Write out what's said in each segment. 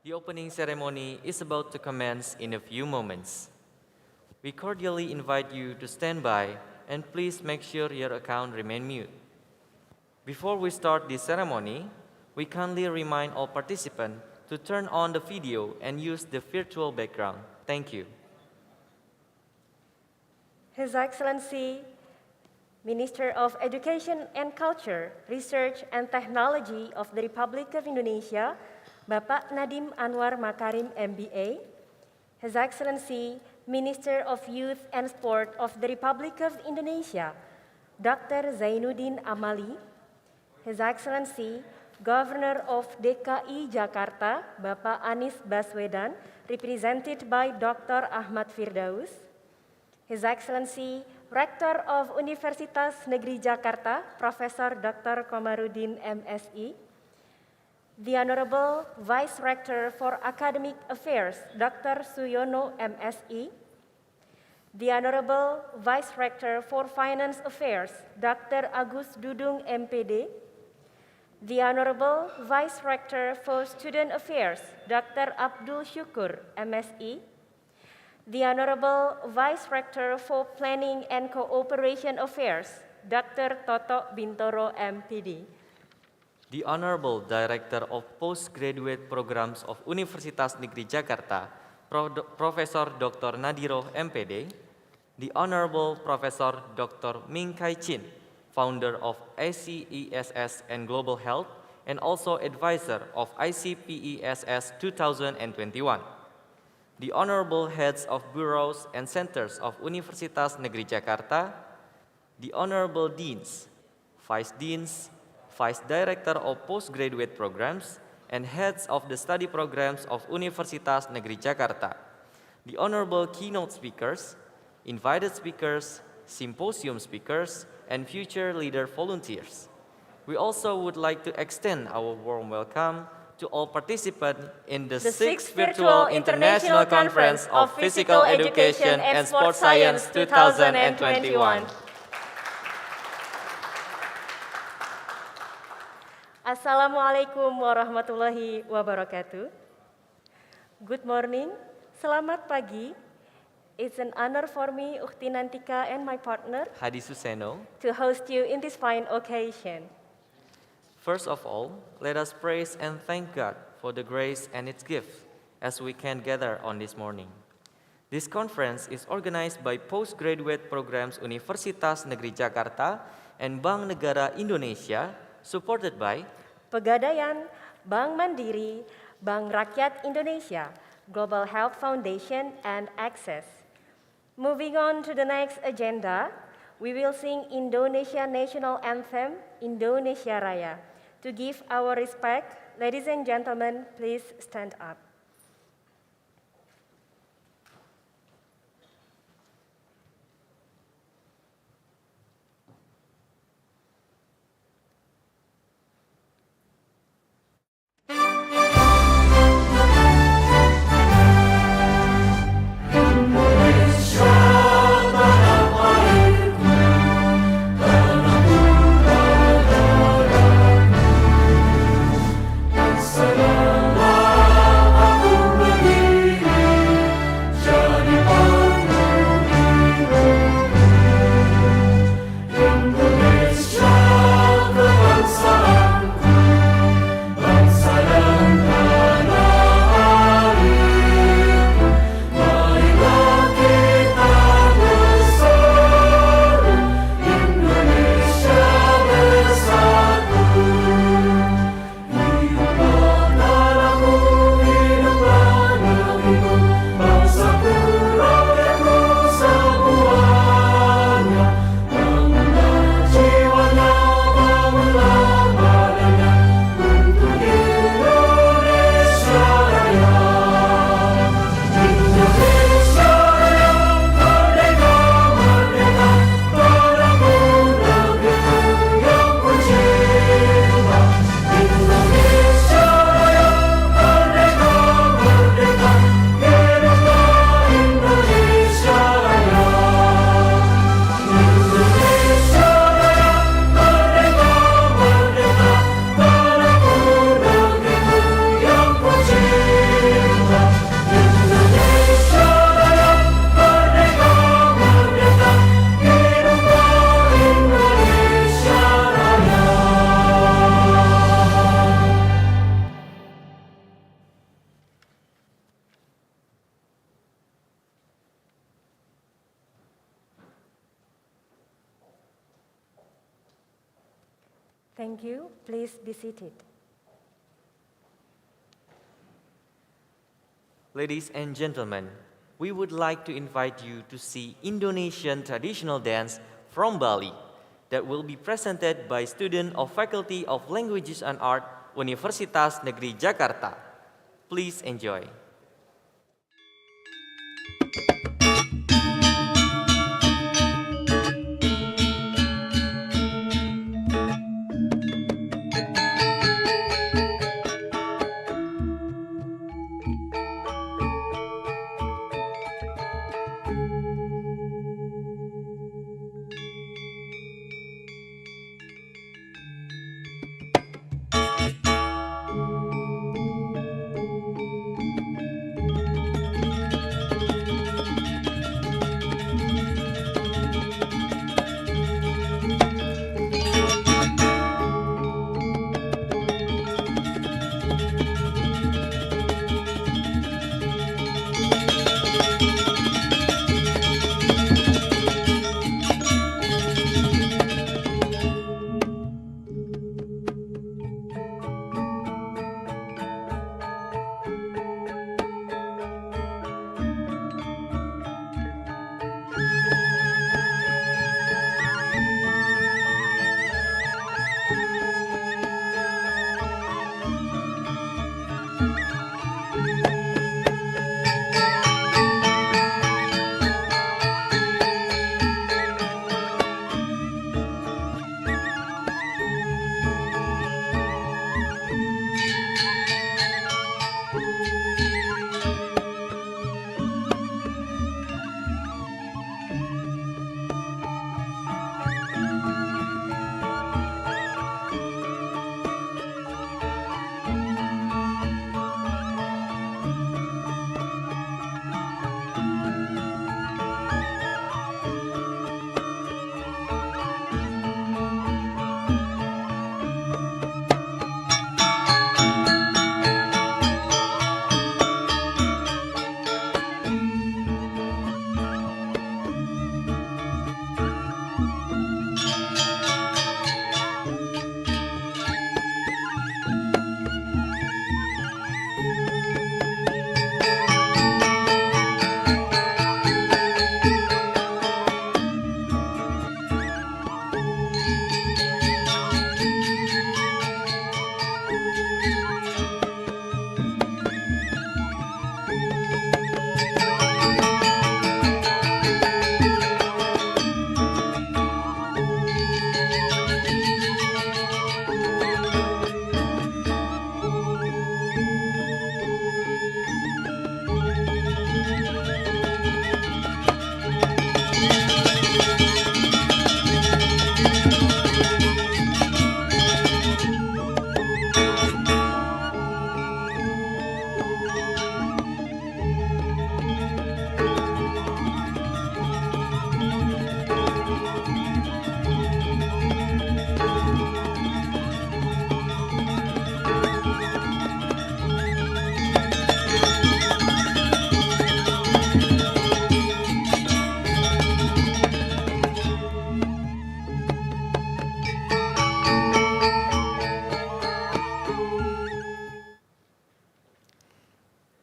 The opening ceremony is about to commence in a few moments. We cordially invite you to stand by and please make sure your account remain mute. Before we start the ceremony, we kindly remind all participants to turn on the video and use the virtual background. Thank you. His Excellency, Minister of Education and Culture, Research and Technology of the Republic of Indonesia, Bapak Nadiem Anwar Makarim MBA, His Excellency, Minister of Youth and Sport of the Republic of Indonesia, Dr. Zainuddin Amali, His Excellency, Governor of DKI Jakarta, Bapak Anies Baswedan, represented by Dr. Ahmad Firdaus, His Excellency, Rector of Universitas Negeri Jakarta, Professor Dr. Komarudin MSI, the Honorable Vice Rector for Academic Affairs, Dr. Suyono MSI, the Honorable Vice Rector for Finance Affairs, Dr. Agus Dudung MPD, the Honorable Vice Rector for Student Affairs, Dr. Abdul Syukur MSI, the Honorable Vice Rector for Planning and Cooperation Affairs, Dr. Toto Bintoro MPD. The Honorable Director of Postgraduate Programs of Universitas Negeri Jakarta, Professor Dr. Nadiro MPD, the Honorable Professor Dr. Ming Kai Chin, founder of ICESS and Global Health, and also advisor of ICPESS 2021. The Honorable Heads of Bureaus and Centers of Universitas Negeri Jakarta, the Honorable Deans, Vice Deans, Vice Director of Postgraduate Programs, and Heads of the Study Programs of Universitas Negeri Jakarta, the Honorable Keynote Speakers, Invited Speakers, Symposium Speakers, and future leader volunteers. We also would like to extend our warm welcome to all participants in the 6th Virtual International Conference of Physical Education and Sports Science 2021. Assalamualaikum warahmatullahi wabarakatuh. Good morning, selamat pagi. It's an honor for me, Ukhti Nantika, and my partner, Hadi Suseno, to host you in this fine occasion. First of all, let us praise and thank God for the grace and its gift as we can gather on this morning. This conference is organized by Postgraduate Programs Universitas Negeri Jakarta and Bank Negara Indonesia, supported by Pegadaian, Bank Mandiri, Bank Rakyat Indonesia, Global Health Foundation, and Access. Moving on to the next agenda, we will sing Indonesia National Anthem, Indonesia Raya. To give our respect, ladies and gentlemen, please stand up. Salam Thank you. Please be seated. Ladies and gentlemen, we would like to invite you to see Indonesian traditional dance from Bali that will be presented by students of Faculty of Languages and Art, Universitas Negeri Jakarta. Please enjoy.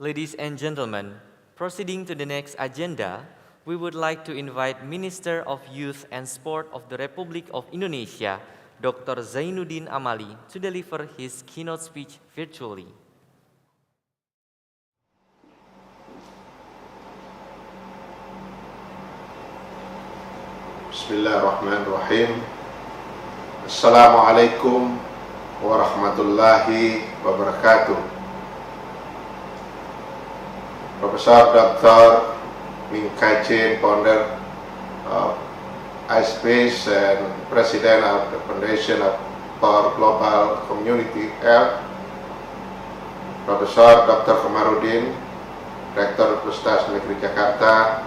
Ladies and gentlemen, proceeding to the next agenda, we would like to invite Minister of Youth and Sport of the Republic of Indonesia, Dr. Zainuddin Amali, to deliver his keynote speech virtually. Bismillahirrahmanirrahim. Assalamualaikum warahmatullahi wabarakatuh. Profesor Dr. Min Kai-Chin, founder of iSpace and President of the Foundation for Global Community Health. Profesor Dr. Komarudin, Rektor Universitas Negeri Jakarta.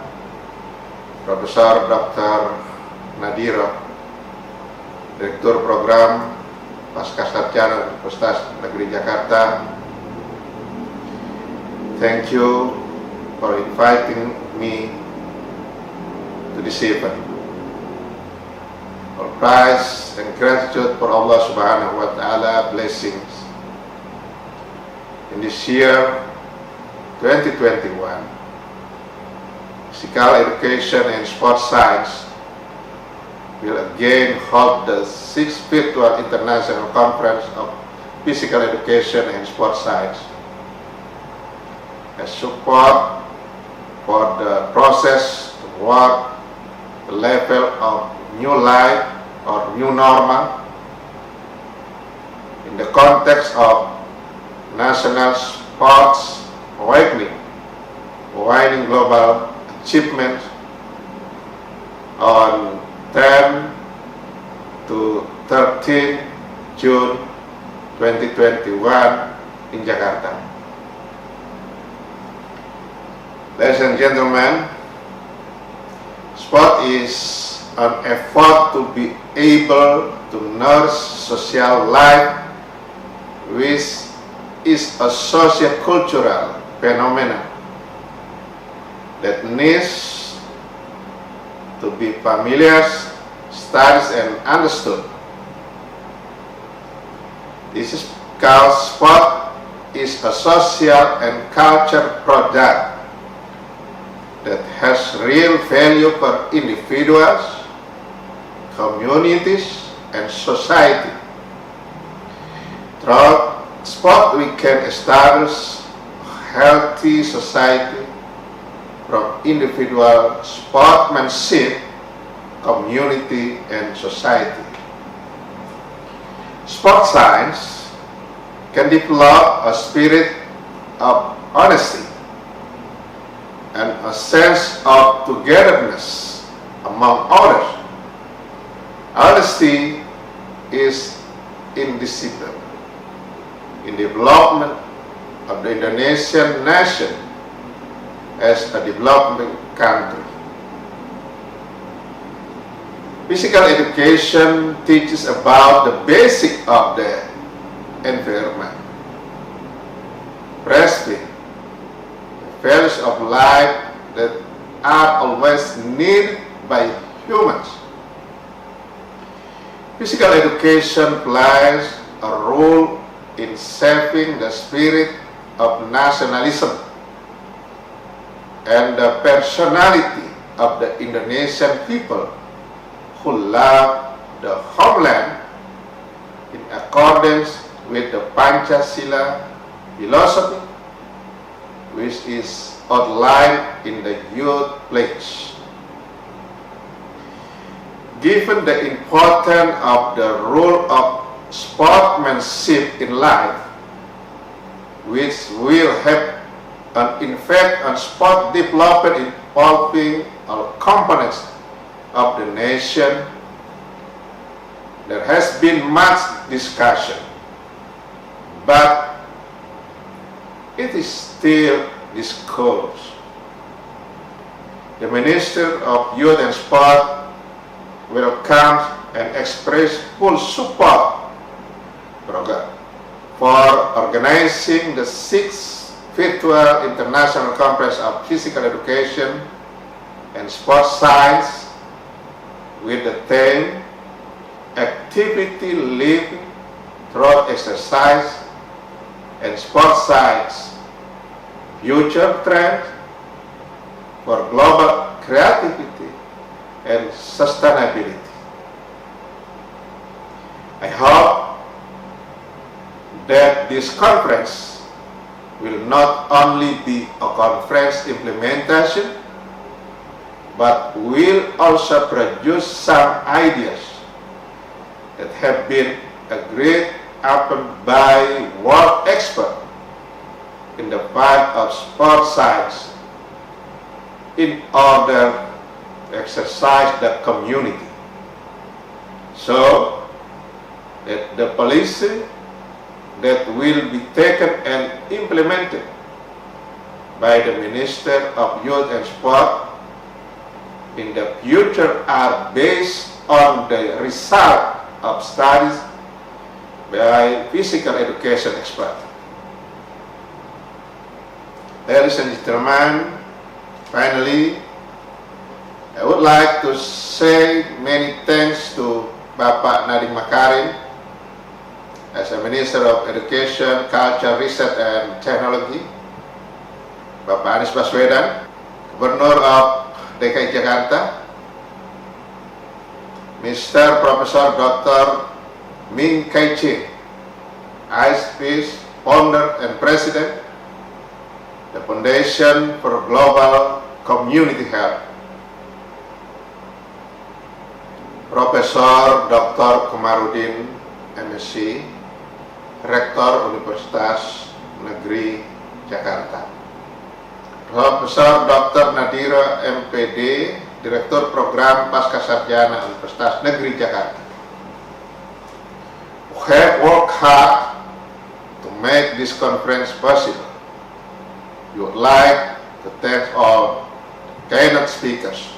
Profesor Dr. Nadiro, Direktur Program Pascasarjana Universitas Negeri Jakarta. Thank you for inviting me to this event. Our prize thanks and gratitude for Allah Subhanahu wa Ta'ala blessings. In this year 2021, physical education and sports science will again hold the 6th Virtual International Conference of Physical Education and Sports Science as support for the process toward the level of new life or new normal in the context of national sports awakening, providing global achievements on 10 to 13 June 2021 in Jakarta. Ladies and gentlemen, sport is an effort to be able to nurture social life, which is a socio-cultural phenomenon that needs to be familiar, studied, and understood. This is because sport is a social and cultural product that has real value for individuals, communities, and society. Through sport, we can establish a healthy society from individual sportsmanship, community, and society. Sports science can develop a spirit of honesty and a sense of togetherness among others. Honesty is indissoluble in development of the Indonesian nation as a developing country. Physical education teaches about the basic of the environment, breastfeeding, the values of life that are always needed by humans. Physical education plays a role in shaping the spirit of nationalism and the personality of the Indonesian people who love the homeland in accordance with the Pancasila philosophy, which is outlined in the Youth Pledge. Given the importance of the role of sportsmanship in life, which will have an effect on sport development involving all components of the nation, there has been much discussion, but it is still discourse. The Minister of Youth and Sport welcomes and expresses full support for organizing the 6th Virtual International Conference of Physical Education and Sports Science with the theme Activity Living Through Exercise and Sports Science, Future Trends for Global Creativity and Sustainability. I hope that this conference will not only be a conference implementation, but will also produce some ideas that have been agreed upon by world experts in the field of sports science in order to exercise the community, so that the policy that will be taken and implemented by the Minister of Youth and Sport in the future are based on the result of studies by physical education experts. Ladies and gentlemen, finally, I would like to say many thanks to Bapak Nadiem Makarim as a Minister of Education, Culture, Research and Technology, Bapak Anies Baswedan, Gubernur of DKI Jakarta, Mr. Professor Dr. Min Kai-ching, ISP's founder and president, the Foundation for Global Community Health, Profesor Dr. Komarudin, MSc, Rektor Universitas Negeri Jakarta, Profesor Dr. Nadiro, MPD, Direktur Program Pascasarjana Universitas Negeri Jakarta, who have worked hard to make this conference possible. We would like to thank all keynote speakers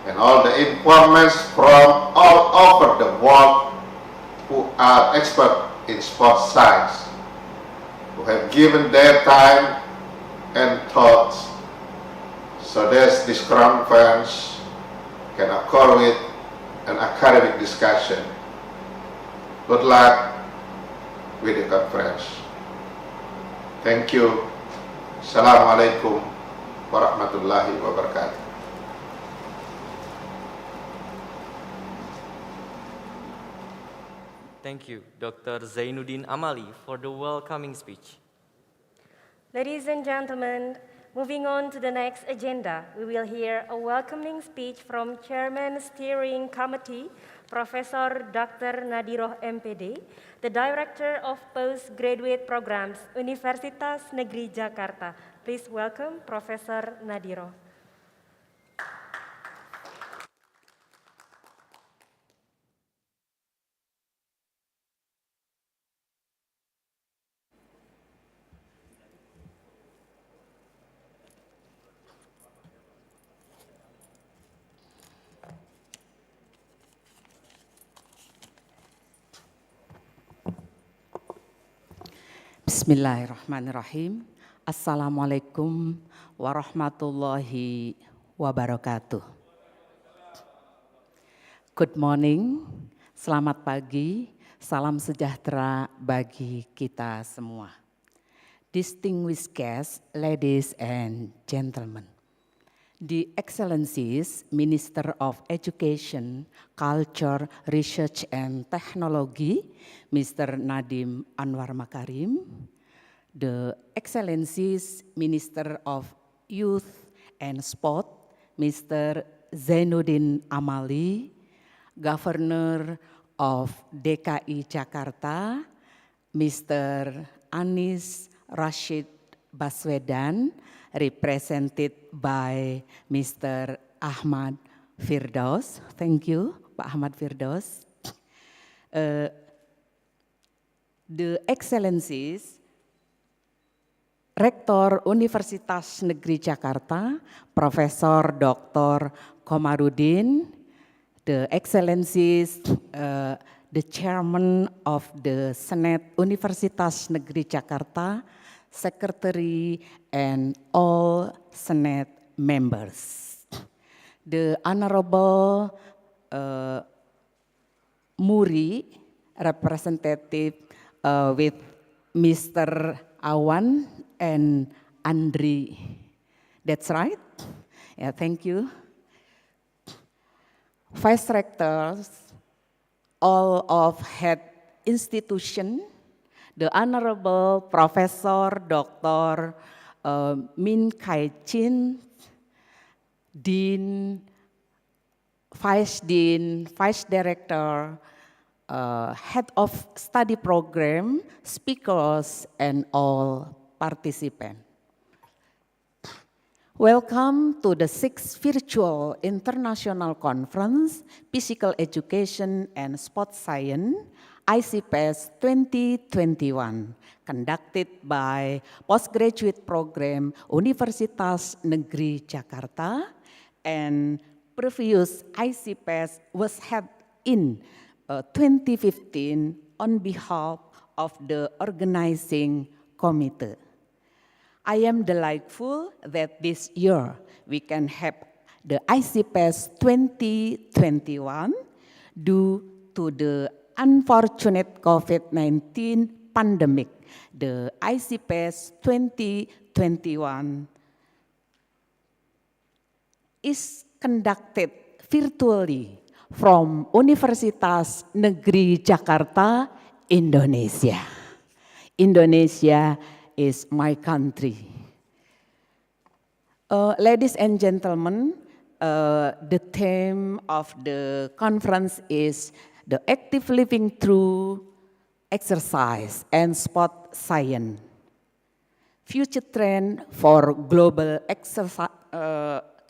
and all the informants from all over the world who are experts in sports science, who have given their time and thoughts so that this conference can occur with an academic discussion. Good luck with the conference. Thank you. Assalamualaikum warahmatullahi wabarakatuh. Thank you, Dr. Zainuddin Amali, for the welcoming speech. Ladies and gentlemen, moving on to the next agenda, we will hear a welcoming speech from Chairman Steering Committee, Professor Dr. Nadiro MPD, the Director of Postgraduate Programs, Universitas Negeri Jakarta. Please welcome Professor Nadiro. Bismillahirrahmanirrahim. Assalamualaikum warahmatullahi wabarakatuh. Good morning, selamat pagi, salam sejahtera bagi kita semua. Distinguished guests, ladies and gentlemen. The Excellencies, Minister of Education, Culture, Research and Technology, Mr. Nadiem Anwar Makarim, the Excellencies, Minister of Youth and Sport, Mr. Zainuddin Amali, Governor of DKI Jakarta, Mr. Anies Rashid Baswedan, represented by Mr. Ahmad Firdaus. Thank you, Pak Ahmad Firdaus. The Excellencies, Rektor Universitas Negeri Jakarta, Profesor Dr. Komarudin, the Excellencies, the Chairman of the Senate Universitas Negeri Jakarta, Secretary and all Senate members. The Honorable Muri, representative with Mr. Awan and Andri. That's right? Yeah, thank you. Vice Rectors, all of head institution, the Honorable Professor Dr. Min Kai-ching, Dean, Vice Director, Head of Study Program, speakers, and all participants. Welcome to the 6th Virtual International Conference, Physical Education and Sports Science, ICPES 2021, conducted by Postgraduate Program Universitas Negeri Jakarta, and previous ICPES was held in 2015 on behalf of the organizing committee. I am delightful that this year we can have the ICPES 2021, due to the unfortunate COVID-19 pandemic. The ICPS 2021 is conducted virtually from Universitas Negeri Jakarta, Indonesia. Indonesia is my country. Ladies and gentlemen, the theme of the conference is the active living through exercise and sport science. Future trend for global exercise,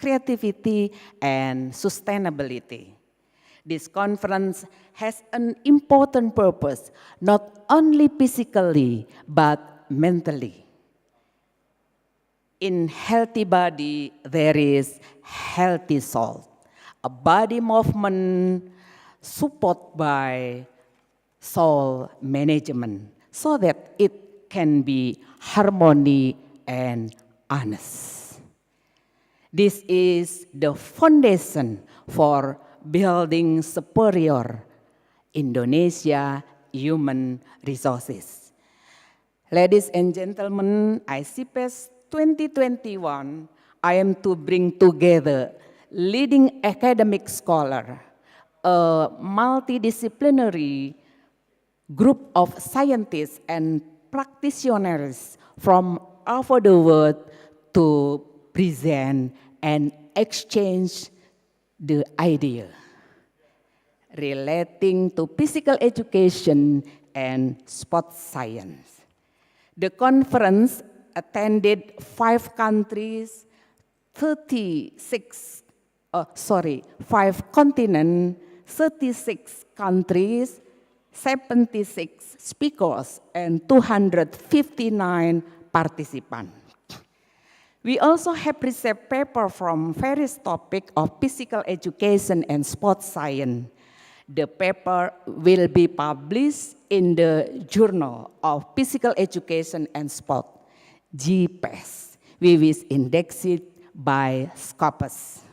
creativity and sustainability. This conference has an important purpose, not only physically, but mentally. In healthy body, there is healthy soul. A body movement supported by soul management so that it can be harmony and honest. This is the foundation for building superior Indonesia human resources. Ladies and gentlemen, ICPS 2021, I am to bring together leading academic scholar, a multidisciplinary group of scientists and practitioners from all over the world to present and exchange the idea relating to physical education and sports science. The conference attended 5 countries, 5 continents, 36 countries, 76 speakers, and 259 participants. We also have received papers from various topics of physical education and sports science. The paper will be published in the Journal of Physical Education and Sport, JPES. We will index it by Scopus.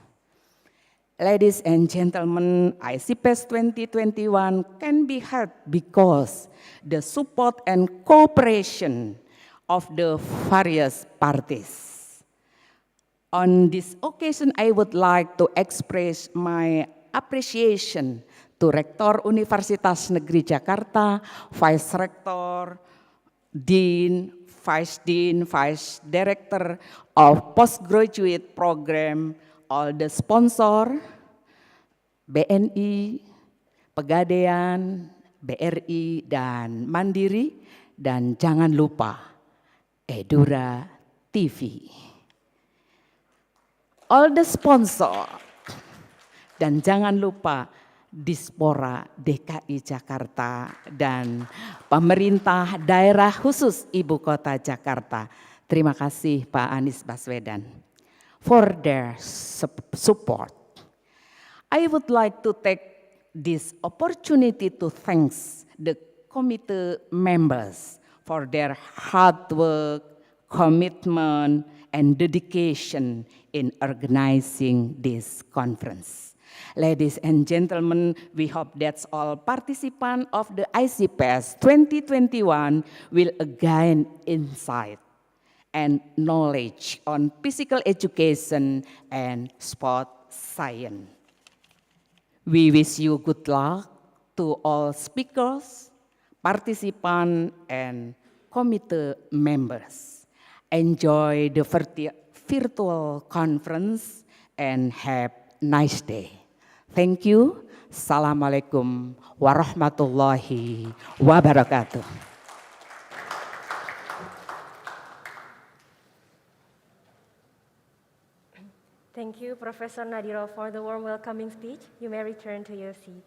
Ladies and gentlemen, ICPS 2021 can be held because the support and cooperation of the various parties. On this occasion, I would like to express my appreciation to Rektor Universitas Negeri Jakarta, Vice Rector, Dean, Vice Director of Postgraduate Program, all the sponsor, BNI, Pegadaian, BRI, dan Mandiri, dan jangan lupa Edura TV. All the sponsor, dan jangan lupa Dispora DKI Jakarta dan pemerintah daerah khusus Ibu Kota Jakarta. Terima kasih Pak Anies Baswedan for their support. I would like to take this opportunity to thank the committee members for their hard work, commitment, and dedication in organizing this conference. Ladies and gentlemen, we hope that all participants of the ICPS 2021 will gain insight and knowledge on physical education and sport science. We wish you good luck to all speakers, participants, and committee members. Enjoy the virtual conference and have a nice day. Thank you. Assalamualaikum warahmatullahi wabarakatuh. Thank you, Professor Nadiro, for the warm welcoming speech. You may return to your seat.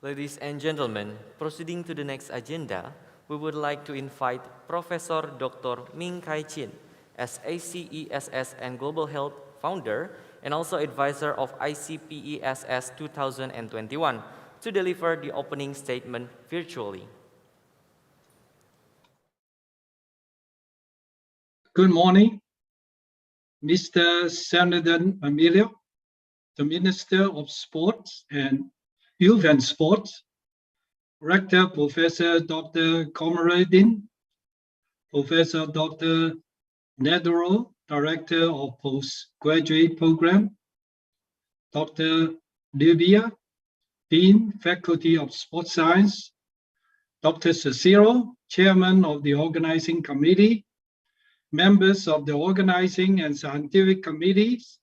Ladies and gentlemen, proceeding to the next agenda, we would like to invite Professor Dr. Ming Kai Chin, as ACESS and Global Health founder and also advisor of ICPESS 2021, to deliver the opening statement virtually. Good morning, Mr. Senator Emilio, the Minister of Sports and Youth and Sports, Rector Professor Dr. Komarudin, Professor Dr. Nadiro, Director of Postgraduate Program, Dr. Livia, Dean, Faculty of Sports Science, Dr. Cicero, Chairman of the Organizing Committee, members of the Organizing and Scientific Committees,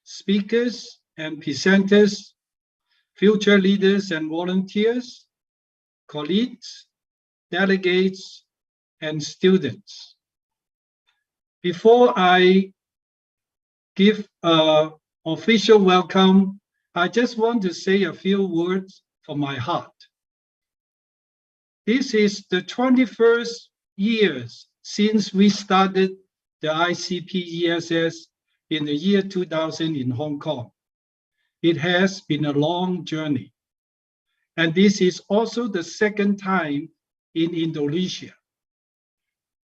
speakers and presenters, future leaders and volunteers, colleagues, delegates, and students. Before I give an official welcome, I just want to say a few words from my heart. This is the 21st year since we started the ICP-ESS in the year 2000 in Hong Kong. It has been a long journey. And this is also the second time in Indonesia.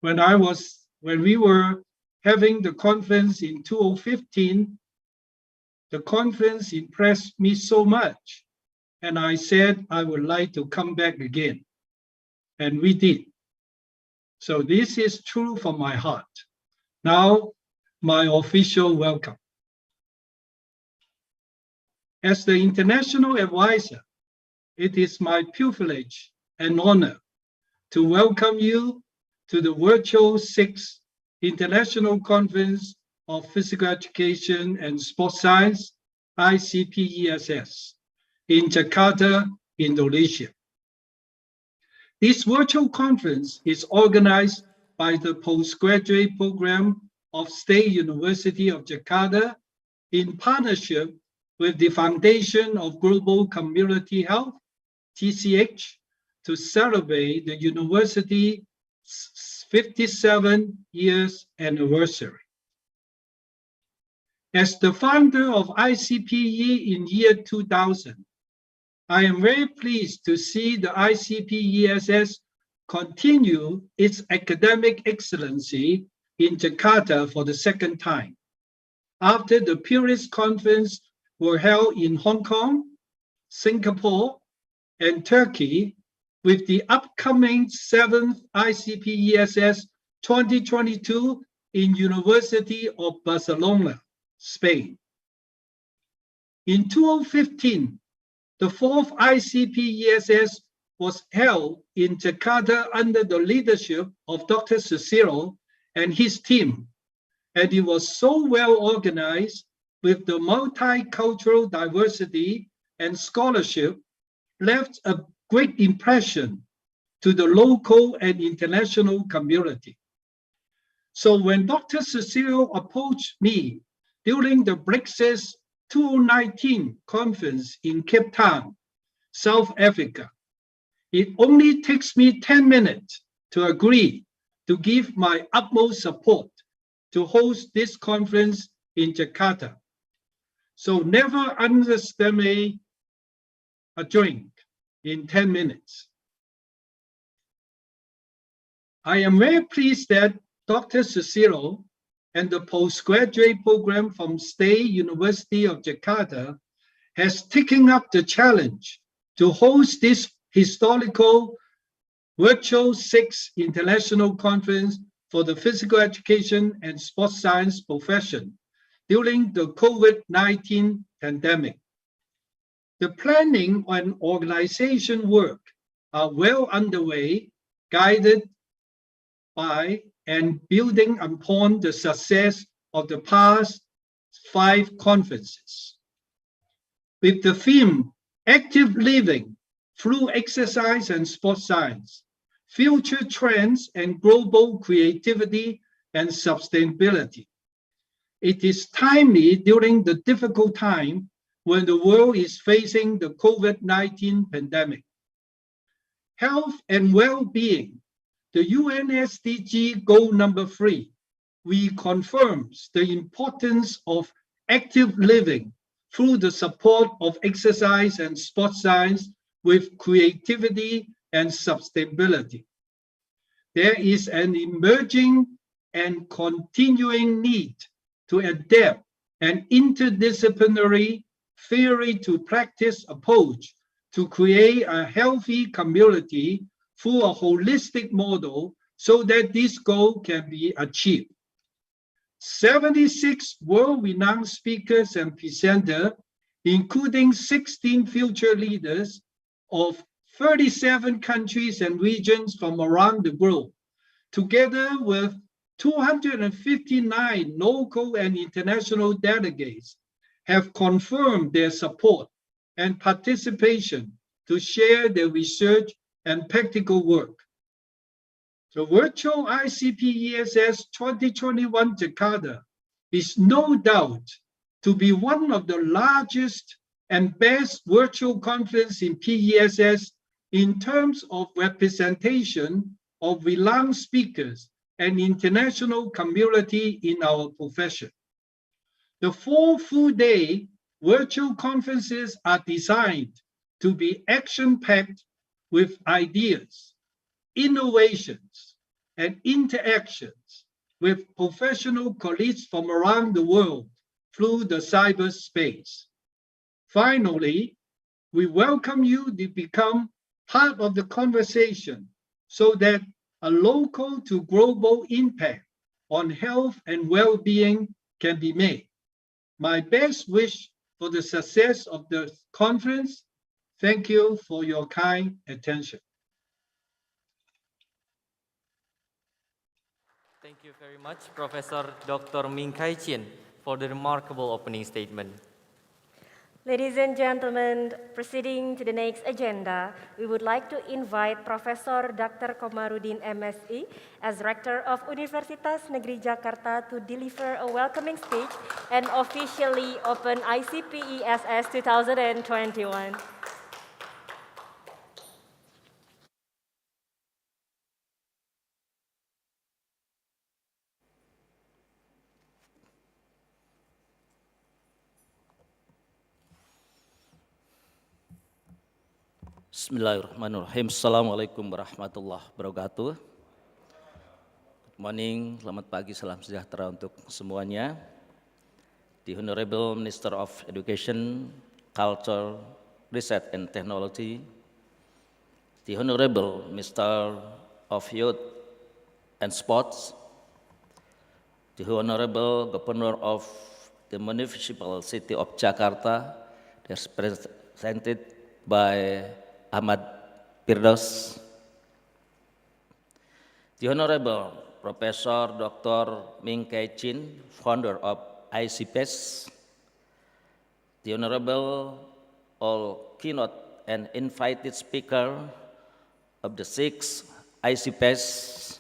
When we were having the conference in 2015, the conference impressed me so much. And I said I would like to come back again. And we did. So this is true from my heart. Now, my official welcome. As the international advisor, it is my privilege and honor to welcome you to the virtual 6th International Conference of Physical Education and Sports Science, ICP-ESS, in Jakarta, Indonesia. This virtual conference is organized by the Postgraduate Program of State University of Jakarta in partnership with the Foundation of Global Community Health, TCH, to celebrate the university's 57 years anniversary. As the founder of ICPE in year 2000, I am very pleased to see the ICP-ESS continue its academic excellency in Jakarta for the second time, after the previous conference were held in Hong Kong, Singapore, and Turkey, with the upcoming 7th ICP-ESS 2022 in University of Barcelona, Spain. In 2015, the 4th ICP-ESS was held in Jakarta under the leadership of Dr. Cicero and his team, and it was so well organized with the multicultural diversity and scholarship left a great impression to the local and international community. So when Dr. Cicero approached me during the Brexit 2019 conference in Cape Town, South Africa, it only takes me 10 minutes to agree to give my utmost support to host this conference in Jakarta. So never underestimate a drink in 10 minutes. I am very pleased that Dr. Cicero and the postgraduate program from State University of Jakarta has taken up the challenge to host this historical virtual 6th international conference for the physical education and sports science profession during the COVID-19 pandemic. The planning and organization work are well underway, guided by and building upon the success of the past 5 conferences. With the theme, Active Living Through Exercise and Sports Science, Future Trends and Global Creativity and Sustainability. It is timely during the difficult time when the world is facing the COVID-19 pandemic. Health and well-being, the UN SDG goal number 3, reconfirms the importance of active living through the support of exercise and sports science with creativity and sustainability. There is an emerging and continuing need to adapt an interdisciplinary theory to practice approach to create a healthy community through a holistic model so that this goal can be achieved. 76 world-renowned speakers and presenters, including 16 future leaders of 37 countries and regions from around the globe, together with 259 local and international delegates, have confirmed their support and participation to share their research and practical work. The virtual ICP ESS 2021 Jakarta is no doubt to be one of the largest and best virtual conference in PESS in terms of representation of renowned speakers and international community in our profession. The 4 full-day virtual conferences are designed to be action-packed with ideas, innovations, and interactions with professional colleagues from around the world through the cyberspace. Finally, we welcome you to become part of the conversation so that a local to global impact on health and well-being can be made. My best wish for the success of the conference. Thank you for your kind attention. Thank you very much, Professor Dr. Ming Kai Chien, for the remarkable opening statement. Ladies and gentlemen, proceeding to the next agenda, we would like to invite Professor Dr. Komarudin MSc as Rector of Universitas Negeri Jakarta to deliver a welcoming speech and officially open ICP ESS 2021. Bismillahirrahmanirrahim. Assalamualaikum warahmatullahi wabarakatuh. Good morning, selamat pagi, salam sejahtera untuk semuanya. The Honorable Minister of Education, Culture, Research and Technology, the Honorable Minister of Youth and Sports, the Honorable Governor of the Municipal City of Jakarta, represented by Ahmad Firdaus, the Honorable Professor Dr. Ming Kai Chien, founder of ICPES, the Honorable all keynote and invited speaker of the 6th ICPES,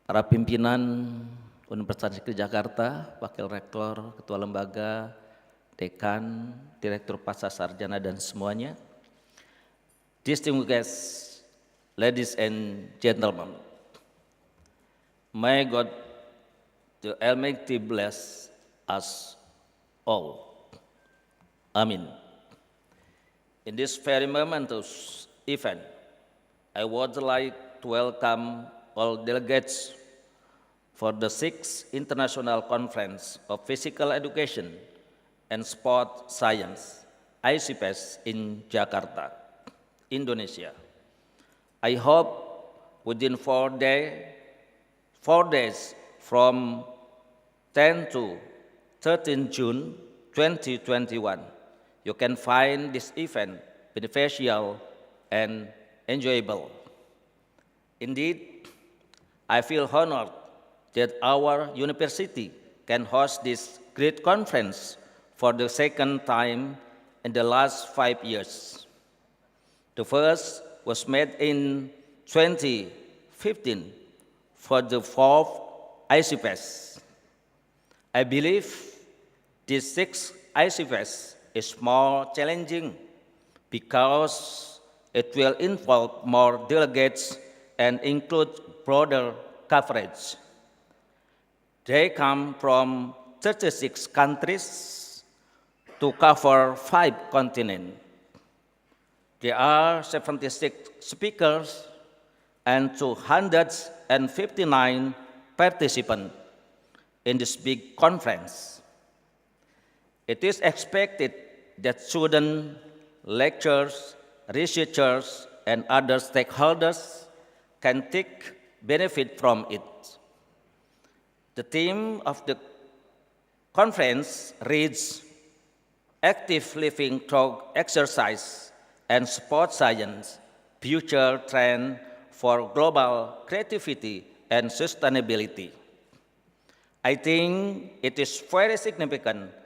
para pimpinan Universitas Negeri Jakarta, Wakil Rektor, Ketua Lembaga, Dekan, Direktur Pasca Sarjana, dan semuanya. Distinguished guests, ladies and gentlemen, may God the Almighty bless us all. Amen. In this very momentous event, I would like to welcome all delegates for the 6th International Conference of Physical Education and Sport Science, ICPES, in Jakarta, Indonesia. I hope within 4 days from 10 to 13 June 2021, you can find this event beneficial and enjoyable. Indeed, I feel honored that our university can host this great conference for the 2nd time in the last 5 years. The first was made in 2015 for the 4th ICPES. I believe this 6th ICPES is more challenging because it will involve more delegates and include broader coverage. They come from 36 countries to cover 5 continents. There are 76 speakers and 259 participants in this big conference. It is expected that students, lecturers, researchers, and other stakeholders can take benefit from it. The theme of the conference reads Active Living Through Exercise and Sport Science, Future Trend for Global Creativity and Sustainability. I think it is very significant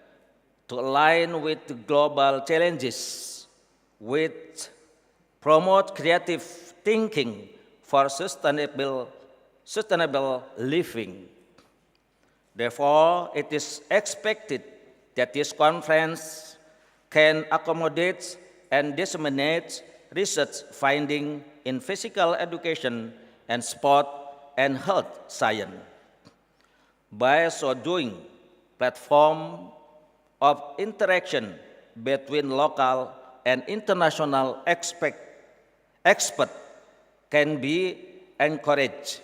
to align with the global challenges, with promote creative thinking for sustainable living. Therefore, it is expected that this conference can accommodate and disseminate research findings in physical education and sport and health science. By so doing, platform of interaction between local and international experts can be encouraged.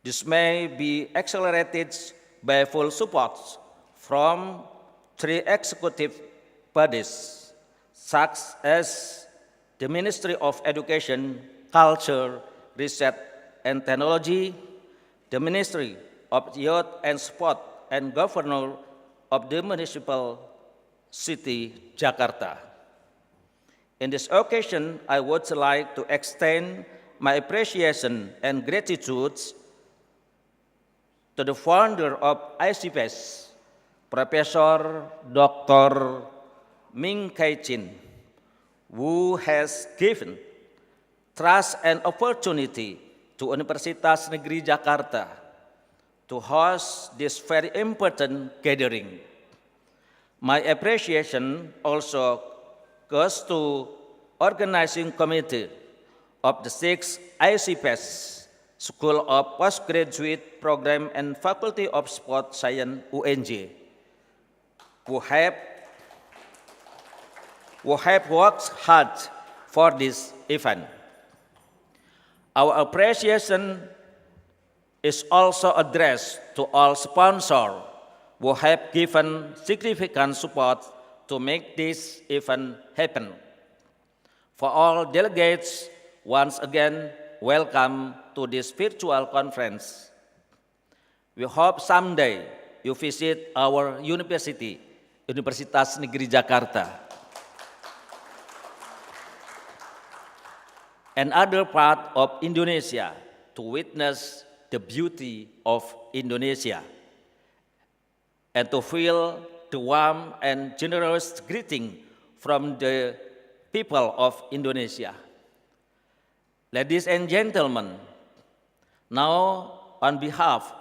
This may be accelerated by full support from 3 executive bodies, such as the Ministry of Education, Culture, Research and Technology, the Ministry of Youth and Sport, and Governor of the Municipal City, Jakarta. In this occasion, I would like to extend my appreciation and gratitude to the founder of ICPS, Professor Dr. Ming Kai Chin, who has given trust and opportunity to Universitas Negeri Jakarta to host this very important gathering. My appreciation also goes to organizing committee of the 6th ICPS School of Postgraduate Program and Faculty of Sport Science UNJ, who have worked hard for this event. Our appreciation is also addressed to all sponsors who have given significant support to make this event happen. For all delegates, once again, welcome to this virtual conference. We hope someday you visit our university, Universitas Negeri Jakarta, and other part of Indonesia to witness the beauty of Indonesia and to feel the warm and generous greeting from the people of Indonesia. Ladies and gentlemen, now on behalf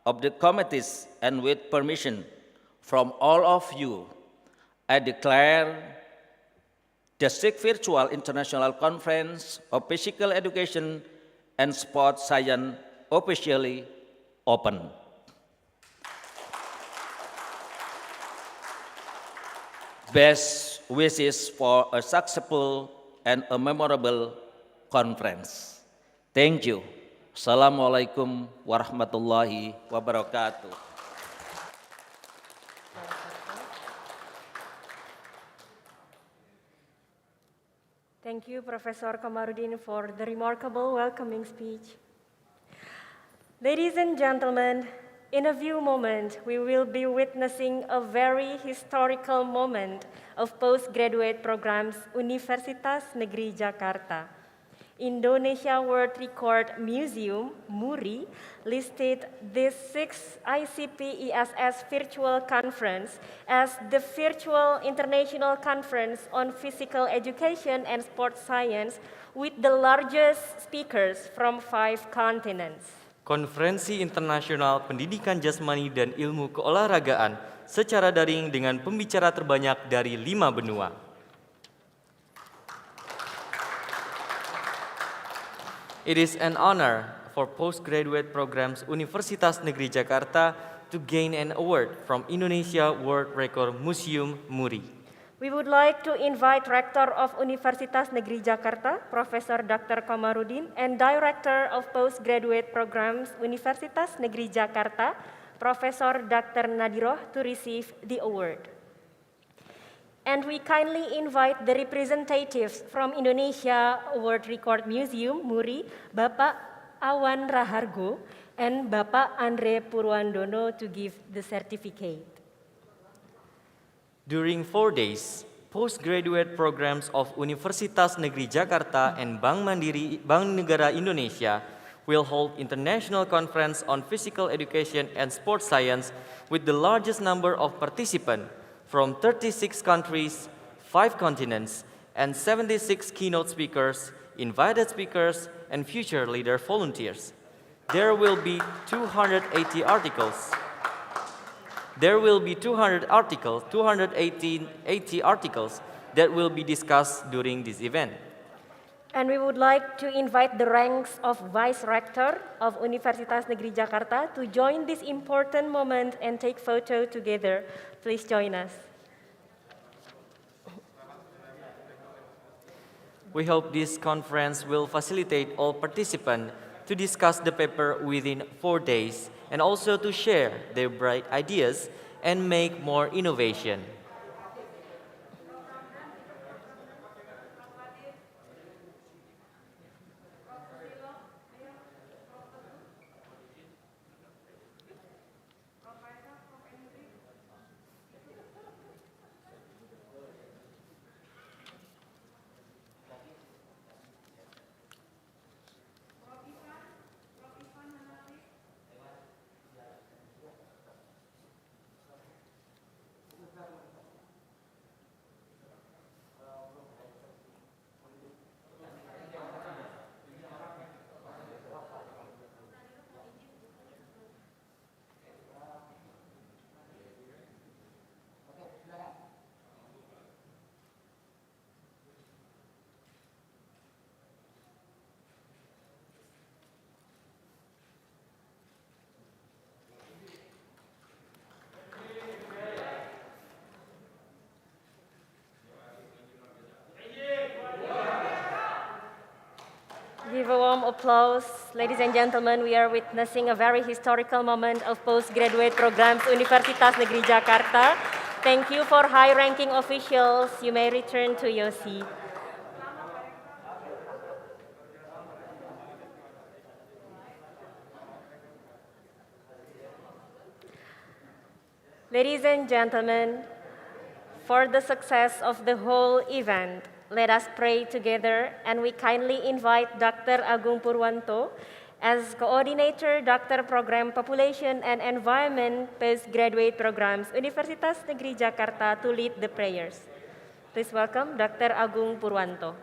of the committees and with permission from all of you, I declare the 6th Virtual International Conference of Physical Education and Sport Science officially open. Best wishes for a successful and a memorable conference. Thank you. Assalamualaikum warahmatullahi wabarakatuh. Thank you, Professor Kamarudin, for the remarkable welcoming speech. Ladies and gentlemen, in a few moments, we will be witnessing a very historical moment of postgraduate programs Universitas Negeri Jakarta. Indonesia World Record Museum, MURI, listed this 6th ICP ESS Virtual Conference as the virtual international conference on physical education and sports science with the largest speakers from 5 continents. Konferensi Internasional Pendidikan Jasmani dan Ilmu Keolahragaan secara daring dengan pembicara terbanyak dari 5 benua. It is an honor for postgraduate programs Universitas Negeri Jakarta to gain an award from Indonesia World Record Museum, MURI. We would like to invite Rector of Universitas Negeri Jakarta, Professor Dr. Kamarudin, and Director of Postgraduate Programs Universitas Negeri Jakarta, Professor Dr. Nadiroh to receive the award. And we kindly invite the representatives from Indonesia World Record Museum, MURI, Bapak Awan Rahargo, and Bapak Andre Purwandono to give the certificate. During 4 days, postgraduate programs of Universitas Negeri Jakarta and Bank Negara Indonesia will hold international conference on physical education and sports science with the largest number of participants from 36 countries, 5 continents, and 76 keynote speakers, invited speakers, and future leader volunteers. There will be 280 articles. There will be 280 articles that will be discussed during this event. And we would like to invite the ranks of Vice Rector of Universitas Negeri Jakarta to join this important moment and take photo together. Please join us. We hope this conference will facilitate all participants to discuss the paper within 4 days and also to share their bright ideas and make more innovation. Give a warm applause. Ladies and gentlemen, we are witnessing a very historical moment of postgraduate programs Universitas Negeri Jakarta. Thank you for high-ranking officials. You may return to your seat. Ladies and gentlemen, for the success of the whole event, let us pray together, and we kindly invite Dr. Agung Purwanto as Coordinator Dr. Program Population and Environment Postgraduate Programs Universitas Negeri Jakarta to lead the prayers. Please welcome Dr. Agung Purwanto.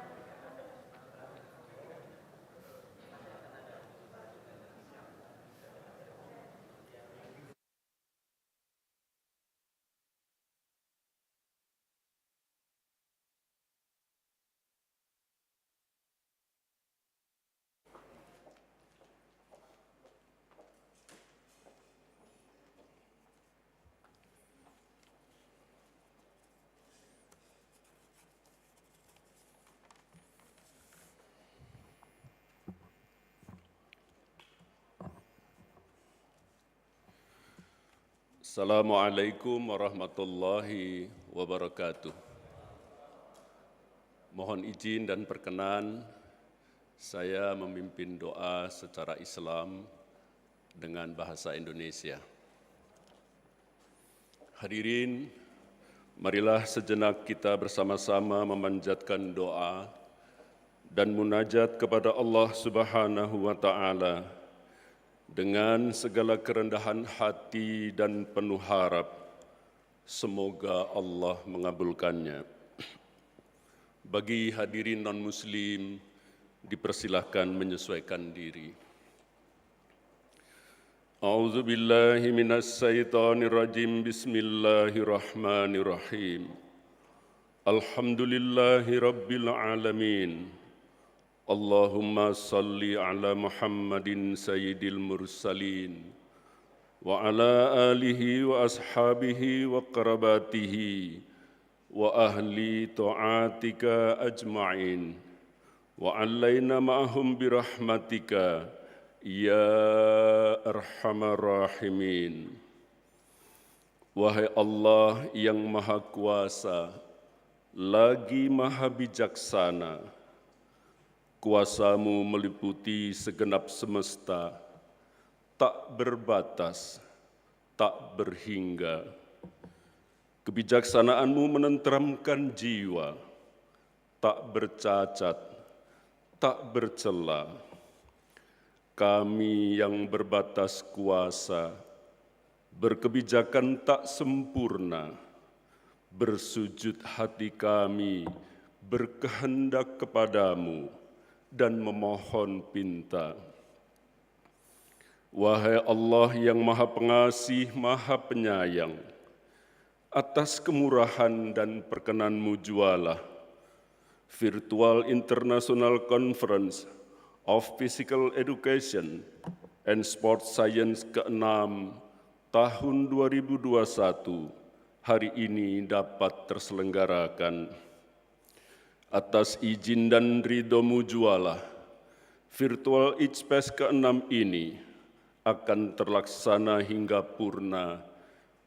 Assalamualaikum warahmatullahi wabarakatuh. Mohon izin dan perkenan saya memimpin doa secara Islam dengan bahasa Indonesia. Hadirin, marilah sejenak kita bersama-sama memanjatkan doa dan munajat kepada Allah Subhanahu wa Ta'ala dengan segala kerendahan hati dan penuh harap, semoga Allah mengabulkannya. Bagi hadirin non-muslim, dipersilahkan menyesuaikan diri. A'udzu billahi minas syaitonir rajim. Bismillahirrahmanirrahim. Alhamdulillahi rabbil alamin. Allahumma salli ala Muhammadin sayyidil mursalin wa ala alihi wa ashabihi wa qarabatihi wa ahli ta'atika ajma'in wa alaina ma'ahum birahmatika ya arhamar rahimin. Wahai Allah yang Maha Kuasa, lagi Maha Bijaksana, kuasa-Mu meliputi segenap semesta, tak berbatas, tak berhingga. Kebijaksanaan-Mu menenteramkan jiwa, tak bercacat, tak bercela. Kami yang berbatas kuasa, berkebijakan tak sempurna, bersujud hati kami, berkehendak kepadamu, dan memohon pinta. Wahai Allah yang Maha Pengasih, Maha Penyayang, atas kemurahan dan perkenan-Mu jualah Virtual International Conference of Physical Education and Sports Science ke-6 tahun 2021 hari ini dapat terselenggarakan. Atas izin dan ridho-Mu jualah, Virtual ITSPES ke-6 ini akan terlaksana hingga purna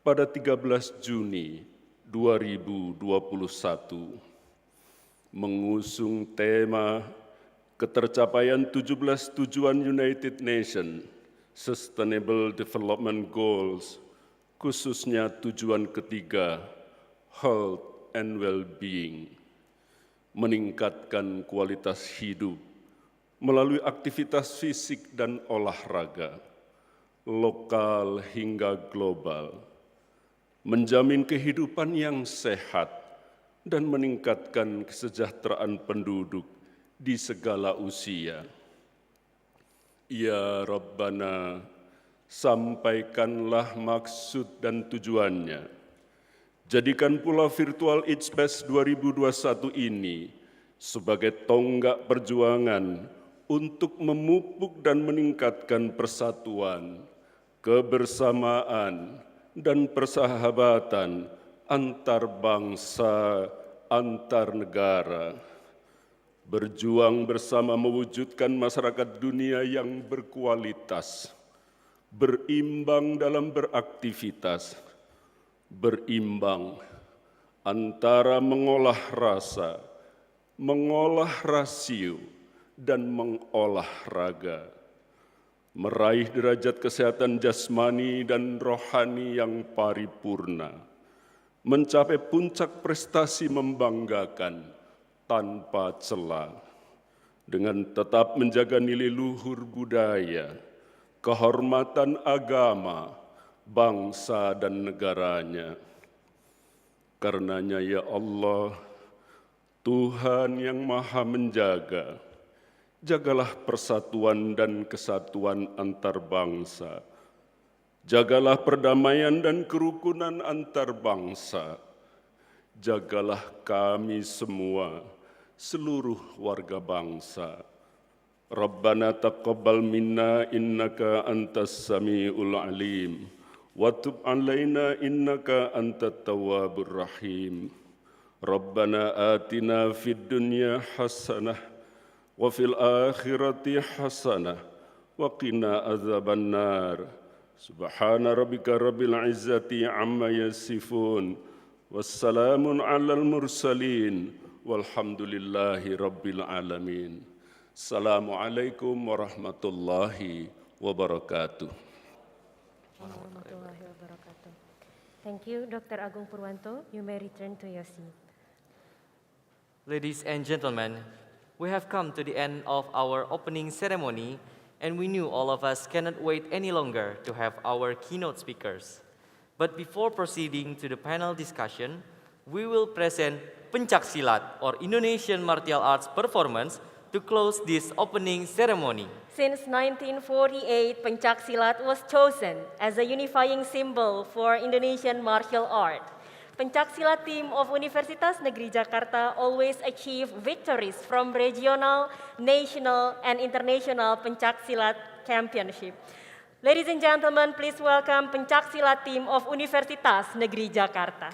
pada 13 Juni 2021. Mengusung tema ketercapaian 17 tujuan United Nations Sustainable Development Goals, khususnya tujuan ketiga, health and well-being, meningkatkan kualitas hidup melalui aktivitas fisik dan olahraga, lokal hingga global, menjamin kehidupan yang sehat, dan meningkatkan kesejahteraan penduduk di segala usia. Ya Rabbana, sampaikanlah maksud dan tujuannya. Jadikan pula Virtual ITSPES 2021 ini sebagai tonggak perjuangan untuk memupuk dan meningkatkan persatuan, kebersamaan, dan persahabatan antar bangsa, antar negara, berjuang bersama mewujudkan masyarakat dunia yang berkualitas, berimbang dalam beraktivitas, berimbang antara mengolah rasa, mengolah rasio, dan mengolah raga, meraih derajat kesehatan jasmani dan rohani yang paripurna, mencapai puncak prestasi membanggakan tanpa celah, dengan tetap menjaga nilai luhur budaya, kehormatan agama, bangsa dan negaranya. Karenanya ya Allah, Tuhan yang Maha Menjaga, jagalah persatuan dan kesatuan antar bangsa. Jagalah perdamaian dan kerukunan antar bangsa. Jagalah kami semua, seluruh warga bangsa. Rabbana taqabbal minna innaka antas sami'ul alim. Wa tub alaina innaka antat tawwabur rahim. Rabbana atina fid dunya hasanah wa fil akhirati hasanah wa qina adzabannar. Subhana rabbika rabbil izzati amma yasifun, wassalamun alal mursalin, walhamdulillahi rabbil alamin. Assalamualaikum warahmatullahi wabarakatuh. Warahmatullahi wabarakatuh. Thank you, Dr. Agung Purwanto. You may return to your seat. Ladies and gentlemen, we have come to the end of our opening ceremony, and we knew all of us cannot wait any longer to have our keynote speakers. But before proceeding to the panel discussion, we will present Pencak Silat, or Indonesian martial arts performance, to close this opening ceremony. Since 1948, Pencak Silat was chosen as a unifying symbol for Indonesian martial art. Pencak Silat team of Universitas Negeri Jakarta always achieve victories from regional, national, and international Pencak Silat championship. Ladies and gentlemen, please welcome Pencak Silat team of Universitas Negeri Jakarta.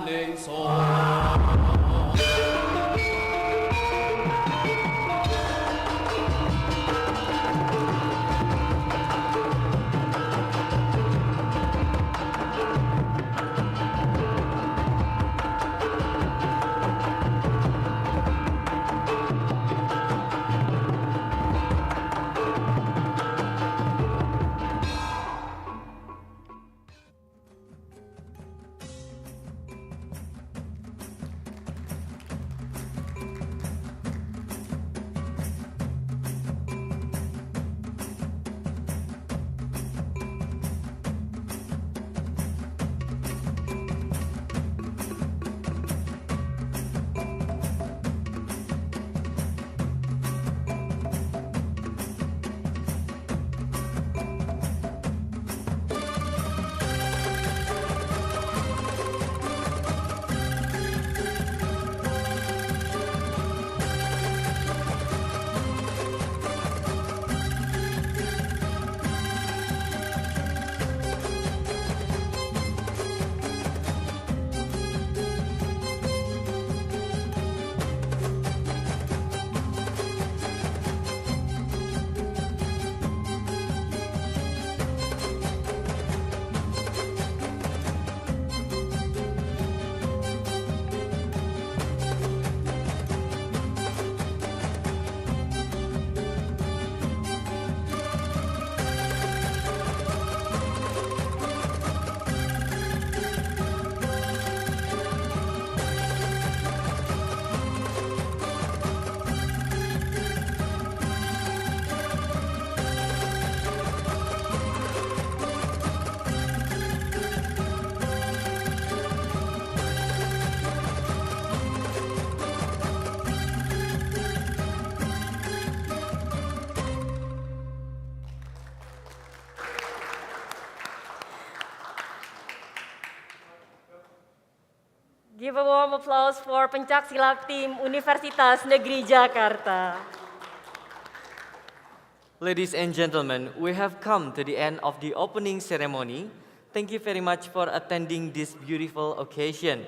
ning son. Give a warm applause for Pencaksilat Tim Universitas Negeri Jakarta. Ladies and gentlemen, we have come to the end of the opening ceremony. Thank you very much for attending this beautiful occasion.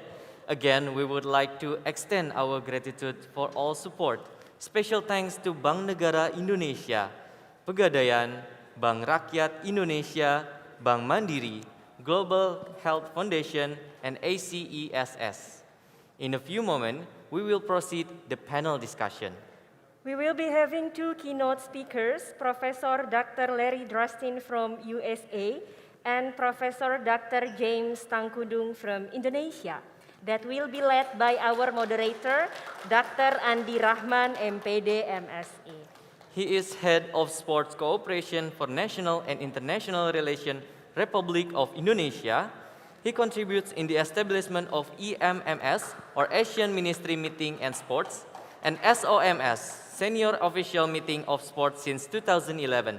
Again, we would like to extend our gratitude for all support. Special thanks to Bank Negara Indonesia, Pegadaian, Bank Rakyat Indonesia, Bank Mandiri, Global Health Foundation, and ACESS. In a few moments, we will proceed the panel discussion. We will be having two keynote speakers, Professor Dr. Larry Drastin from USA and Professor Dr. James Tangkudung from Indonesia, that will be led by our moderator, Dr. Andi Rahman, MPD, MSc. He is Head of Sports Cooperation for National and International Relations, Republic of Indonesia. He contributes in the establishment of EMMS, or Asian Ministry Meeting and Sports, and SOMS, Senior Official Meeting of Sports since 2011.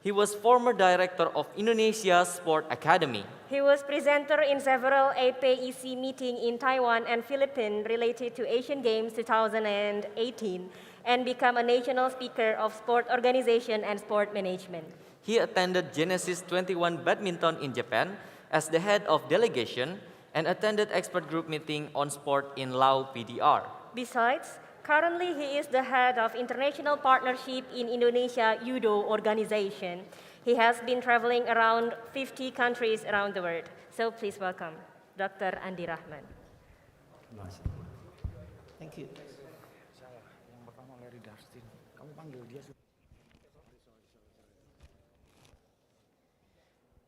He was former director of Indonesia Sport Academy. He was presenter in several APEC meetings in Taiwan and Philippines related to Asian Games 2018 and became a national speaker of sport organization and sport management. He attended Genesis 21 Badminton in Japan as the head of delegation and attended expert group meeting on sport in Laos PDR. Besides, currently he is the head of international partnership in Indonesia Judo organization. He has been traveling around 50 countries around the world. So please welcome Dr. Andi Rahman. Thank you.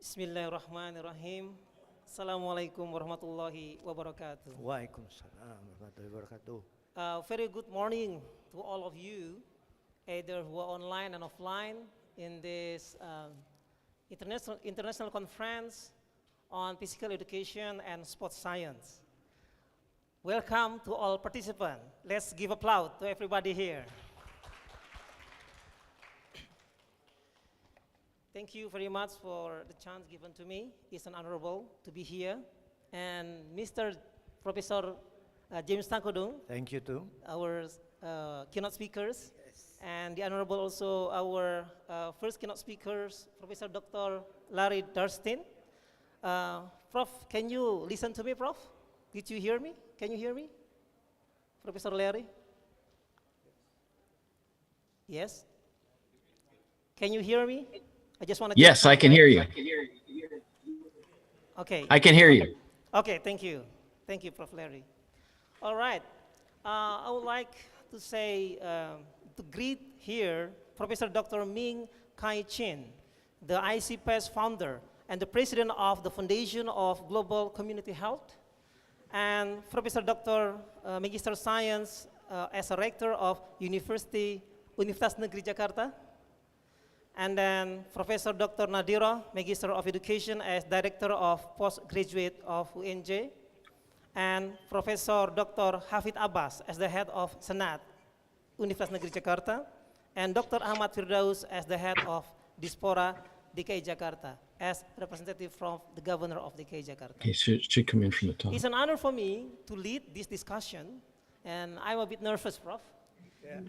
Bismillahirrahmanirrahim. Assalamualaikum warahmatullahi wabarakatuh. Waalaikumsalam warahmatullahi wabarakatuh. Very good morning to all of you, either who are online and offline in this international conference on physical education and sports science. Welcome to all participants. Let's give applause to everybody here. Thank you very much for the chance given to me. It's an honorable to be here. And Mr. Professor James Tangkudung. Thank you too. Our keynote speakers. Yes. And the honorable also our first keynote speakers, Professor Dr. Larry Drastin. Prof, can you listen to me, Prof? Did you hear me? Can you hear me? Professor Larry? Yes? Can you hear me? I just want to Yes, I can hear you. Okay. I can hear you. Okay, thank you. Thank you, Prof. Larry. All right. I would like to say, to greet here Professor Dr. Ming Kai Chin, the ICPAS founder and the president of the Foundation of Global Community Health, and Professor Dr. Magister Science as a rector of Universitas Negeri Jakarta, and then Professor Dr. Nadiro, Magister of Education as Director of Postgraduate of UNJ, and Professor Dr. Hafid Abbas as the head of Senat Universitas Negeri Jakarta, and Dr. Ahmad Firdaus as the head of Diaspora DKI Jakarta, as representative from the governor of DKI Jakarta. Okay, should come in from the top. It's an honor for me to lead this discussion, and I'm a bit nervous, Prof.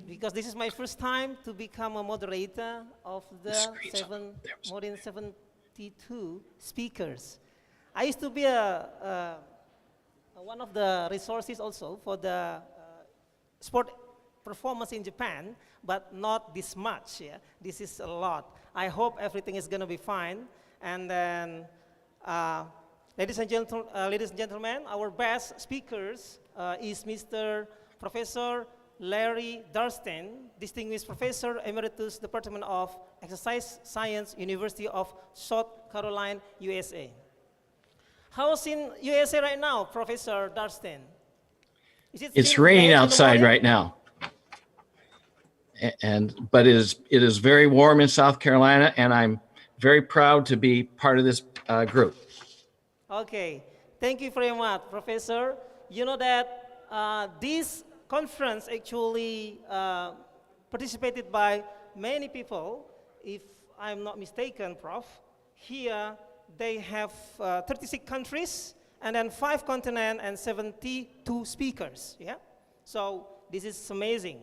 Because this is my first time to become a moderator of the more than 72 speakers. I used to be one of the resources also for the sport performance in Japan, but not this much. Yeah? This is a lot. I hope everything is going to be fine. And then, ladies and gentlemen, our best speakers is Mr. Professor Larry Darsten, Distinguished Professor Emeritus, Department of Exercise Science, University of South Carolina, USA. How's in USA right now, Professor Darsten? It's raining outside right now. But it is very warm in South Carolina, and I'm very proud to be part of this group. Okay, thank you very much, Professor. You know that this conference actually participated by many people. If I'm not mistaken, Prof, here they have 36 countries and then 5 continents and 72 speakers. Yeah, so this is amazing.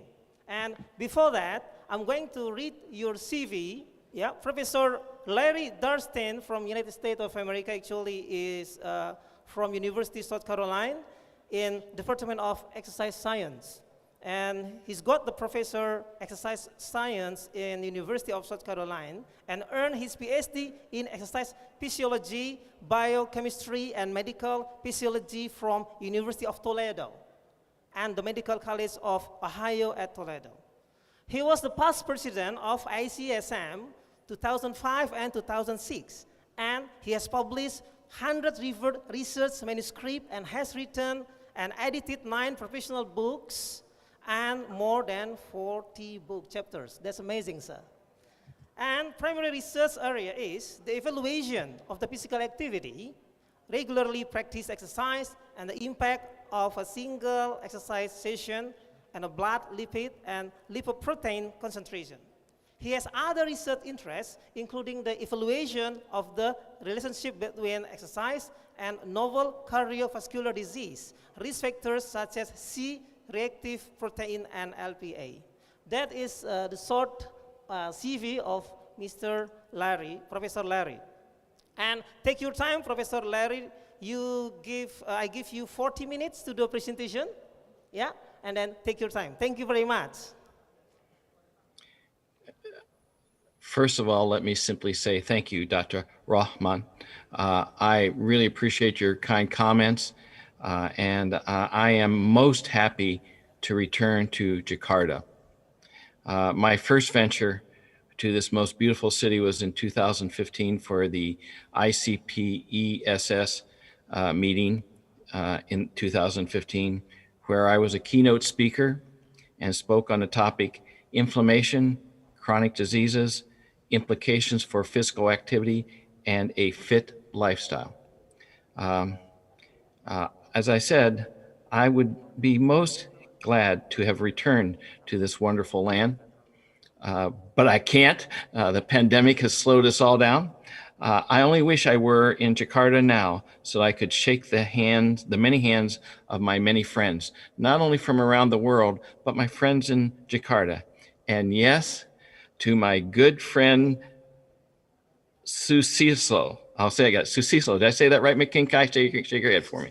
And before that, I'm going to read your CV. Yeah, Professor Larry Darsten from United States of America actually is from University of South Carolina in Department of Exercise Science. And he's got the Professor Exercise Science in University of South Carolina and earned his PhD in Exercise Physiology, Biochemistry, and Medical Physiology from University of Toledo and the Medical College of Ohio at Toledo. He was the past president of ICSM 2005 and 2006, and he has published 100 research manuscripts and has written and edited 9 professional books and more than 40 book chapters. That's amazing, sir. And primary research area is the evaluation of the physical activity, regularly practice exercise, and the impact of a single exercise session and a blood lipid and lipoprotein concentration. He has other research interests, including the evaluation of the relationship between exercise and novel cardiovascular disease, risk factors such as C-reactive protein and LPA. That is the short CV of Mr. Larry, Professor Larry. And take your time, Professor Larry. I give you 40 minutes to do a presentation, yeah? And then take your time. Thank you very much. First of all, let me simply say thank you, Dr. Rahman. I really appreciate your kind comments, and I am most happy to return to Jakarta. My first venture to this most beautiful city was in 2015 for the ICPESS meeting in 2015, where I was a keynote speaker and spoke on the topic inflammation, chronic diseases, implications for physical activity, and a fit lifestyle. As I said, I would be most glad to have returned to this wonderful land, but I can't. The pandemic has slowed us all down. I only wish I were in Jakarta now so I could shake the many hands of my many friends, not only from around the world, but my friends in Jakarta. And yes, to my good friend, Susilo. I'll say I got Susilo. Did I say that right, McKinkai? Shake your head for me.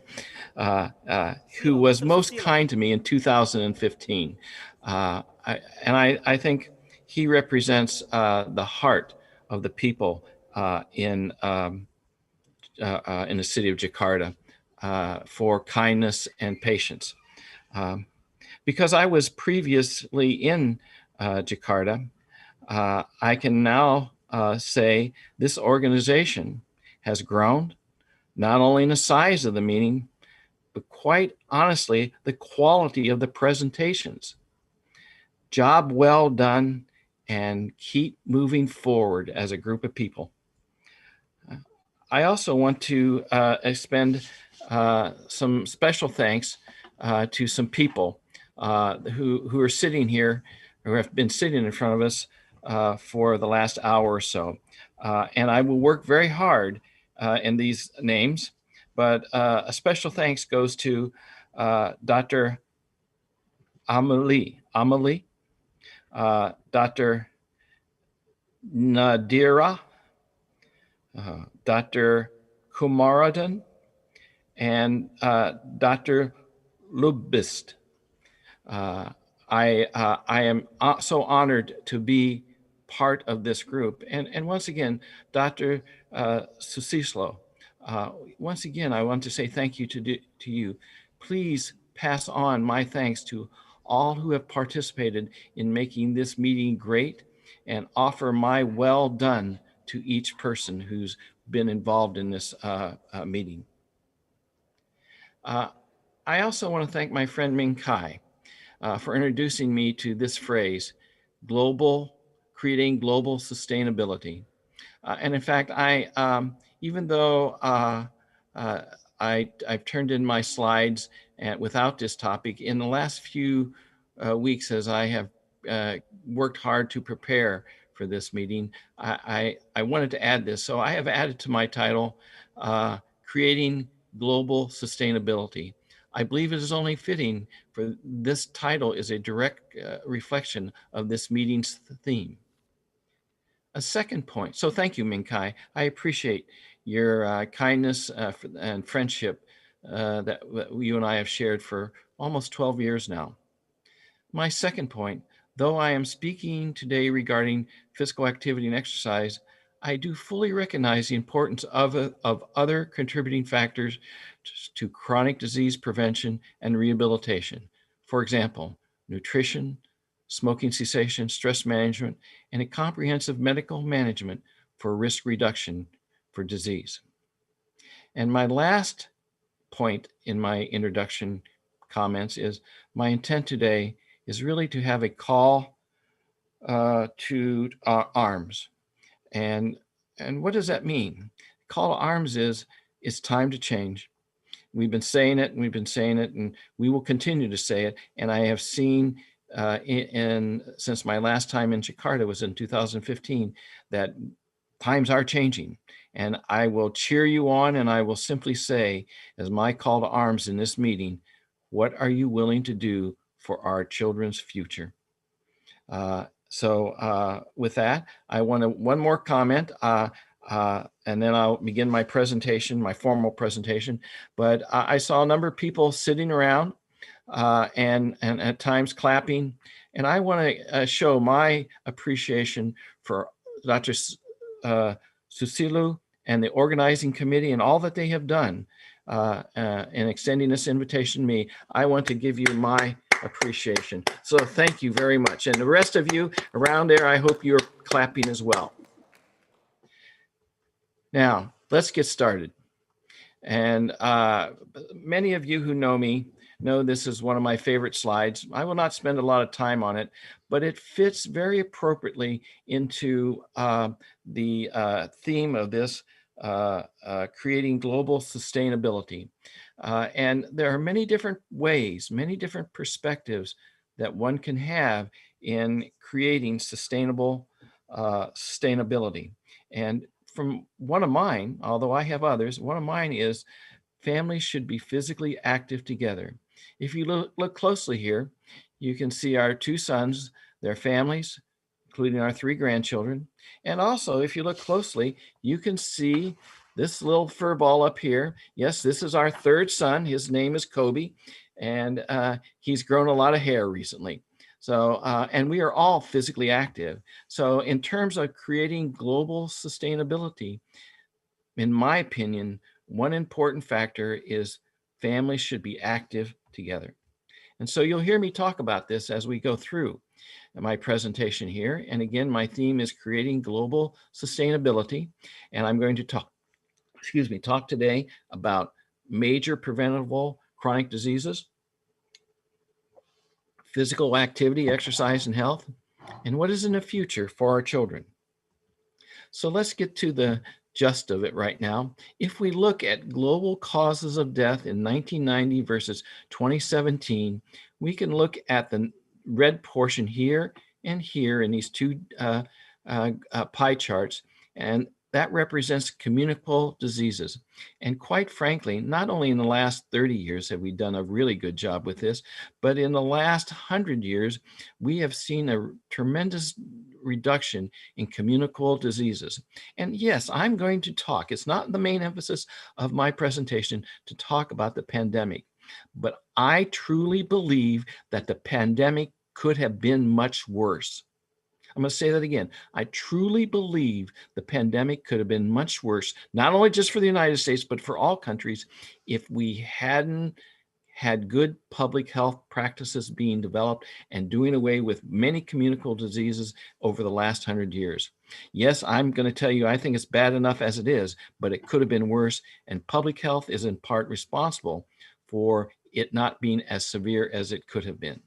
who was Mr. most Susilo. kind to me in 2015. I think he represents the heart of the people in the city of Jakarta for kindness and patience. Because I was previously in Jakarta, I can now say this organization has grown, not only in the size of the meeting, but quite honestly, the quality of the presentations. Job well done, and keep moving forward as a group of people. I also want to expend some special thanks to some people who are sitting here, who have been sitting in front of us for the last hour or so. And I will work very hard in these names, but a special thanks goes to Dr. Amelie, Dr. Nadira, Dr. Kumaradhan, and Dr. Lubist. I am so honored to be part of this group. And once again, Dr. Susilo, once again, I want to say thank you to you. Please pass on my thanks to all who have participated in making this meeting great, and offer my well done to each person who's been involved in this meeting. I also want to thank my friend Ming Kai for introducing me to this phrase, creating global sustainability. And in fact, even though I've turned in my slides and without this topic, in the last few weeks, as I have worked hard to prepare for this meeting, I wanted to add this. So I have added to my title, Creating Global Sustainability. I believe it is only fitting for this title is a direct reflection of this meeting's theme. A second point. So thank you, Ming Kai. I appreciate your kindness and friendship that you and I have shared for almost 12 years now. My second point, though I am speaking today regarding physical activity and exercise, I do fully recognize the importance of other contributing factors to chronic disease prevention and rehabilitation. For example, nutrition, smoking cessation, stress management, and a comprehensive medical management for risk reduction for disease. And my last point in my introduction comments is my intent today is really to have a call to arms. And what does that mean? Call to arms is it's time to change. We've been saying it, and we will continue to say it. And I have seen since my last time in Jakarta was in 2015, that times are changing. And I will cheer you on, and I will simply say, as my call to arms in this meeting, what are you willing to do for our children's future? So with that, I want one more comment, and then I'll begin my presentation, my formal presentation. But I saw a number of people sitting around and at times clapping. And I want to show my appreciation for Dr. Susilo and the organizing committee and all that they have done in extending this invitation to me. I want to give you my appreciation. So thank you very much. And the rest of you around there, I hope you're clapping as well. Now, let's get started. And many of you who know me know this is one of my favorite slides. I will not spend a lot of time on it, but it fits very appropriately into the theme of this, creating global sustainability. And there are many different ways, many different perspectives that one can have in creating sustainability. And from one of mine, although I have others, one of mine is families should be physically active together. If you look closely here, you can see our two sons, their families, including our 3 grandchildren. And also, if you look closely, you can see This little fur ball up here, yes, this is our third son. His name is Kobe, and he's grown a lot of hair recently. So, and we are all physically active. So in terms of creating global sustainability, in my opinion, one important factor is families should be active together. And so you'll hear me talk about this as we go through my presentation here. And again, my theme is creating global sustainability. And I'm going to talk today about major preventable chronic diseases, physical activity, exercise, and health, and what is in the future for our children. So let's get to the gist of it right now. If we look at global causes of death in 1990 versus 2017, we can look at the red portion here and here in these two pie charts, and that represents communicable diseases. And quite frankly, not only in the last 30 years have we done a really good job with this, but in the last 100 years, we have seen a tremendous reduction in communicable diseases. And yes, I'm going to talk, it's not the main emphasis of my presentation to talk about the pandemic, but I truly believe that the pandemic could have been much worse. I'm going to say that again. I truly believe the pandemic could have been much worse, not only just for the United States, but for all countries, if we hadn't had good public health practices being developed and doing away with many communicable diseases over the last 100 years. Yes, I'm going to tell you, I think it's bad enough as it is, but it could have been worse. And public health is in part responsible for it not being as severe as it could have been.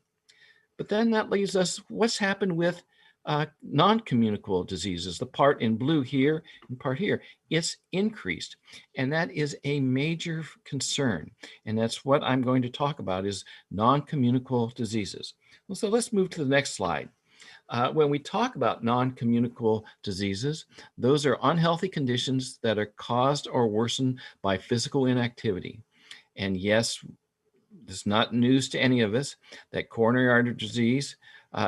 But then that leaves us, what's happened with non-communicable diseases, the part in blue here and part here, it's increased. And that is a major concern. And that's what I'm going to talk about is non-communicable diseases. Well, so let's move to the next slide. When we talk about non-communicable diseases, those are unhealthy conditions that are caused or worsened by physical inactivity. And yes, it's not news to any of us that coronary artery disease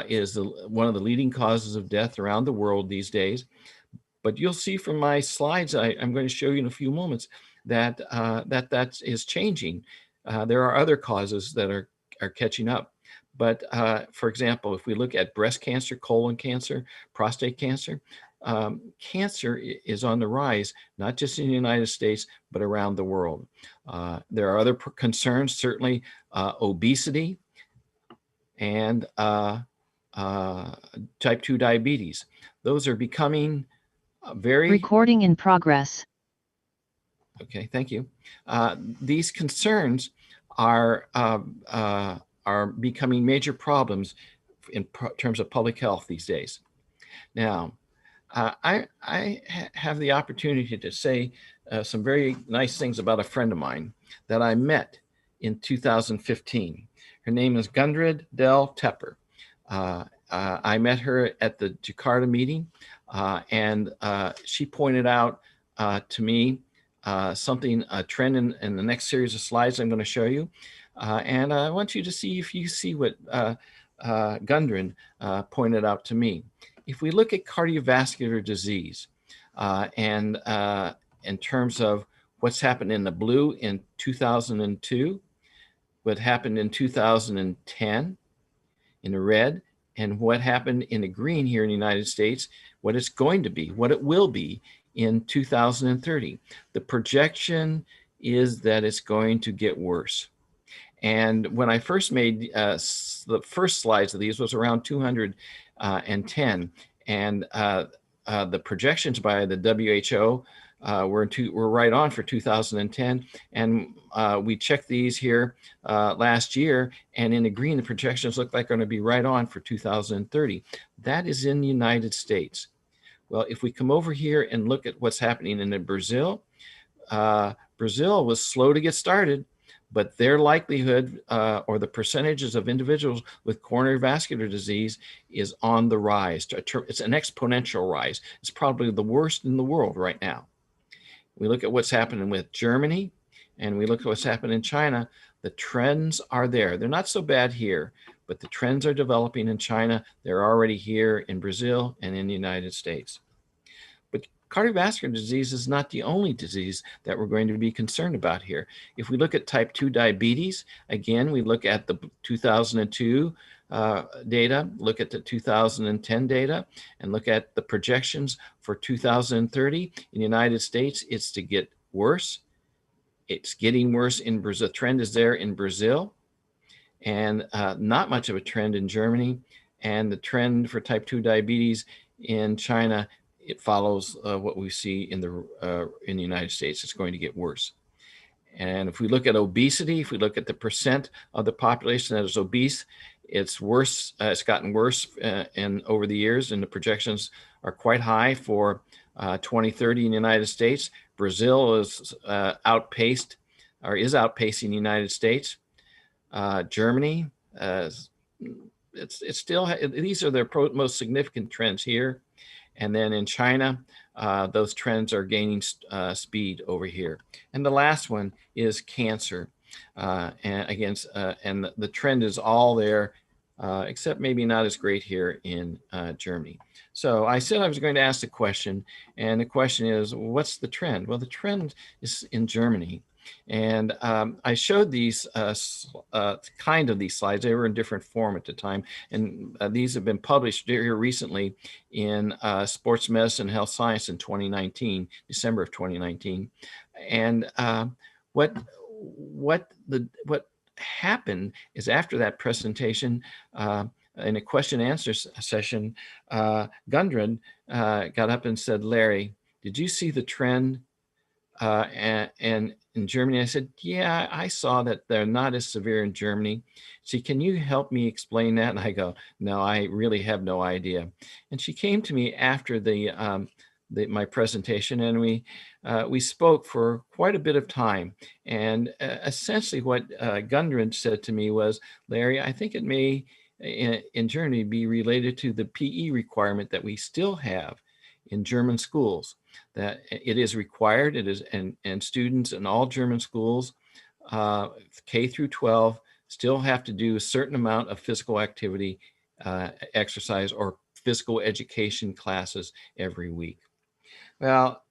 is one of the leading causes of death around the world these days. But you'll see from my slides, I'm going to show you in a few moments that that is changing. There are other causes that are catching up. But for example, if we look at breast cancer, colon cancer, prostate cancer, cancer is on the rise, not just in the United States, but around the world. There are other concerns, certainly obesity and type 2 diabetes. Those are becoming very... Recording in progress. Okay, thank you. These concerns are becoming major problems in terms of public health these days. Now, I have the opportunity to say some very nice things about a friend of mine that I met in 2015. Her name is Gundrid Del Tepper. I met her at the Jakarta meeting, and she pointed out to me something, a trend in the next series of slides I'm going to show you. And I want you to see if you see what Gundrid pointed out to me. If we look at cardiovascular disease and in terms of what's happened in the blue in 2002, what happened in 2010 in the red, and what happened in the green here in the United States, what it's going to be, what it will be in 2030. The projection is that it's going to get worse. And when I first made the first slides of these was around 210, and the projections by the WHO were right on for 2010, and we checked these here last year, and in the green, the projections look like they're going to be right on for 2030. That is in the United States. Well, if we come over here and look at what's happening in Brazil, Brazil was slow to get started, but their likelihood or the percentages of individuals with coronary vascular disease is on the rise. It's an exponential rise. It's probably the worst in the world right now. We look at what's happening with Germany, and we look at what's happening in China. The trends are there. They're not so bad here, but the trends are developing in China. They're already here in Brazil and in the United States. But cardiovascular disease is not the only disease that we're going to be concerned about here. If we look at type 2 diabetes, again, we look at the 2002 data, look at the 2010 data, and look at the projections for 2030. In the United States, it's to get worse. It's getting worse in Brazil. The trend is there in Brazil, and not much of a trend in Germany. And the trend for type 2 diabetes in China, it follows what we see in the United States. It's going to get worse. And if we look at obesity, if we look at the percent of the population that is obese, it's worse. It's gotten worse over the years, and the projections are quite high for 2030 in the United States. Brazil is outpacing the United States. Germany, it's still, these are their most significant trends here. And then in China, those trends are gaining speed over here. And the last one is cancer. And the trend is all there, except maybe not as great here in Germany. So I said I was going to ask the question, and the question is, what's the trend? Well, the trend is in Germany. And I showed these kind of these slides. They were in different form at the time. And these have been published here recently in Sports Medicine Health Science in 2019, December of 2019. And what happened is after that presentation, in a question and answer session, Gundren got up and said, "Larry, did you see the trend?" And in Germany, I said, "Yeah, I saw that they're not as severe in Germany. She, can you help me explain that?" And I go, "No, I really have no idea." And she came to me after my presentation, and we spoke for quite a bit of time. And essentially what Gundren said to me was, "Larry, I think it may in Germany be related to the PE requirement that we still have in German schools, that it is required, it is, and students in all German schools, K through 12, still have to do a certain amount of physical activity, exercise, or physical education classes every week." Well,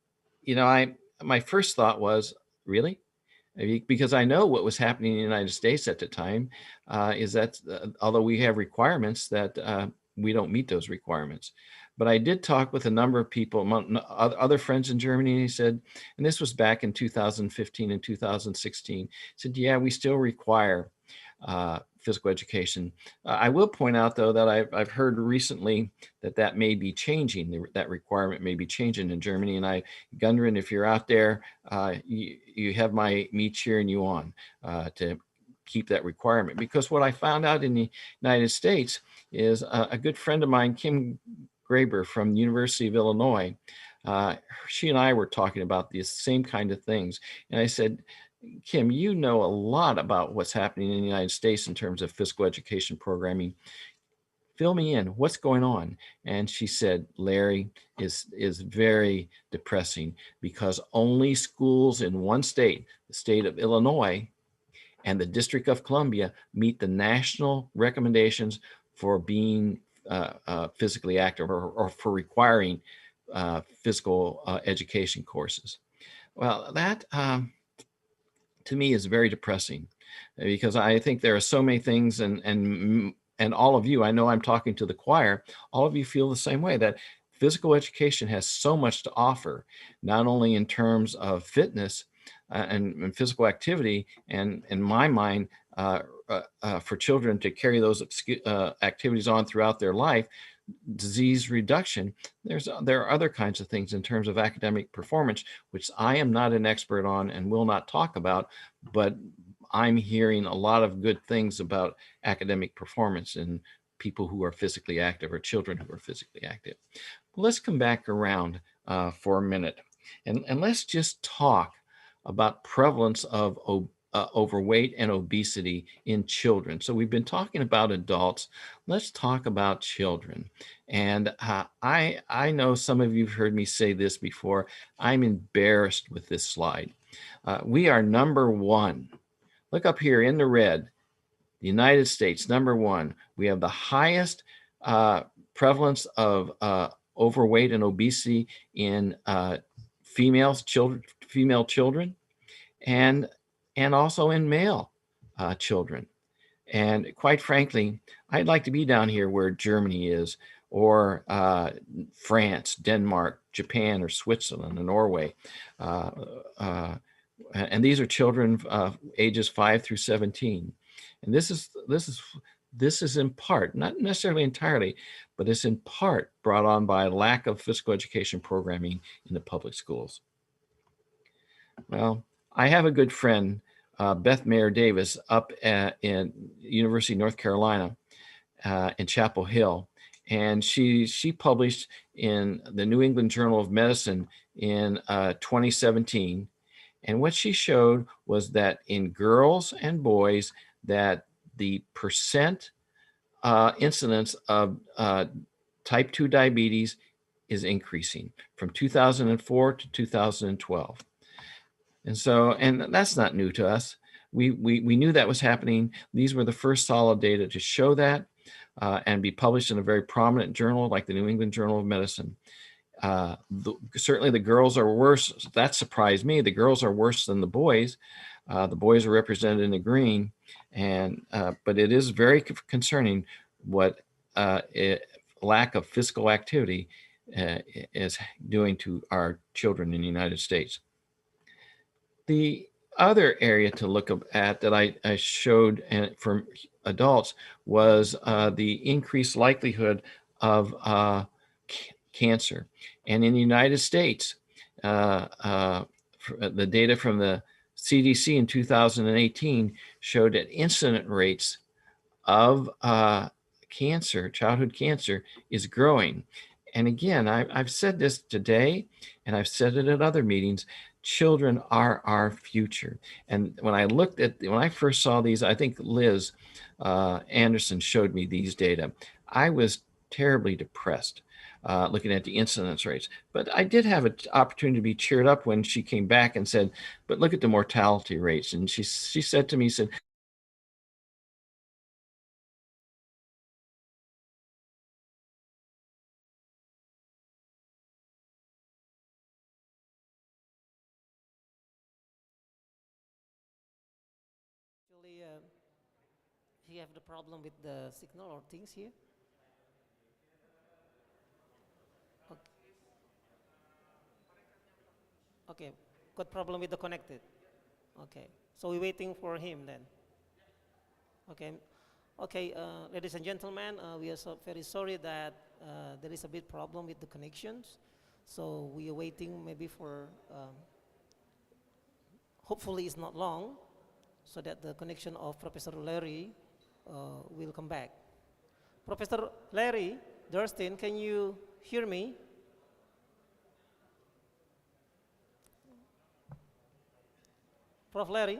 my first thought was, really? Because I know what was happening in the United States at the time, is that although we have requirements, that we don't meet those requirements. But I did talk with a number of people, among other friends in Germany, and he said, and this was back in 2015 and 2016, said, "Yeah, we still require physical education." I will point out, though, that I've heard recently that may be changing, that requirement may be changing in Germany. And Gundren, if you're out there, you have me cheering you on to keep that requirement. Because what I found out in the United States is a good friend of mine, Kim Graber from the University of Illinois, she and I were talking about these same kind of things. And I said, "Kim, you know a lot about what's happening in the United States in terms of physical education programming. Fill me in. What's going on?" And she said, "Larry, is very depressing, because only schools in one state, the state of Illinois and the District of Columbia, meet the national recommendations for being physically active, or for requiring physical education courses." Well, that to me is very depressing, because I think there are so many things, and all of you, I know I'm talking to the choir, all of you feel the same way, that physical education has so much to offer, not only in terms of fitness and physical activity, and in my mind, for children to carry those activities on throughout their life, disease reduction. There are other kinds of things in terms of academic performance, which I am not an expert on and will not talk about, but I'm hearing a lot of good things about academic performance in people who are physically active, or children who are physically active. Let's come back around for a minute, and let's just talk about prevalence of overweight and obesity in children. So we've been talking about adults. Let's talk about children. And I know some of you have heard me say this before. I'm embarrassed with this slide. We are number one. Look up here in the red, the United States, number one. We have the highest prevalence of overweight and obesity in female children, and also in male children. And quite frankly, I'd like to be down here where Germany is, or France, Denmark, Japan, or Switzerland, or Norway. And these are children ages 5 through 17. And this is in part, not necessarily entirely, but it's in part brought on by a lack of physical education programming in the public schools. Well, I have a good friend, Beth Mayer Davis, up in University of North Carolina in Chapel Hill. And she published in the New England Journal of Medicine in 2017. And what she showed was that in girls and boys, that the percent incidence of type 2 diabetes is increasing from 2004 to 2012. And that's not new to us. We knew that was happening. These were the first solid data to show that and be published in a very prominent journal like the New England Journal of Medicine. Certainly the girls are worse. That surprised me. The girls are worse than the boys. The boys are represented in the green, but it is very concerning what lack of physical activity is doing to our children in the United States. The other area to look at that I showed for adults was the increased likelihood of cancer. And in the United States, the data from the CDC in 2018 showed that incident rates of cancer, childhood cancer, is growing. And again, I've said this today, and I've said it at other meetings. Children are our future. And when I first saw these, I think Liz Anderson showed me these data. I was terribly depressed looking at the incidence rates. But I did have an opportunity to be cheered up when she came back and said, but look at the mortality rates. And she said to me, you have the problem with the signal or things here? Okay, got problem with the connected. Okay, so we're waiting for him then. Okay, ladies and gentlemen, we are very sorry that there is a bit problem with the connections. So we are waiting maybe for, hopefully it's not long, so that the connection of Professor Larry will come back. Professor Larry Durstin, can you hear me? Prof. Larry?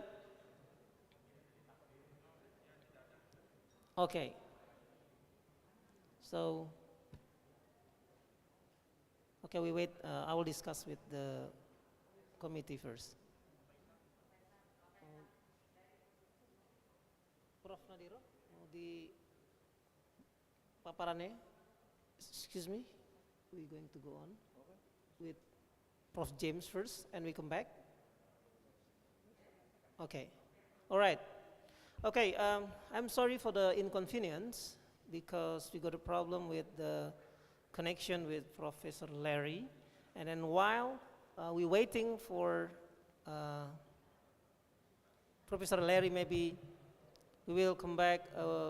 Okay. So, okay, we wait. I will discuss with the committee first. Prof. Nadiro, di paparannya, excuse me, we're going to go on with Prof. James first, and we come back. Okay, all right. Okay, I'm sorry for the inconvenience because we got a problem with the connection with Professor Larry. And then while we're waiting for Professor Larry, maybe we will come back,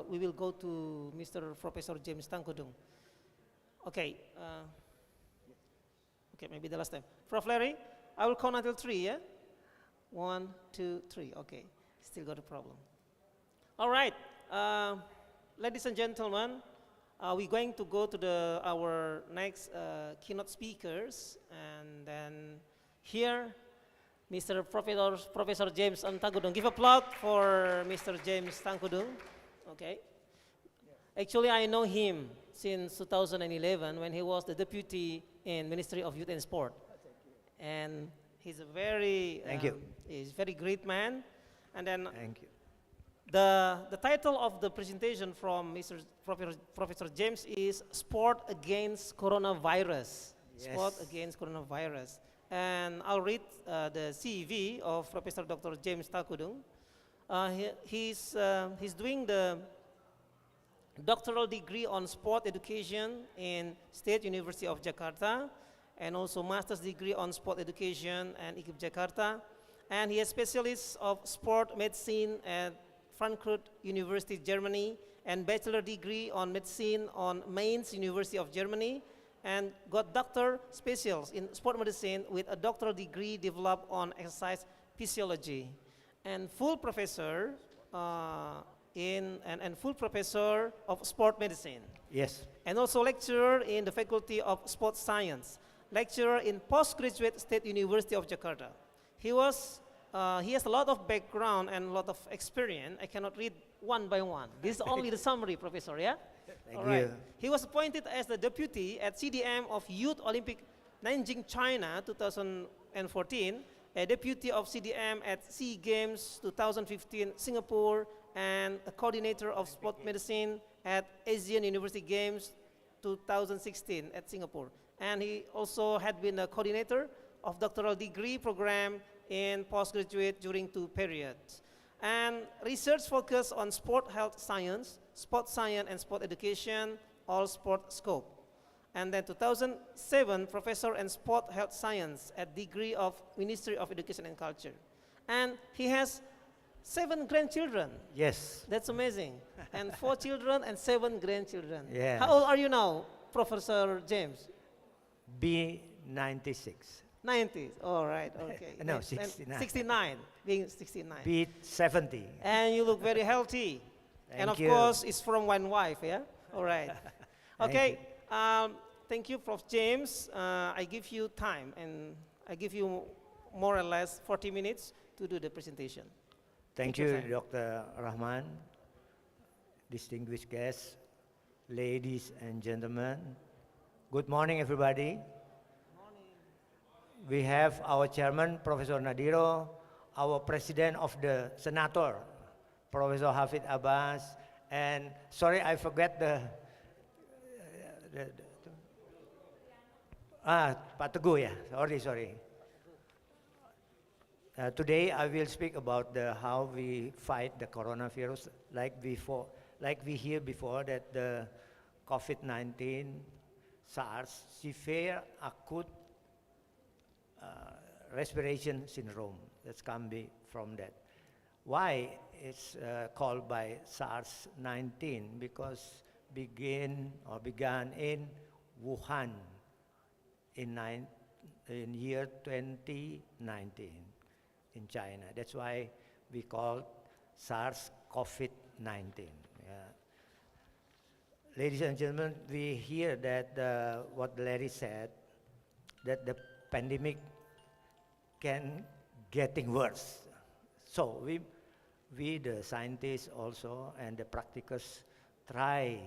we will go to Mr. Professor James Tangkudung. Okay, okay, maybe the last time. Prof. Larry, I will count until 3, yeah? 1, 2, 3, okay, still got a problem. All right, ladies and gentlemen, we're going to go to our next keynote speakers, and then here, Mr. Professor James Tangkudung. Give applause for Mr. James Tangkudung. Okay. Actually, I know him since 2011 when he was the deputy in Ministry of Youth and Sport, and he's a very Thank you. He's a very great man. And then Thank you. The title of the presentation from Professor James is Sport Against Coronavirus. Sport Yes. Against Coronavirus. And I'll read the CEV of Professor Dr. James Takudung. He's doing the doctoral degree on sport education in State University of Jakarta, and also master's degree on sport education and IKIP Jakarta. And he is specialist of sport medicine at Frankfurt University, Germany, and bachelor degree on medicine on Mainz University of Germany, and got doctor specials in sport medicine with a doctoral degree developed on exercise physiology, and full professor and full professor of sport medicine, Yes. and also lecturer in the Faculty of Sports Science, lecturer in Postgraduate State University of Jakarta. He has a lot of background and a lot of experience. I cannot read one by one. This is only the summary, Professor, yeah? Thank All right. you. He was appointed as the deputy at CDM of Youth Olympic Nanjing, China, 2014, a deputy of CDM at SEA Games 2015, Singapore, and a coordinator of sport medicine at Asian University Games 2016 at Singapore. And he also had been a coordinator of doctoral degree program in postgraduate during 2 periods. And research focus on sport health science, sport science, and sport education, all sport scope. And then 2007, professor in sport health science at degree of Ministry of Education and Culture. And he has 7 grandchildren. Yes. That's amazing. And 4 children and 7 grandchildren. Yes. How old are you now, Professor James? B96. 90. All right, okay. No, And 69. 69, being 69. B70. And you look very healthy. And Thank of you. course, it's from one wife, yeah? All right. Thank Okay, thank you, Prof. James. I give you time, and I give you more or less 40 minutes to do the presentation. Thank Take your you, time. Dr. Rahman, distinguished guests, ladies and gentlemen. Good morning, everybody. We have our chairman, Professor Nadiro, our president of the senator, Professor Hafid Abbas, and sorry, I forget Pak Teguh, yeah, sorry. Today I will speak about how we fight the coronavirus, like we hear before that the COVID-19, SARS, severe acute respiration syndrome. That can be from that. Why it's called by SARS-19? Because began in Wuhan in year 2019 in China. That's why we call SARS-CoV-19. Yeah. Ladies and gentlemen, we hear that what Larry said, that the pandemic can getting worse. So we the scientists also and the practitioners try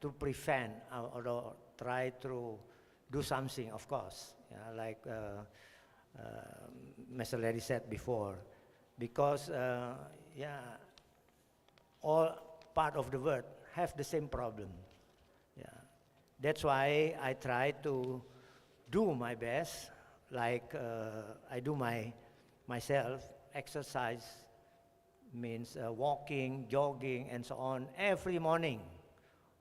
to prevent or try to do something, of course, like Mr. Larry said before, because all part of the world have the same problem. Yeah. That's why I try to do my best, like I do myself, exercise means walking, jogging, and so on, every morning,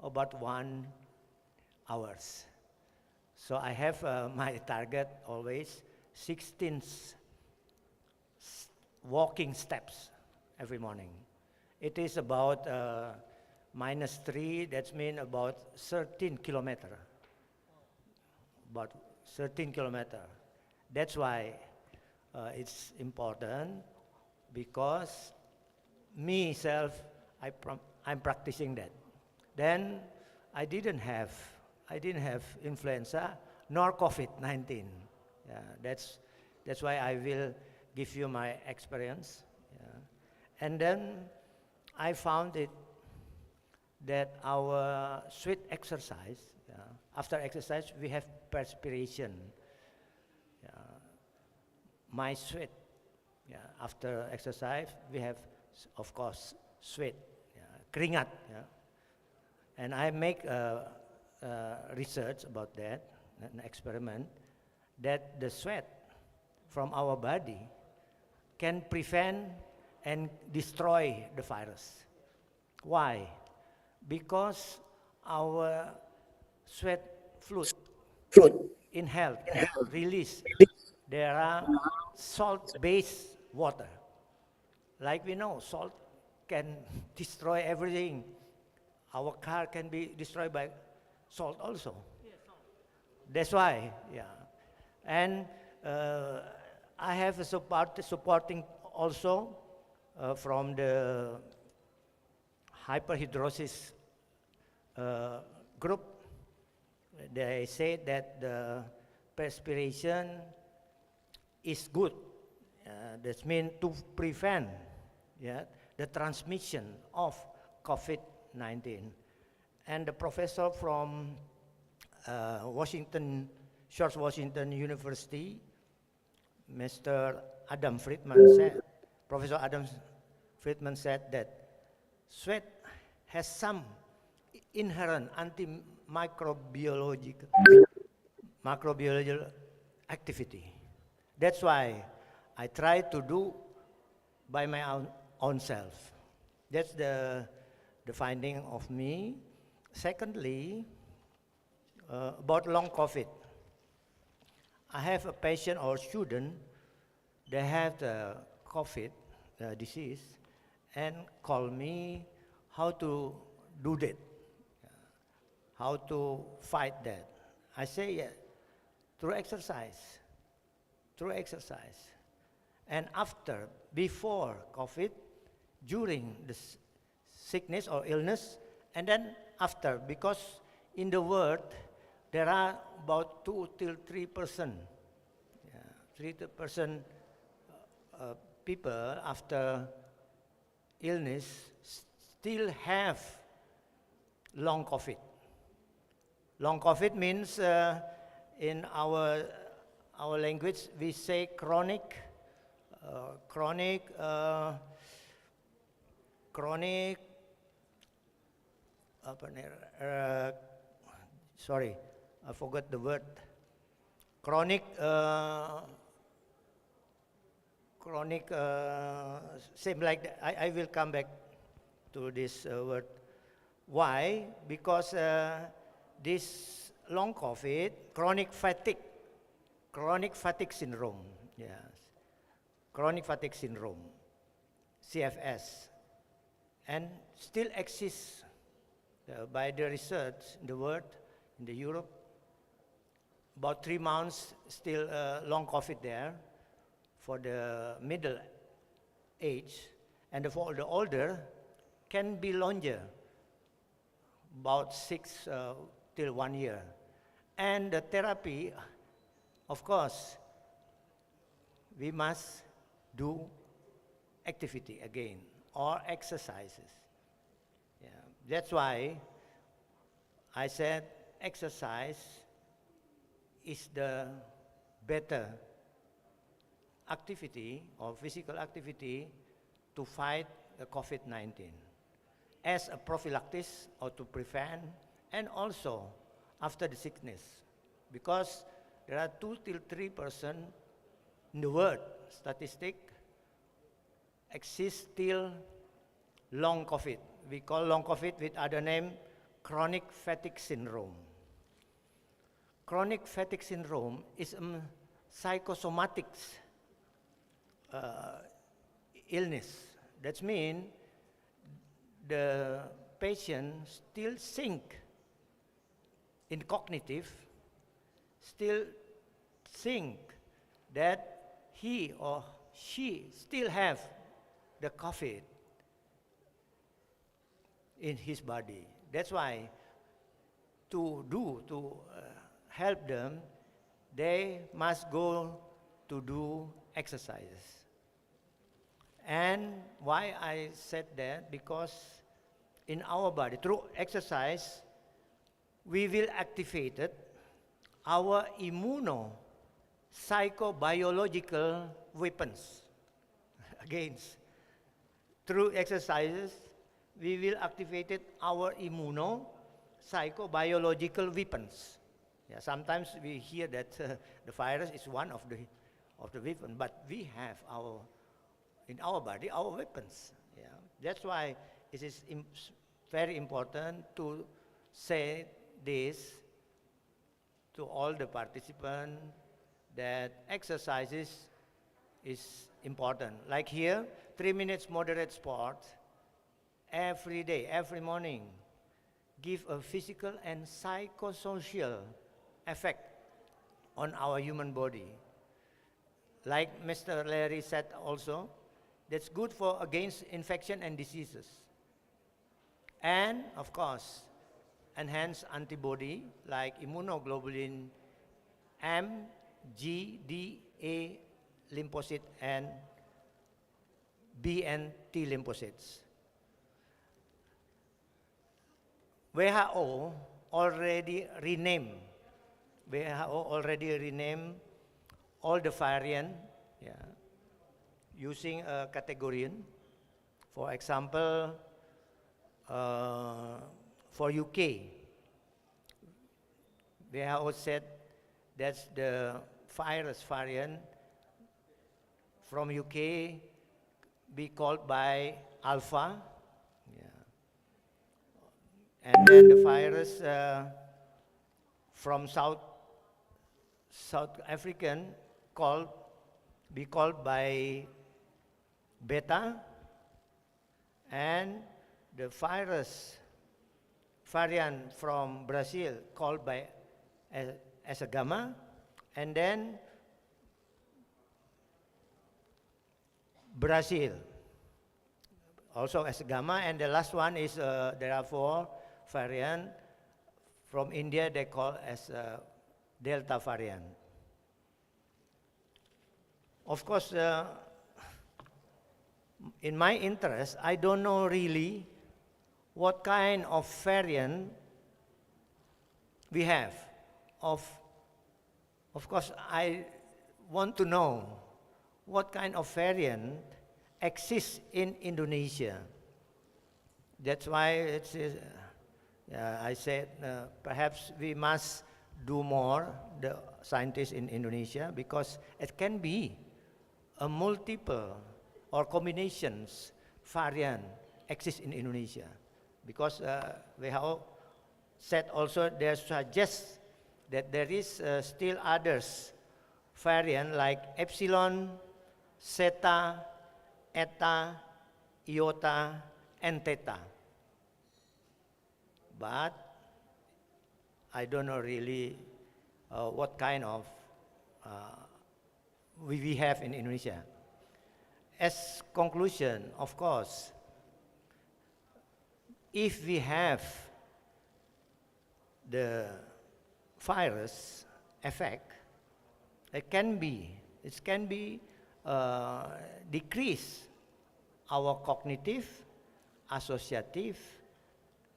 about 1 hour. So I have my target always 16 walking steps every morning. It is about -3, that means about 13 kilometers. About 13 kilometers. That's why it's important, because myself, I'm practicing that. Then I didn't have influenza nor COVID-19. Yeah, that's why I will give you my experience. Yeah. And then I found it that our sweat exercise, after exercise we have perspiration. My sweat, after exercise we have, of course, sweat, keringat. And I make research about that, an experiment, that the sweat from our body can prevent and destroy the virus. Why? Because our sweat fluid inhaled, release, there are salt-based water. Like we know, salt can destroy everything. Our car can be destroyed by salt also. That's why, And I have a supporting also from the hyperhidrosis group. They say that the perspiration is good. That means to prevent the transmission of COVID-19. And the professor from George Washington University, Mr. Adam Friedman said, Professor Adam Friedman said that sweat has some inherent antimicrobiological activity. That's why I try to do by my own self. That's the finding of me. Secondly, about long COVID. I have a patient or student, they have the COVID disease and call me how to do that, how to fight that. I say, through exercise. And after, before COVID, during the sickness or illness, and then after, because in the world, there are about 2 till 3%, 3% people after illness still have long COVID. Long COVID means in our language we say chronic sorry, I forgot the word. Chronic, same like that. I will come back to this word. Why? Because this long COVID, chronic fatigue syndrome, chronic fatigue syndrome, CFS, and still exists by the research in the world, in the Europe. About 3 months still long COVID there for the middle age, and for the older can be longer, about 6 till 1 year. And the therapy, of course, we must do activity again or exercises. That's why I said exercise is the better activity or physical activity to fight the COVID-19 as a prophylactis or to prevent, and also after the sickness, because there are 2 till 3% in the world statistic exists still long COVID. We call long COVID with other name chronic fatigue syndrome. Chronic fatigue syndrome is a psychosomatic illness. That means the patient still think in cognitive, still think that he or she still have the COVID in his body. That's why to help them, they must go to do exercises. And why I said that? Because in our body, through exercise, we will activate our psychobiological weapons against. Through exercises, we will activate our psychobiological weapons. Yeah, sometimes we hear that the virus is one of the weapons, but we have in our body our weapons. Yeah, that's why it is very important to say this to all the participants, that exercises is important. Like here, 3 minutes moderate sport every day, every morning, give a physical and psychosocial effect on our human body. Like Mr. Larry said also, that's good for against infection and diseases. And of course, enhance antibody like immunoglobulin M, G, D, A lymphocyte and B and T lymphocytes. WHO already renamed all the variant, yeah, using a category. For example, for UK, WHO said that's the virus variant from UK be called by Alpha, yeah. And then the virus from South African be called by Beta, and the virus variant from Brazil called by as a Gamma, and then Brazil also as a Gamma, and the last one is there are 4 variant from India they call as Delta variant. Of course, in my interest, I don't know really what kind of variant we have. Of course, I want to know what kind of variant exists in Indonesia. That's why I said perhaps we must do more, the scientists in Indonesia, because it can be a multiple or combinations variant exists in Indonesia. Because WHO said also they suggest that there is still others variant like epsilon, zeta, eta, iota, and theta. But I don't know really what kind of we have in Indonesia. As conclusion, of course, if we have the virus effect, it can be decrease our cognitive, associative,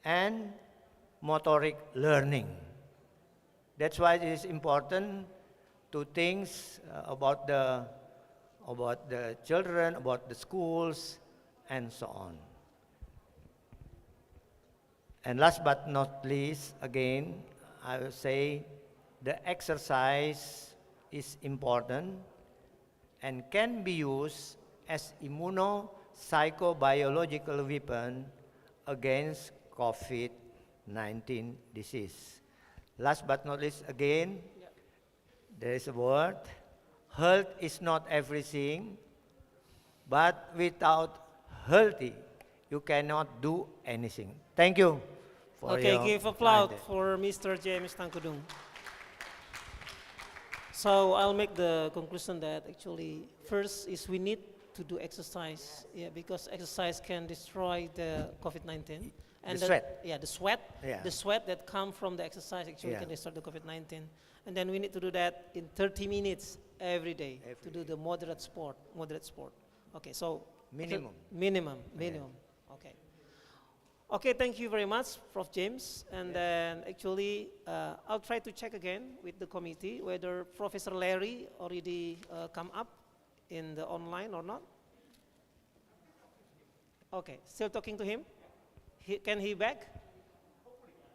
and motoric learning. That's why it is important to think about the children, about the schools, and so on. And last but not least, again, I will say the exercise is important and can be used as psychobiological weapon against COVID-19 disease. Last but not least, again, there is a word, health is not everything, but without healthy, you cannot do anything. Thank you. Okay, give applause for Mr. James Tangkudung. So I'll make the conclusion that actually first is we need to do exercise, because exercise can destroy the COVID-19. And the sweat. Yeah, the sweat. Yeah. The sweat that comes from the exercise actually can destroy the COVID-19. And then we need to do that in 30 minutes every day to do the moderate sport. Okay, so minimum. Minimum. Okay. Okay, thank you very much, Prof. James. And then actually, I'll try to check again with the committee whether Professor Larry already come up in the online or not. Okay, still talking to him? Can he back?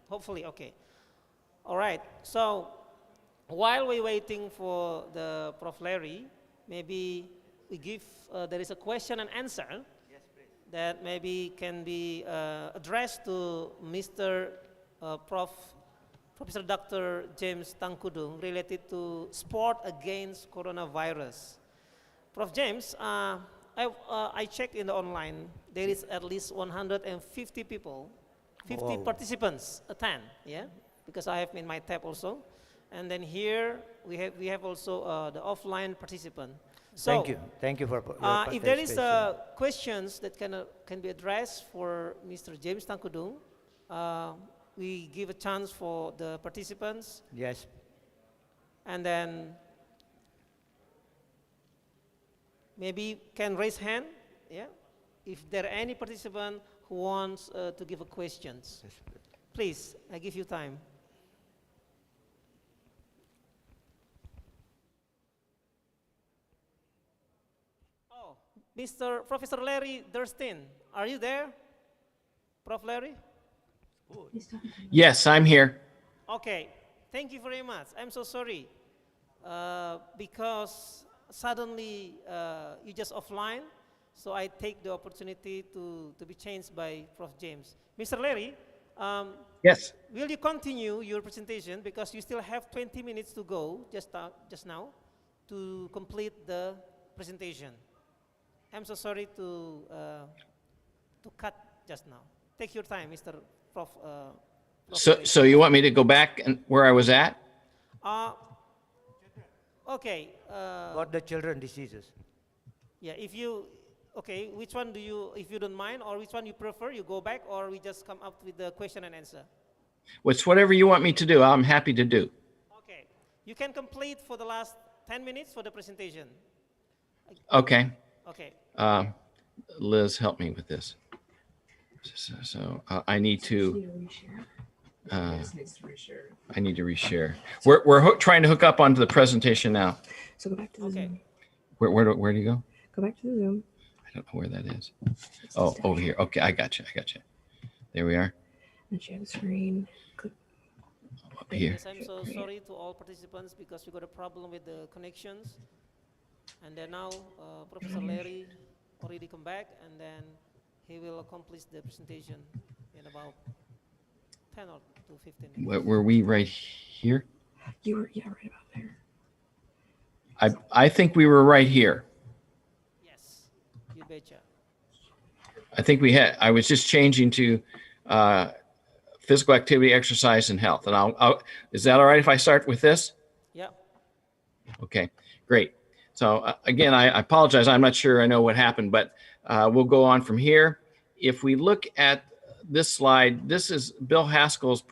Hopefully, okay. All right, so while we're waiting for the Prof. Larry, maybe we give, there is a question and answer that maybe can be addressed to Mr. Professor Dr. James Tangkudung related to sport against coronavirus. Prof. James, I checked in the online, there is at least 150 people, 50 Wow. participants attend, yeah? Because I have in my tab also. And then here we have also the offline participant. So, Thank you for your if there is participation. questions that can be addressed for Mr. James Tangkudung, we give a chance for the participants, Yes, and then maybe can raise hand, yeah? If there are any participant who wants to give a questions, please, I give you time. Oh, Mr. Professor Larry Durstin, are you there? Prof. Larry? Yes, I'm here. Okay, thank you very much. I'm so sorry because suddenly you just offline, so I take the opportunity to be changed by Prof. James. Mr. Larry, Yes. will you continue your presentation because you still have 20 minutes to go just now to complete the presentation? I'm so sorry to cut just now. Take your time, Mr. Prof. So you want me to go back and where I was at? Okay. about the children diseases. Yeah, okay, which one do you, if you don't mind, or which one you prefer, you go back, or we just come up with the question and answer? It's whatever you want me to do. I'm happy to do. Okay, you can complete for the last 10 minutes for the presentation. Okay. Okay. Liz, help me with this. So I need to. I need to reshare. We're trying to hook up onto the presentation now. So go back to the Zoom. Where do you go? Go back to the Zoom. I don't know where that is. Oh, over here. Okay, I got you. There we are. And share the screen. Click. Up here. Yes, I'm so sorry to all participants because we got a problem with the connections. And then now Professor Larry already come back, and then he will accomplish the presentation in about 10 or to 15 minutes. Were we right here? You were, yeah, right about there. I think we were right here. Yes, you betcha. I think I was just changing to physical activity, exercise, and health. And is that all right if I start with this? Yeah. Okay, great. So again, I apologize. I'm not sure I know what happened, but we'll go on from here. If we look at this slide, this is Bill Haskell's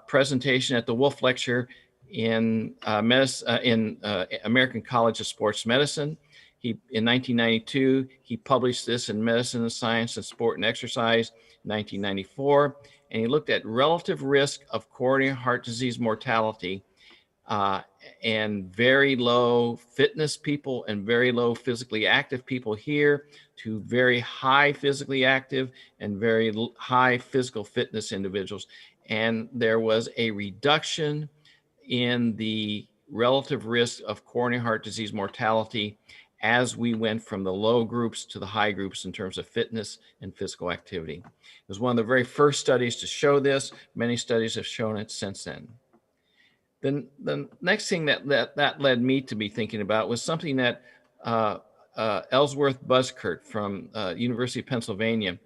presentation at the Wolf Lecture in American College of Sports Medicine. In 1992, he published this in Medicine and Science and Sport and Exercise in 1994, and he looked at relative risk of coronary heart disease mortality and very low fitness people and very low physically active people here to very high physically active and very high physical fitness individuals. And there was a reduction in the relative risk of coronary heart disease mortality as we went from the low groups to the high groups in terms of fitness and physical activity. It was one of the very first studies to show this. Many studies have shown it since then. Then the next thing that led me to be thinking about was something that Ellsworth Buzzkurt from University of Pennsylvania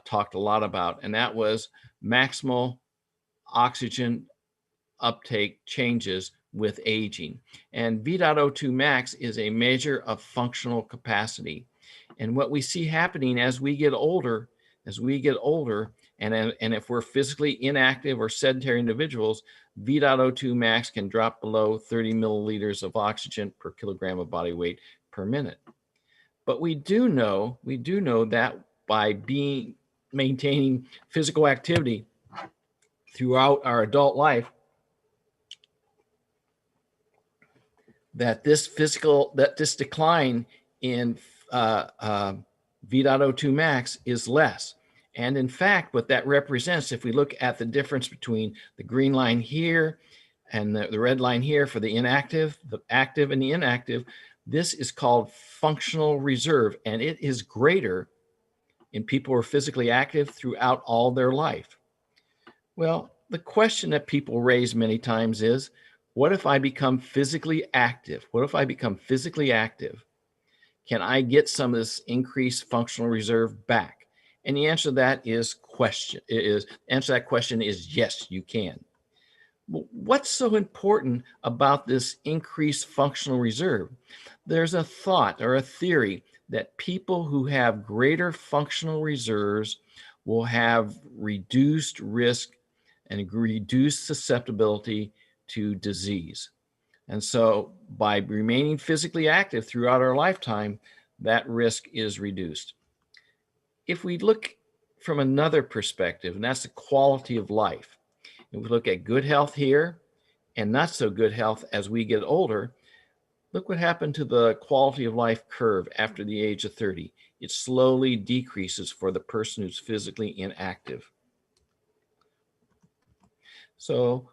talked a lot about, and that was maximal oxygen uptake changes with aging. And V.O2 max is a measure of functional capacity. And what we see happening as we get older, and if we're physically inactive or sedentary individuals, V.O2 max can drop below 30 milliliters of oxygen per kilogram of body weight per minute. But we do know that by maintaining physical activity throughout our adult life, that this decline in V.O2 max is less. And in fact, what that represents, if we look at the difference between the green line here and the red line here for the inactive, the active and the inactive, this is called functional reserve, and it is greater in people who are physically active throughout all their life. Well, the question that people raise many times is, what if I become physically active? What if I become physically active? Can I get some of this increased functional reserve back? And the answer to that question is yes, you can. What's so important about this increased functional reserve? There's a thought or a theory that people who have greater functional reserves will have reduced risk and reduced susceptibility to disease. And so by remaining physically active throughout our lifetime, that risk is reduced. If we look from another perspective, and that's the quality of life, if we look at good health here and not so good health as we get older, look what happened to the quality of life curve after the age of 30. It slowly decreases for the person who's physically inactive. So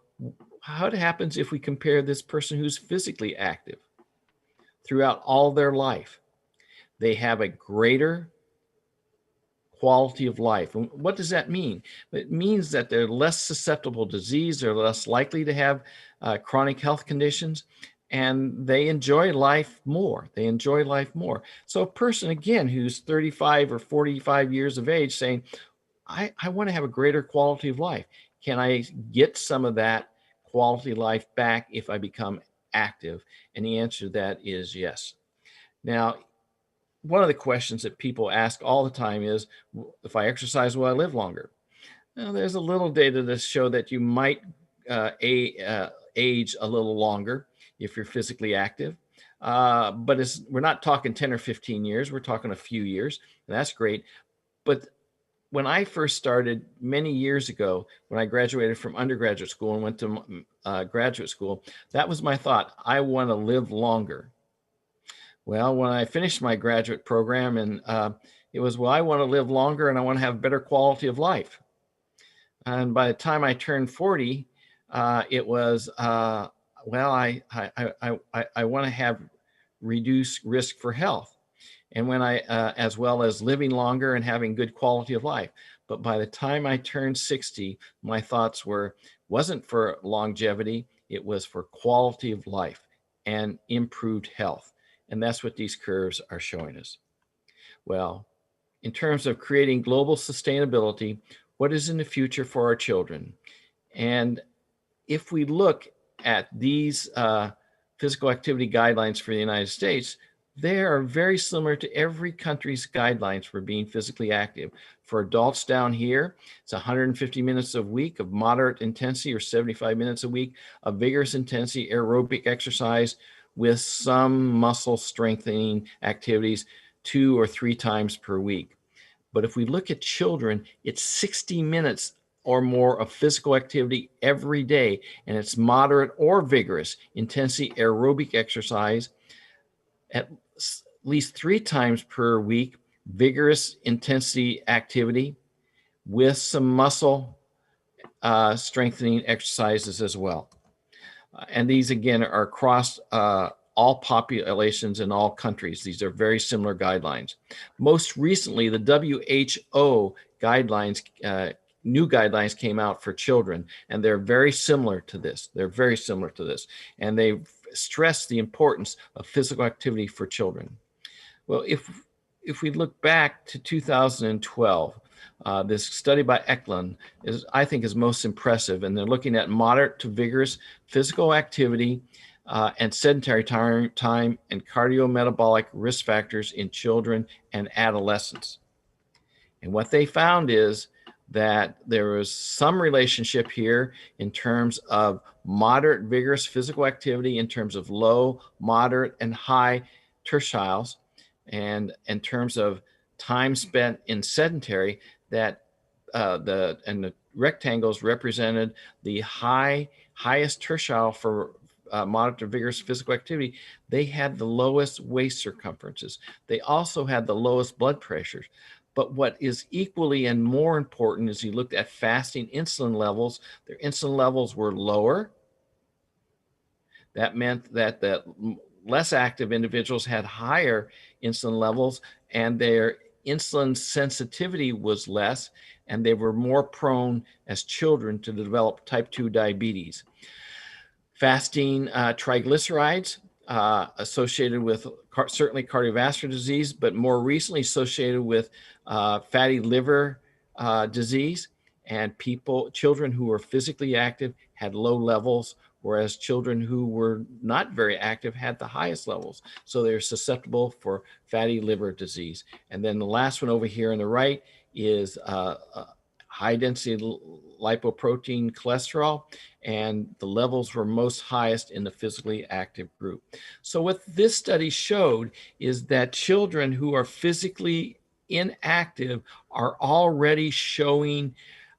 how happens if we compare this person who's physically active throughout all their life? They have a greater quality of life. And what does that mean? It means that they're less susceptible to disease, they're less likely to have chronic health conditions, and they enjoy life more. They enjoy life more. So a person, again, who's 35 or 45 years of age saying, I want to have a greater quality of life. Can I get some of that quality of life back if I become active? And the answer to that is yes. Now, one of the questions that people ask all the time is, if I exercise, will I live longer? Now, there's a little data to show that you might age a little longer if you're physically active. But we're not talking 10 or 15 years. We're talking a few years, and that's great. But when I first started many years ago, when I graduated from undergraduate school and went to graduate school, that was my thought. I want to live longer. Well, when I finished my graduate program, and it was, well, I want to live longer and I want to have better quality of life. And by the time I turned 40, it was, well, I want to have reduced risk for health. And when as well as living longer and having good quality of life. But by the time I turned 60, my thoughts wasn't for longevity, it was for quality of life and improved health. And that's what these curves are showing us. Well, in terms of creating global sustainability, what is in the future for our children? And if we look at these physical activity guidelines for the United States, they are very similar to every country's guidelines for being physically active. For adults down here, it's 150 minutes a week of moderate intensity or 75 minutes a week of vigorous intensity aerobic exercise with some muscle strengthening activities 2 or 3 times per week. But if we look at children, it's 60 minutes or more of physical activity every day, and it's moderate or vigorous intensity aerobic exercise at least 3 times per week, vigorous intensity activity with some muscle strengthening exercises as well. And these, again, are across all populations in all countries. These are very similar guidelines. Most recently, the WHO guidelines, new guidelines came out for children, and they're very similar to this. They're very similar to this. And they stress the importance of physical activity for children. Well, if we look back to 2012, this study by Eklund I think is most impressive, and they're looking at moderate to vigorous physical activity and sedentary time and cardiometabolic risk factors in children and adolescents. And what they found is that there was some relationship here in terms of moderate, vigorous physical activity, in terms of low, moderate, and high tertiles, and in terms of time spent in sedentary, that the rectangles represented the highest tertile for moderate to vigorous physical activity. They had the lowest waist circumferences. They also had the lowest blood pressures. But what is equally and more important is you looked at fasting insulin levels. Their insulin levels were lower. That meant that the less active individuals had higher insulin levels, and their insulin sensitivity was less, and they were more prone as children to develop type 2 diabetes. Fasting triglycerides associated with certainly cardiovascular disease, but more recently associated with fatty liver disease, and children who were physically active had low levels, whereas children who were not very active had the highest levels. So they're susceptible for fatty liver disease. And then the last one over here on the right is high density lipoprotein cholesterol, and the levels were most highest in the physically active group. So what this study showed is that children who are physically inactive are already showing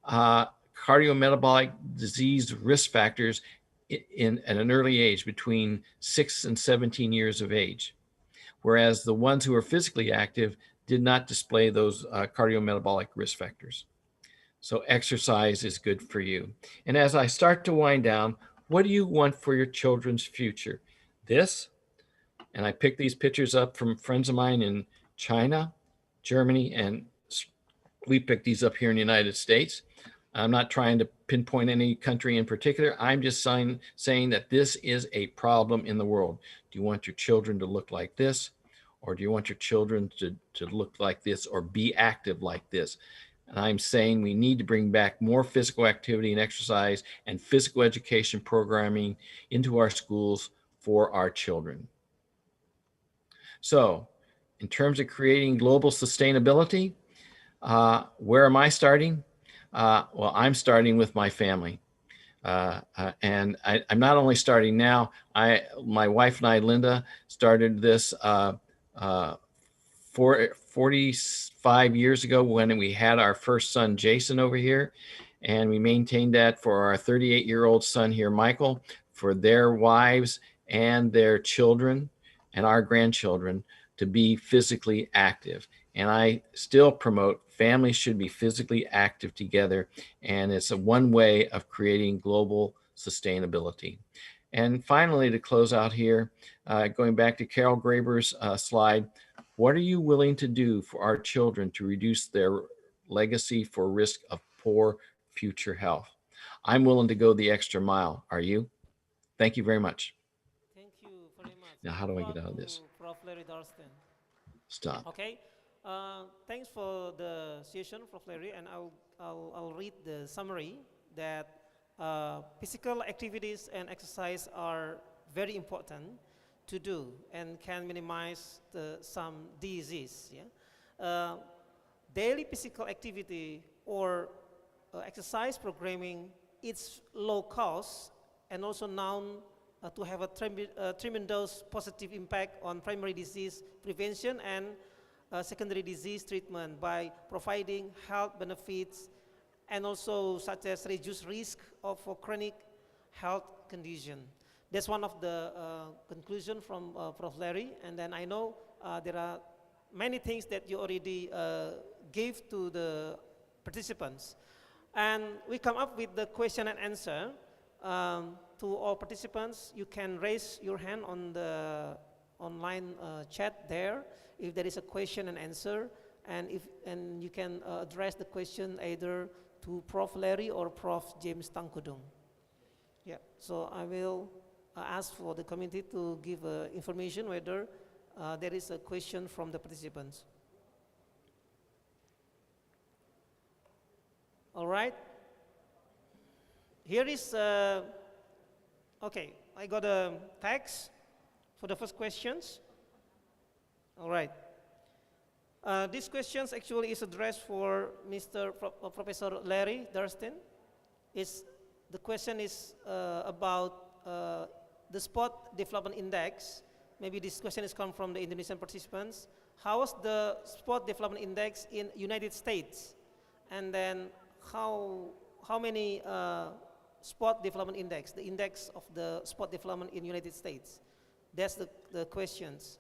cardiometabolic disease risk factors at an early age, between 6 and 17 years of age, whereas the ones who are physically active did not display those cardiometabolic risk factors. So exercise is good for you. And as I start to wind down, what do you want for your children's future? This, and I picked these pictures up from friends of mine in China, Germany, and we picked these up here in the United States. I'm not trying to pinpoint any country in particular. I'm just saying that this is a problem in the world. Do you want your children to look like this? Or do you want your children to look like this or be active like this? And I'm saying we need to bring back more physical activity and exercise and physical education programming into our schools for our children. So in terms of creating global sustainability, where am I starting? Well, I'm starting with my family. And I'm not only starting now, my wife and I, Linda, started this 45 years ago when we had our first son, Jason, over here. And we maintained that for our 38-year-old son here, Michael, for their wives and their children and our grandchildren to be physically active. And I still promote families should be physically active together. And it's one way of creating global sustainability. And finally, to close out here, going back to Carol Graber's slide, what are you willing to do for our children to reduce their legacy for risk of poor future health? I'm willing to go the extra mile. Are you? Thank you very much. Thank you very much. Now, how do I get out of this? Prof. Larry Darston. Stop. Okay. Thanks for the session, Prof. Larry, and I'll read the summary that physical activities and exercise are very important to do and can minimize some disease. Yeah? Daily physical activity or exercise programming is low cost and also known to have a tremendous positive impact on primary disease prevention and secondary disease treatment by providing health benefits and also such as reduced risk of chronic health condition. That's one of the conclusion from Prof. Larry. And then I know there are many things that you already gave to the participants. And we come up with the question and answer. To all participants, you can raise your hand on the online chat there if there is a question and answer, and you can address the question either to Prof. Larry or Prof. James Tangkudung. Yeah, so I will ask for the committee to give information whether there is a question from the participants. All right. Here is, okay, I got a text for the first questions. All right. This questions actually is addressed for Professor Larry Darston. The question is about the Sport Development Index. Maybe this question is come from the Indonesian participants. How is the Sport Development Index in United States? And then how many Sport Development Index, the index of the sport development in United States? That's the questions.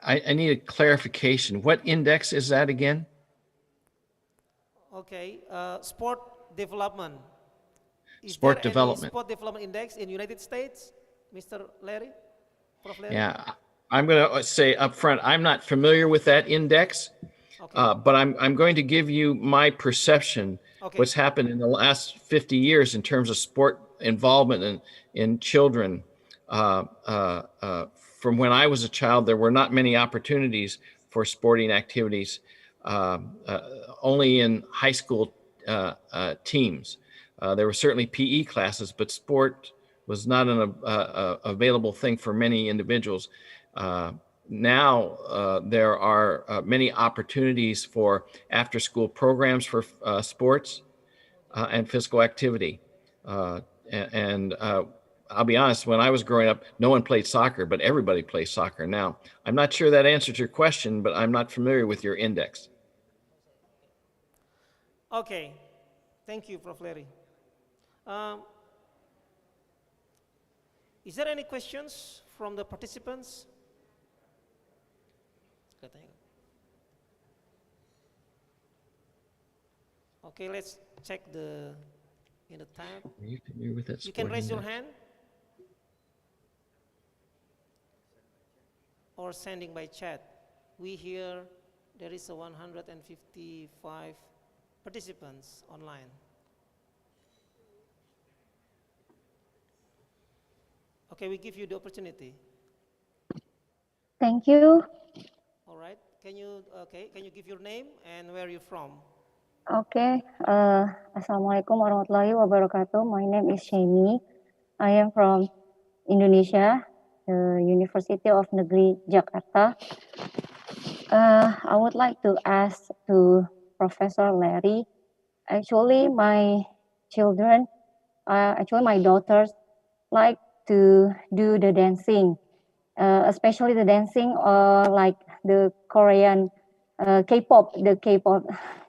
I need a clarification. What index is that again? Okay, sport development. Is Sport there development. any sport development index in United States, Mr. Larry? Prof. Larry? Yeah, I'm going to say up front, I'm not familiar with that index, Okay. but I'm going to give you my perception, Okay. what's happened in the last 50 years in terms of sport involvement in children. From when I was a child, there were not many opportunities for sporting activities, only in high school teams. There were certainly PE classes, but sport was not an available thing for many individuals. Now there are many opportunities for after-school programs for sports and physical activity. I'll be honest, when I was growing up, no one played soccer, but everybody plays soccer now. I'm not sure that answers your question, but I'm not familiar with your index. Okay, thank you, Prof. Larry. Is there any questions from the participants? Okay, let's check in the tab. Are you familiar with that You can sport raise your index? hand or sending by chat. We hear there is a 155 participants online. Okay, we give you the opportunity. Thank you. All right. Can you give your name and where you're from? Okay. Assalamualaikum warahmatullahi wabarakatuh. My name is Shaini. I am from Indonesia, the University of Negeri Jakarta. I would like to ask to Professor Larry. Actually, my children, my daughters, like to do the dancing, especially the dancing like the Korean K-pop, the K-pop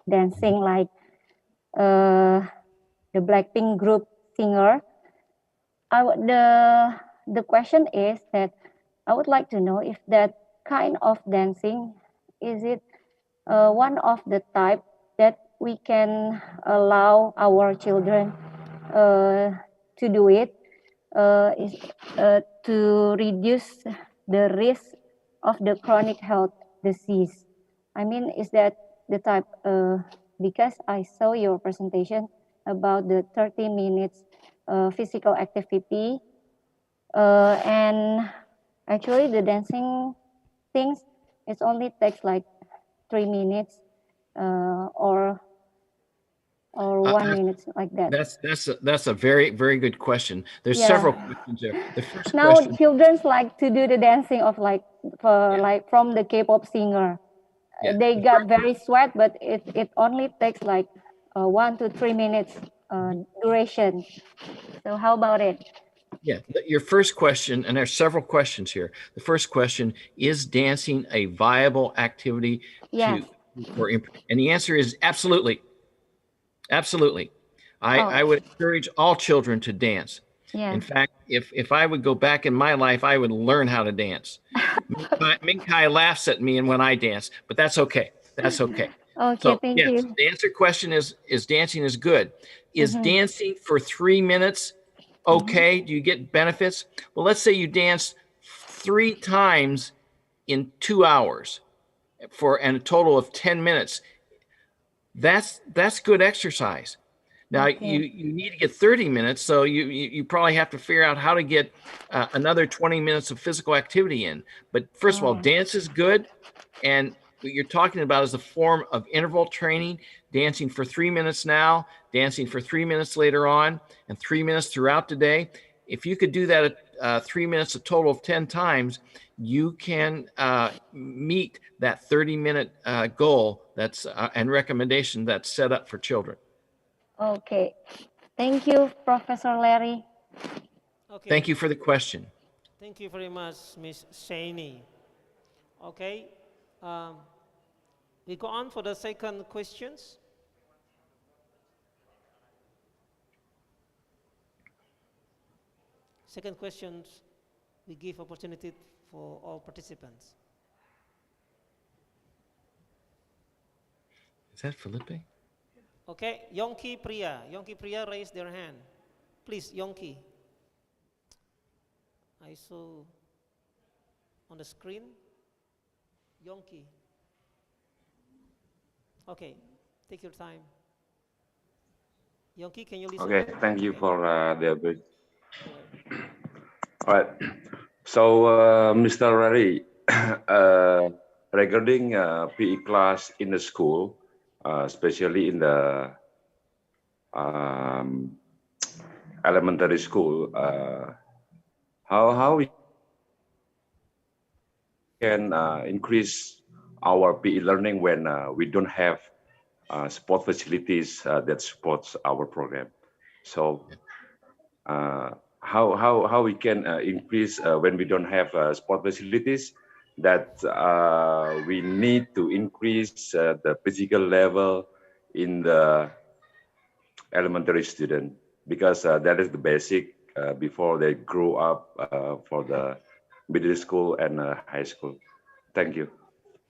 dancing like the Blackpink group singer. The question is that I would like to know if that kind of dancing, is it one of the type that we can allow our children to do it, to reduce the risk of the chronic health disease. I mean, is that the type, because I saw your presentation about the 30 minutes physical activity, and actually the dancing things, it only takes like 3 minutes or 1 minute like that. That's a very, very good question. There's Yeah. several questions there. The first Now question, children like to do the dancing of like from the K-pop singer. Yeah. They got very sweat, but it only takes like 1 to 3 minutes duration. So how about it? yeah, your first question, and there's several questions here. The first question, is dancing a viable activity Yes. and the answer is absolutely. Absolutely. I would encourage all children to dance. Yeah. In fact, if I would go back in my life, I would learn how to dance. Minkai laughs at me and when I dance, but that's okay. That's okay. Okay, So thank yes, you. the answer question is dancing is good. Is dancing for 3 minutes okay? Do you get benefits? Well, let's say you dance 3 times in 2 hours and a total of 10 minutes. That's good exercise. Now you need to get 30 minutes, so you probably have to figure out how to get another 20 minutes of physical activity in. But first of all, dance is good, and what you're talking about is a form of interval training, dancing for 3 minutes now, dancing for 3 minutes later on, and 3 minutes throughout the day. If you could do that at 3 minutes, a total of 10 times, you can meet that 30-minute goal that's and recommendation that's set up for children. Okay. Thank you, Professor Larry. Okay. Thank you for the question. Thank you very much, Ms. Shaini. Okay. We go on for the second questions. Second questions, we give opportunity for all participants. Is that Felipe? Okay, Yongki Priya. Yongki Priya raised their hand. Please, Yongki. I saw on the screen. Yongki. Okay, take your time. Yongki, can you listen? Okay, thank you Okay. for the bridge. You're welcome. All right. So, Mr. Rari, regarding PE class in the school, especially in the elementary school, how we can increase our PE learning when we don't have sport facilities that supports our program. So how we can increase when we don't have sport facilities, that we need to increase the physical level in the elementary student, because that is the basic before they grow up for the middle school and high school. Thank you.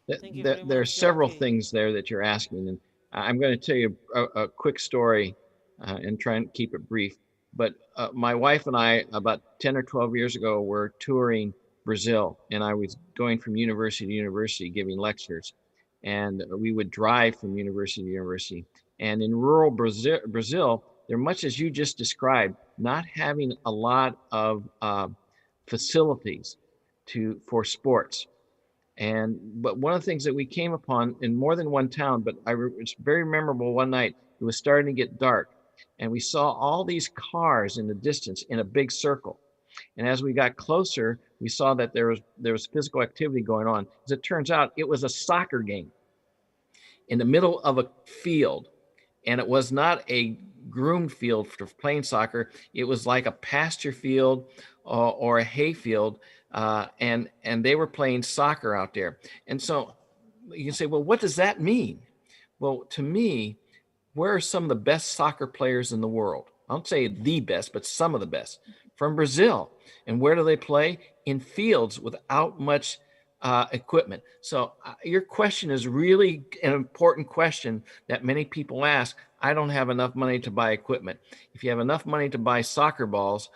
There are several things there that you're asking, and I'm going to tell you a quick story and try and keep it brief. But my wife and I, about 10 or 12 years ago, were touring Brazil, and I was going from university to university giving lectures, and we would drive from university to university. And in rural Brazil, they're much as you just described, not having a lot of facilities for sports. But one of the things that we came upon in more than one town, but it's very memorable one night, it was starting to get dark, and we saw all these cars in the distance in a big circle. And as we got closer, we saw that there was physical activity going on. As it turns out, it was a soccer game in the middle of a field. And it was not a groomed field for playing soccer. It was like a pasture field or a hay field. And they were playing soccer out there. And so you can say, well, what does that mean? Well, to me, where are some of the best soccer players in the world? I don't say the best, but some of the best from Brazil. And where do they play? In fields without much equipment. So your question is really an important question that many people ask. I don't have enough money to buy equipment. If you have enough money to buy soccer balls,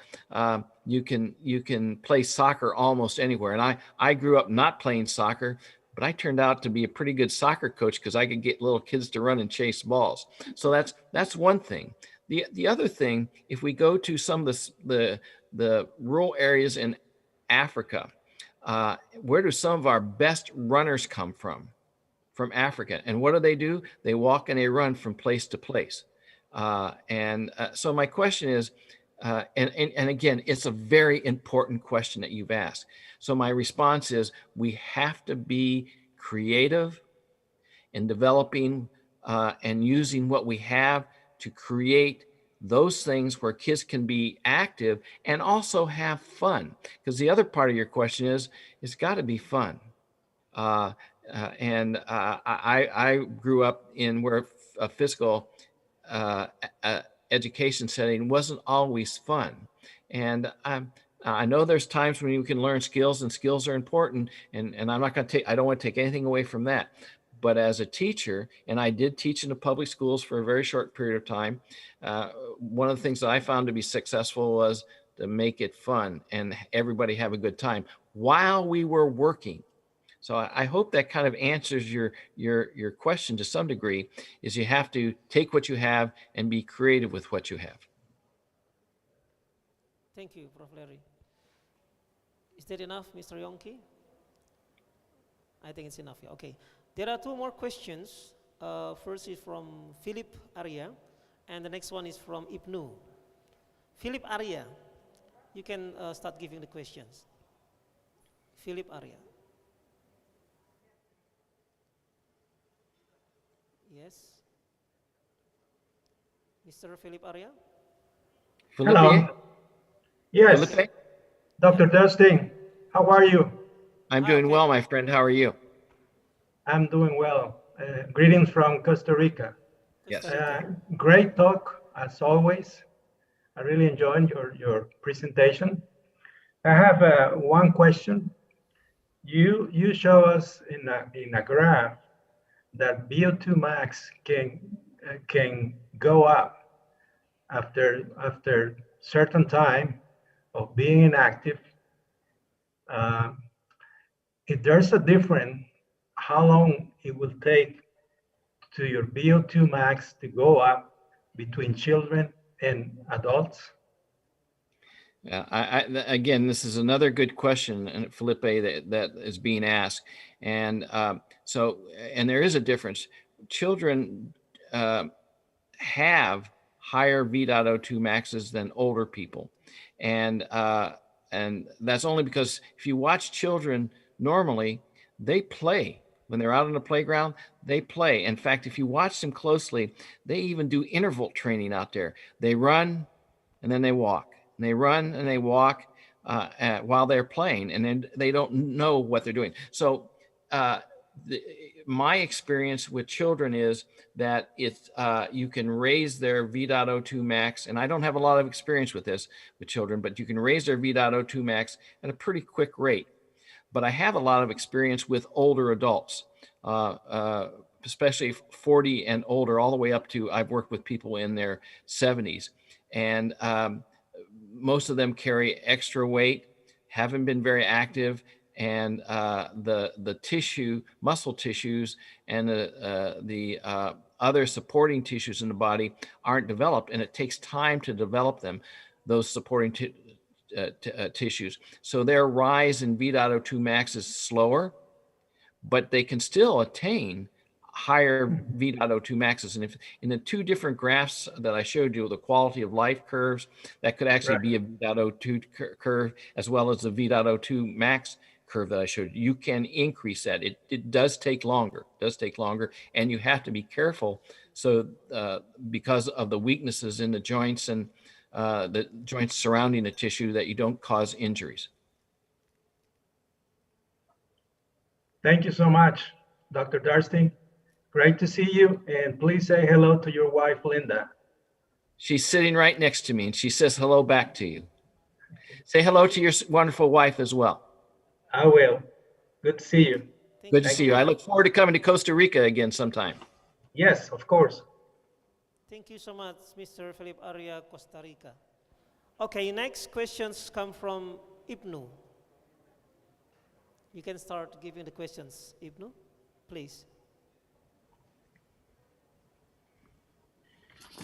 you can play soccer almost anywhere. And I grew up not playing soccer, but I turned out to be a pretty good soccer coach because I could get little kids to run and chase balls. So that's one thing. The other thing, if we go to some of the rural areas in Africa, where do some of our best runners come from? From Africa. And what do? They walk and they run from place to place. So my question is, and again, it's a very important question that you've asked. So my response is, we have to be creative in developing and using what we have to create those things where kids can be active and also have fun. Because the other part of your question is, it's got to be fun. I grew up in where a physical education setting wasn't always fun. And I know there's times when you can learn skills, and skills are important. And I'm not going to I don't want to take anything away from that. But as a teacher, and I did teach in the public schools for a very short period of time, one of the things that I found to be successful was to make it fun and everybody have a good time while we were working. So I hope that kind of answers your question to some degree, is you have to take what you have and be creative with what you have. Thank you, Prof. Larry. Is that enough, Mr. Yongki? I think it's enough. Yeah. Okay. There are two more questions. First is from Philip Arya, and the next one is from Ibnu. Philip Arya, you can start giving the questions. Philip Arya. Yes. Mr. Philip Arya? Hello. Yes. Felipe? Dr. Dustin, how are you? I'm doing well, my friend. How are you? I'm doing well. Greetings from Costa Rica. Yes. Great talk, as always. I really enjoyed your presentation. I have one question. You show us in a graph that VO2 max can go up after certain time of being inactive. If there's a difference, how long it will take to your VO2 max to go up between children and adults? Yeah, again, this is another good question, and Felipe, that is being asked. And and there is a difference. Children have higher V.O2 maxes than older people. And that's only because if you watch children normally, they play. When they're out on the playground, they play. In fact, if you watch them closely, they even do interval training out there. They run and then they walk. And they run and they walk while they're playing, and then they don't know what they're doing. So my experience with children is that you can raise their V.O2 max, and I don't have a lot of experience with this with children, but you can raise their V.O2 max at a pretty quick rate. But I have a lot of experience with older adults, especially 40 and older, all the way up to, I've worked with people in their 70s. And most of them carry extra weight, haven't been very active, and the tissue, muscle tissues, and the other supporting tissues in the body aren't developed, and it takes time to develop them, those supporting tissues. So their rise in V.O2 max is slower, but they can still attain higher V.O2 maxes. And if in the two different graphs that I showed you, the quality of life curves, that could actually be a V.O2 curve as well as the V.O2 max curve that I showed you. You can increase that. It does take longer, and you have to be careful. So because of the weaknesses in the joints and the joints surrounding the tissue, that you don't cause injuries. Thank you so much, Dr. Darstein. Great to see you, and please say hello to your wife, Linda. She's sitting right next to me, and she says hello back to you. Say hello to your wonderful wife as well. I will. Good to see you. Good to see you. I look forward to coming to Costa Rica again sometime. Yes, of course. Thank you so much, Mr. Philip Arya, Costa Rica. Okay, next questions come from Ibnu. You can start giving the questions, Ibnu, please.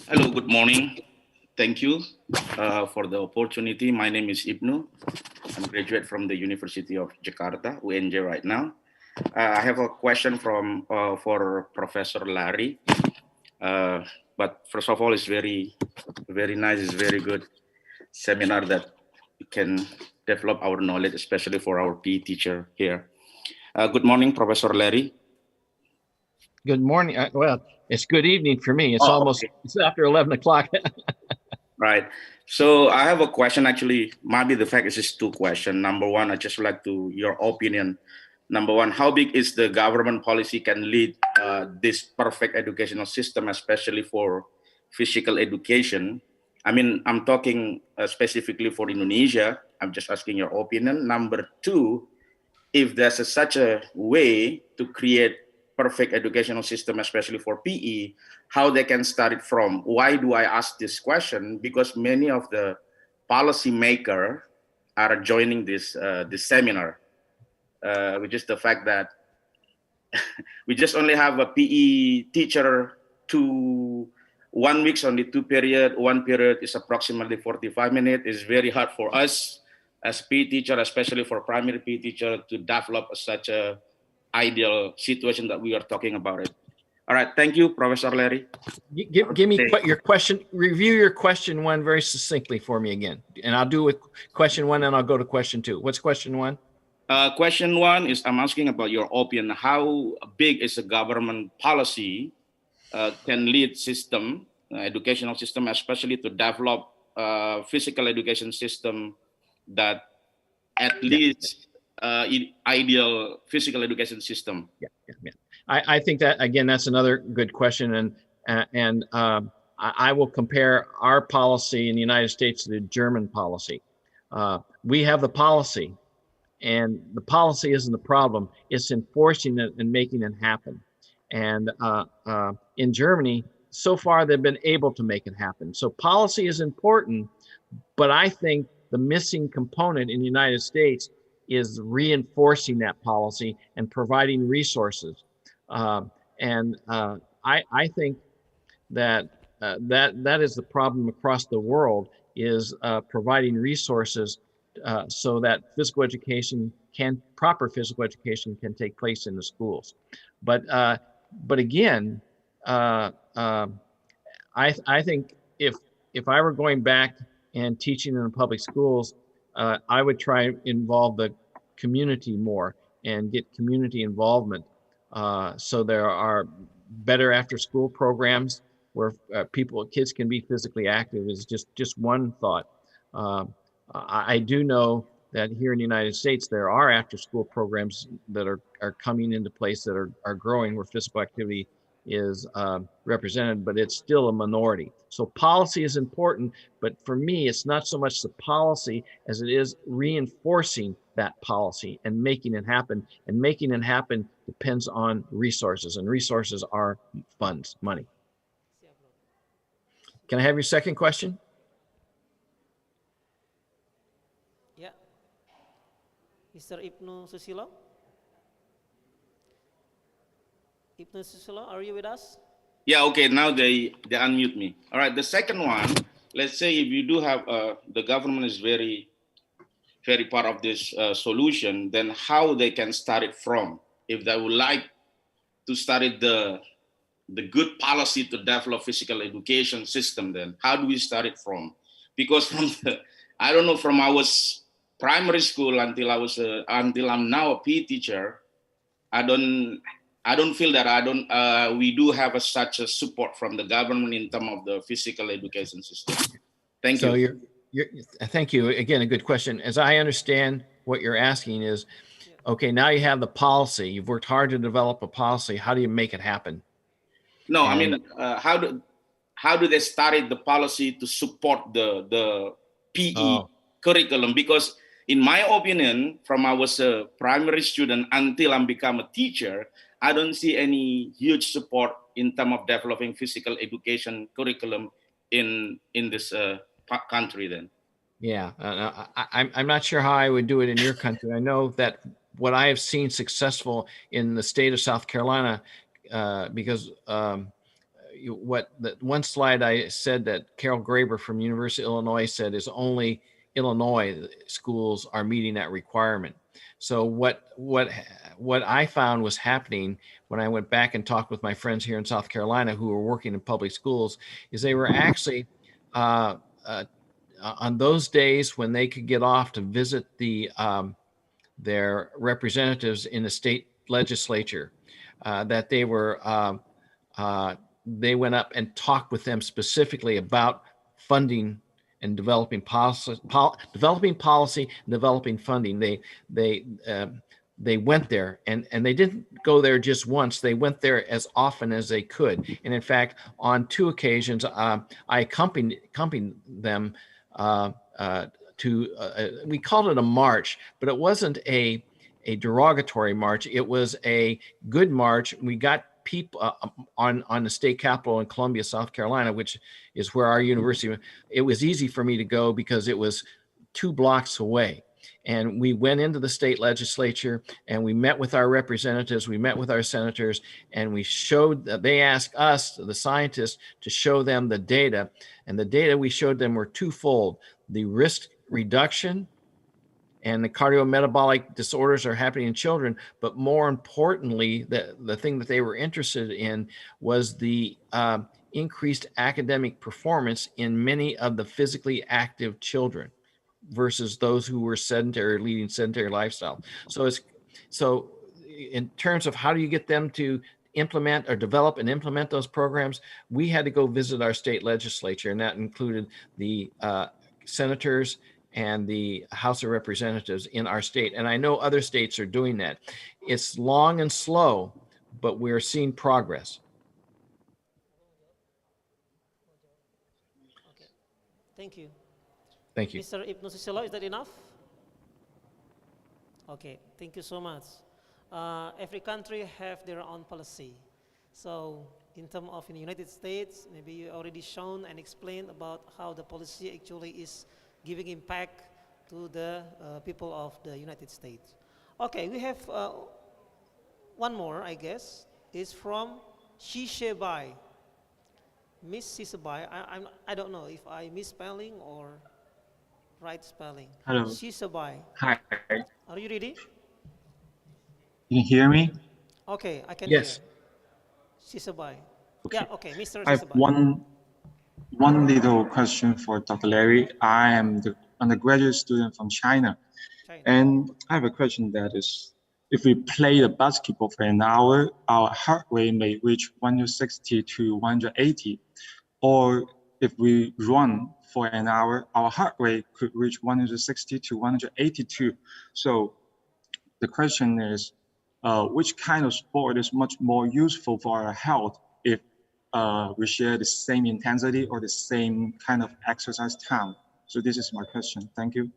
Hello, good morning. Thank you for the opportunity. My name is Ibnu. I'm a graduate from the University of Jakarta, UNJ right now. I have a question for Professor Larry. But first of all, it's very nice, it's very good seminar that we can develop our knowledge, especially for our PE teacher here. Good morning, Professor Larry. Good morning. Well, it's good evening for me. It's almost, okay. It's after 11 o'clock. Right. So I have a question, actually, maybe the fact is just two questions. Number one, I just like your opinion. Number one, how big is the government policy can lead this perfect educational system, especially for physical education? I mean, I'm talking specifically for Indonesia. I'm just asking your opinion. Number two, if there's such a way to create perfect educational system, especially for PE, how they can start it from. Why do I ask this question? Because many of the policy makers are joining this seminar, which is the fact that we just only have a PE teacher 1 week, only 2 periods. 1 period is approximately 45 minutes. It's very hard for us as PE teacher, especially for primary PE teacher, to develop such a ideal situation that we are talking about it. All right, thank you, Professor Larry. Give me your question. Review your question one very succinctly for me again, and I'll do with question one, and I'll go to question two. What's question one? Question one is I'm asking about your opinion. How big is a government policy can lead system, educational system, especially to develop physical education system that at least ideal physical education system? Yeah. I think that, again, that's another good question. And I will compare our policy in the United States to the German policy. We have the policy, and the policy isn't the problem. It's enforcing it and making it happen. And in Germany, so far they've been able to make it happen. So policy is important, but I think the missing component in the United States is reinforcing that policy and providing resources. I think that that is the problem across the world, is providing resources so that proper physical education can take place in the schools. But again, I think if I were going back and teaching in the public schools, I would try and involve the community more and get community involvement. So there are better after school programs where kids can be physically active, is just one thought. I do know that here in the United States, there are after school programs that are coming into place that are growing, where physical activity is represented, but it's still a minority. So policy is important, but for me, it's not so much the policy as it is reinforcing that policy and making it happen. And making it happen depends on resources, and resources are funds, money. Can I have your second question? Yeah. Mr. Ibnu Susilo? Ibnu Susilo, are you with us? Yeah, okay, now they unmute me. All right, the second one, let's say if you do have, the government is very part of this solution, then how they can start it from? If they would like to start it the good policy to develop physical education system, then how do we start it from? Because I don't know, from I was primary school until until I'm now a PE teacher, I don't feel that we do have such a support from the government in terms of the physical education system. Thank you. Thank you. Again, a good question. As I understand what you're asking is, okay, now you have the policy. You've worked hard to develop a policy. How do you make it happen? No, I mean, how do they start the policy to support the PE curriculum? Because in my opinion, from I was a primary student until I become a teacher, I don't see any huge support in terms of developing physical education curriculum in this country then. Yeah, I'm not sure how I would do it in your country. I know that what I have seen successful in the state of South Carolina, because one slide I said that Carol Graber from University of Illinois said is only Illinois schools are meeting that requirement. So what I found was happening when I went back and talked with my friends here in South Carolina who were working in public schools is they were actually on those days when they could get off to visit their representatives in the state legislature, that they went up and talked with them specifically about funding and developing policy, developing funding. They went there and they didn't go there just once. They went there as often as they could. And in fact, on 2 occasions, I accompanied them to, we called it a march, but it wasn't a derogatory march. It was a good march. We got people on the state capitol in Columbia, South Carolina, which is where our university, it was easy for me to go because it was 2 blocks away. And we went into the state legislature and we met with our representatives, we met with our senators, and we showed, they asked us, the scientists, to show them the data. And the data we showed them were twofold: the risk reduction and the cardiometabolic disorders are happening in children. But more importantly, the thing that they were interested in was the increased academic performance in many of the physically active children versus those who were sedentary, leading sedentary lifestyle. So in terms of how do you get them to implement or develop and implement those programs, we had to go visit our state legislature, and that included the senators and the House of Representatives in our state. And I know other states are doing that. It's long and slow, but we're seeing progress. Okay. Thank you. Thank you. Mr. Ibnu Susilo, is that enough? Okay, thank you so much. Every country have their own policy. So in terms of in the United States, maybe you already shown and explained about how the policy actually is giving impact to the people of the United States. Okay, we have one more, I guess, is from Shishebai. Miss Shishebai, I don't know if I misspelling or right spelling. Hello. Shishebai. Hi. Are you ready? Can you hear me? Okay, I can Yes. hear. Shishebai. Okay. Yeah, okay, Mr. I have Shishebai. one little question for Dr. Larry. I am the undergraduate student from China. And I have a question that is, if we play the basketball for an hour, our heart rate may reach 160 to 180. Or if we run for an hour, our heart rate could reach 160 to 182. So the question is, which kind of sport is much more useful for our health if we share the same intensity or the same kind of exercise time? So this is my question. Thank you.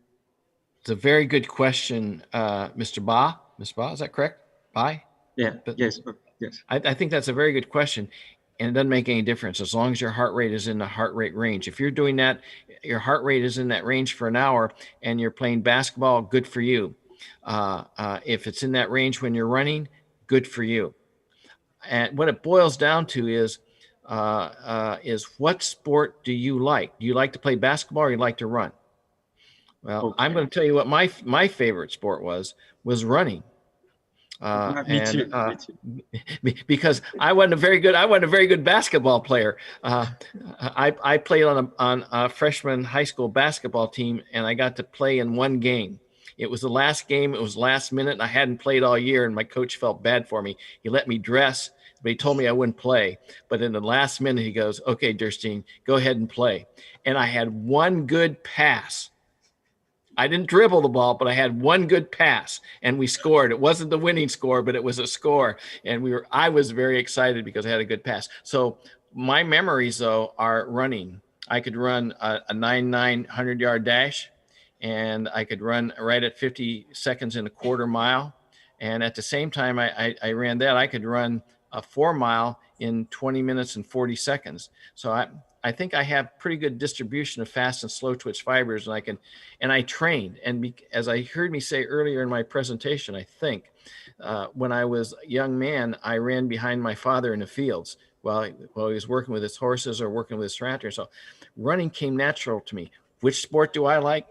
It's a very good question, Mr. Ba. Mr. Ba, is that correct? Bai? Yeah, yes, yes. I think that's a very good question. And it doesn't make any difference as long as your heart rate is in the heart rate range. If you're doing that, your heart rate is in that range for an hour and you're playing basketball, good for you. If it's in that range when you're running, good for you. And what it boils down to is what sport do you like? Do you like to play basketball or you like to run? Well, Okay. I'm going to tell you what my favorite sport was running. Me too. Because I wasn't a very good basketball player. I played on a freshman high school basketball team, and I got to play in one game. It was the last game. It was last minute, and I hadn't played all year, and my coach felt bad for me. He let me dress, but he told me I wouldn't play. But in the last minute, he goes, "Okay, Derstein, go ahead and play." And I had one good pass. I didn't dribble the ball, but I had one good pass and we scored. It wasn't the winning score, but it was a score. And I was very excited because I had a good pass. So my memories though are running. I could run a 900-yard dash, and I could run right at 50 seconds in a quarter mile. And at the same time I ran that, I could run a 4 mile in 20 minutes and 40 seconds. So I think I have pretty good distribution of fast and slow twitch fibers, and I trained. And as I heard me say earlier in my presentation, I think when I was a young man, I ran behind my father in the fields while he was working with his horses or working with his tractor. So running came natural to me. Which sport do I like?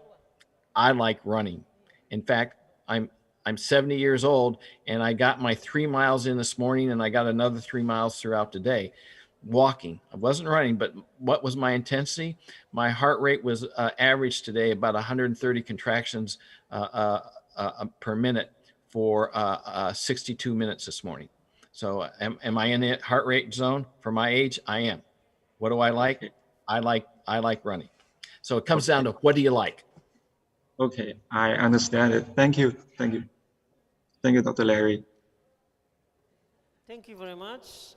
I like running. In fact, I'm 70 years old, and I got my 3 miles in this morning, and I got another 3 miles throughout the day. Walking. I wasn't running, but what was my intensity? My heart rate was average today about 130 contractions per minute for 62 minutes this morning. So am I in the heart rate zone for my age? I am. What do I like? I like running. So it comes down to, what do you like? Okay, I understand it. Thank you. Thank you. Thank you, Dr. Larry. Thank you very much,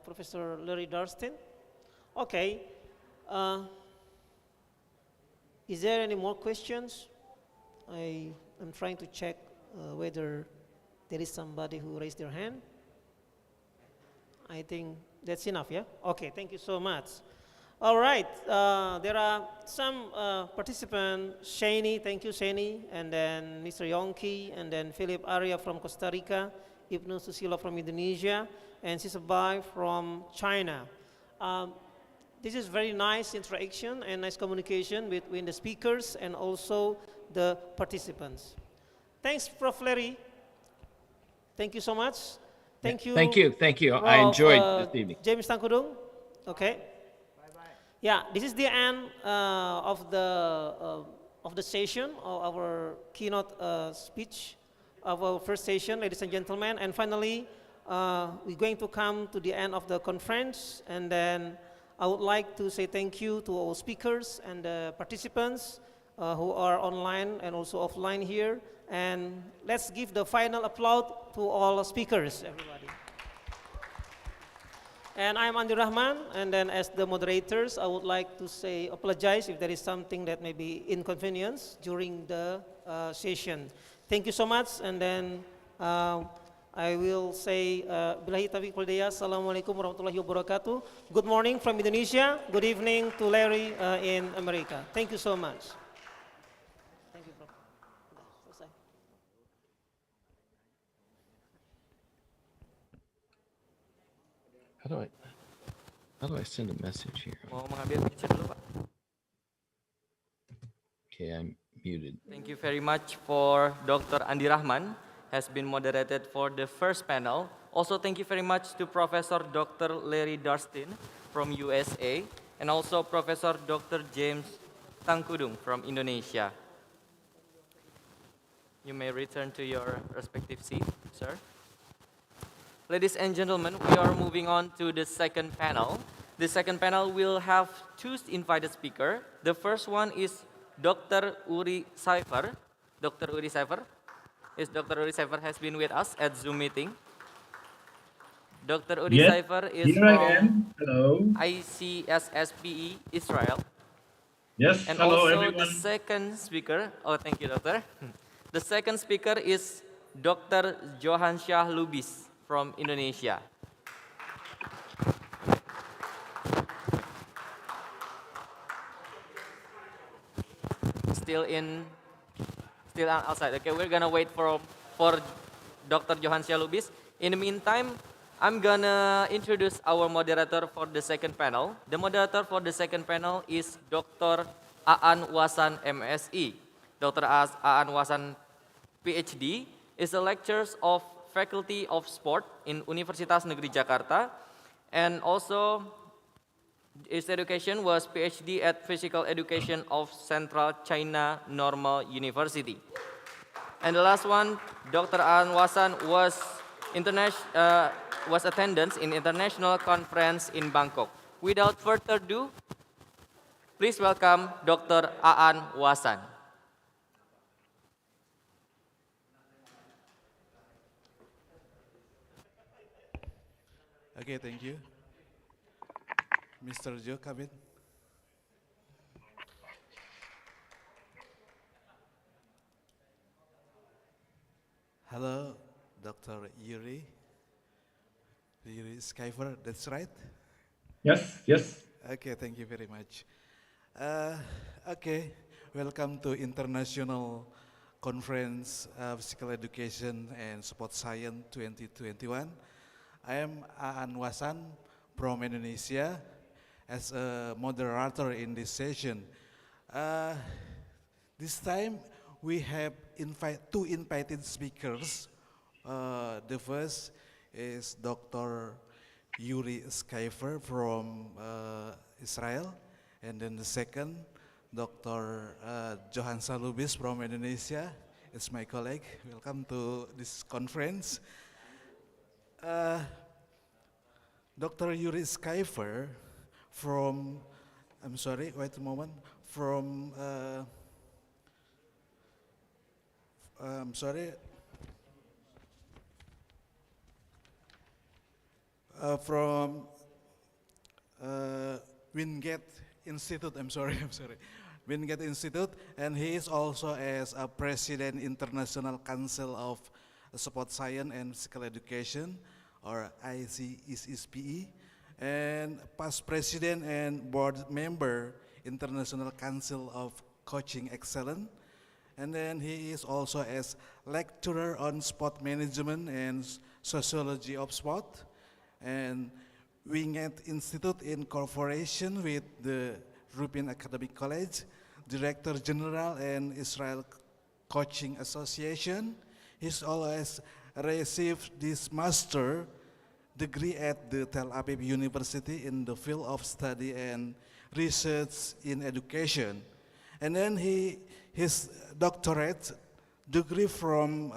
Professor Larry Darstein. Okay, is there any more questions? I am trying to check whether there is somebody who raised their hand. I think that's enough, yeah? Okay, thank you so much. All right, there are some participants, Shani, thank you Shani, and then Mr. Yongki, and then Philip Arya from Costa Rica, Ibnu Susilo from Indonesia, and Shishebai from China. This is very nice interaction and nice communication between the speakers and also the participants. Thanks, Prof. Larry. Thank you so much. Thank you. Thank you. Thank you. I enjoyed this evening. James Tangkudung. Okay. Yeah, this is the end of the session, of our keynote speech of our first session, ladies and gentlemen. And finally, we're going to come to the end of the conference, and then I would like to say thank you to all speakers and the participants who are online and also offline here. And let's give the final applause to all speakers, everybody. And I'm Andi Rahman, and then as the moderators, I would like to say, apologize if there is something that may be inconvenience during the session. Thank you so much, and then I will say, Billahi taufiq wal hidayah. Assalamualaikum warahmatullahi wabarakatuh. Good morning from Indonesia. Good evening to Larry in America. Thank you so much. Thank you, Prof. Selesai. How do I send a message here? Mau mengambil picture dulu, Pak. Okay, I'm muted. Thank you very much for Dr. Andi Rahman has been moderated for the first panel. Also, thank you very much to Professor Dr. Larry Darstein from USA and also Professor Dr. James Tangkudung from Indonesia. You may return to your respective seat, sir. Ladies and gentlemen, we are moving on to the second panel. The second panel will have two invited speakers. The first one is Dr. Uri Saifer. Dr. Uri Saifer. Yes, Dr. Uri Saifer has been with us at Zoom meeting. Dr. Uri Saifer is from ICSSPE Israel. Yes, and hello also everyone. the second speaker, thank you, Doctor. The second speaker is Dr. Johan Shah Lubis from Indonesia. Still outside. Okay, we're gonna wait for Dr. Johan Shah Lubis. In the meantime, I'm gonna introduce our moderator for the second panel. The moderator for the second panel is Dr. Aan Wasan MSI. Dr. Aan Wasan PhD is a lecturer of Faculty of Sport in Universitas Negeri Jakarta, and also his education was PhD at Physical Education of Central China Normal University. And the last one, Dr. Aan Wasan was attendance in international conference in Bangkok. Without further ado, please welcome Dr. Aan Wasan. Okay, thank you. Mr. Joe Kabin. Hello, Dr. Yuri Skyver, that's right? Yes, yes. Okay, thank you very much. Okay, welcome to International Conference of Physical Education and Sport Science 2021. I am Aan Wasan from Indonesia as a moderator in this session. This time we have two invited speakers. The first is Dr. Yuri Skyver from Israel, and then the second, Dr. Johan Shah Lubis from Indonesia. It's my colleague. Welcome to this conference. Dr. Yuri Skyver from, I'm sorry, wait a moment, from, I'm sorry, from Wingate Institute, I'm sorry, Wingate Institute, and he is also as a President International Council of Sport Science and Physical Education, or ICSSPE, and past President and Board Member, International Council of Coaching Excellence, and then he is also as lecturer on sport management and sociology of sport, and Wingate Institute in cooperation with the European Academic College, Director General and Israel Coaching Association. He's always received this master degree at the Tel Aviv University in the field of study and research in education. And then his doctorate degree from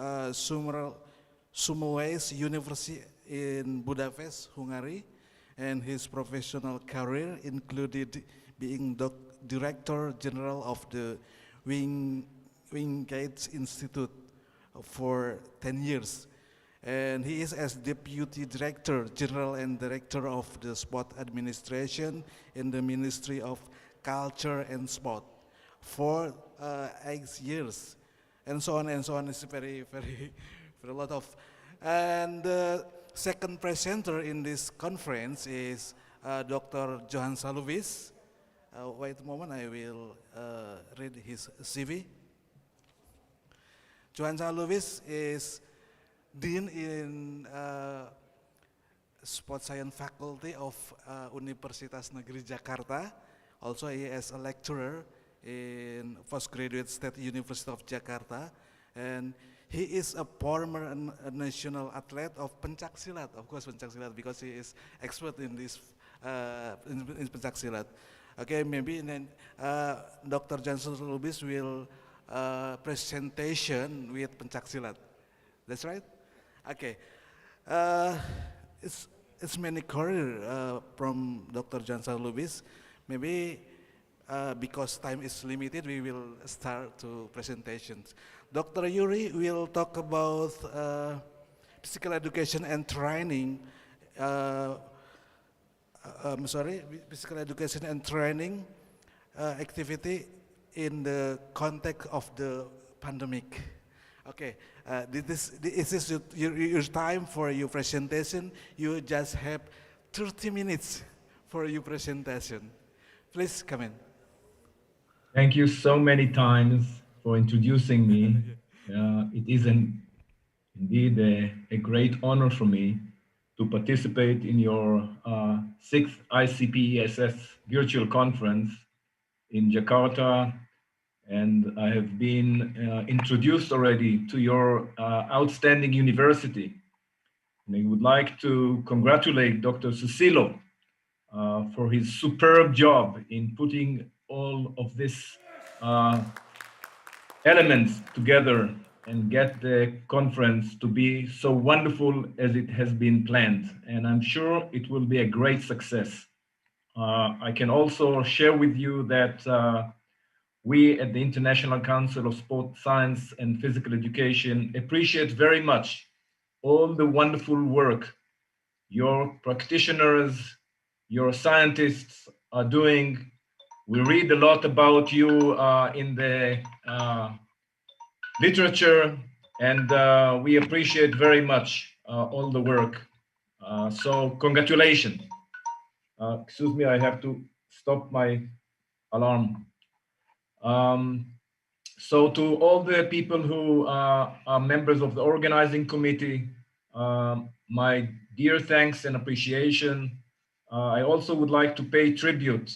Semmelweis University in Budapest, Hungary, and his professional career included being Director General of the Wingate Institute for 10 years. And he is as Deputy Director General and Director of the Sport Administration in the Ministry of Culture and Sport for 8 years. And so on and so on. It's very, very, a lot of And the second presenter in this conference is Dr. Johan Salubis. Wait a moment, I will read his CV. Johan Salubis is Dean in Sport Science Faculty of Universitas Negeri Jakarta. Also, he is a lecturer in Postgraduate State University of Jakarta, and he is a former national athlete of Pencak Silat, of course Pencak Silat, because he is expert in this in Pencak Silat. Okay, maybe then Dr. Johnson Lubis will presentation with Pencak Silat. That's right. Okay, it's many career from Dr. Johnson Lubis. Maybe because time is limited, we will start to presentations. Dr. Yuri will talk about physical education and training. Physical education and training activity in the context of the pandemic. Okay, this is your time for your presentation. You just have 30 minutes for your presentation. Please come in. Thank you so many times for introducing me. It is indeed a great honor for me to participate in your 6th ICPESS virtual conference in Jakarta. And I have been introduced already to your outstanding university. And I would like to congratulate Dr. Susilo for his superb job in putting all of these elements together and get the conference to be so wonderful as it has been planned. And I'm sure it will be a great success. I can also share with you that we at the International Council of Sport Science and Physical Education appreciate very much all the wonderful work your practitioners, your scientists are doing. We read a lot about you in the literature, and we appreciate very much all the work. So congratulations. Excuse me, I have to stop my alarm. So to all the people who are members of the organizing committee, my dear thanks and appreciation. I also would like to pay tribute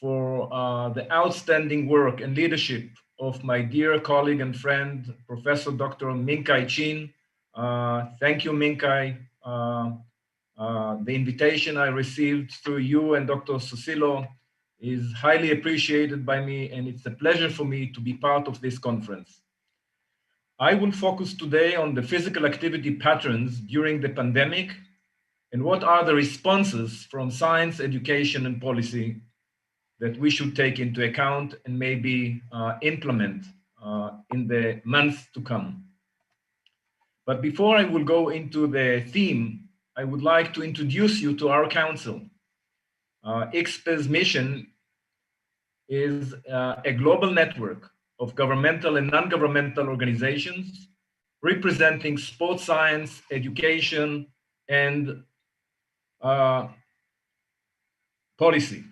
for the outstanding work and leadership of my dear colleague and friend, Professor Dr. Minkai Chin. Thank you, Minkai. The invitation I received through you and Dr. Susilo is highly appreciated by me, and it's a pleasure for me to be part of this conference. I will focus today on the physical activity patterns during the pandemic and what are the responses from science, education, and policy that we should take into account and maybe implement in the months to come. But before I will go into the theme, I would like to introduce you to our council. ICSPE's mission is a global network of governmental and non-governmental organizations representing sports science, education, and policy.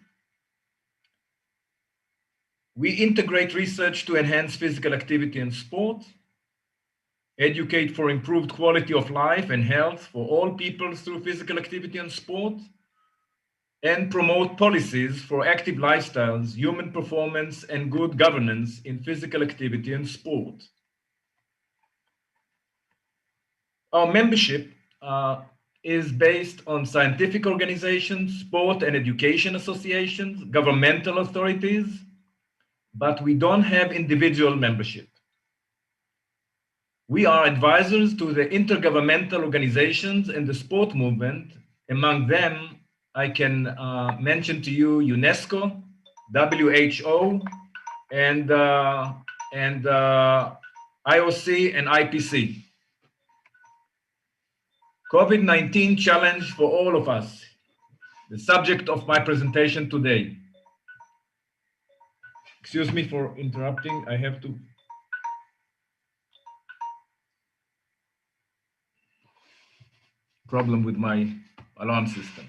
We integrate research to enhance physical activity and sport, educate for improved quality of life and health for all people through physical activity and sport, and promote policies for active lifestyles, human performance, and good governance in physical activity and sport. Our membership is based on scientific organizations, sport and education associations, governmental authorities, but we don't have individual membership. We are advisors to the intergovernmental organizations in the sport movement. Among them, I can mention to you UNESCO, WHO, and IOC and IPC. COVID-19 challenge for all of us, the subject of my presentation today. Excuse me for interrupting, I have to. problem with my alarm system.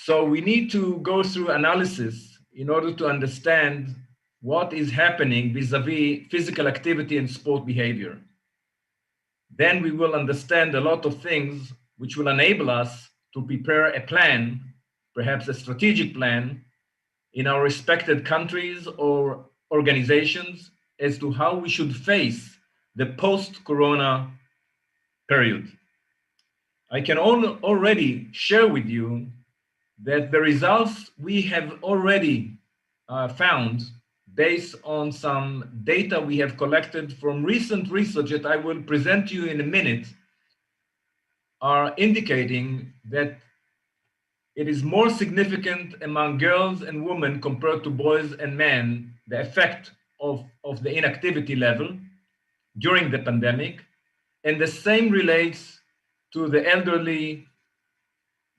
So we need to go through analysis in order to understand what is happening vis-a-vis physical activity and sport behavior. Then we will understand a lot of things which will enable us to prepare a plan, perhaps a strategic plan, in our respected countries or organizations as to how we should face the post-corona period. I can already share with you that the results we have already found based on some data we have collected from recent research that I will present to you in a minute are indicating that it is more significant among girls and women compared to boys and men, the effect of the inactivity level during the pandemic. And the same relates to the elderly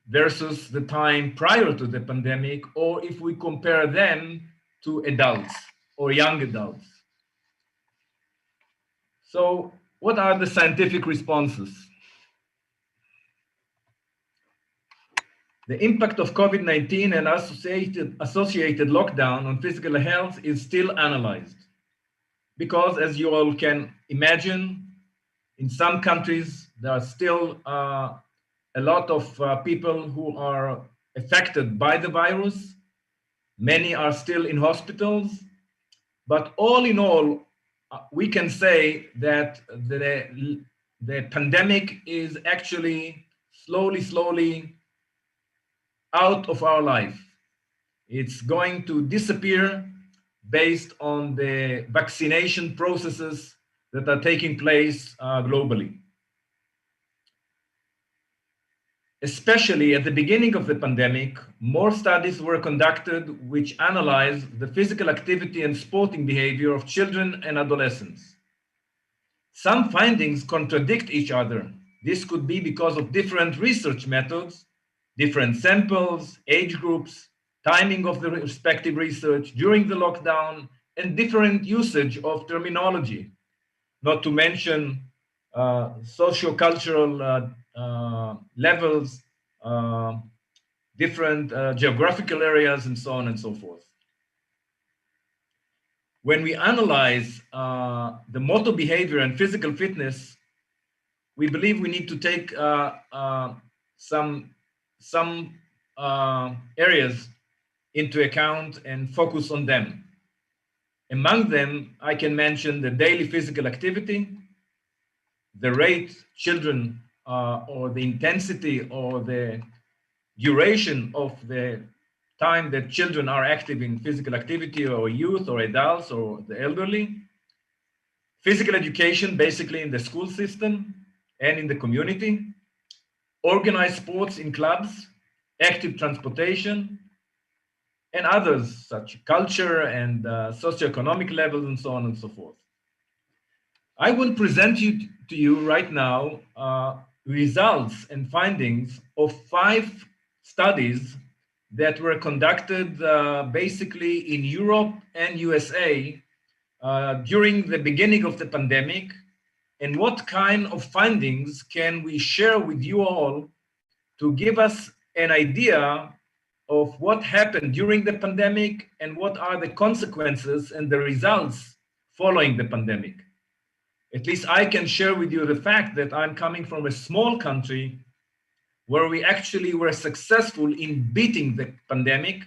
versus the time prior to the pandemic, or if we compare them to adults or young adults. So what are the scientific responses? The impact of COVID-19 and associated lockdown on physical health is still analyzed. Because as you all can imagine, in some countries, there are still a lot of people who are affected by the virus. Many are still in hospitals. But all in all, we can say that the pandemic is actually slowly out of our life. It's going to disappear based on the vaccination processes that are taking place globally. Especially at the beginning of the pandemic, more studies were conducted which analyzed the physical activity and sporting behavior of children and adolescents. Some findings contradict each other. This could be because of different research methods, different samples, age groups, timing of the respective research during the lockdown, and different usage of terminology, not to mention socio-cultural levels, different geographical areas, and so on and so forth. When we analyze the motor behavior and physical fitness, we believe we need to take some areas into account and focus on them. Among them, I can mention the daily physical activity, the rate children or the intensity or the duration of the time that children are active in physical activity, or youth or adults or the elderly. Physical education, basically in the school system and in the community. Organized sports in clubs, active transportation, and others such culture and socioeconomic levels and so on and so forth. I will present to you right now results and findings of 5 studies that were conducted basically in Europe and USA during the beginning of the pandemic, and what kind of findings can we share with you all to give us an idea of what happened during the pandemic and what are the consequences and the results following the pandemic. At least I can share with you the fact that I'm coming from a small country where we actually were successful in beating the pandemic.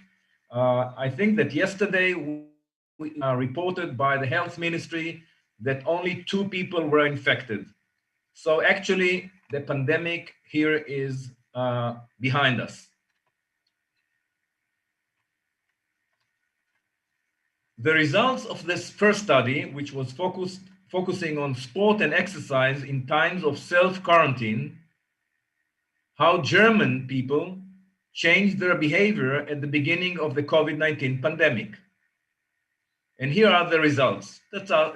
I think that yesterday we reported by the health ministry that only 2 people were infected. So actually the pandemic here is behind us. The results of this first study, which was focusing on sport and exercise in times of self-quarantine, how German people changed their behavior at the beginning of the COVID-19 pandemic. And here are the results.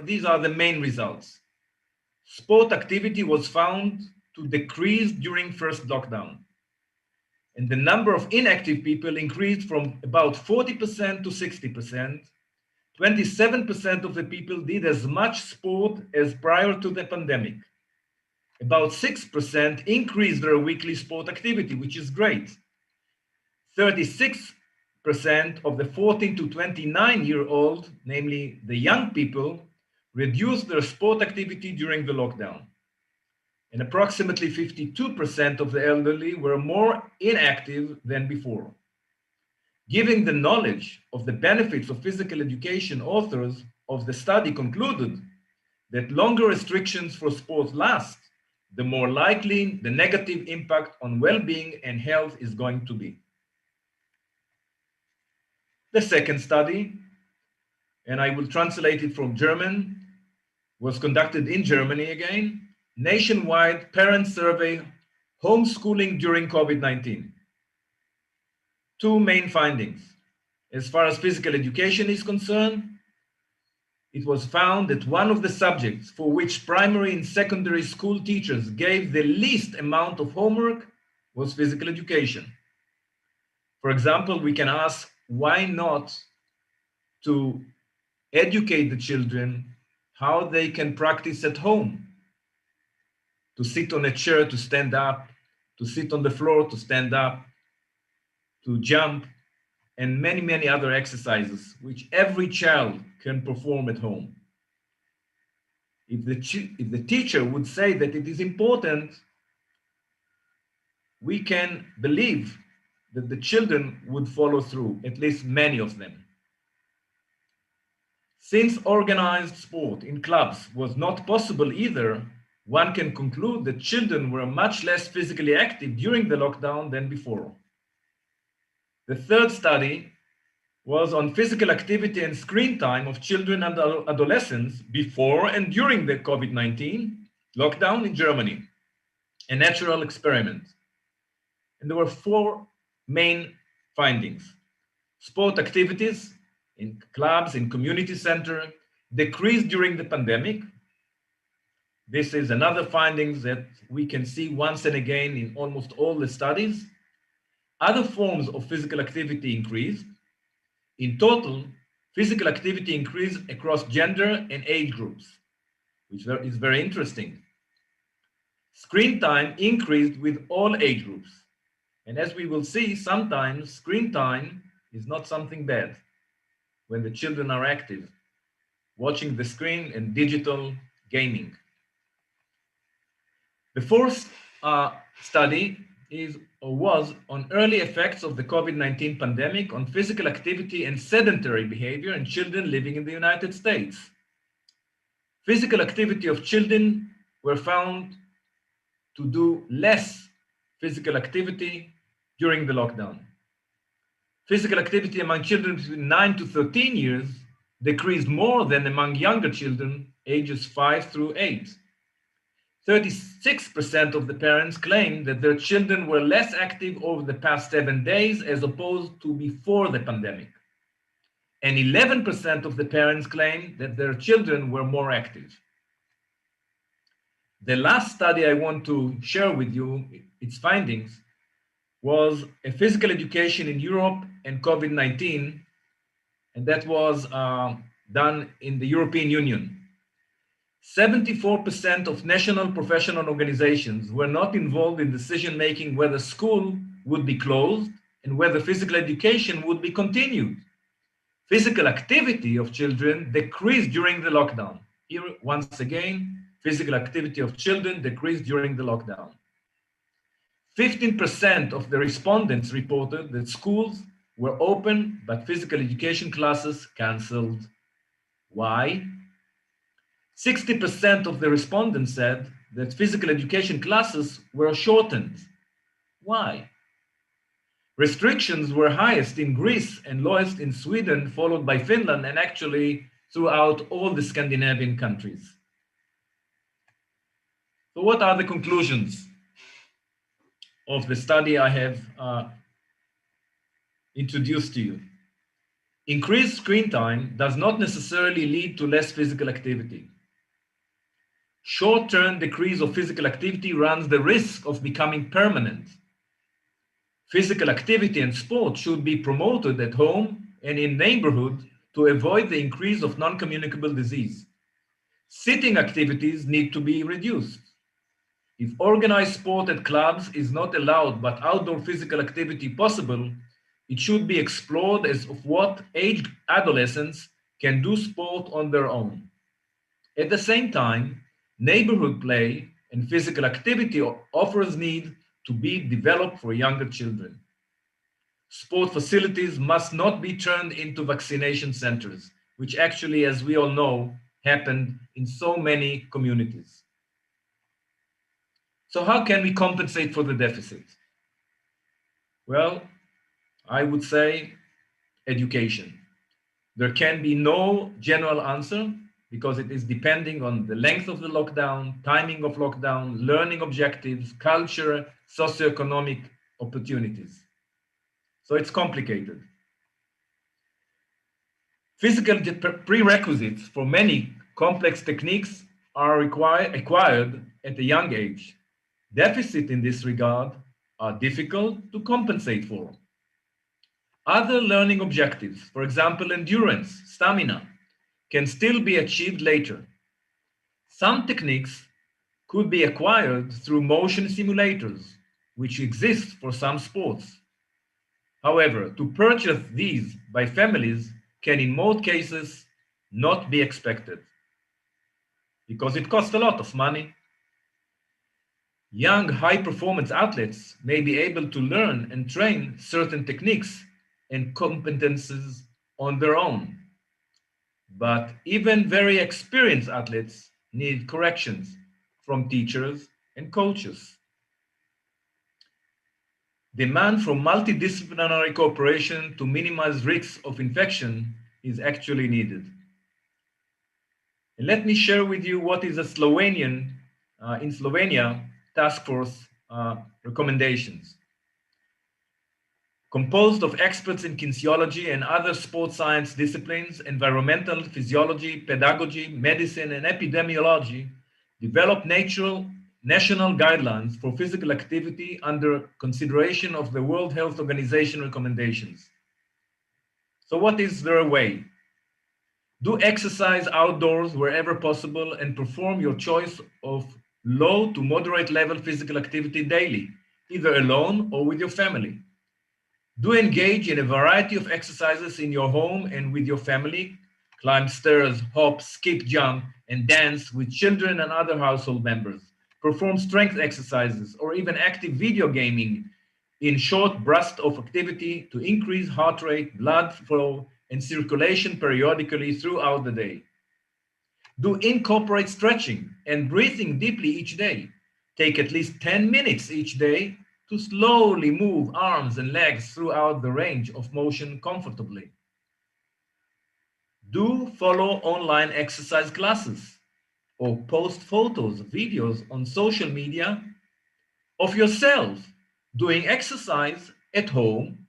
These are the main results. Sport activity was found to decrease during first lockdown. And the number of inactive people increased from about 40% to 60%. 27% of the people did as much sport as prior to the pandemic. about 6% increased their weekly sport activity, which is great. 36% of the 14 to 29-year-old, namely the young people, reduced their sport activity during the lockdown. And approximately 52% of the elderly were more inactive than before. Given the knowledge of the benefits of physical education, authors of the study concluded that longer restrictions for sport last, the more likely the negative impact on well-being and health is going to be. The second study, and I will translate it from German, was conducted in Germany again, nationwide parent survey, homeschooling during COVID-19. Two main findings. As far as physical education is concerned, it was found that one of the subjects for which primary and secondary school teachers gave the least amount of homework was physical education. For example, we can ask why not to educate the children how they can practice at home, to sit on a chair, to stand up, to sit on the floor, to stand up, to jump, and many, many other exercises, which every child can perform at home. If the teacher would say that it is important, we can believe that the children would follow through, at least many of them. Since organized sport in clubs was not possible either, one can conclude that children were much less physically active during the lockdown than before. The third study was on physical activity and screen time of children and adolescents before and during the COVID-19 lockdown in Germany, a natural experiment. And there were four main findings. Sport activities in clubs, in community center, decreased during the pandemic. This is another finding that we can see once and again in almost all the studies. Other forms of physical activity increased. In total, physical activity increased across gender and age groups, which is very interesting. Screen time increased with all age groups. And as we will see, sometimes screen time is not something bad when the children are active, watching the screen and digital gaming. The fourth study was on early effects of the COVID-19 pandemic on physical activity and sedentary behavior in children living in the United States. Physical activity of children were found to do less physical activity during the lockdown. Physical activity among children between 9 to 13 years decreased more than among younger children ages 5 through 8. 36% of the parents claimed that their children were less active over the past 7 days as opposed to before the pandemic. And 11% of the parents claimed that their children were more active. The last study I want to share with you, its findings, was a physical education in Europe and COVID-19, and that was done in the European Union. 74% of national professional organizations were not involved in decision-making whether school would be closed and whether physical education would be continued. Physical activity of children decreased during the lockdown. Here, once again, physical activity of children decreased during the lockdown. 15% of the respondents reported that schools were open, but physical education classes canceled. Why? 60% of the respondents said that physical education classes were shortened. Why? Restrictions were highest in Greece and lowest in Sweden, followed by Finland, and actually throughout all the Scandinavian countries. So what are the conclusions of the study I have introduced to you? Increased screen time does not necessarily lead to less physical activity. Short-term decrease of physical activity runs the risk of becoming permanent. Physical activity and sport should be promoted at home and in neighborhood to avoid the increase of non-communicable disease. Sitting activities need to be reduced. If organized sport at clubs is not allowed but outdoor physical activity possible, it should be explored as of what age adolescents can do sport on their own. At the same time, neighborhood play and physical activity offers need to be developed for younger children. Sport facilities must not be turned into vaccination centers, which actually, as we all know, happened in so many communities. So how can we compensate for the deficit? Well, I would say education. There can be no general answer because it is depending on the length of the lockdown, timing of lockdown, learning objectives, culture, socioeconomic opportunities. So it's complicated. Physical prerequisites for many complex techniques are acquired at a young age. Deficits in this regard are difficult to compensate for. Other learning objectives, for example, endurance, stamina, can still be achieved later. Some techniques could be acquired through motion simulators, which exist for some sports. However, to purchase these by families can in most cases not be expected because it costs a lot of money. Young high-performance athletes may be able to learn and train certain techniques and competences on their own. But even very experienced athletes need corrections from teachers and coaches. Demand for multidisciplinary cooperation to minimize risks of infection is actually needed. And let me share with you what is a Slovenia task force recommendations. Composed of experts in kinesiology and other sports science disciplines, environmental physiology, pedagogy, medicine, and epidemiology, develop national guidelines for physical activity under consideration of the World Health Organization recommendations. So what is their way? Do exercise outdoors wherever possible and perform your choice of low to moderate level physical activity daily, either alone or with your family. Do engage in a variety of exercises in your home and with your family, climb stairs, hop, skip, jump, and dance with children and other household members. Perform strength exercises or even active video gaming in short bursts of activity to increase heart rate, blood flow, and circulation periodically throughout the day. Do incorporate stretching and breathing deeply each day. Take at least 10 minutes each day to slowly move arms and legs throughout the range of motion comfortably. Do follow online exercise classes or post photos, videos on social media of yourself doing exercise at home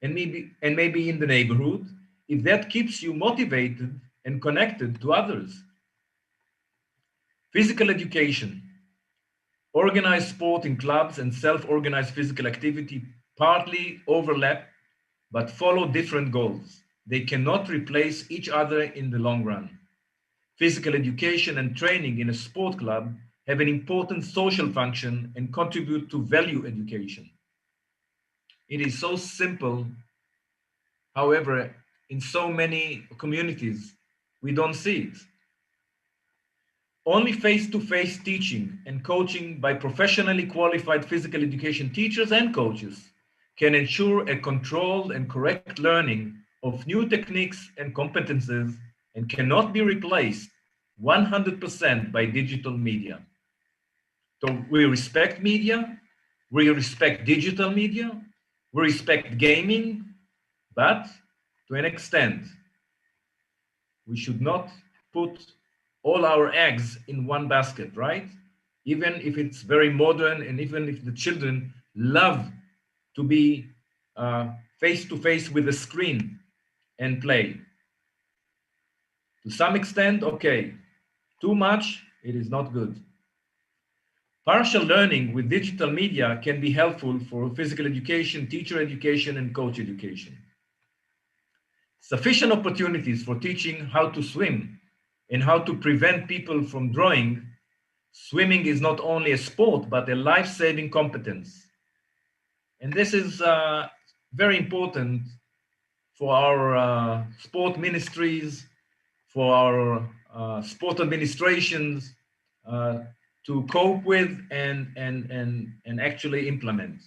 and maybe in the neighborhood, if that keeps you motivated and connected to others. Physical education. Organized sport in clubs and self-organized physical activity partly overlap, but follow different goals. They cannot replace each other in the long run. Physical education and training in a sport club have an important social function and contribute to value education. It is so simple. However, in so many communities, we don't see it. Only face-to-face teaching and coaching by professionally qualified physical education teachers and coaches can ensure a controlled and correct learning of new techniques and competences and cannot be replaced 100% by digital media. So we respect media, we respect digital media, we respect gaming, but to an extent, we should not put all our eggs in one basket, right? Even if it's very modern and even if the children love to be face-to-face with the screen and play. To some extent, okay. Too much, it is not good. Partial learning with digital media can be helpful for physical education, teacher education, and coach education. Sufficient opportunities for teaching how to swim and how to prevent people from drowning Swimming is not only a sport, but a life-saving competence. And this is very important for our sport ministries, for our sport administrations to cope with and actually implement.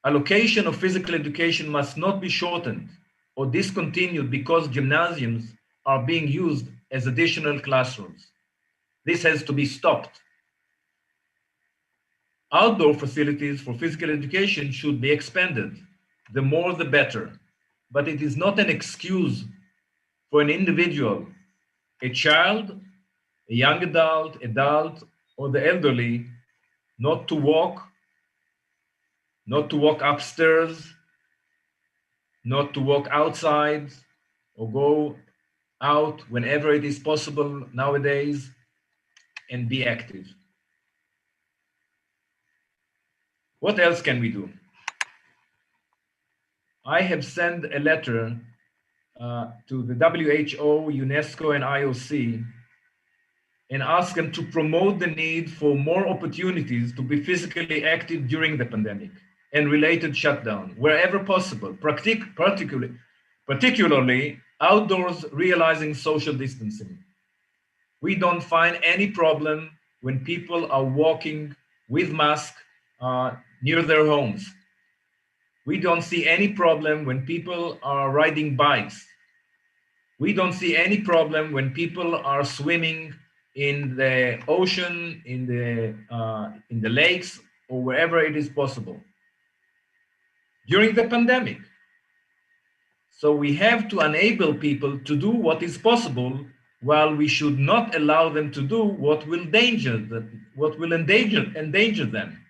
Allocation of physical education must not be shortened or discontinued because gymnasiums are being used as additional classrooms. This has to be stopped. Outdoor facilities for physical education should be expanded. The more, the better. But it is not an excuse for an individual, a child, a young adult, or the elderly, not to walk upstairs, not to walk outside, or go out whenever it is possible nowadays and be active. What else can we do? I have sent a letter to the WHO, UNESCO, and IOC and asked them to promote the need for more opportunities to be physically active during the pandemic and related shutdown, wherever possible, particularly outdoors, realizing social distancing. We don't find any problem when people are walking with masks near their homes. We don't see any problem when people are riding bikes. We don't see any problem when people are swimming in the ocean, in the lakes, or wherever it is possible during the pandemic. So we have to enable people to do what is possible, while we should not allow them to do what will endanger them.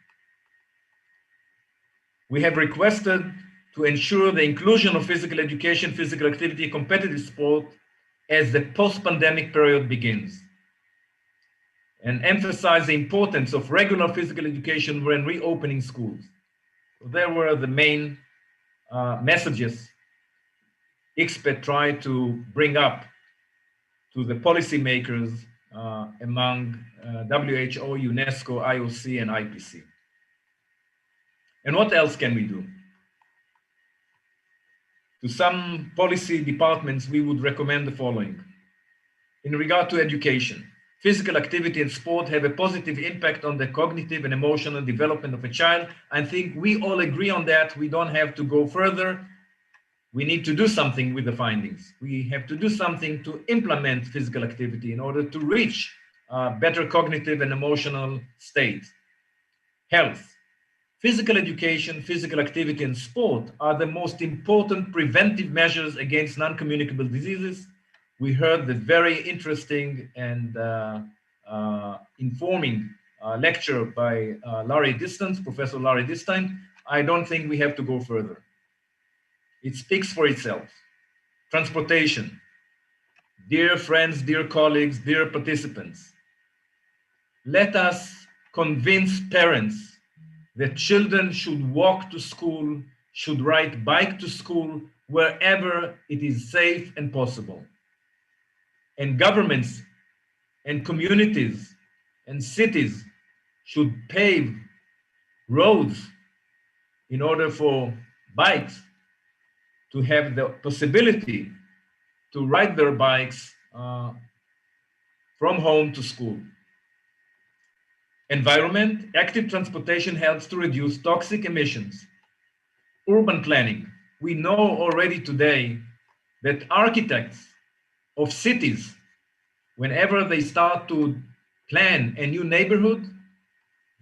We have requested to ensure the inclusion of physical education, physical activity, competitive sport as the post-pandemic period begins, and emphasize the importance of regular physical education when reopening schools. There were the main messages ICSPE tried to bring up to the policymakers among WHO, UNESCO, IOC, and IPC. And what else can we do? To some policy departments, we would recommend the following. In regard to education, physical activity and sport have a positive impact on the cognitive and emotional development of a child. I think we all agree on that. We don't have to go further. We need to do something with the findings. We have to do something to implement physical activity in order to reach better cognitive and emotional state. Health. Physical education, physical activity, and sport are the most important preventive measures against non-communicable diseases. We heard the very interesting and informing lecture by Professor Larry Distin. I don't think we have to go further. It speaks for itself. Transportation. Dear friends, dear colleagues, dear participants, let us convince parents that children should walk to school, should ride bike to school, wherever it is safe and possible. And governments and communities and cities should pave roads in order for bikes to have the possibility to ride their bikes from home to school. Environment, active transportation helps to reduce toxic emissions. Urban planning. We know already today that architects of cities, whenever they start to plan a new neighborhood,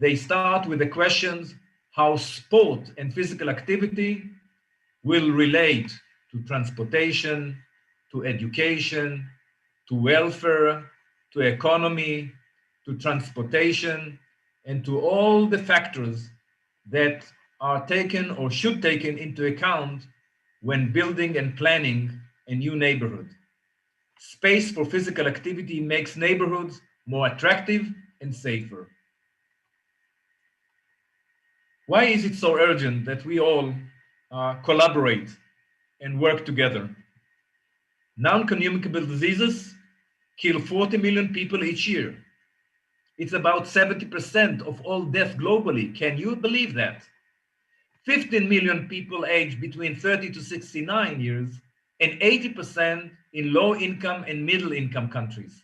they start with the questions how sport and physical activity will relate to transportation, to education, to welfare, to economy, to transportation, and to all the factors that are taken or should taken into account when building and planning a new neighborhood. Space for physical activity makes neighborhoods more attractive and safer. Why is it so urgent that we all collaborate and work together? Non-communicable diseases kill 40 million people each year. It's about 70% of all deaths globally. Can you believe that? 15 million people aged between 30 to 69 years, and 80% in low-income and middle-income countries.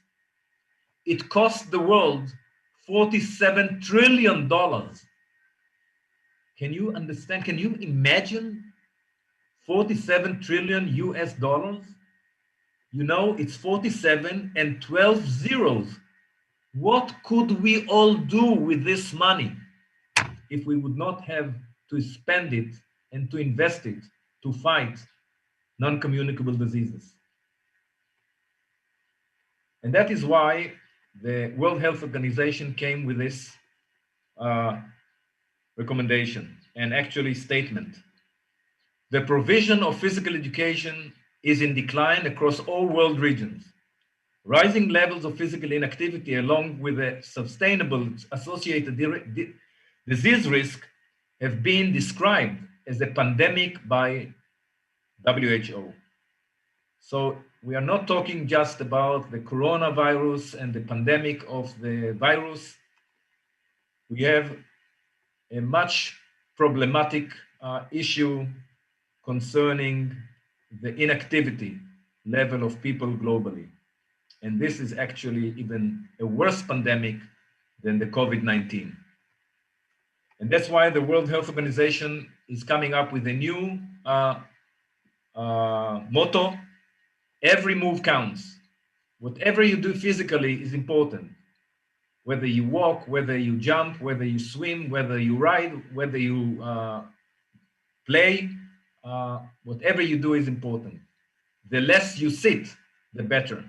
It costs the world $47 trillion. Can you understand? Can you imagine 47 trillion US dollars? You know, it's 47 and 12 zeros. What could we all do with this money if we would not have to spend it and to invest it to fight non-communicable diseases? And that is why the World Health Organization came with this recommendation and actually statement. The provision of physical education is in decline across all world regions. Rising levels of physical inactivity along with a sustainable associated disease risk have been described as a pandemic by WHO. So we are not talking just about the coronavirus and the pandemic of the virus. We have a much problematic issue concerning the inactivity level of people globally. And this is actually even a worse pandemic than the COVID-19. And that's why the World Health Organization is coming up with a new motto: every move counts. Whatever you do physically is important. Whether you walk, whether you jump, whether you swim, whether you ride, whether you play, whatever you do is important. The less you sit, the better.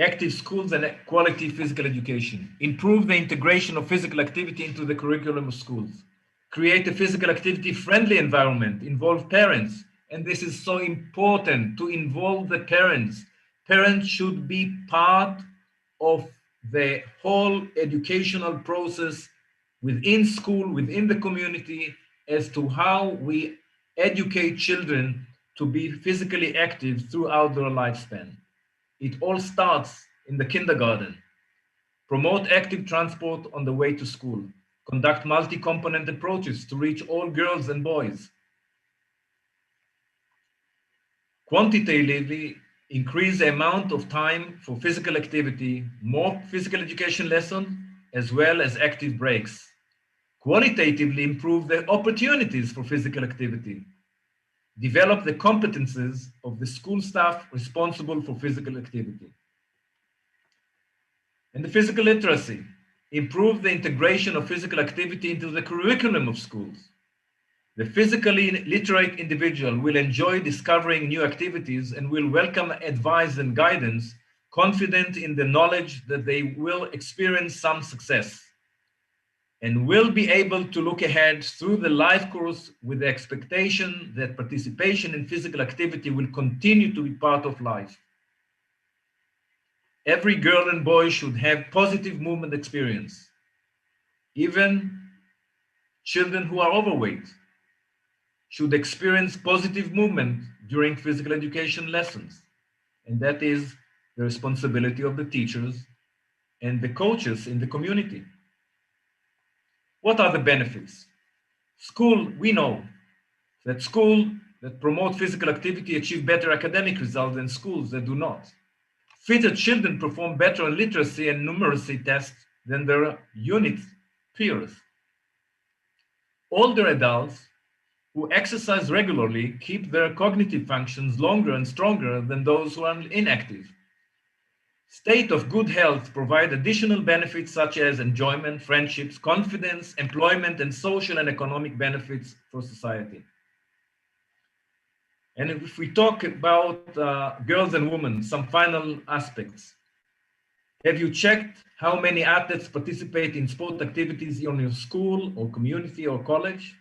Active schools and quality physical education. Improve the integration of physical activity into the curriculum of schools. Create a physical activity friendly environment. Involve parents. And this is so important, to involve the parents. Parents should be part of the whole educational process within school, within the community, as to how we educate children to be physically active throughout their lifespan. It all starts in the kindergarten. Promote active transport on the way to school. Conduct multi-component approaches to reach all girls and boys. Quantitatively increase the amount of time for physical activity, more physical education lessons, as well as active breaks. Qualitatively improve the opportunities for physical activity. Develop the competences of the school staff responsible for physical activity. And the physical literacy. Improve the integration of physical activity into the curriculum of schools. The physically literate individual will enjoy discovering new activities and will welcome advice and guidance, confident in the knowledge that they will experience some success, and will be able to look ahead through the life course with the expectation that participation in physical activity will continue to be part of life. Every girl and boy should have positive movement experience. Even children who are overweight should experience positive movement during physical education lessons. And that is the responsibility of the teachers and the coaches in the community. What are the benefits? School, we know that schools that promote physical activity achieve better academic results than schools that do not. Fitter children perform better on literacy and numeracy tests than their unit peers. Older adults who exercise regularly keep their cognitive functions longer and stronger than those who are inactive. State of good health provide additional benefits such as enjoyment, friendships, confidence, employment, and social and economic benefits for society. And if we talk about girls and women, some final aspects. Have you checked how many athletes participate in sport activities in your school or community or college?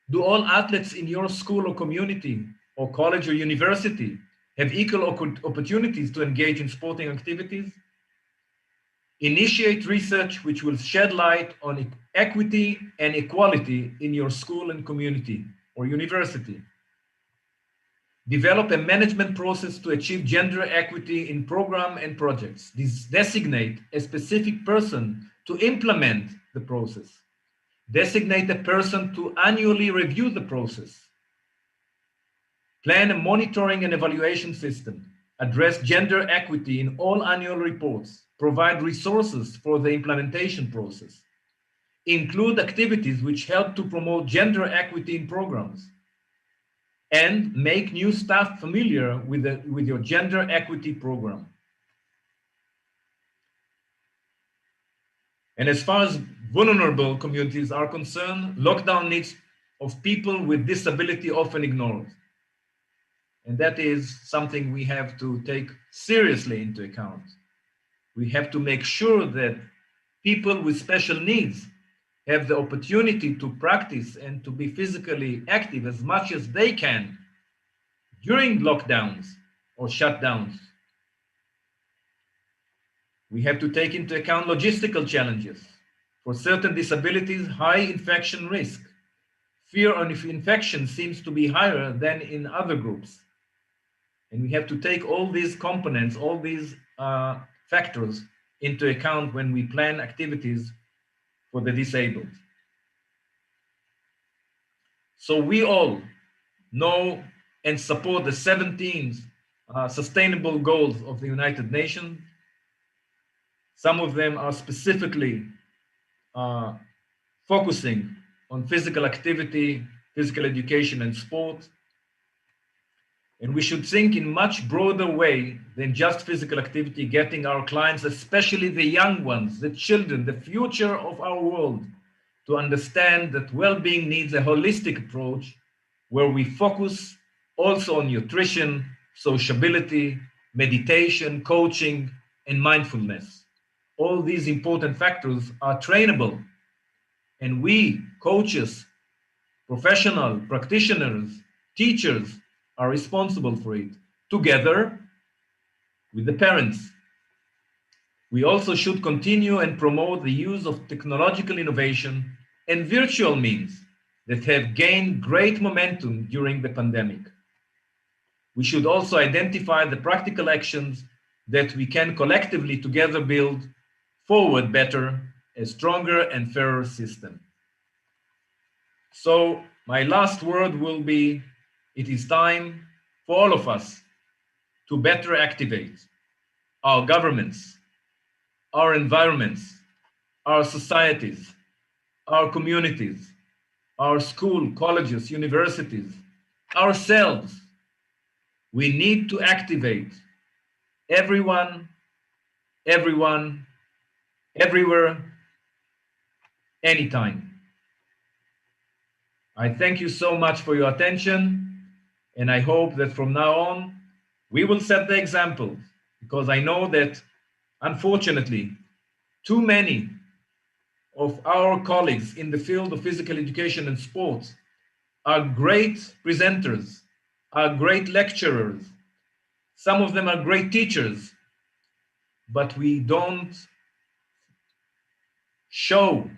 Do all athletes in your school or community or college or university have equal opportunities to engage in sporting activities? Initiate research which will shed light on equity and equality in your school and community or university. Develop a management process to achieve gender equity in program and projects. Designate a specific person to implement the process. Designate a person to annually review the process. Plan a monitoring and evaluation system. Address gender equity in all annual reports. Provide resources for the implementation process. Include activities which help to promote gender equity in programs. And make new staff familiar with your gender equity program. And as far as vulnerable communities are concerned, lockdown needs of people with disability often ignored. And that is something we have to take seriously into account. We have to make sure that people with special needs have the opportunity to practice and to be physically active as much as they can during lockdowns or shutdowns. We have to take into account logistical challenges. For certain disabilities, high infection risk. Fear of infection seems to be higher than in other groups. And we have to take all these components, all these factors into account when we plan activities for the disabled. So we all know and support the 17 sustainable goals of the United Nations. Some of them are specifically focusing on physical activity, physical education, and sport. And we should think in much broader way than just physical activity, getting our clients, especially the young ones, the children, the future of our world, to understand that well-being needs a holistic approach where we focus also on nutrition, sociability, meditation, coaching, and mindfulness. All these important factors are trainable, and we, coaches, professional, practitioners, teachers, are responsible for it, together with the parents. We also should continue and promote the use of technological innovation and virtual means that have gained great momentum during the pandemic. We should also identify the practical actions that we can collectively together build forward better, a stronger and fairer system. So my last word will be, it is time for all of us to better activate our governments, our environments, our societies, our communities, our school, colleges, universities, ourselves. We need to activate everyone, everywhere, anytime. I thank you so much for your attention, and I hope that from now on, we will set the example, because I know that, unfortunately, too many of our colleagues in the field of physical education and sports are great presenters, are great lecturers. Some of them are great teachers, but we don't show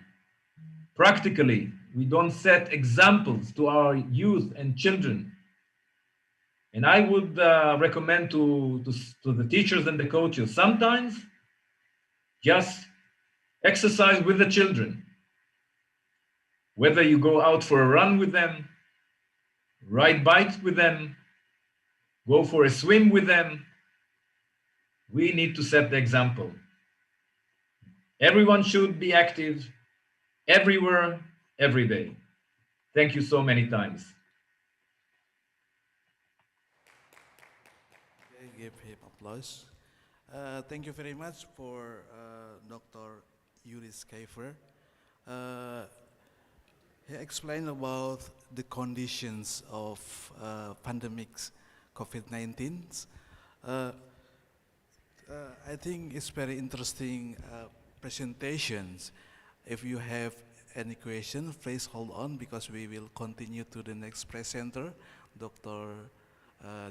practically, we don't set examples to our youth and children. And I would recommend to the teachers and the coaches, sometimes just exercise with the children. Whether you go out for a run with them, ride bikes with them, go for a swim with them, we need to set the example. Everyone should be active, everywhere, every day. Thank you so many times. Give him applause. Thank you very much for Dr. Yuris Kiefer. He explained about the conditions of pandemics COVID-19. I think it's very interesting presentations. If you have any question, please hold on, because we will continue to the next presenter, Dr.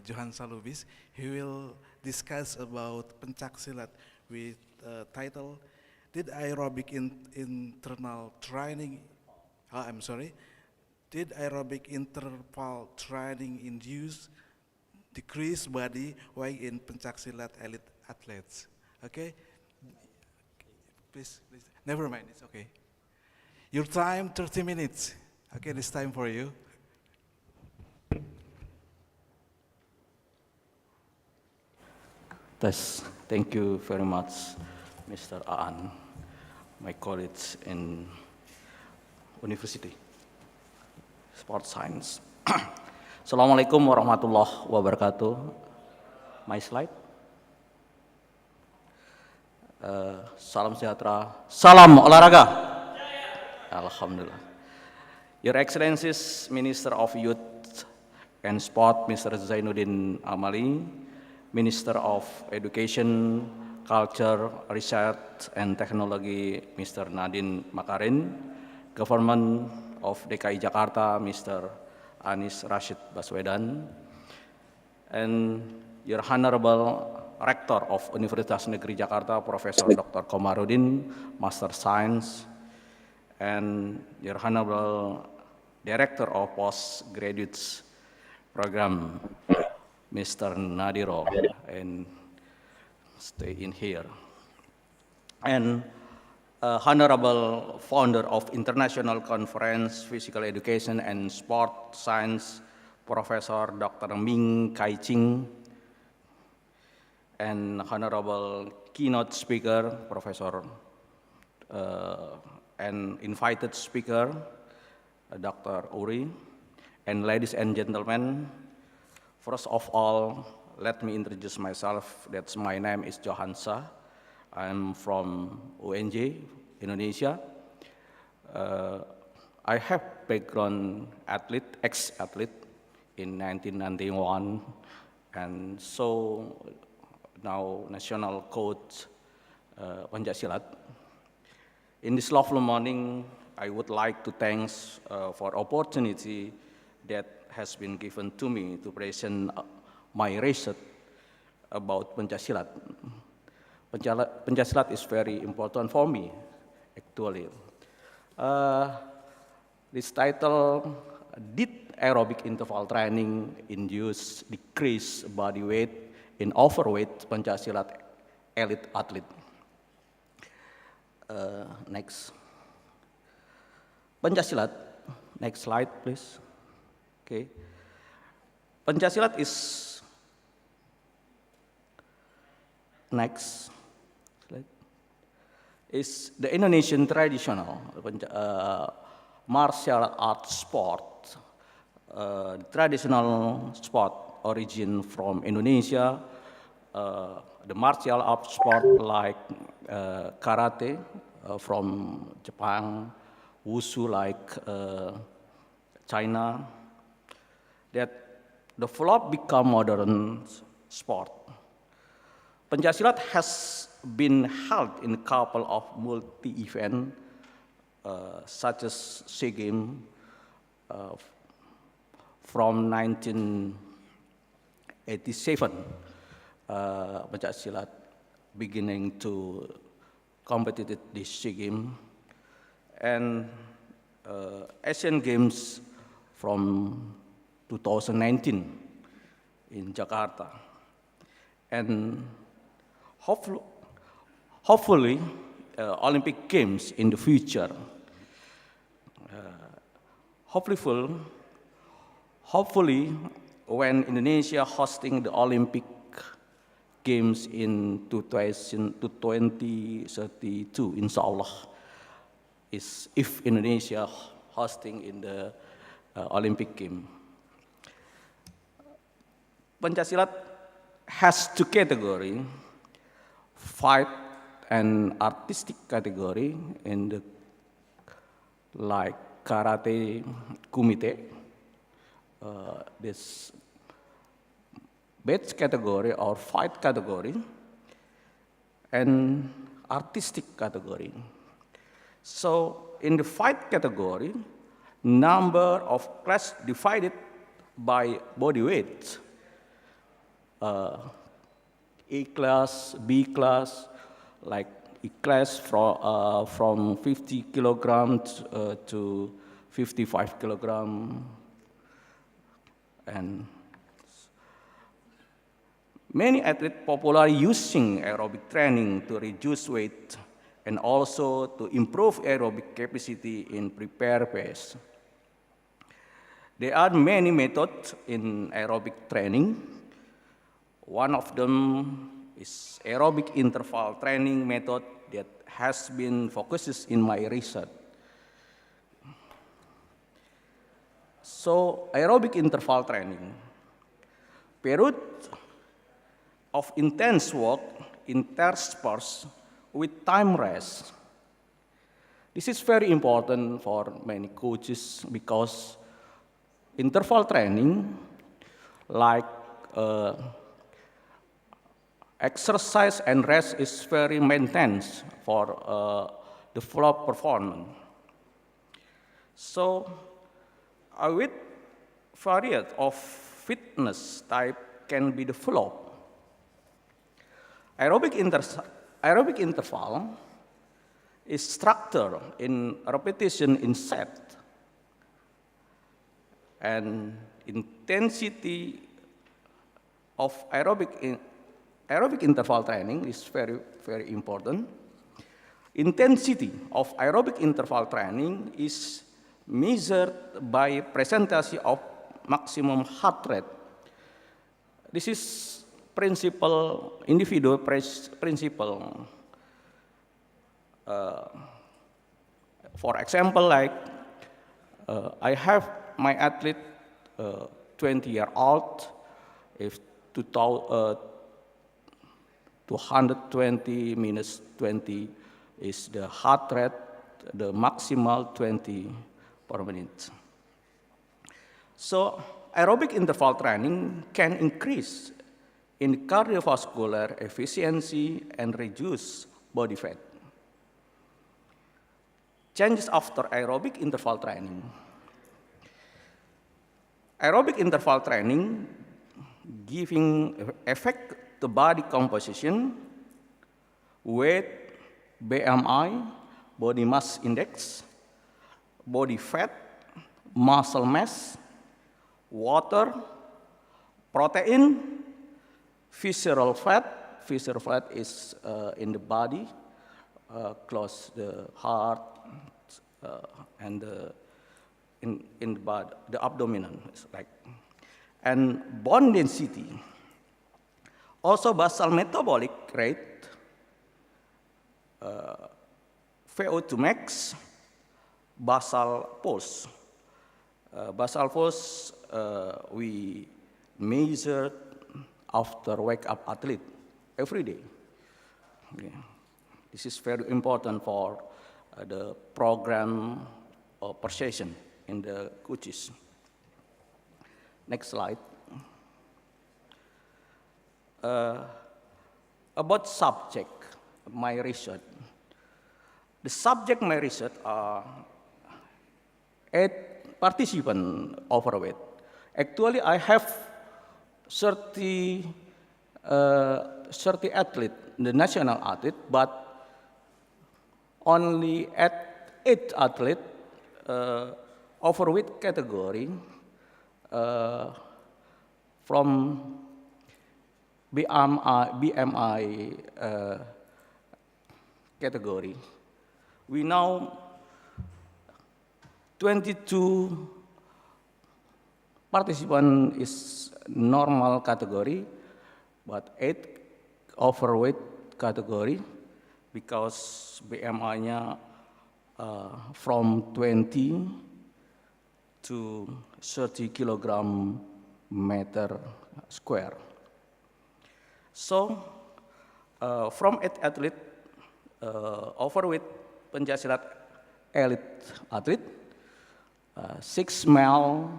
Johan Salubis. He will discuss about pencaksilat with title, Did aerobic interval training induce decrease body weight in Pencaksilat elite athletes. Okay? Please, never mind, it's okay. Your time, 30 minutes. Okay, this time for you. Thank you very much, Mr. Aan, my colleagues in University, Sport Science. Assalamualaikum warahmatullahi wabarakatuh. My slide. Salam sejahtera, salam olahraga. Alhamdulillah. Your Excellencies, Minister of Youth and Sport, Mr. Zainuddin Amali, Minister of Education, Culture, Research and Technology, Mr. Nadiem Makarim, Government of DKI Jakarta, Mr. Anies Rashid Baswedan, and Your Honorable Rector of Universitas Negeri Jakarta, Profesor Dr. Komarudin, Master Science, and Your Honorable Director of Postgraduate Program, Mr. Nadiro, and stay in here. And Honorable Founder of International Conference, Physical Education and Sport Science, Professor Dr. Ming Kai Ching, and Honorable Keynote Speaker, Professor and invited speaker, Dr. Uri, and ladies and gentlemen, first of all, let me introduce myself. That's my name is Johan Shah. I'm from UNJ, Indonesia. I have background athlete, ex-athlete in 1991, and so now national coach Pencaksilat. In this lovely morning, I would like to thank for opportunity that has been given to me to present my research about Pencaksilat. Pencaksilat is very important for me, actually. This title, did aerobic interval training induce decrease body weight in overweight Pencaksilat elite athlete? Next. Pencaksilat, next slide, please. Okay. Pencaksilat is, next slide, is the Indonesian traditional martial arts sport, traditional sport origin from Indonesia, the martial arts sport like karate from Japan, wushu like China, that developed become modern sport. Pencaksilat has been held in a couple of multi-event such as SEA Games from 1987. Pencaksilat beginning to compete this SEA Games, and Asian Games from 2019 in Jakarta, and hopefully Olympic Games in the future. Hopefully when Indonesia hosting the Olympic Games in 2032, inshallah, is if Indonesia hosting in the Olympic Games. Pencaksilat has two categories, fight and artistic category in the like karate kumite, this batch category or fight category, and artistic category. So in the fight category, number of class divided by body weight. A class, B class, like E class from 50 kilograms to 55 kilograms, and Many athletes popularly using aerobic training to reduce weight and also to improve aerobic capacity in prepared phase. There are many methods in aerobic training. One of them is aerobic interval training method that has been focused in my research. So, aerobic interval training, period of intense work interspersed with time rest. This is very important for many coaches because interval training, like exercise and rest, is very maintenance for the flow performance. So, with variety of fitness type can be the flow. Aerobic interval is structured in repetition in set, and intensity of aerobic interval training is very, very important. Intensity of aerobic interval training is measured by percentage of maximum heart rate. This is principle, individual principle. For example, like I have my athlete 20-year-old, if 220 minus 20 is the heart rate, the maximal 20 per minute. So aerobic interval training can increase in cardiovascular efficiency and reduce body fat. Changes after aerobic interval training. Aerobic interval training giving effect to body composition, weight, BMI, body mass index, body fat, muscle mass, water, protein, visceral fat. Visceral fat is in the body, close the heart and in the body, the abdomen, like, and bone density. Also basal metabolic rate, VO2 max, basal pulse. Basal pulse we measure after wake up athlete every day. Yeah. This is very important for the program per session in the coaches. Next slide. About subject, my research. The subject my research are 8 participants overweight. Actually, I have 30 athletes, the national athlete, but only at 8 athletes overweight category from BMI category. We know 22 participants is normal category, but 8 overweight category because BMI-nya from 20 to 30 kilogram meter square. So, from 8 athlete, overweight pencaksilat elite athlete, 6 male,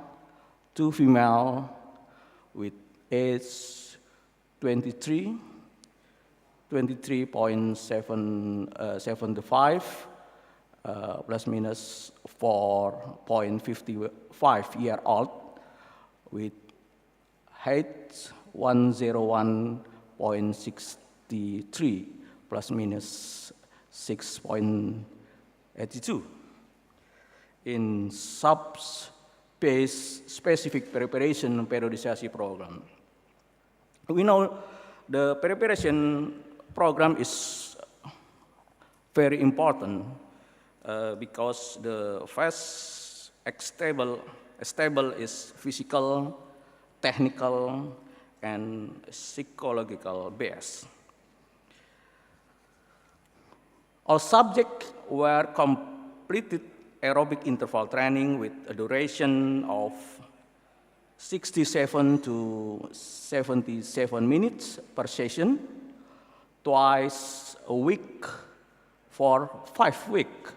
2 female with age 23, 23.75, plus minus 4.55 year old with height 101.63 plus minus 6.82 in sub-specific preparation periodization program. We know the preparation program is very important because the first stable is physical, technical, and psychological base. All subjects were completed aerobic interval training with a duration of 67 to 77 minutes per session, twice a week for 5 weeks.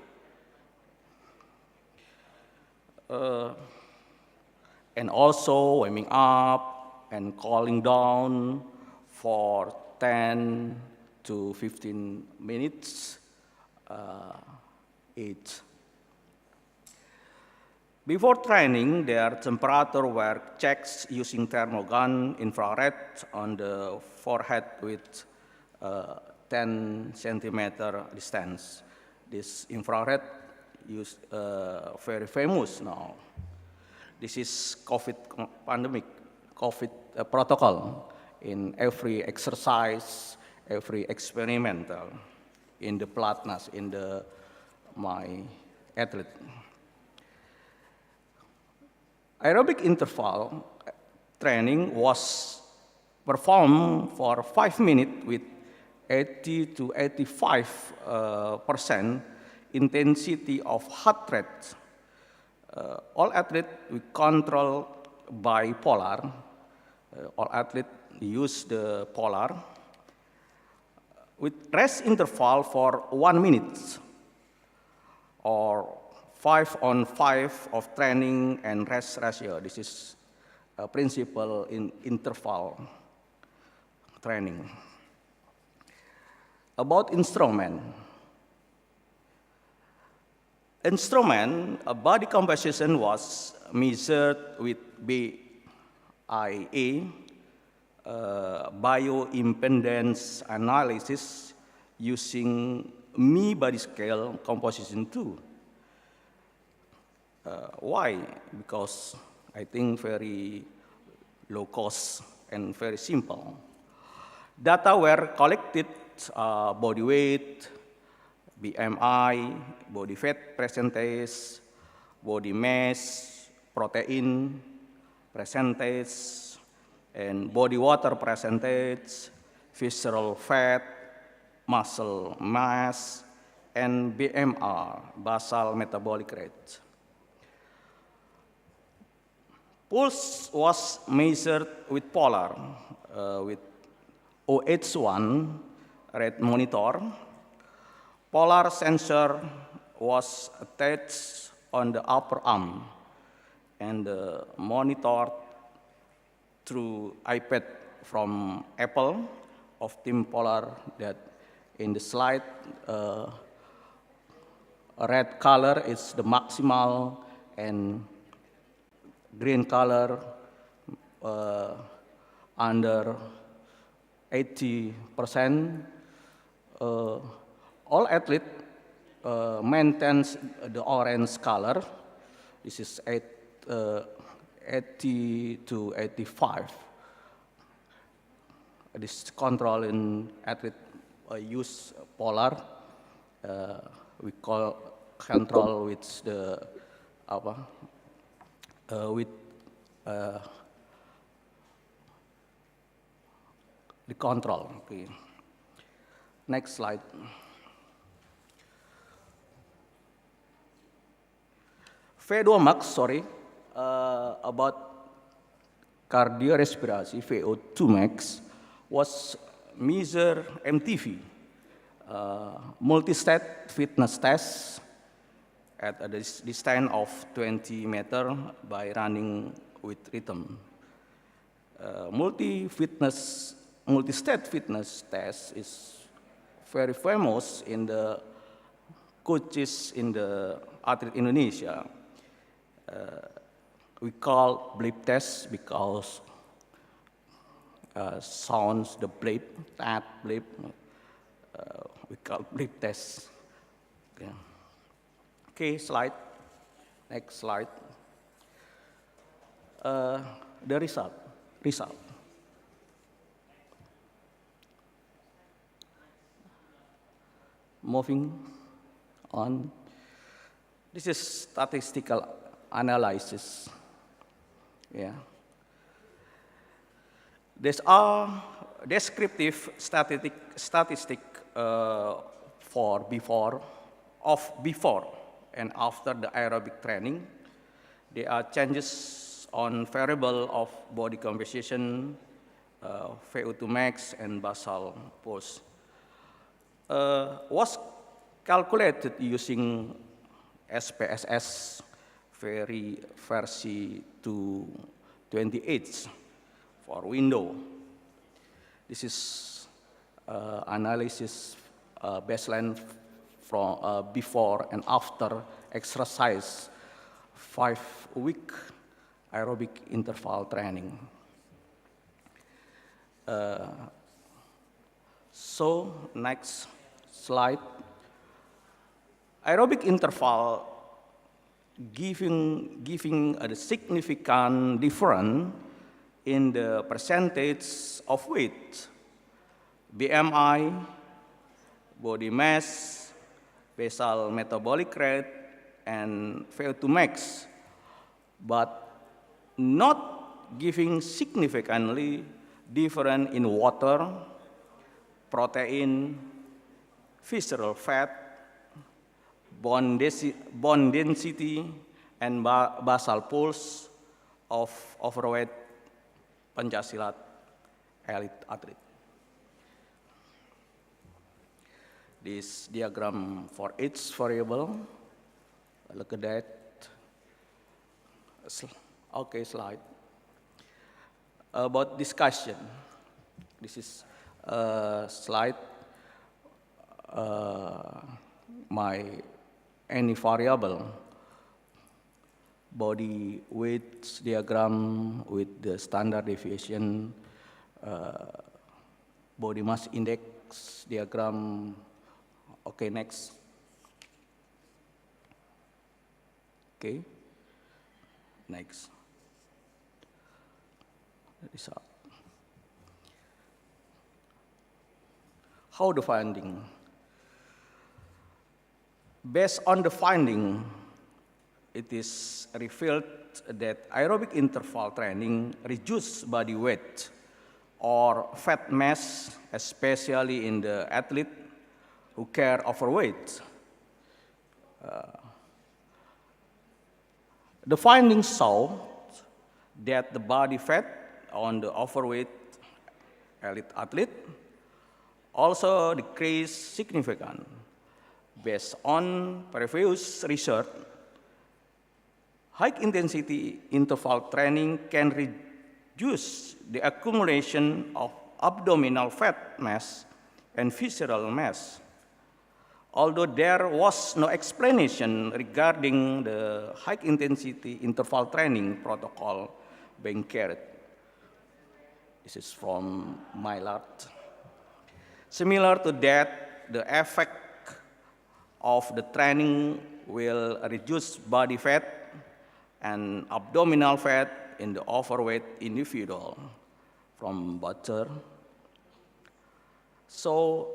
And also warming up and cooling down for 10 to 15 minutes each. Before training, their temperature were checked using thermogun infrared on the forehead with 10 centimeter distance. This infrared is very famous now. This is COVID pandemic, COVID protocol in every exercise, every experimental, in the platnas, in my athlete. Aerobic interval training was performed for 5 minutes with 80 to 85% intensity of heart rate. All athletes we control by polar. All athletes use the polar with rest interval for 1 minute or 5-on-5 of training and rest ratio. This is a principle in interval training. About instrument. A body composition was measured with BIA, bioimpedance analysis using Me Body Scale Composition 2. Why? Because I think very low cost and very simple. Data were collected, body weight, BMI, body fat percentage, body mass, protein percentage, and body water percentage, visceral fat, muscle mass, and BMR, basal metabolic rate. Pulse was measured with polar, with OH1 rate monitor. Polar sensor was attached on the upper arm and monitored through iPad from Apple of Team Polar that in the slide, red color is the maximal and green color under 80%. All athletes maintains the orange color. This is 80 to 85. This control in athlete use polar. We call control with the the control. Okay. Next slide. VO2 max, about cardiorespiratory, VO2 max was measured MTV, multi-state fitness test at a distance of 20 meters by running with rhythm. Multi-state fitness test is very famous in the coaches in the athlete Indonesia. We call bleep test because sounds the bleep, that bleep. We call bleep test. Okay. Okay, slide. Next slide. The result. moving on. This is statistical analysis. Yeah. These are descriptive statistic for before and after the aerobic training. There are changes on variable of body composition, VO2 max, and basal pulse. Was calculated using SPSS version 228 for window. This is analysis baseline from before and after exercise 5-week aerobic interval training. So next slide. Aerobic interval giving a significant difference in the percentage of weight, BMI, body mass, basal metabolic rate, and VO2 max, but not giving significantly different in water, protein, visceral fat, bone density, and basal pulse of overweight Pancasilat elite athlete. This diagram for each variable. Look at that. Okay, slide. About discussion. This is a slide. Any variable body weight diagram with the standard deviation, body mass index diagram. Okay, next. Okay, next. Result. How the finding? Based on the finding, it is revealed that aerobic interval training reduces body weight or fat mass, especially in the athlete who carry overweight. The findings show that the body fat on the overweight elite athlete also decreased significantly. Based on previous research, high-intensity interval training can reduce the accumulation of abdominal fat mass and visceral mass. Although there was no explanation regarding the high-intensity interval training protocol being carried. This is from Maillard. Similar to that, the effect of the training will reduce body fat and abdominal fat in the overweight individual from Butcher. So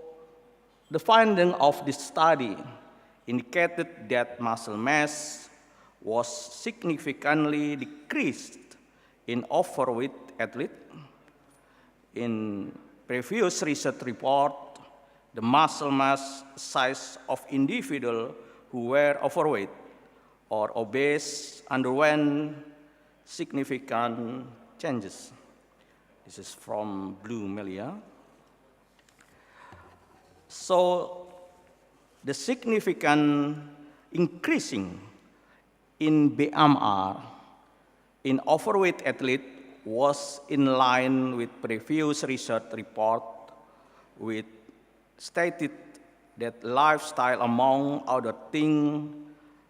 the finding of this study indicated that muscle mass was significantly decreased in overweight athletes. In previous research report, the muscle mass size of individuals who were overweight or obese underwent significant changes. This is from Blue Melia. So the significant increasing in BMR in overweight athlete was in line with previous research report, with stated that lifestyle, among other things,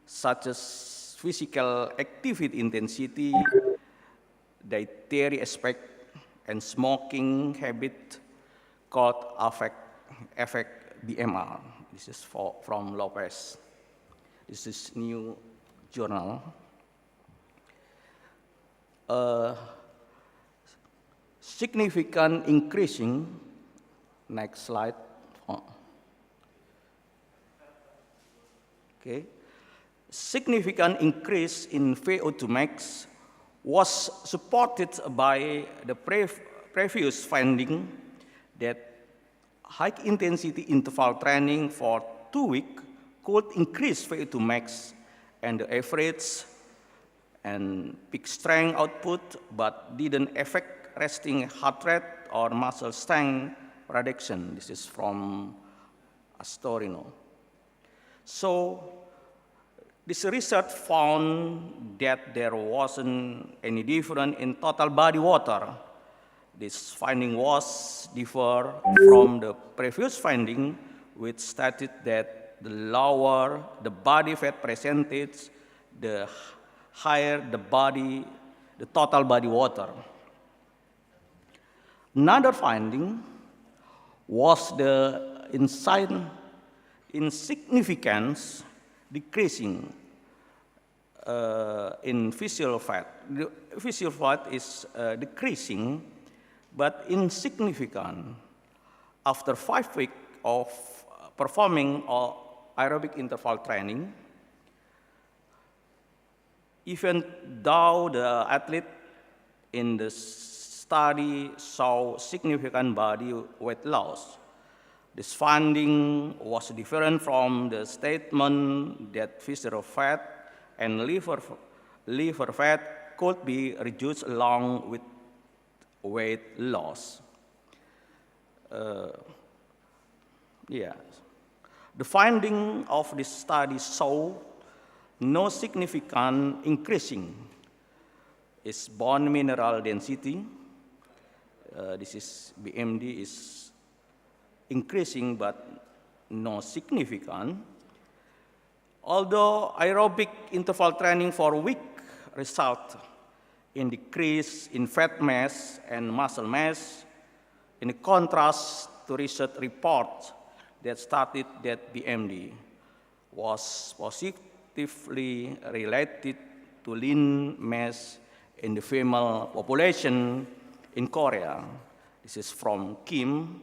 such as physical activity intensity, dietary aspect, and smoking habit could affect BMR. This is from Lopez. This is new journal. Significant increasing, next slide. Okay. Significant increase in VO2 max was supported by the previous finding that high-intensity interval training for 2 weeks could increase VO2 max and the average and peak strength output, but didn't affect resting heart rate or muscle strength prediction. This is from Astorino. So this research found that there wasn't any difference in total body water. This finding was different from the previous finding, which stated that the lower the body fat percentage, the higher the total body water. Another finding was the insignificance decreasing in visceral fat. The visceral fat is decreasing, but insignificant after 5 weeks of performing aerobic interval training. Even though the athlete in the study saw significant body weight loss, this finding was different from the statement that visceral fat and liver fat could be reduced along with weight loss. The finding of this study show no significant increasing is bone mineral density. This is BMD is increasing but no significant. Although aerobic interval training for a week result in decrease in fat mass and muscle mass, in contrast to research reports that stated that BMD was positively related to lean mass in the female population in Korea. This is from Kim,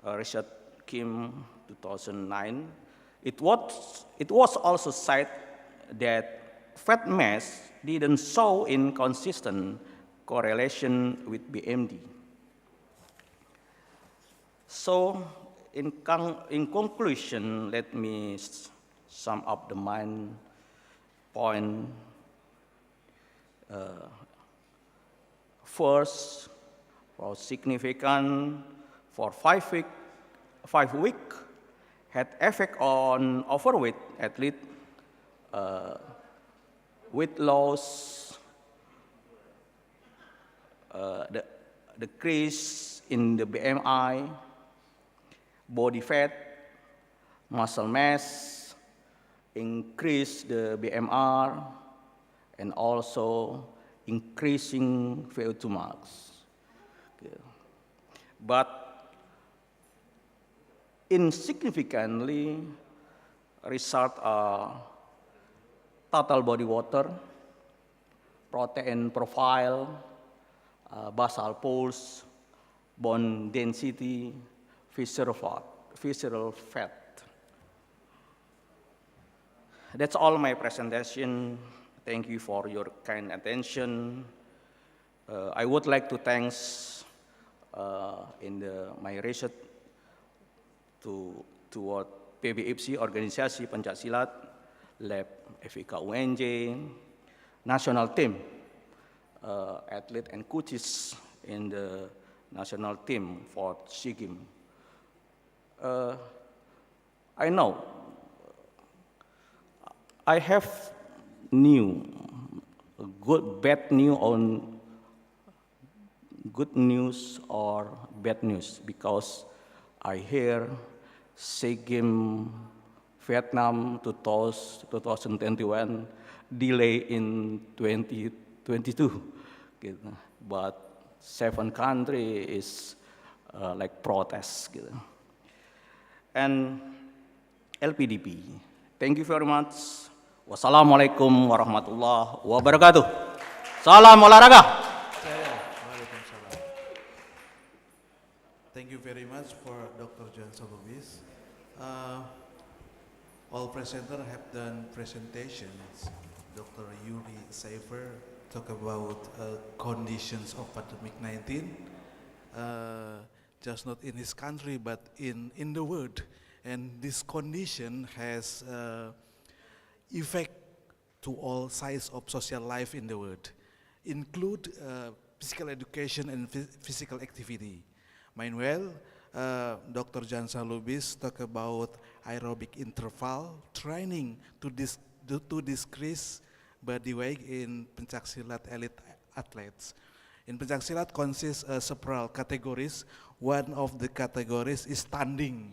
Research Kim 2009. It was also cited that fat mass didn't show inconsistent correlation with BMD. So, in conclusion, let me sum up the main point. First, for significant for 5 weeks had effect on overweight athlete, weight loss, the decrease in the BMI, body fat, muscle mass, increase the BMR, and also increasing VO2 max. Okay. But insignificantly, result are total body water, protein profile, basal pulse, bone density, visceral fat. That's all my presentation. Thank you for your kind attention. I would like to thank my research toward PBFC, Organisasi Pencaksilat, Lab FIK UNJ, national team, athlete and coaches in the national team for SEA Games. I know I have bad news or bad news, because I hear SEA Games Vietnam 2021 delay in 2022, but 7 countries is like protest. And LPDP, thank you very much. Wassalamualaikum warahmatullahi wabarakatuh. Salam olahraga. Thank you very much for Dr. Johansa Lubis. all presenters have done presentations. Dr. Yuri Seifer talk about conditions of pandemic 19, just not in his country but in the world, and this condition has effect to all sides of social life in the world, include physical education and physical activity. Meanwhile, Dr. Jansa Lubis talk about aerobic interval training to decrease body weight in pencaksilat elite athletes. In pencaksilat consists several categories. One of the categories is standing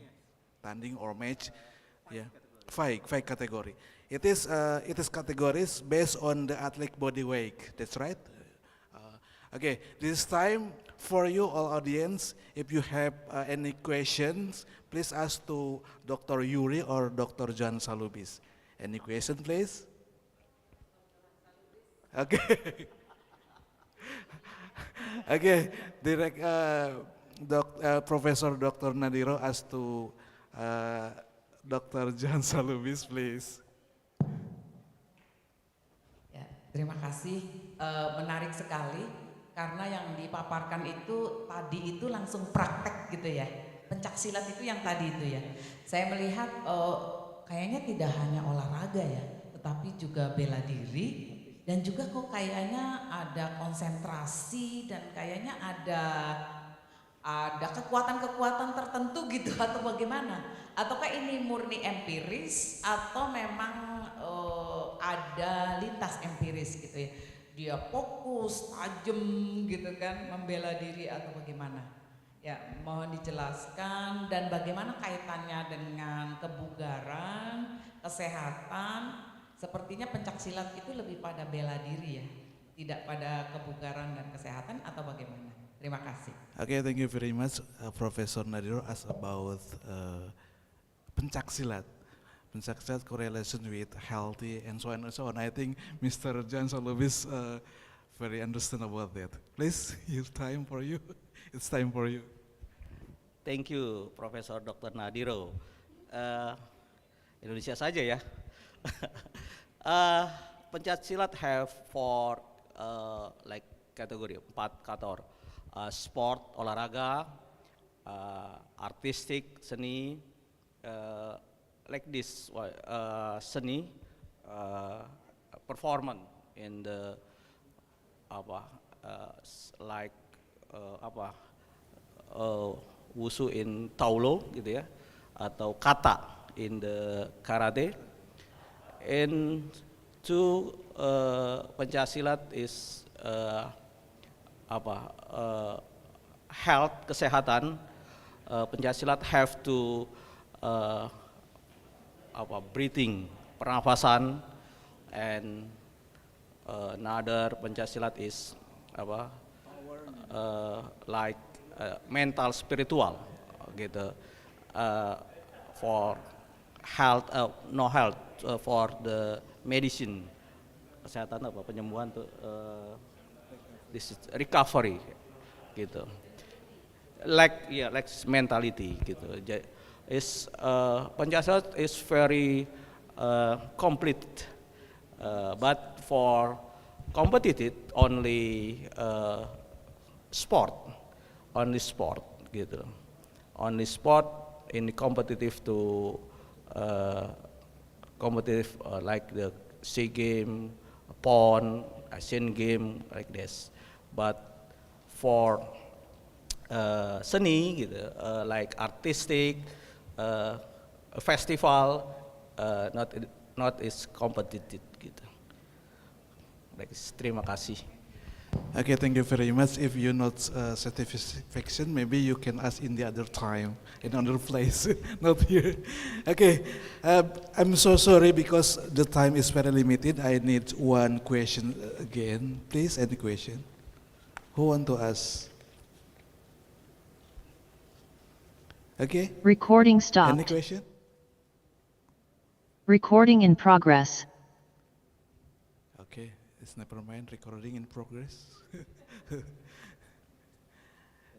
or match. Yeah, five category. It is categories based on the athletic body weight. That's right. Okay, this time for you all audience, if you have any questions, please ask to Dr. Yuri or Dr. John Salubis. Any question, please? Okay. Okay, Professor Dr. Nadiro asked to Dr. John Salubis, please. Ya, terima kasih, menarik sekali karena yang dipaparkan itu tadi itu langsung praktek gitu ya. Pencaksilat itu yang tadi itu ya. Saya melihat kayaknya tidak hanya olahraga ya, tetapi juga bela diri. Dan juga kok kayaknya ada konsentrasi dan kayaknya ada kekuatan-kekuatan tertentu gitu atau bagaimana? Ataukah ini murni empiris atau memang ada lintas empiris gitu ya? Dia fokus, tajam gitu kan, membela diri atau bagaimana? Ya, mohon dijelaskan dan bagaimana kaitannya dengan kebugaran, kesehatan. Sepertinya pencaksilat itu lebih pada bela diri ya, tidak pada kebugaran dan kesehatan atau bagaimana? Terima kasih. Okay, thank you very much, Professor Nadiro asked about pencaksilat. Pencaksilat correlation with healthy and so on and so on. I think Mr. John Salubis very understand about that. Please, it's time for you. It's time for you. Thank you, Profesor Dr. Nadiro. Indonesia saja ya. Pencaksilat have four like category, 4 kategori. Sport, olahraga, artistik, seni, like this, seni, performance in the like wushu in Taolo gitu ya, atau kata in the karate. And two, pencaksilat is health, kesehatan. Pencaksilat have to breathing, pernafasan, and another pencaksilat is like mental spiritual gitu, for health, no health, for the medicine, kesehatan penyembuhan tuh, this is recovery gitu, like mentality gitu. Is pencaksilat is very complete, but for competitive only sport gitu, only sport in competitive to competitive like the SEA Game, PON, Asian Game like this. But for seni gitu, like artistic, festival, not is competitive gitu. Like, terima kasih. Okay, thank you very much. If you not satisfaction, maybe you can ask in the other time, in another place, not here. Okay, I'm so sorry because the time is very limited. I need one question again, please. Any question? Who want to ask? Okay. Recording stopped. Any question? Recording in progress. Okay, it's never mind. Recording in progress.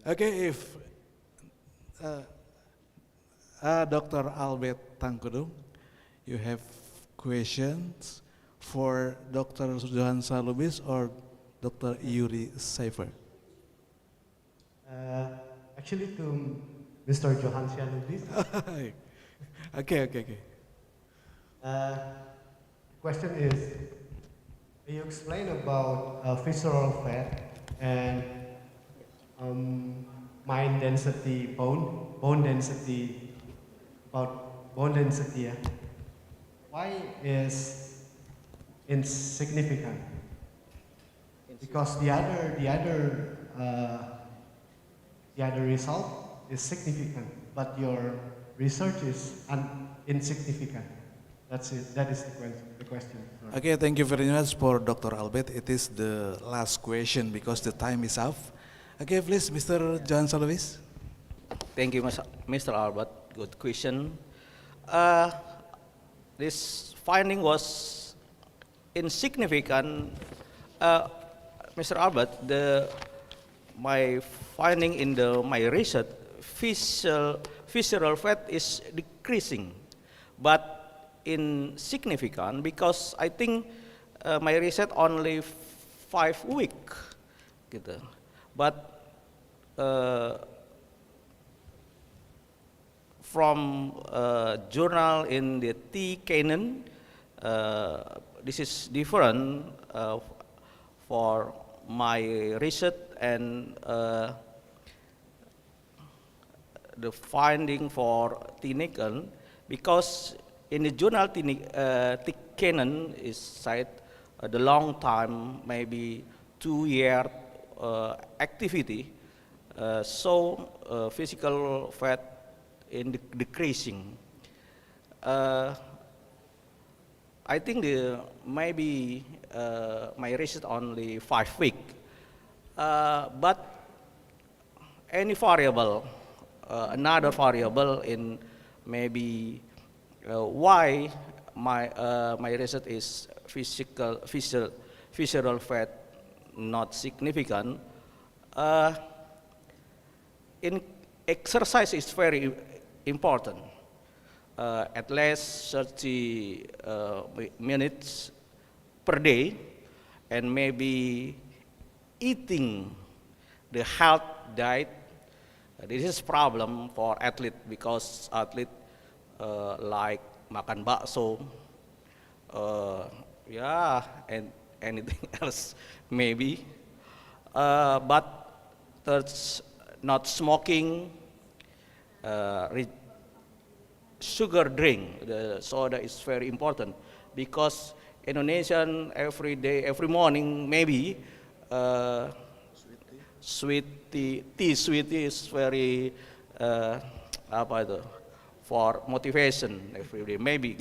Okay, if Dr. Albert Tangkudung, you have questions for Dr. Johansa Lubis or Dr. Yuri Seifer? Actually, to Mr. Johansa Lubis. Okay. Question is, you explain about visceral fat and mind density, bone density, about bone density. Yeah? Why is insignificant? Because the other result is significant, but your research is insignificant. That's it. That is the question. Sorry. Okay, thank you very much for Dr. Albert. It is the last question because the time is up. Okay, please, Mr. Johansa Lubis. Thank you, Mr. Albert. Good question. This finding was insignificant. Mr. Albert, my finding in my research, visceral fat is decreasing, but insignificant because I think my research only 5 weeks, gitu. But from journal in the T. Cannon, this is different for my research and the finding for T. Nickel, because in the journal T. Cannon is said the long time, maybe 2-year activity, so physical fat in decreasing. I think maybe my research only 5 weeks, but any variable, another variable in maybe why my research is visceral fat not significant. In exercise is very important. At least 30 minutes per day, and maybe eating the health diet. This is problem for athlete because athlete like makan bakso, and anything else maybe, but there's not smoking, sugar drink, the soda is very important because Indonesian every day, every morning maybe sweet tea is very for motivation every day maybe.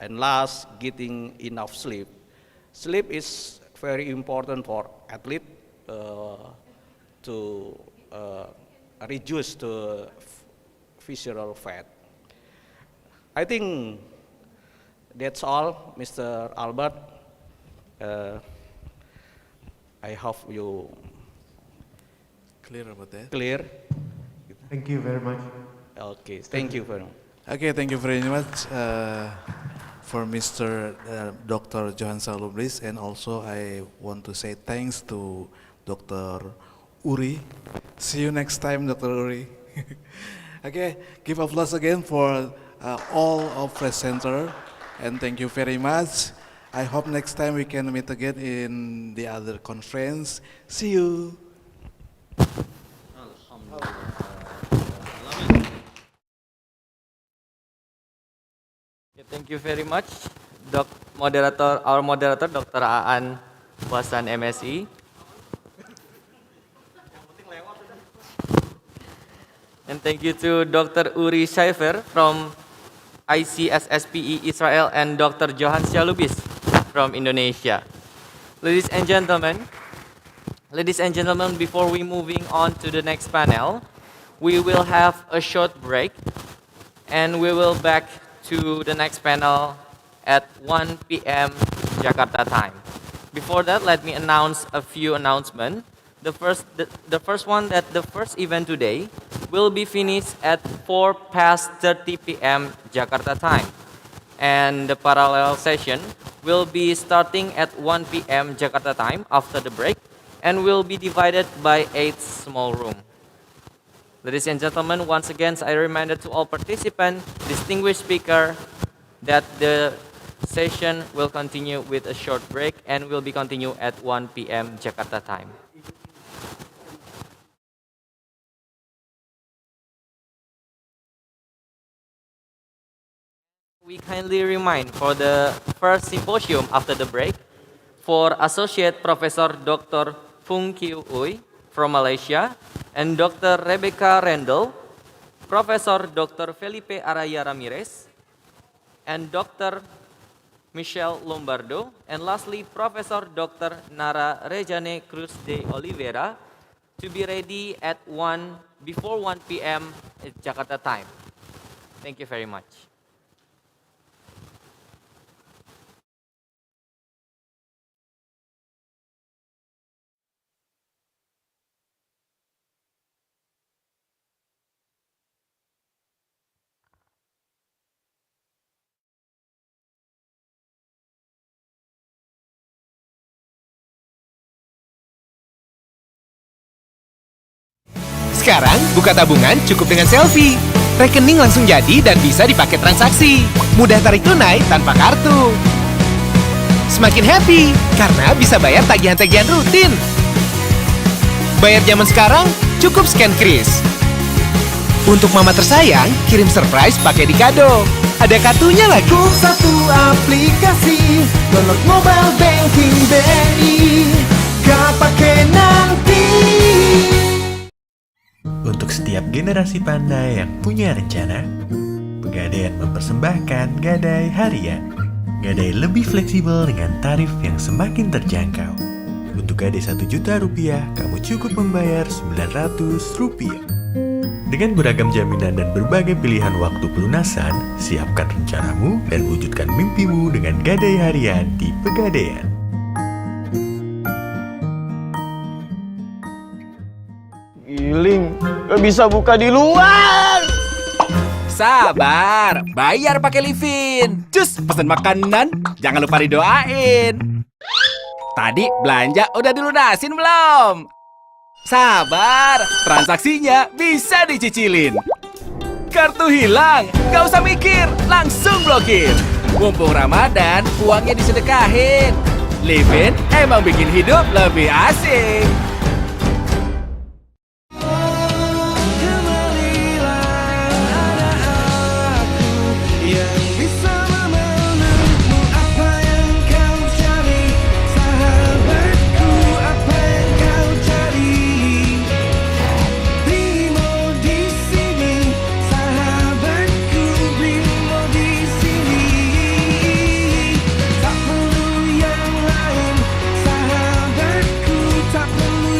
And last, getting enough sleep. Sleep is very important for athlete to reduce the visceral fat. I think that's all, Mr. Albert. I hope you clear about that. Clear. Thank you very much. Okay, thank you very much. Okay, thank you very much for Mr. Dr. Johansa Lubis, and also I want to say thanks to Dr. Uri. See you next time, Dr. Uri. Okay, give applause again for all of presenter, and thank you very much. I hope next time we can meet again in the other conference. See you. Thank you very much, our moderator, Dr. Aan Wasan, MSI. And thank you to Dr. Uri Seifer from ICSSPE Israel and Dr. Johansa Lubis from Indonesia. Ladies and gentlemen, before we moving on to the next panel, we will have a short break and we will back to the next panel at 1 p.m. Jakarta time. Before that, let me announce a few announcements. The first event today will be finished at 4:30 p.m. Jakarta time. And the parallel session will be starting at 1 p.m. Jakarta time after the break and will be divided by 8 small rooms. Ladies and gentlemen, once again, I reminded to all participants, distinguished speaker, that the session will continue with a short break and will be continue at 1 p.m. Jakarta time. We kindly remind for the first symposium after the break for Associate Professor Dr. Phung Kiu Uy from Malaysia and Dr. Rebecca Randall, Professor Dr. Felipe Araya Ramirez, and Dr. Michelle Lombardo, and lastly Professor Dr. Nara Rejane Cruz de Oliveira to be ready at before 1 p.m. at Jakarta time. Thank you very much. Sekarang, buka tabungan cukup dengan selfie. Rekening langsung jadi dan bisa dipakai transaksi. Mudah tarik tunai tanpa kartu. Semakin happy, karena bisa bayar tagihan-tagihan rutin. Bayar zaman sekarang, cukup scan kris. Untuk mama tersayang, kirim surprise pakai di kado. Ada kartunya lagi. Cukup satu aplikasi, download mobile banking BRI. Gak pakai nanti. Untuk setiap generasi pandai yang punya rencana, Pegadaian mempersembahkan Gadai Harian. Gadai lebih fleksibel dengan tarif yang semakin terjangkau. Untuk gadai Rp1 juta, kamu cukup membayar Rp900. Dengan beragam jaminan dan berbagai pilihan waktu pelunasan, siapkan rencanamu dan wujudkan mimpimu dengan Gadai Harian di Pegadaian. Giling, gak bisa buka di luar. Sabar, bayar pakai Livin. Cus, pesan makanan, jangan lupa didoain. Tadi belanja udah dilunasin belum? Sabar, transaksinya bisa dicicilin. Kartu hilang, gak usah mikir, langsung blokir. Mumpung Ramadan, uangnya disedekahin. Livin emang bikin hidup lebih asik. Tak perlu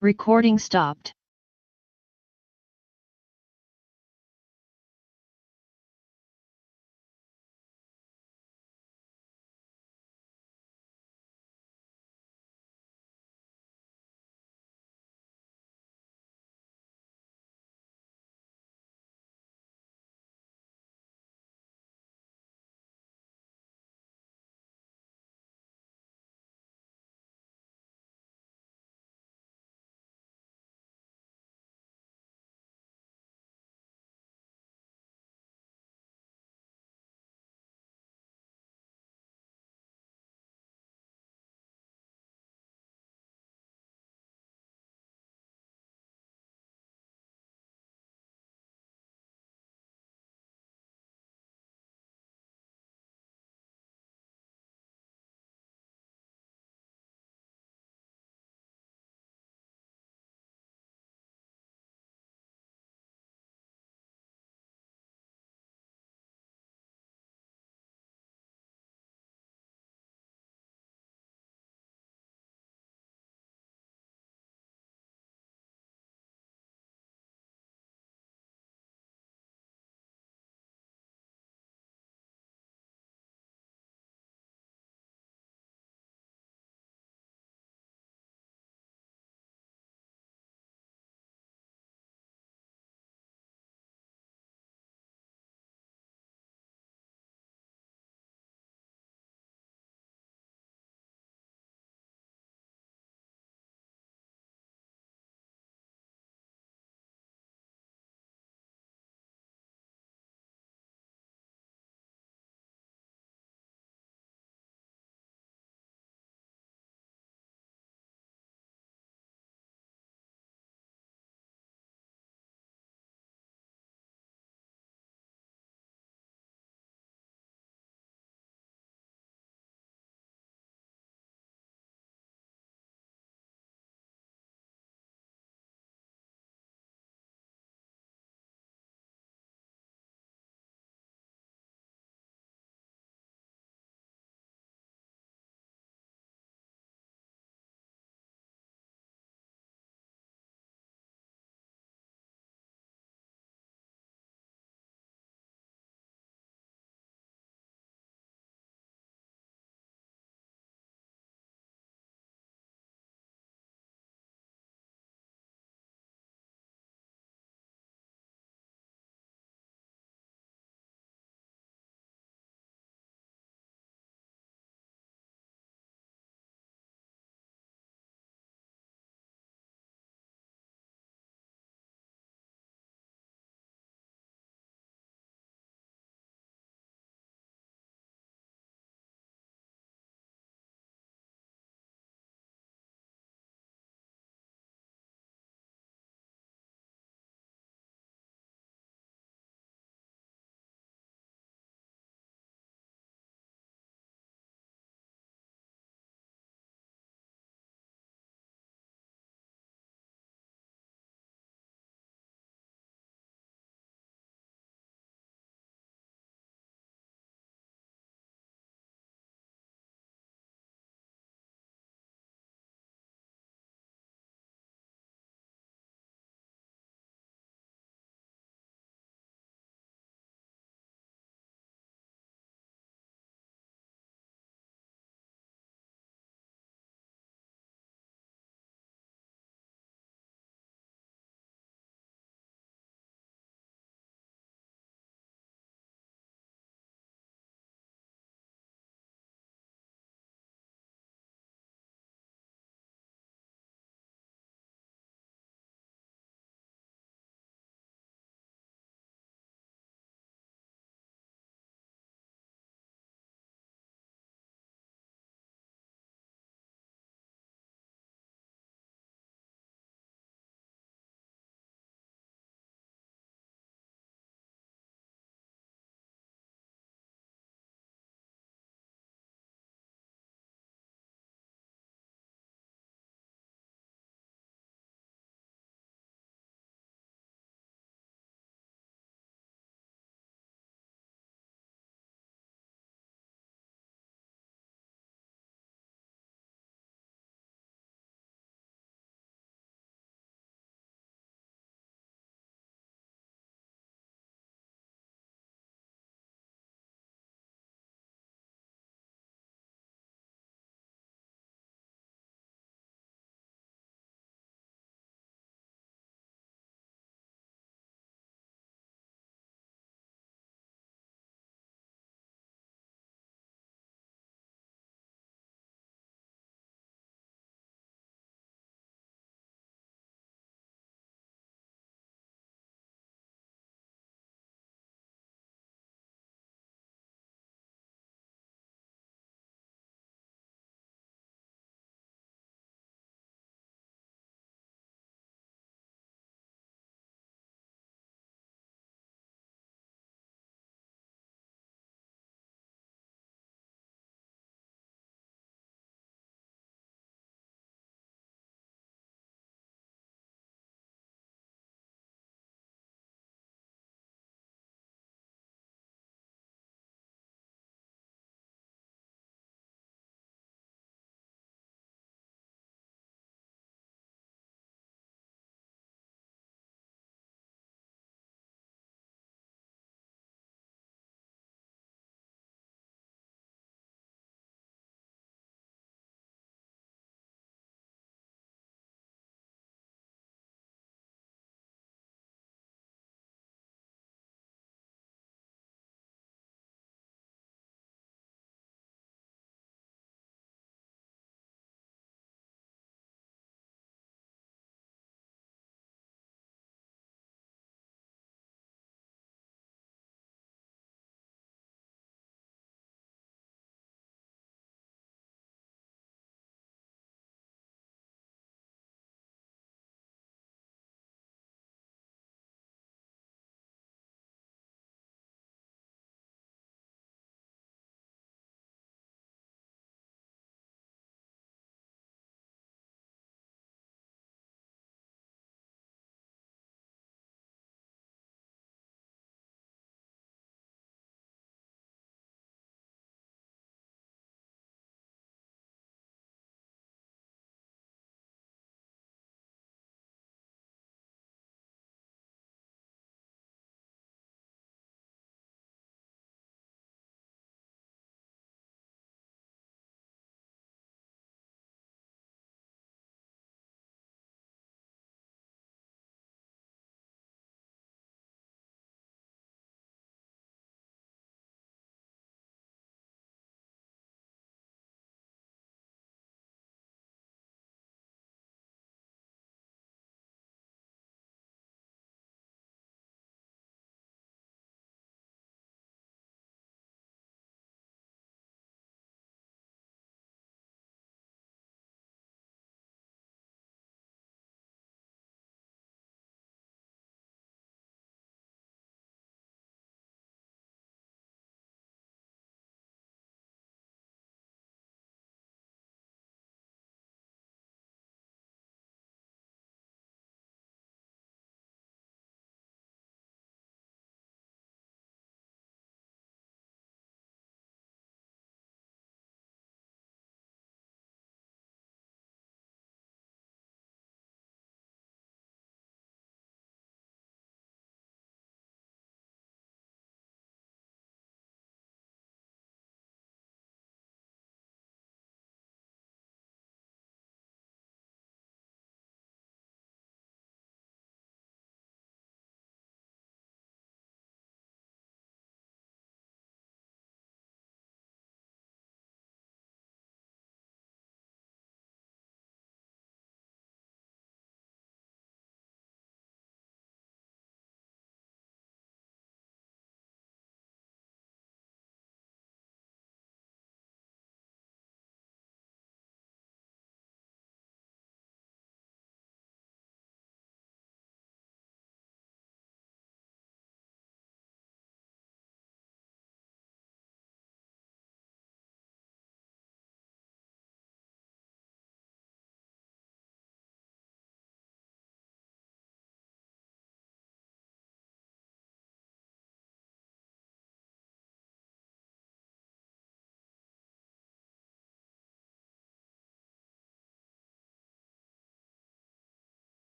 Recording stopped.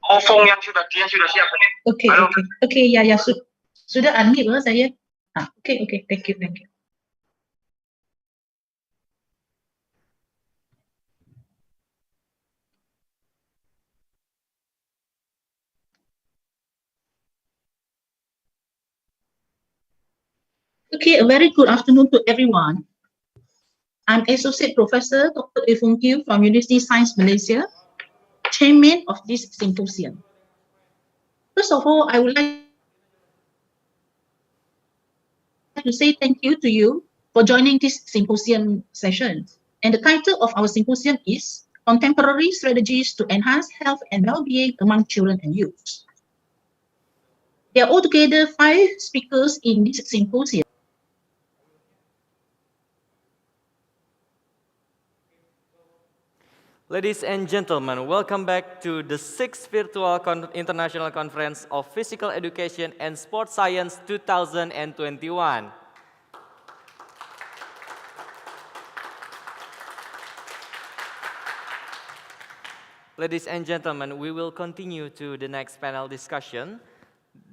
Okay, okay, okay, ya, ya, sudah unmute saya. Okay, okay, thank you, thank you. Okay, a very good afternoon to everyone. I'm Associate Professor Dr. Ifung Kiu from University Science Malaysia, Chairman of this symposium. First of all, I would like to say thank you to you for joining this symposium session. And the title of our symposium is Contemporary Strategies to Enhance Health and Well-being Among Children and Youth. There are altogether 5 speakers in this symposium. Ladies and gentlemen, welcome back to the 6th Virtual International Conference of Physical Education and Sports Science 2021. Ladies and gentlemen, we will continue to the next panel discussion.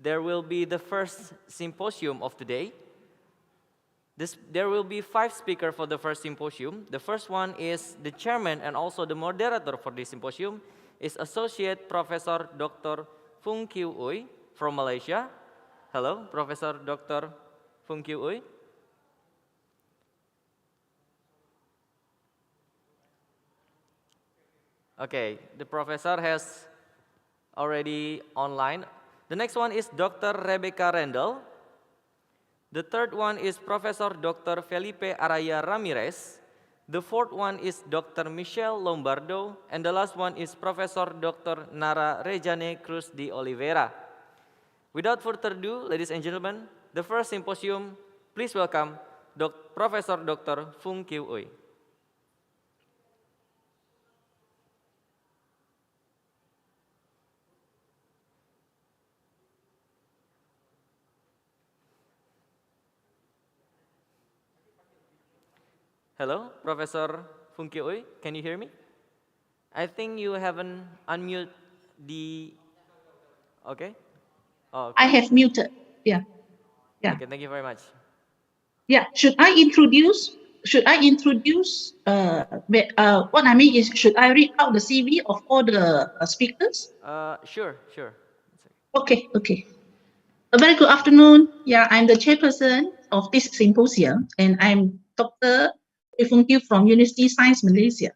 There will be the first symposium of the day. There will be 5 speakers for the first symposium. The first one is the chairman and also the moderator for this symposium is Associate Professor Dr. Phung Kiu Uy from Malaysia. Hello, Professor Dr. Phung Kiu Uy. Okay, the professor has already online. The next one is Dr. Rebecca Randall. The third one is Professor Dr. Felipe Araya Ramirez. The fourth one is Dr. Michelle Lombardo. And the last one is Professor Dr. Nara Rejane Cruz de Oliveira. Without further ado, ladies and gentlemen, the first symposium, please welcome Professor Dr. Phung Kiu Uy. Hello, Professor Phung Kiu Uy, can you hear me? I think you haven't unmuted the... Okay. Oh, okay. I have muted, yeah. Yeah. Okay, thank you very much. Yeah, should I introduce, what I mean is, should I read out the CV of all the speakers? Sure. Okay, okay. A very good afternoon. Yeah, I'm the chairperson of this symposium, and I'm Dr. Ifung Kiu from University Science Malaysia.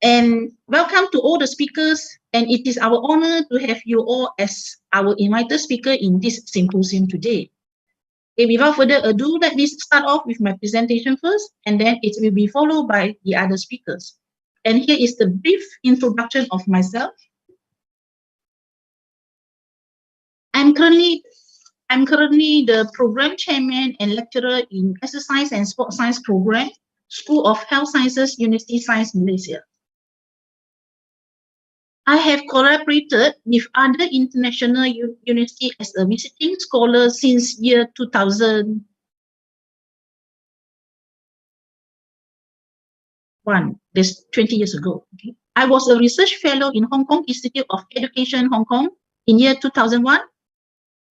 And welcome to all the speakers, and it is our honor to have you all as our invited speaker in this symposium today. Okay, without further ado, let me start off with my presentation first, and then it will be followed by the other speakers. And here is the brief introduction of myself. I'm currently the program chairman and lecturer in Exercise and Sport Science program, School of Health Sciences, University Science Malaysia. I have collaborated with other international universities as a visiting scholar since year 2001. That's 20 years ago. Okay. I was a research fellow in Hong Kong Institute of Education, Hong Kong in year 2001.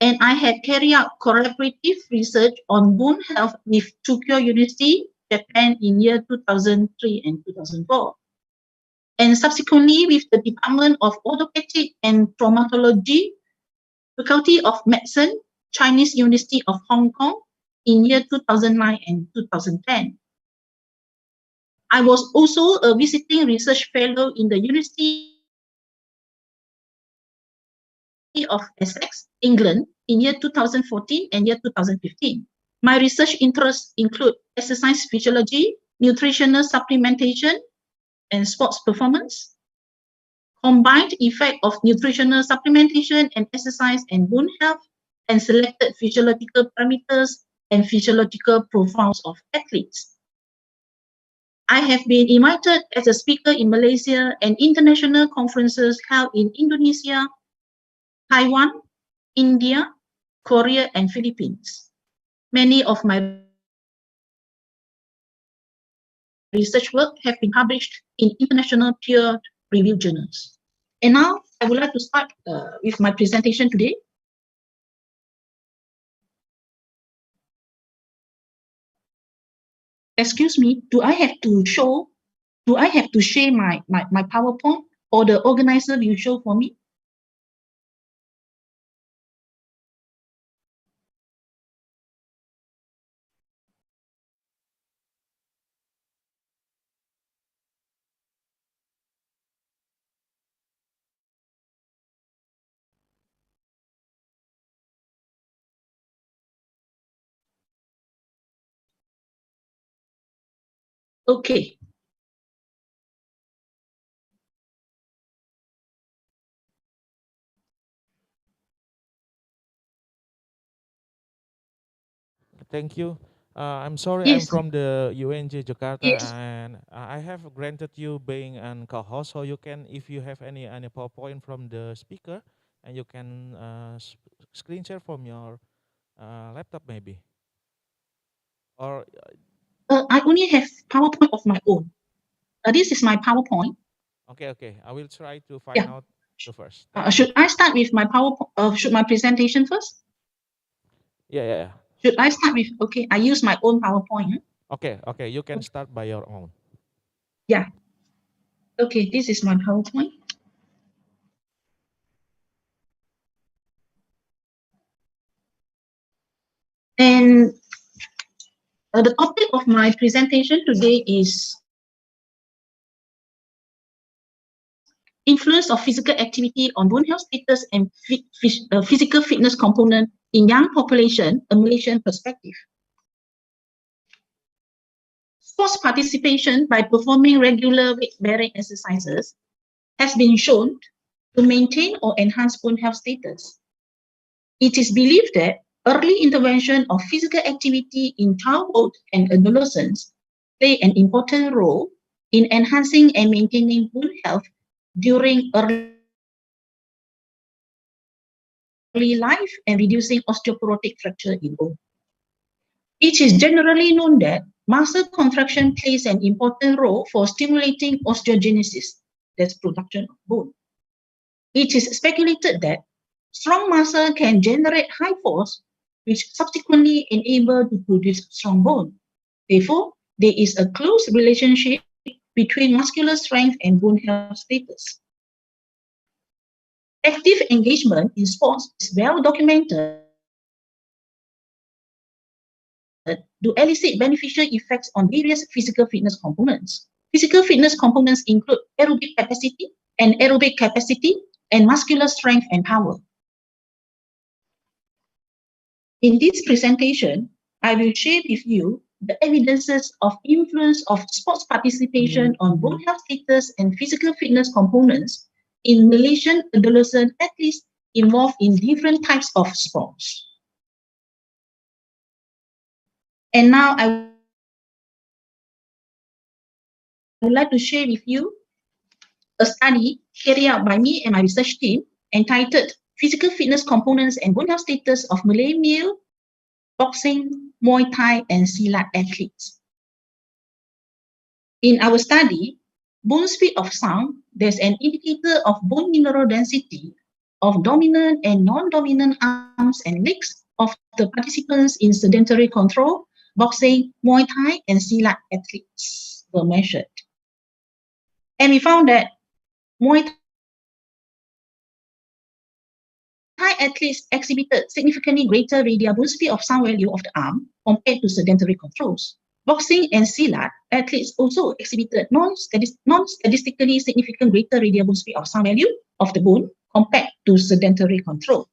And I had carried out collaborative research on bone health with Tokyo University, Japan in year 2003 and 2004. And subsequently with the Department of Orthopedic and Traumatology, Faculty of Medicine, Chinese University of Hong Kong in year 2009 and 2010. I was also a visiting research fellow in the University of Essex, England in year 2014 and year 2015. My research interests include exercise physiology, nutritional supplementation, and sports performance, combined effect of nutritional supplementation and exercise and bone health, and selected physiological parameters and physiological profiles of athletes. I have been invited as a speaker in Malaysia and international conferences held in Indonesia, Taiwan, India, Korea, and Philippines. Many of my research work have been published in international peer-reviewed journals. And now I would like to start with my presentation today. Excuse me, do I have to share my PowerPoint, or the organizer will show for me? Okay. Thank you. I'm sorry, I'm Yes. from the UNJ Jakarta, Yes. and I have granted you being an co-host, so you can, if you have any PowerPoint from the speaker, and you can screen share from your laptop maybe. Or I only have PowerPoint of my own. This is my PowerPoint. okay, I will try to find Yeah. out the first. Should I start with my PowerPoint? Should my presentation first? Yeah. Should I start with? Okay, I use my own PowerPoint. Okay, you can start by your own. Yeah. Okay, this is my PowerPoint. And the topic of my presentation today is influence of physical activity on bone health status and physical fitness component in young population, a Malaysian perspective. Sports participation by performing regular weight-bearing exercises has been shown to maintain or enhance bone health status. It is believed that early intervention of physical activity in childhood and adolescence play an important role in enhancing and maintaining bone health during early life and reducing osteoporotic fracture in bone. It is generally known that muscle contraction plays an important role for stimulating osteogenesis, that's production of bone. It is speculated that strong muscle can generate high force, which subsequently enable to produce strong bone. Therefore, there is a close relationship between muscular strength and bone health status. Active engagement in sports is well documented to elicit beneficial effects on various physical fitness components. Physical fitness components include aerobic capacity and muscular strength and power. In this presentation, I will share with you the evidences of influence of sports participation on bone health status and physical fitness components in Malaysian adolescent athletes involved in different types of sports. And now I would like to share with you a study carried out by me and my research team entitled Physical Fitness Components and Bone Health Status of Malay Male Boxing, Muay Thai, and Silat Athletes. In our study, bone speed of sound, there's an indicator of bone mineral density of dominant and non-dominant arms and legs of the participants in sedentary control, boxing, Muay Thai, and Silat athletes were measured. And we found that Muay Thai athletes exhibited significantly greater radial bone speed of sound value of the arm compared to sedentary controls. Boxing and Silat athletes also exhibited non-statistically significant greater radial bone speed of sound value of the bone compared to sedentary control.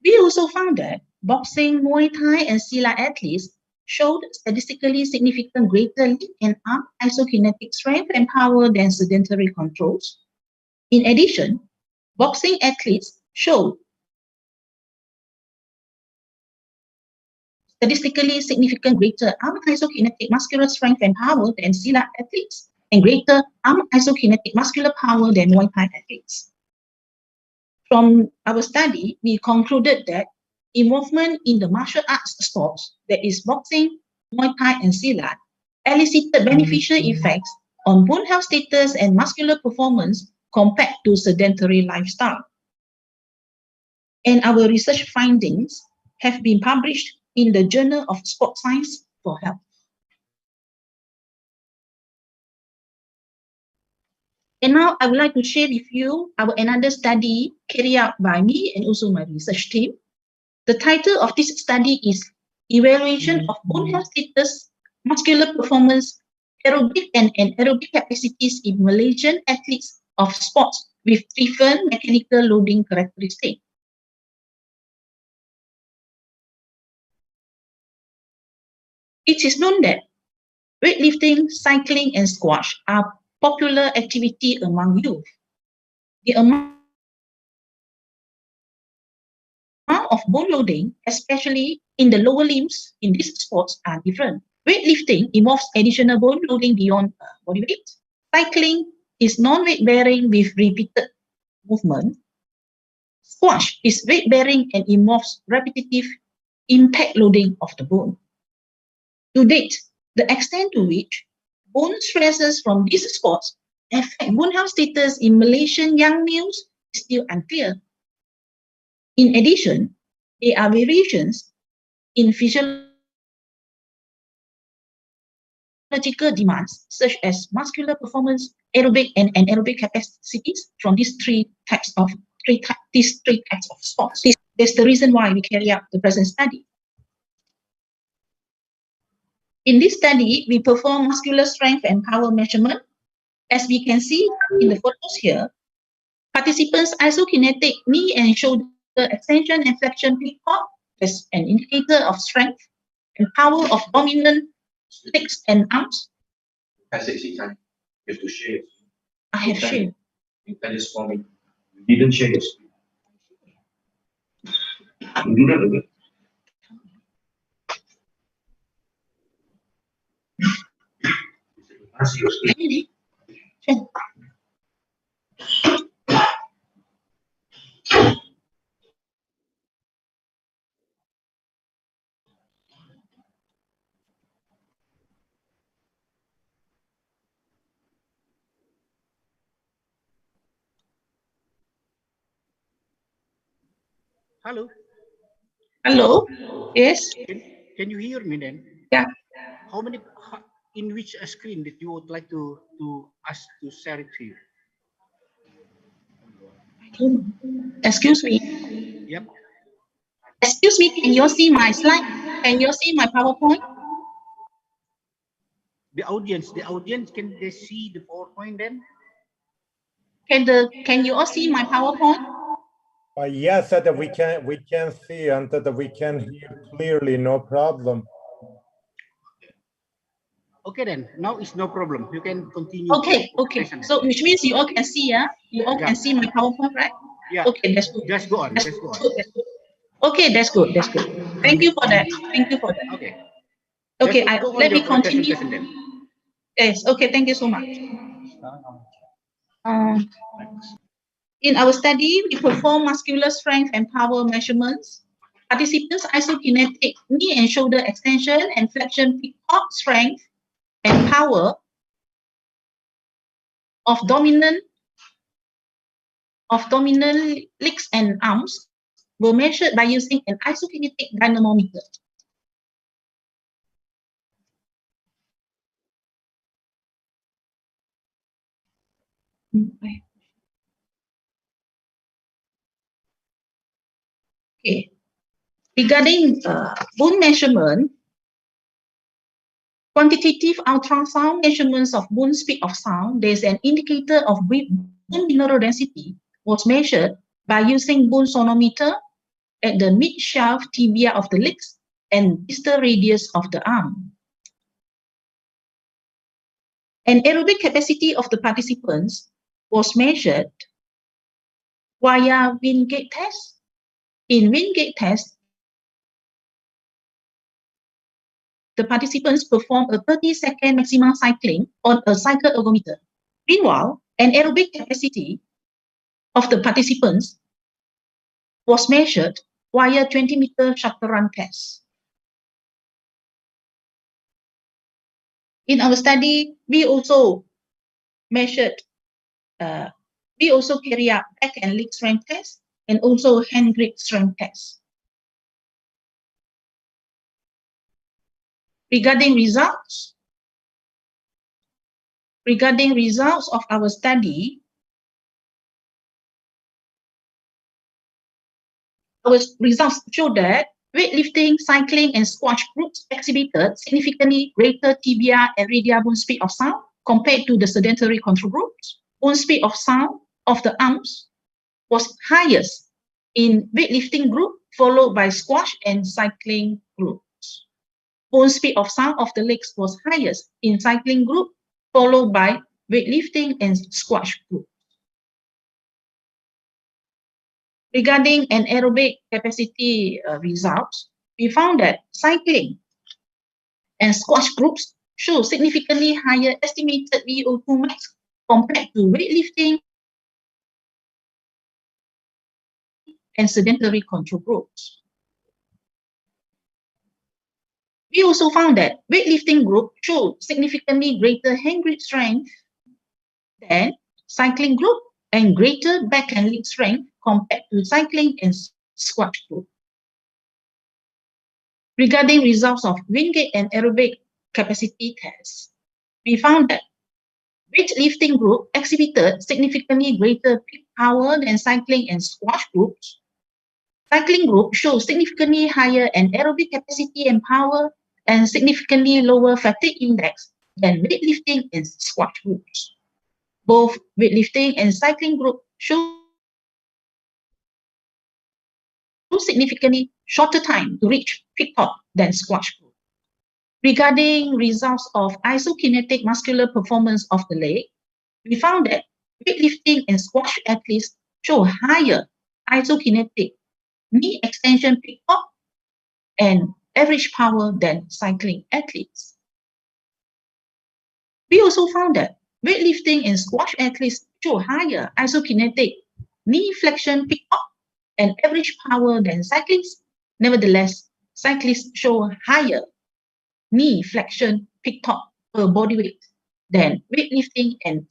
We also found that boxing, Muay Thai, and Silat athletes showed statistically significant greater leg and arm isokinetic strength and power than sedentary controls. In addition, boxing athletes showed statistically significant greater arm isokinetic muscular strength and power than Silat athletes, and greater arm isokinetic muscular power than Muay Thai athletes. From our study, we concluded that involvement in the martial arts sports, that is boxing, Muay Thai, and Silat, elicited beneficial effects on bone health status and muscular performance compared to sedentary lifestyle. And our research findings have been published in the Journal of Sport Science for Health. And now I would like to share with you another study carried out by me and also my research team. The title of this study is Evaluation of Bone Health Status, Muscular Performance, Aerobic and Anaerobic Capacities in Malaysian Athletes of Sports with Different Mechanical Loading Characteristics. It is known that weightlifting, cycling, and squash are popular activity among youth. The amount of bone loading, especially in the lower limbs in these sports, are different. Weightlifting involves additional bone loading beyond body weight. Cycling is non-weight bearing with repeated movement. Squash is weight bearing and involves repetitive impact loading of the bone. To date, the extent to which bone stresses from these sports affect bone health status in Malaysian young males is still unclear. In addition, there are variations in physiological demands such as muscular performance, aerobic and anaerobic capacities from these three types of sports. That's the reason why we carry out the present study. In this study, we perform muscular strength and power measurement. As we can see in the photos here, participants' isokinetic knee and shoulder extension and flexion peak pop is an indicator of strength and power of dominant legs and arms. You have to share. I have shared. You can just for me. You didn't share this. Do that again. Hello. Hello. Yes. Can you hear me then? Yeah. In which screen that you would like to us to share it to you? Excuse me. Yep. Excuse me, can you see my slide? Can you see my PowerPoint? The audience, can they see the PowerPoint then? Can you all see my PowerPoint? Yes, that we can see and that we can hear clearly, no problem. Okay then, now it's no problem. You can continue. Okay. So which means you all can see, yeah? You all can see my PowerPoint, right? Yeah. Okay, that's good. Just go on. That's good. Okay, that's good. Thank you for that. Okay. Okay, let me continue. Then. Yes, okay, thank you so much. In our study, we perform muscular strength and power measurements. Participants' isokinetic knee and shoulder extension and flexion peak pop strength and power of dominant legs and arms were measured by using an isokinetic dynamometer. Okay. Regarding bone measurement, quantitative ultrasound measurements of bone speed of sound, there's an indicator of bone mineral density was measured by using bone sonometer at the mid-shelf tibia of the legs and distal radius of the arm. An aerobic capacity of the participants was measured via Wingate test. In Wingate test, the participants performed a 30-second maximum cycling on a cycle ergometer. Meanwhile, an aerobic capacity of the participants was measured via 20-meter shuttle run test. In our study, we also measured, we also carry out back and leg strength tests and also hand grip strength tests. Regarding results of our study, our results show that weightlifting, cycling, and squash groups exhibited significantly greater tibia and radial bone speed of sound compared to the sedentary control groups. Bone speed of sound of the arms was highest in weightlifting group, followed by squash and cycling groups. Bone speed of sound of the legs was highest in cycling group, followed by weightlifting and squash group. Regarding anaerobic capacity results, we found that cycling and squash groups show significantly higher estimated VO2 max compared to weightlifting and sedentary control groups. We also found that weightlifting group showed significantly greater hand grip strength than cycling group and greater back and leg strength compared to cycling and squash group. Regarding results of Wingate and aerobic capacity tests, we found that weightlifting group exhibited significantly greater peak power than cycling and squash groups. Cycling group showed significantly higher anaerobic capacity and power and significantly lower fatigue index than weightlifting and squash groups. Both weightlifting and cycling group show significantly shorter time to reach peak torque than squash group. Regarding results of isokinetic muscular performance of the leg, we found that weightlifting and squash athletes show higher isokinetic knee extension peak torque and average power than cycling athletes. We also found that weightlifting and squash athletes show higher isokinetic knee flexion peak torque and average power than cyclists. Nevertheless, cyclists show higher knee flexion peak torque per body weight than weightlifting and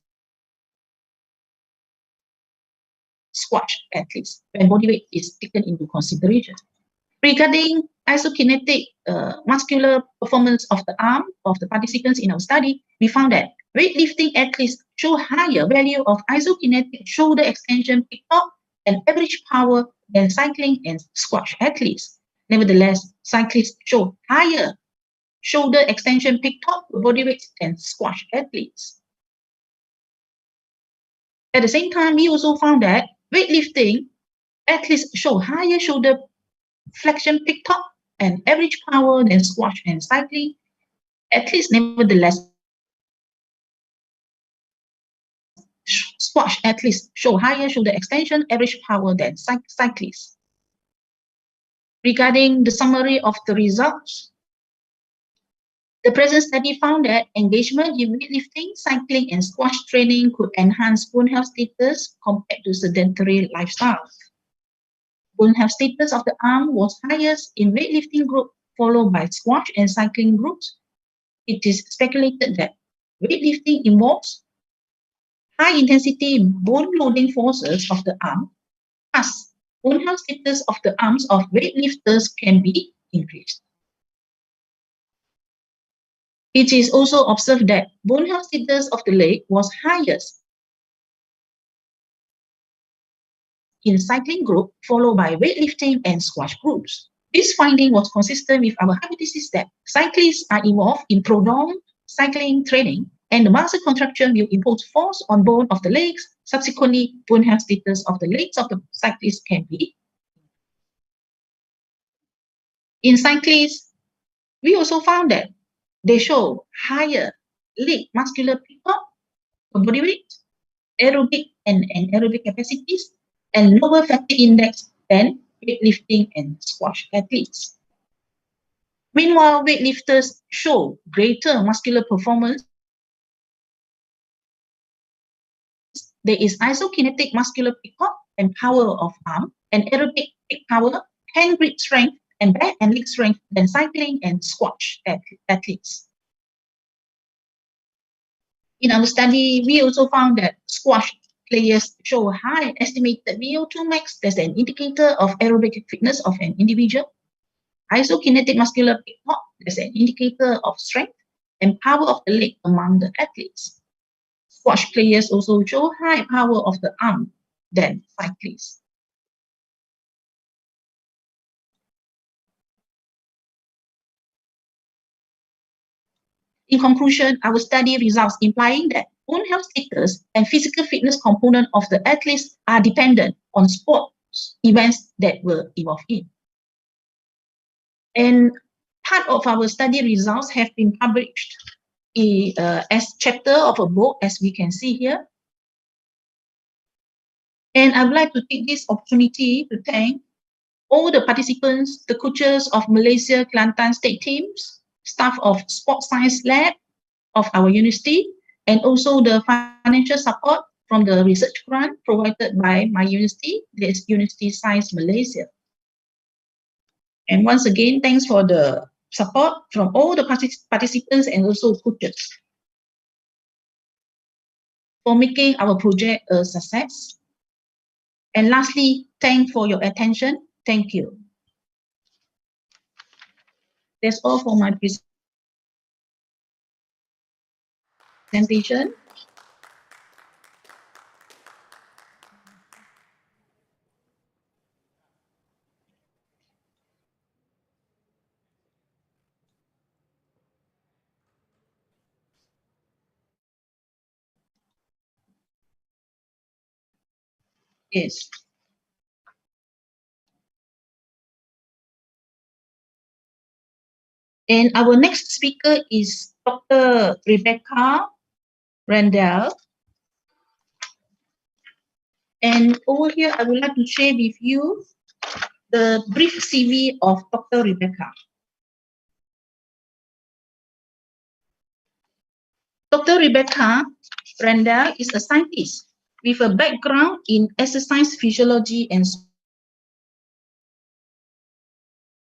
squash athletes when body weight is taken into consideration. Regarding isokinetic muscular performance of the arm of the participants in our study, we found that weightlifting athletes show higher value of isokinetic shoulder extension peak torque and average power than cycling and squash athletes. Nevertheless, cyclists show higher shoulder extension peak torque per body weight than squash athletes. At the same time, we also found that weightlifting athletes show higher shoulder flexion peak torque and average power than squash and cycling athletes. Nevertheless, squash athletes show higher shoulder extension average power than cyclists. Regarding the summary of the results, the present study found that engagement in weightlifting, cycling, and squash training could enhance bone health status compared to sedentary lifestyles. Bone health status of the arm was highest in weightlifting group, followed by squash and cycling groups. It is speculated that weightlifting involves high-intensity bone loading forces of the arm. Thus, bone health status of the arms of weightlifters can be increased. It is also observed that bone health status of the leg was highest in cycling group, followed by weightlifting and squash groups. This finding was consistent with our hypothesis that cyclists are involved in prolonged cycling training and the muscle contraction will impose force on bone of the legs. Subsequently, bone health status of the legs of the cyclist can be. In cyclists, we also found that they show higher leg muscular peak torque per body weight, aerobic and anaerobic capacities, and lower fatigue index than weightlifting and squash athletes. Meanwhile, weightlifters show greater muscular performance. There is isokinetic muscular peak torque and power of arm, and aerobic peak power, hand grip strength, and back and leg strength than cycling and squash athletes. In our study, we also found that squash players show high estimated VO2 max. That's an indicator of aerobic fitness of an individual. Isokinetic muscular peak torque, that's an indicator of strength and power of the leg among the athletes. Squash players also show high power of the arm than cyclists. In conclusion, our study results implying that bone health status and physical fitness component of the athletes are dependent on sports events that were involved in. And part of our study results have been published as chapter of a book, as we can see here. And I would like to take this opportunity to thank all the participants, the coaches of Malaysia Kelantan state teams, staff of Sports Science Lab of our university, and also the financial support from the research grant provided by my university, this University Science Malaysia. And once again, thanks for the support from all the participants and also coaches for making our project a success. And lastly, thanks for your attention. Thank you. That's all for my presentation. Yes. And our next speaker is Dr. Rebecca Randall. And over here, I would like to share with you the brief CV of Dr. Rebecca. Dr. Rebecca Randall is a scientist with a background in exercise physiology and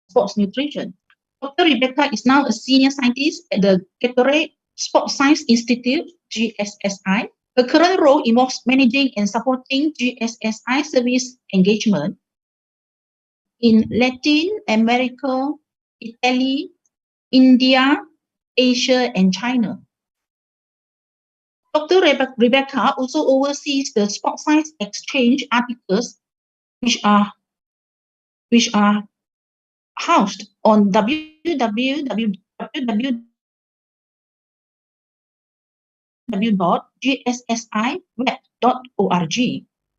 sports nutrition. Dr. Rebecca is now a senior scientist at the Gatorade Sports Science Institute, GSSI. Her current role involves managing and supporting GSSI service engagement in Latin America, Italy, India, Asia, and China. Dr. Rebecca also oversees the Sports Science Exchange articles, which are housed on www.gssi.org.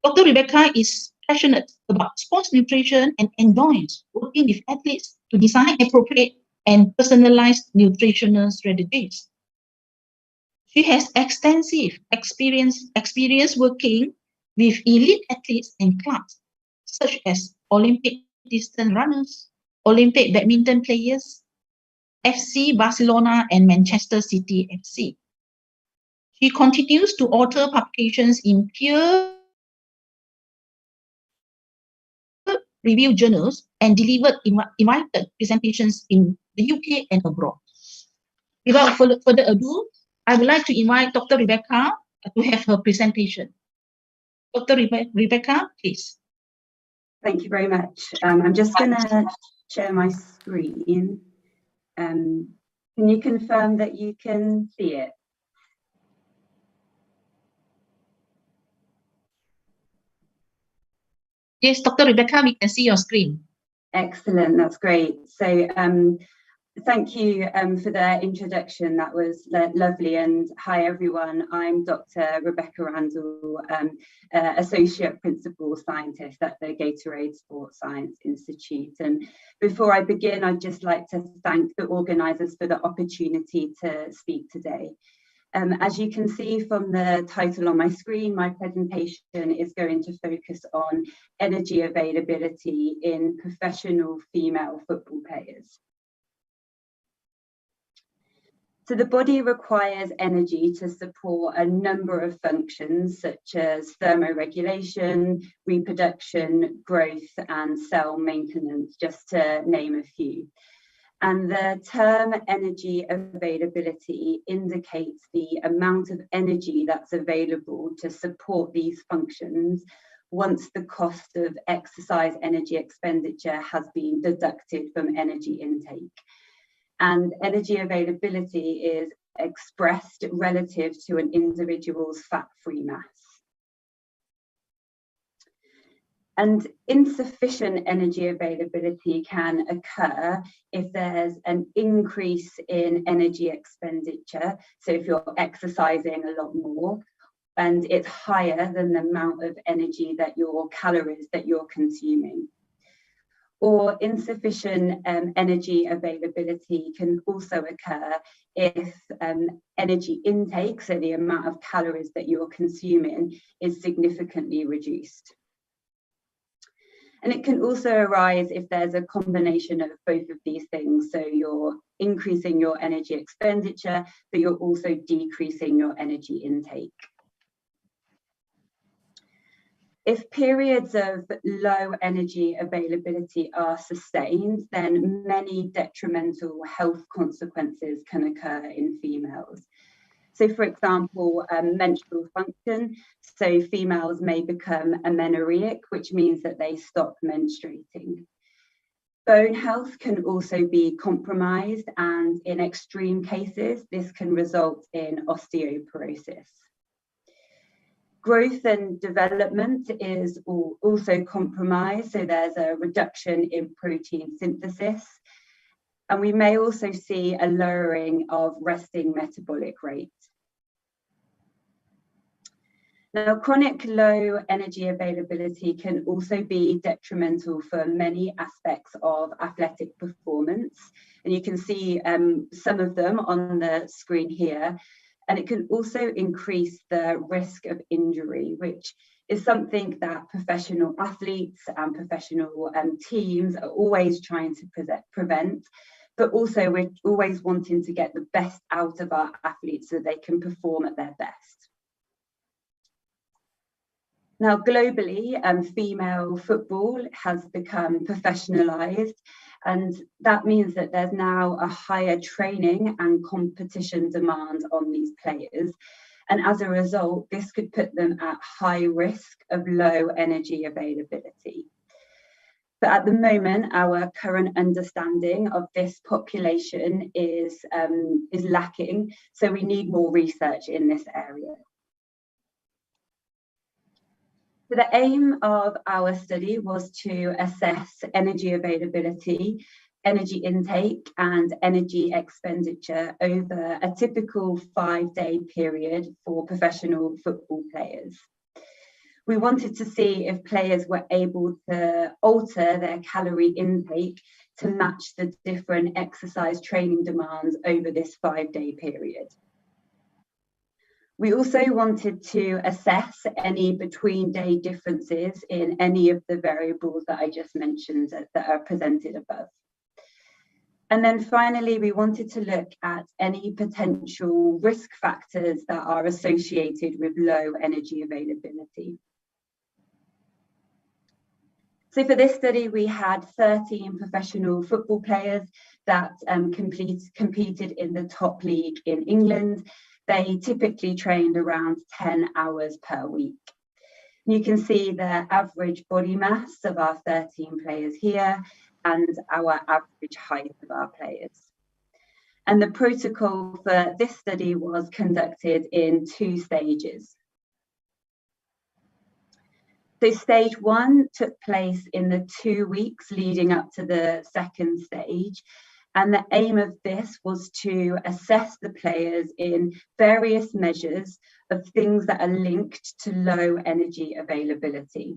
Dr. Rebecca is passionate about sports nutrition and enjoys working with athletes to design appropriate and personalized nutritional strategies. She has extensive experience working with elite athletes and clubs, such as Olympic distance runners, Olympic badminton players, FC Barcelona, and Manchester City FC. She continues to author publications in peer-reviewed journals and delivered invited presentations in the UK and abroad. Without further ado, I would like to invite Dr. Rebecca to have her presentation. Dr. Rebecca, please. Thank you very much. I'm just going to share my screen. Can you confirm that you can see it? Yes, Dr. Rebecca, we can see your screen. Excellent, that's great. So thank you for the introduction. That was lovely. And hi, everyone. I'm Dr. Rebecca Randall, Associate Principal Scientist at the Gatorade Sports Science Institute. And before I begin, I'd just like to thank the organisers for the opportunity to speak today. As you can see from the title on my screen, my presentation is going to focus on energy availability in professional female football players. So the body requires energy to support a number of functions such as thermoregulation, reproduction, growth, and cell maintenance, just to name a few. And the term energy availability indicates the amount of energy that's available to support these functions once the cost of exercise energy expenditure has been deducted from energy intake. And energy availability is expressed relative to an individual's fat-free mass. And insufficient energy availability can occur if there's an increase in energy expenditure. So if you're exercising a lot more and it's higher than the amount of energy that your calories that you're consuming. Or insufficient energy availability can also occur if energy intake, so the amount of calories that you're consuming, is significantly reduced. And it can also arise if there's a combination of both of these things. So you're increasing your energy expenditure, but you're also decreasing your energy intake. If periods of low energy availability are sustained, then many detrimental health consequences can occur in females. So for example, menstrual function. So females may become amenorrheic, which means that they stop menstruating. Bone health can also be compromised, and in extreme cases, this can result in osteoporosis. Growth and development is also compromised, so there's a reduction in protein synthesis. And we may also see a lowering of resting metabolic rate. Now, chronic low energy availability can also be detrimental for many aspects of athletic performance. And you can see some of them on the screen here. And it can also increase the risk of injury, which is something that professional athletes and professional teams are always trying to prevent. But also we're always wanting to get the best out of our athletes so they can perform at their best. Now, globally, female football has become professionalized, and that means that there's now a higher training and competition demand on these players. And as a result, this could put them at high risk of low energy availability. But at the moment, our current understanding of this population is lacking, so we need more research in this area. So the aim of our study was to assess energy availability, energy intake, and energy expenditure over a typical 5-day period for professional football players. We wanted to see if players were able to alter their calorie intake to match the different exercise training demands over this 5-day period. We also wanted to assess any between-day differences in any of the variables that I just mentioned that are presented above. And then finally, we wanted to look at any potential risk factors that are associated with low energy availability. So for this study, we had 13 professional football players that competed in the top league in England. They typically trained around 10 hours per week. You can see the average body mass of our 13 players here and our average height of our players. And the protocol for this study was conducted in 2 stages. So stage 1 took place in the 2 weeks leading up to the second stage. And the aim of this was to assess the players in various measures of things that are linked to low energy availability.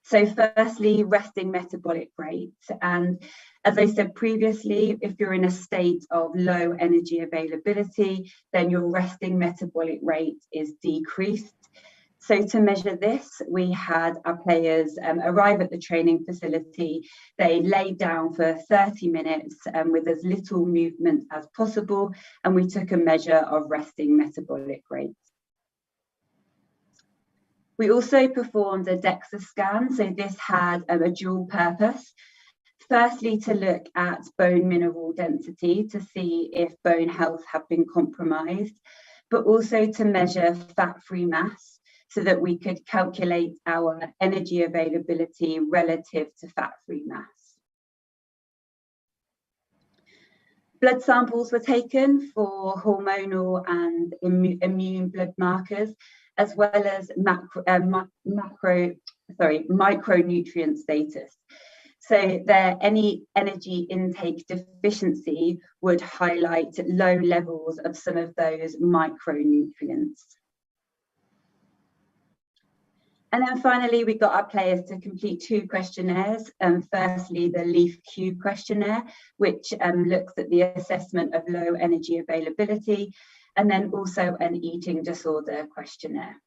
So firstly, resting metabolic rate. And as I said previously, if you're in a state of low energy availability, then your resting metabolic rate is decreased. So to measure this, we had our players arrive at the training facility. They laid down for 30 minutes with as little movement as possible, and we took a measure of resting metabolic rate. We also performed a DEXA scan. So this had a dual purpose. Firstly, to look at bone mineral density to see if bone health have been compromised, but also to measure fat-free mass so that we could calculate our energy availability relative to fat-free mass. Blood samples were taken for hormonal and immune blood markers, as well as micronutrient status. So any energy intake deficiency would highlight low levels of some of those micronutrients. And then finally, we got our players to complete 2 questionnaires. Firstly, the Leaf Cube questionnaire, which looks at the assessment of low energy availability, and then also an eating disorder questionnaire.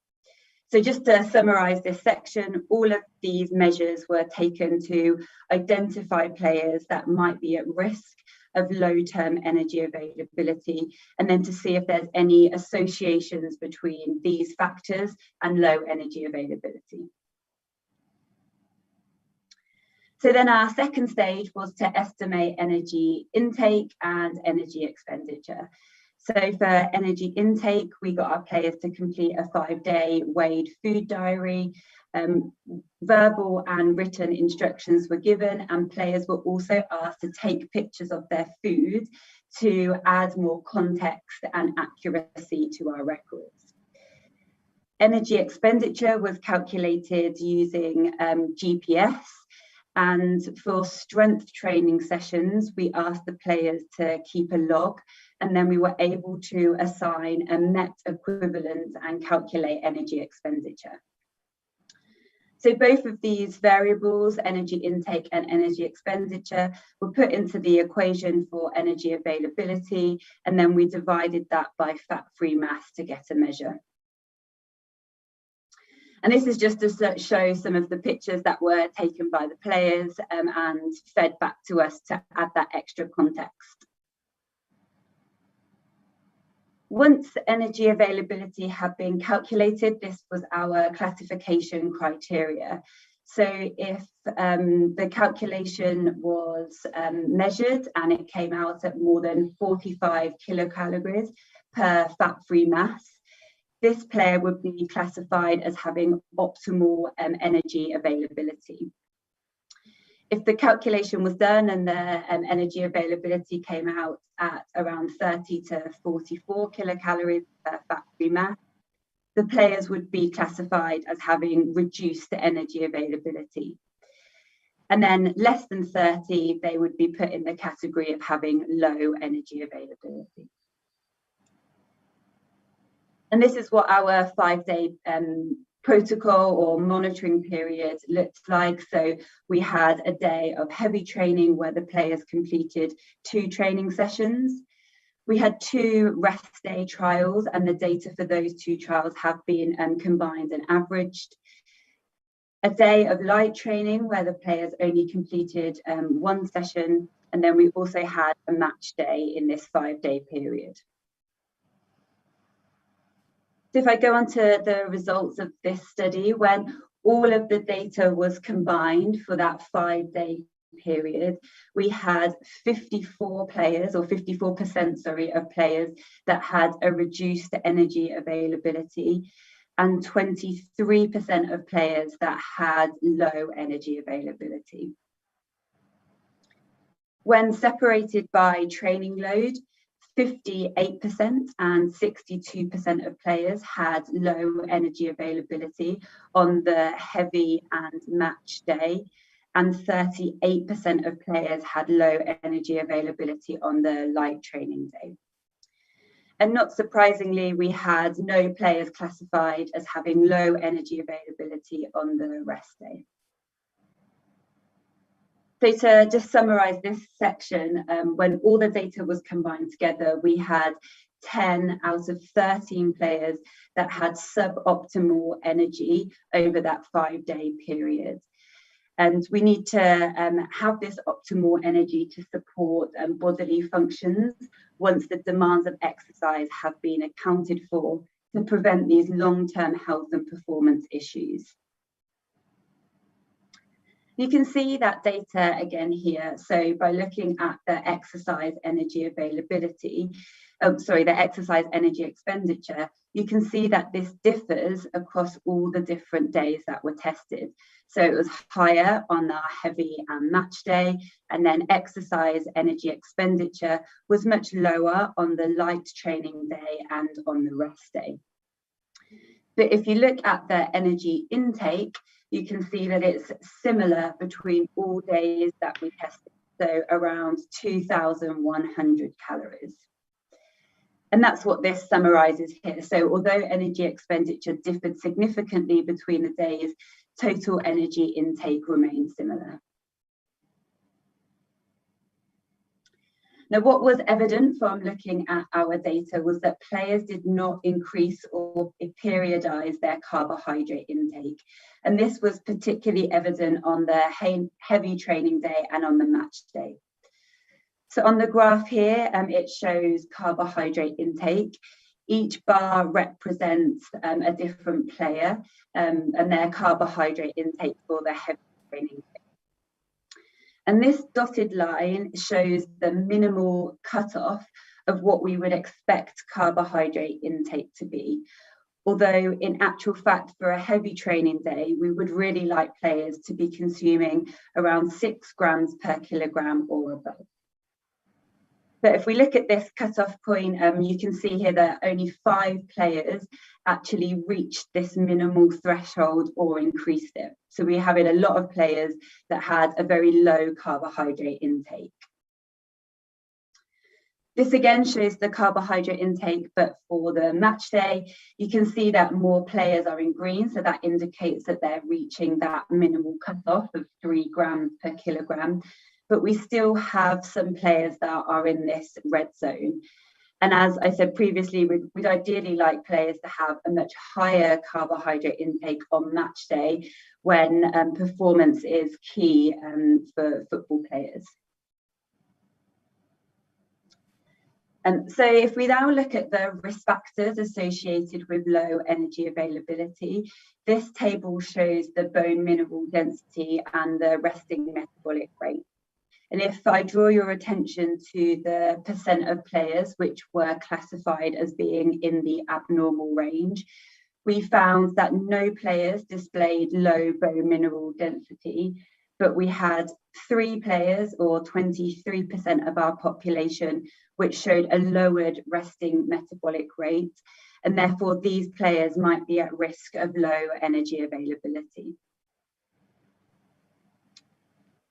So just to summarize this section, all of these measures were taken to identify players that might be at risk of low-term energy availability, and then to see if there's any associations between these factors and low energy availability. So then our second stage was to estimate energy intake and energy expenditure. So for energy intake, we got our players to complete a 5-day weighed food diary. Verbal and written instructions were given, and players were also asked to take pictures of their food to add more context and accuracy to our records. Energy expenditure was calculated using GPS, and for strength training sessions, we asked the players to keep a log, and then we were able to assign a MET equivalent and calculate energy expenditure. So both of these variables, energy intake and energy expenditure, were put into the equation for energy availability, and then we divided that by fat-free mass to get a measure. And this is just to show some of the pictures that were taken by the players and fed back to us to add that extra context. Once energy availability had been calculated, this was our classification criteria. So if the calculation was measured and it came out at more than 45 kilocalories per fat-free mass, this player would be classified as having optimal energy availability. If the calculation was done and the energy availability came out at around 30 to 44 kilocalories per fat-free mass, the players would be classified as having reduced energy availability. And then less than 30, they would be put in the category of having low energy availability. And this is what our 5-day protocol or monitoring period looked like. So we had a day of heavy training where the players completed 2 training sessions. We had 2 rest day trials, and the data for those 2 trials have been combined and averaged. A day of light training where the players only completed 1 session, and then we also had a match day in this 5-day period. So if I go on to the results of this study, when all of the data was combined for that 5-day period, we had 54 players, or 54%, sorry, of players that had a reduced energy availability, and 23% of players that had low energy availability. When separated by training load, 58% and 62% of players had low energy availability on the heavy and match day, and 38% of players had low energy availability on the light training day. And not surprisingly, we had no players classified as having low energy availability on the rest day. So to just summarize this section, when all the data was combined together, we had 10 out of 13 players that had suboptimal energy over that 5-day period. And we need to have this optimal energy to support bodily functions once the demands of exercise have been accounted for, to prevent these long-term health and performance issues. You can see that data again here. So by looking at the exercise energy availability, the exercise energy expenditure, you can see that this differs across all the different days that were tested. So it was higher on our heavy and match day, and then exercise energy expenditure was much lower on the light training day and on the rest day. But if you look at the energy intake, you can see that it's similar between all days that we tested, so around 2,100 calories. And that's what this summarizes here. So although energy expenditure differed significantly between the days, total energy intake remained similar. Now, what was evident from looking at our data was that players did not increase or periodize their carbohydrate intake. And this was particularly evident on the heavy training day and on the match day. So on the graph here, it shows carbohydrate intake. Each bar represents a different player and their carbohydrate intake for the heavy training day. And this dotted line shows the minimal cutoff of what we would expect carbohydrate intake to be. Although in actual fact, for a heavy training day, we would really like players to be consuming around 6 grams per kilogram or above. But if we look at this cutoff point, you can see here that only 5 players actually reached this minimal threshold or increased it. So we have a lot of players that had a very low carbohydrate intake. This again shows the carbohydrate intake, but for the match day, you can see that more players are in green. So that indicates that they're reaching that minimal cutoff of 3 grams per kilogram. But we still have some players that are in this red zone. And as I said previously, we'd ideally like players to have a much higher carbohydrate intake on match day when performance is key for football players. So if we now look at the risk factors associated with low energy availability, this table shows the bone mineral density and the resting metabolic rate. And if I draw your attention to the percent of players which were classified as being in the abnormal range, we found that no players displayed low bone mineral density, but we had 3 players, or 23% of our population, which showed a lowered resting metabolic rate. And therefore, these players might be at risk of low energy availability.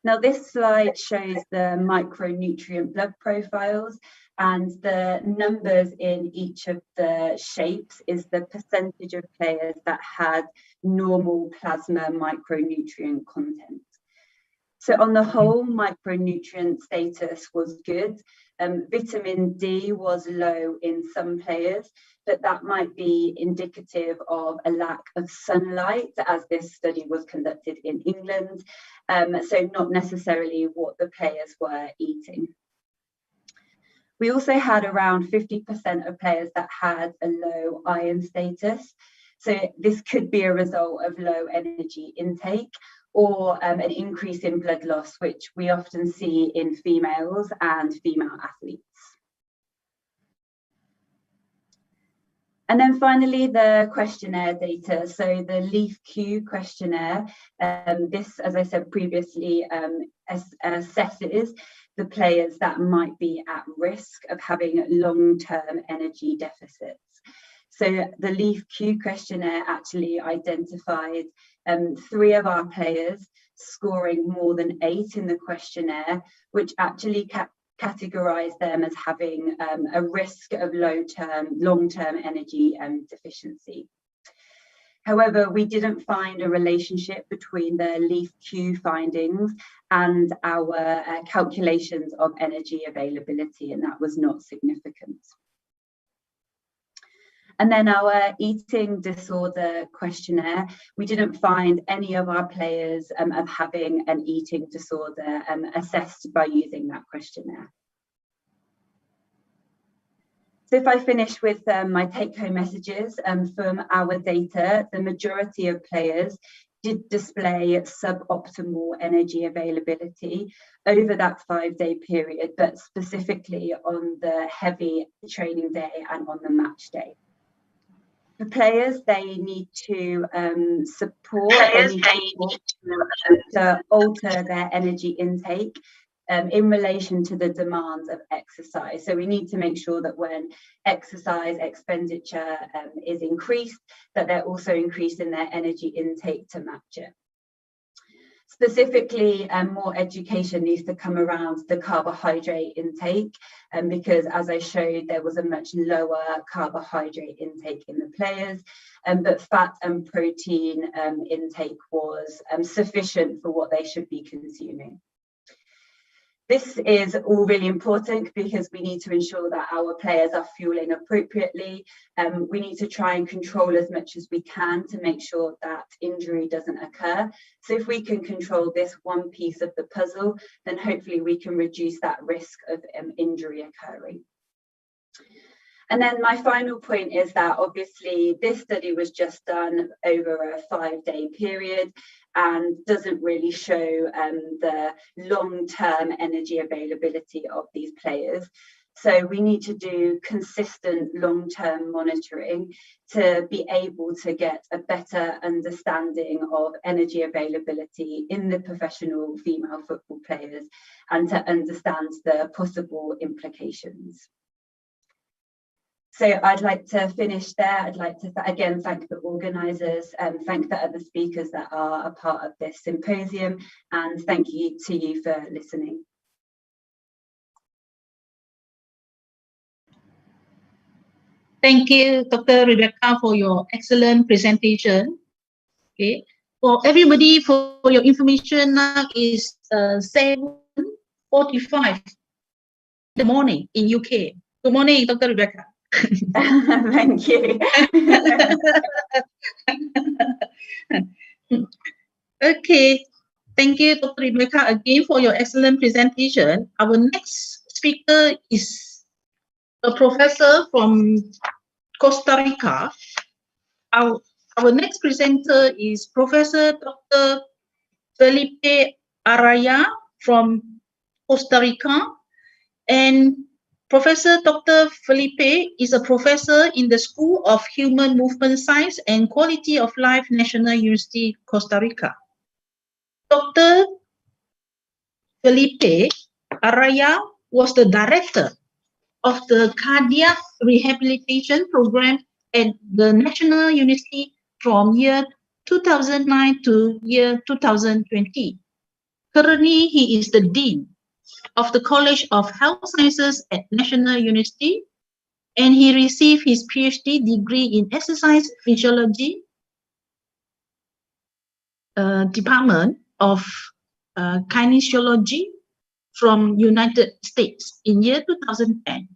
Now, this slide shows the micronutrient blood profiles, and the numbers in each of the shapes is the percentage of players that had normal plasma micronutrient content. So on the whole, micronutrient status was good. Vitamin D was low in some players, but that might be indicative of a lack of sunlight, as this study was conducted in England, so not necessarily what the players were eating. We also had around 50% of players that had a low iron status. So this could be a result of low energy intake or an increase in blood loss, which we often see in females and female athletes. And then finally, the questionnaire data. So the LEAF-Q questionnaire, this, as I said previously, assesses the players that might be at risk of having long-term energy deficits. So the LEAF-Q questionnaire actually identified 3 of our players scoring more than 8 in the questionnaire, which actually categorized them as having a risk of long-term energy deficiency. However, we didn't find a relationship between the LEAF-Q findings and our calculations of energy availability, and that was not significant. And then our eating disorder questionnaire, we didn't find any of our players of having an eating disorder assessed by using that questionnaire. So if I finish with my take-home messages from our data, the majority of players did display suboptimal energy availability over that 5-day period, but specifically on the heavy training day and on the match day. For players, they need to to alter their energy intake in relation to the demands of exercise. So we need to make sure that when exercise expenditure is increased, that they're also increasing their energy intake to match it. Specifically, more education needs to come around the carbohydrate intake, because as I showed, there was a much lower carbohydrate intake in the players, but fat and protein intake was sufficient for what they should be consuming. This is all really important because we need to ensure that our players are fueling appropriately. We need to try and control as much as we can to make sure that injury doesn't occur. So if we can control this one piece of the puzzle, then hopefully we can reduce that risk of injury occurring. And then my final point is that obviously this study was just done over a 5-day period and doesn't really show the long-term energy availability of these players. So we need to do consistent long-term monitoring to be able to get a better understanding of energy availability in the professional female football players and to understand the possible implications. So I'd like to finish there. I'd like to again thank the organisers and thank the other speakers that are a part of this symposium, and thank you to you for listening. Thank you, Dr. Rebecca, for your excellent presentation. Okay, for everybody, for your information, now is 7:45 in the morning in UK. Good morning, Dr. Rebecca. Thank you. Okay, thank you, Dr. Rebecca, again for your excellent presentation. Our next speaker is a professor from Costa Rica. Our next presenter is Professor Dr. Felipe Araya from Costa Rica, and Professor Dr. Felipe is a professor in the School of Human Movement Science and Quality of Life, National University, Costa Rica. Dr. Felipe Araya was the director of the cardiac rehabilitation program at the National University from year 2009 to year 2020. Currently, he is the Dean of the College of Health Sciences at National University, and he received his PhD degree in Exercise Physiology, Department of Kinesiology from United States in year 2010.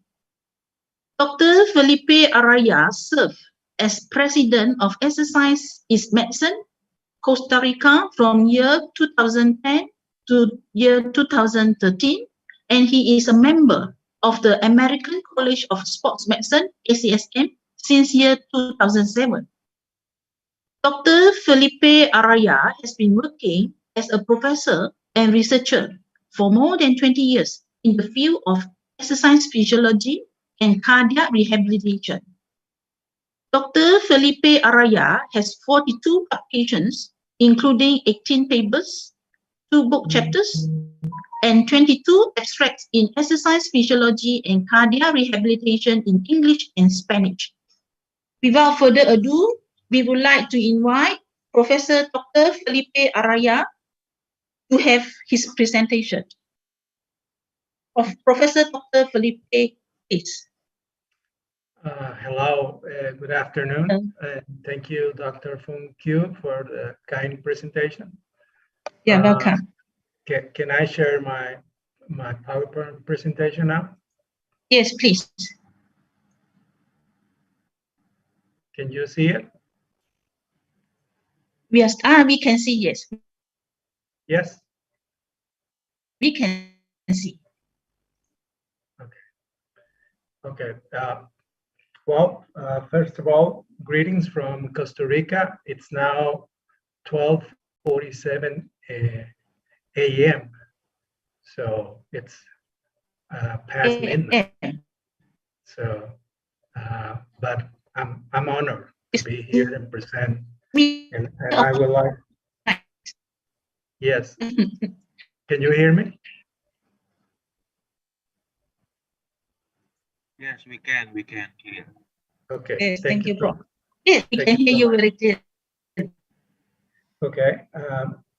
Dr. Felipe Araya served as President of Exercise is Medicine, Costa Rica from year 2010 to year 2013, and he is a member of the American College of Sports Medicine, ACSM, since year 2007. Dr. Felipe Araya has been working as a professor and researcher for more than 20 years in the field of exercise physiology and cardiac rehabilitation. Dr. Felipe Araya has 42 publications, including 18 papers, 2 book chapters, and 22 abstracts in exercise physiology and cardiac rehabilitation in English and Spanish. Without further ado, we would like to invite Professor Dr. Felipe Araya to have his presentation. Professor Dr. Felipe, please. Hello, good afternoon. Thank you, Dr. Fung Q, for the kind presentation. Yeah, welcome. Can I share my PowerPoint presentation now? Yes, please. Can you see it? We can see, yes. Yes? We can see. Okay. Well, first of all, greetings from Costa Rica. It's now 12:47 a.m. So it's past midnight. So, but I'm honored to be here and present, and I would like. Yes. Can you hear me? Yes, we can hear. Okay. Yes, thank you, so- Prof. Yes, we thank can you hear so you much. very clear. Okay.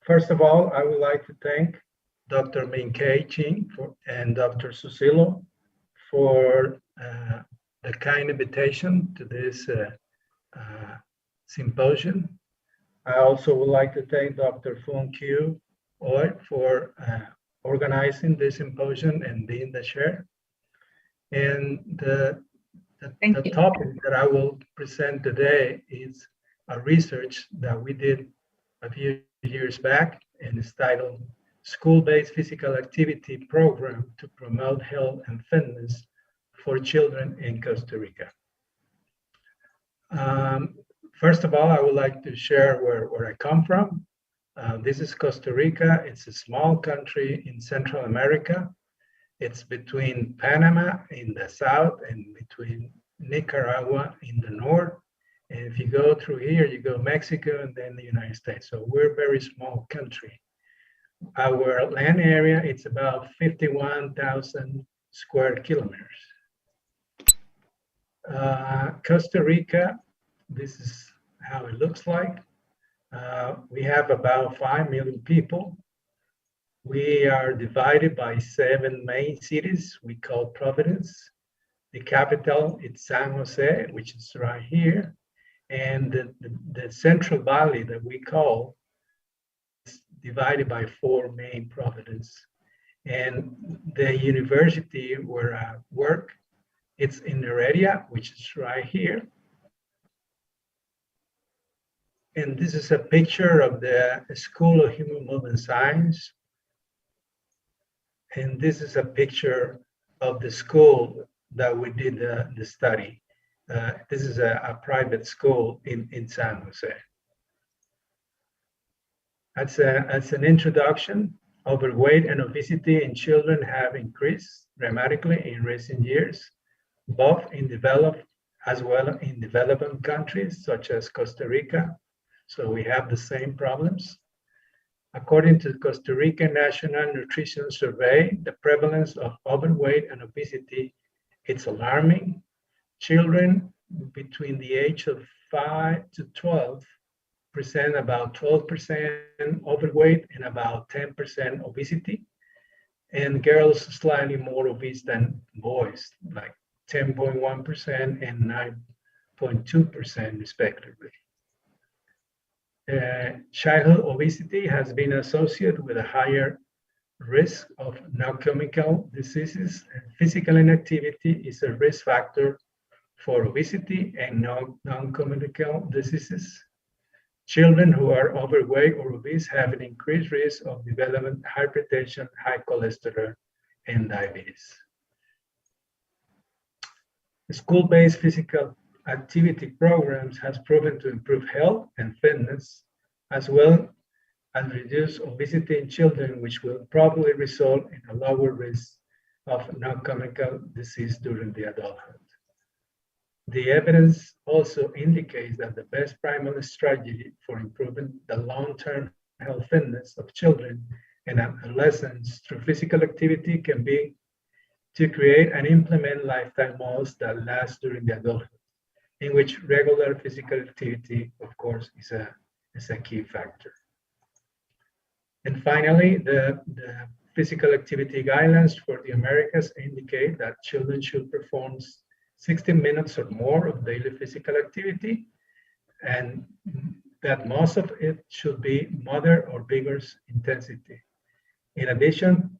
First of all, I would like to thank Dr. Min-Kay Ching and Dr. Susilo for the kind invitation to this symposium. I also would like to thank Dr. Fung Q Oi for organizing this symposium and being the chair. And the topic that I will present today is a research that we did a few years back, and it's titled School-Based Physical Activity Program to Promote Health and Fitness for Children in Costa Rica. First of all, I would like to share where I come from. This is Costa Rica. It's a small country in Central America. It's between Panama in the south and between Nicaragua in the north. And if you go through here, you go Mexico and then the United States. So we're a very small country. Our land area, it's about 51,000 square kilometers. Costa Rica, this is how it looks like. We have about 5 million people. We are divided by 7 main cities we call provinces. The capital is San Jose, which is right here. And the Central Valley that we call is divided by 4 main provinces. And the university where I work, it's in Heredia, which is right here. And this is a picture of the School of Human Movement Science. And this is a picture of the school that we did the study. This is a private school in San Jose. That's an introduction. Overweight and obesity in children have increased dramatically in recent years, both in developed as well as in developing countries such as Costa Rica. So we have the same problems. According to the Costa Rica National Nutrition Survey, the prevalence of overweight and obesity, it's alarming. Children between the age of 5 to 12 present about 12% overweight and about 10% obesity. And girls slightly more obese than boys, like 10.1% and 9.2% respectively. Childhood obesity has been associated with a higher risk of non-communicable diseases, and physical inactivity is a risk factor for obesity and non-communicable diseases. Children who are overweight or obese have an increased risk of developing hypertension, high cholesterol, and diabetes. School-based physical activity programs has proven to improve health and fitness, as well as reduce obesity in children, which will probably result in a lower risk of non-communicable disease during the adulthood. The evidence also indicates that the best primary strategy for improving the long-term health fitness of children and adolescents through physical activity can be to create and implement lifestyle models that last during the adulthood, in which regular physical activity, of course, is a key factor. And finally, the physical activity guidelines for the Americas indicate that children should perform 60 minutes or more of daily physical activity, and that most of it should be moderate or vigorous intensity. In addition,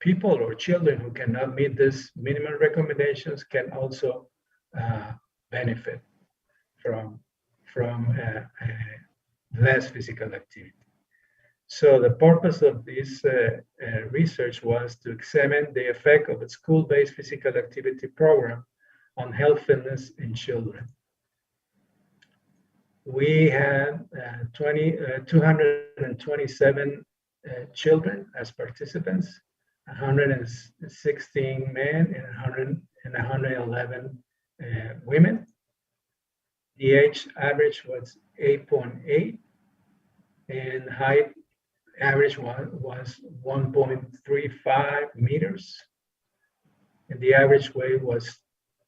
people or children who cannot meet these minimum recommendations can also benefit from less physical activity. So the purpose of this research was to examine the effect of a school-based physical activity program on health fitness in children. we had 227 children as participants, 116 men and 111 women. The age average was 8.8 and height average was 1.35 meters. And the average weight was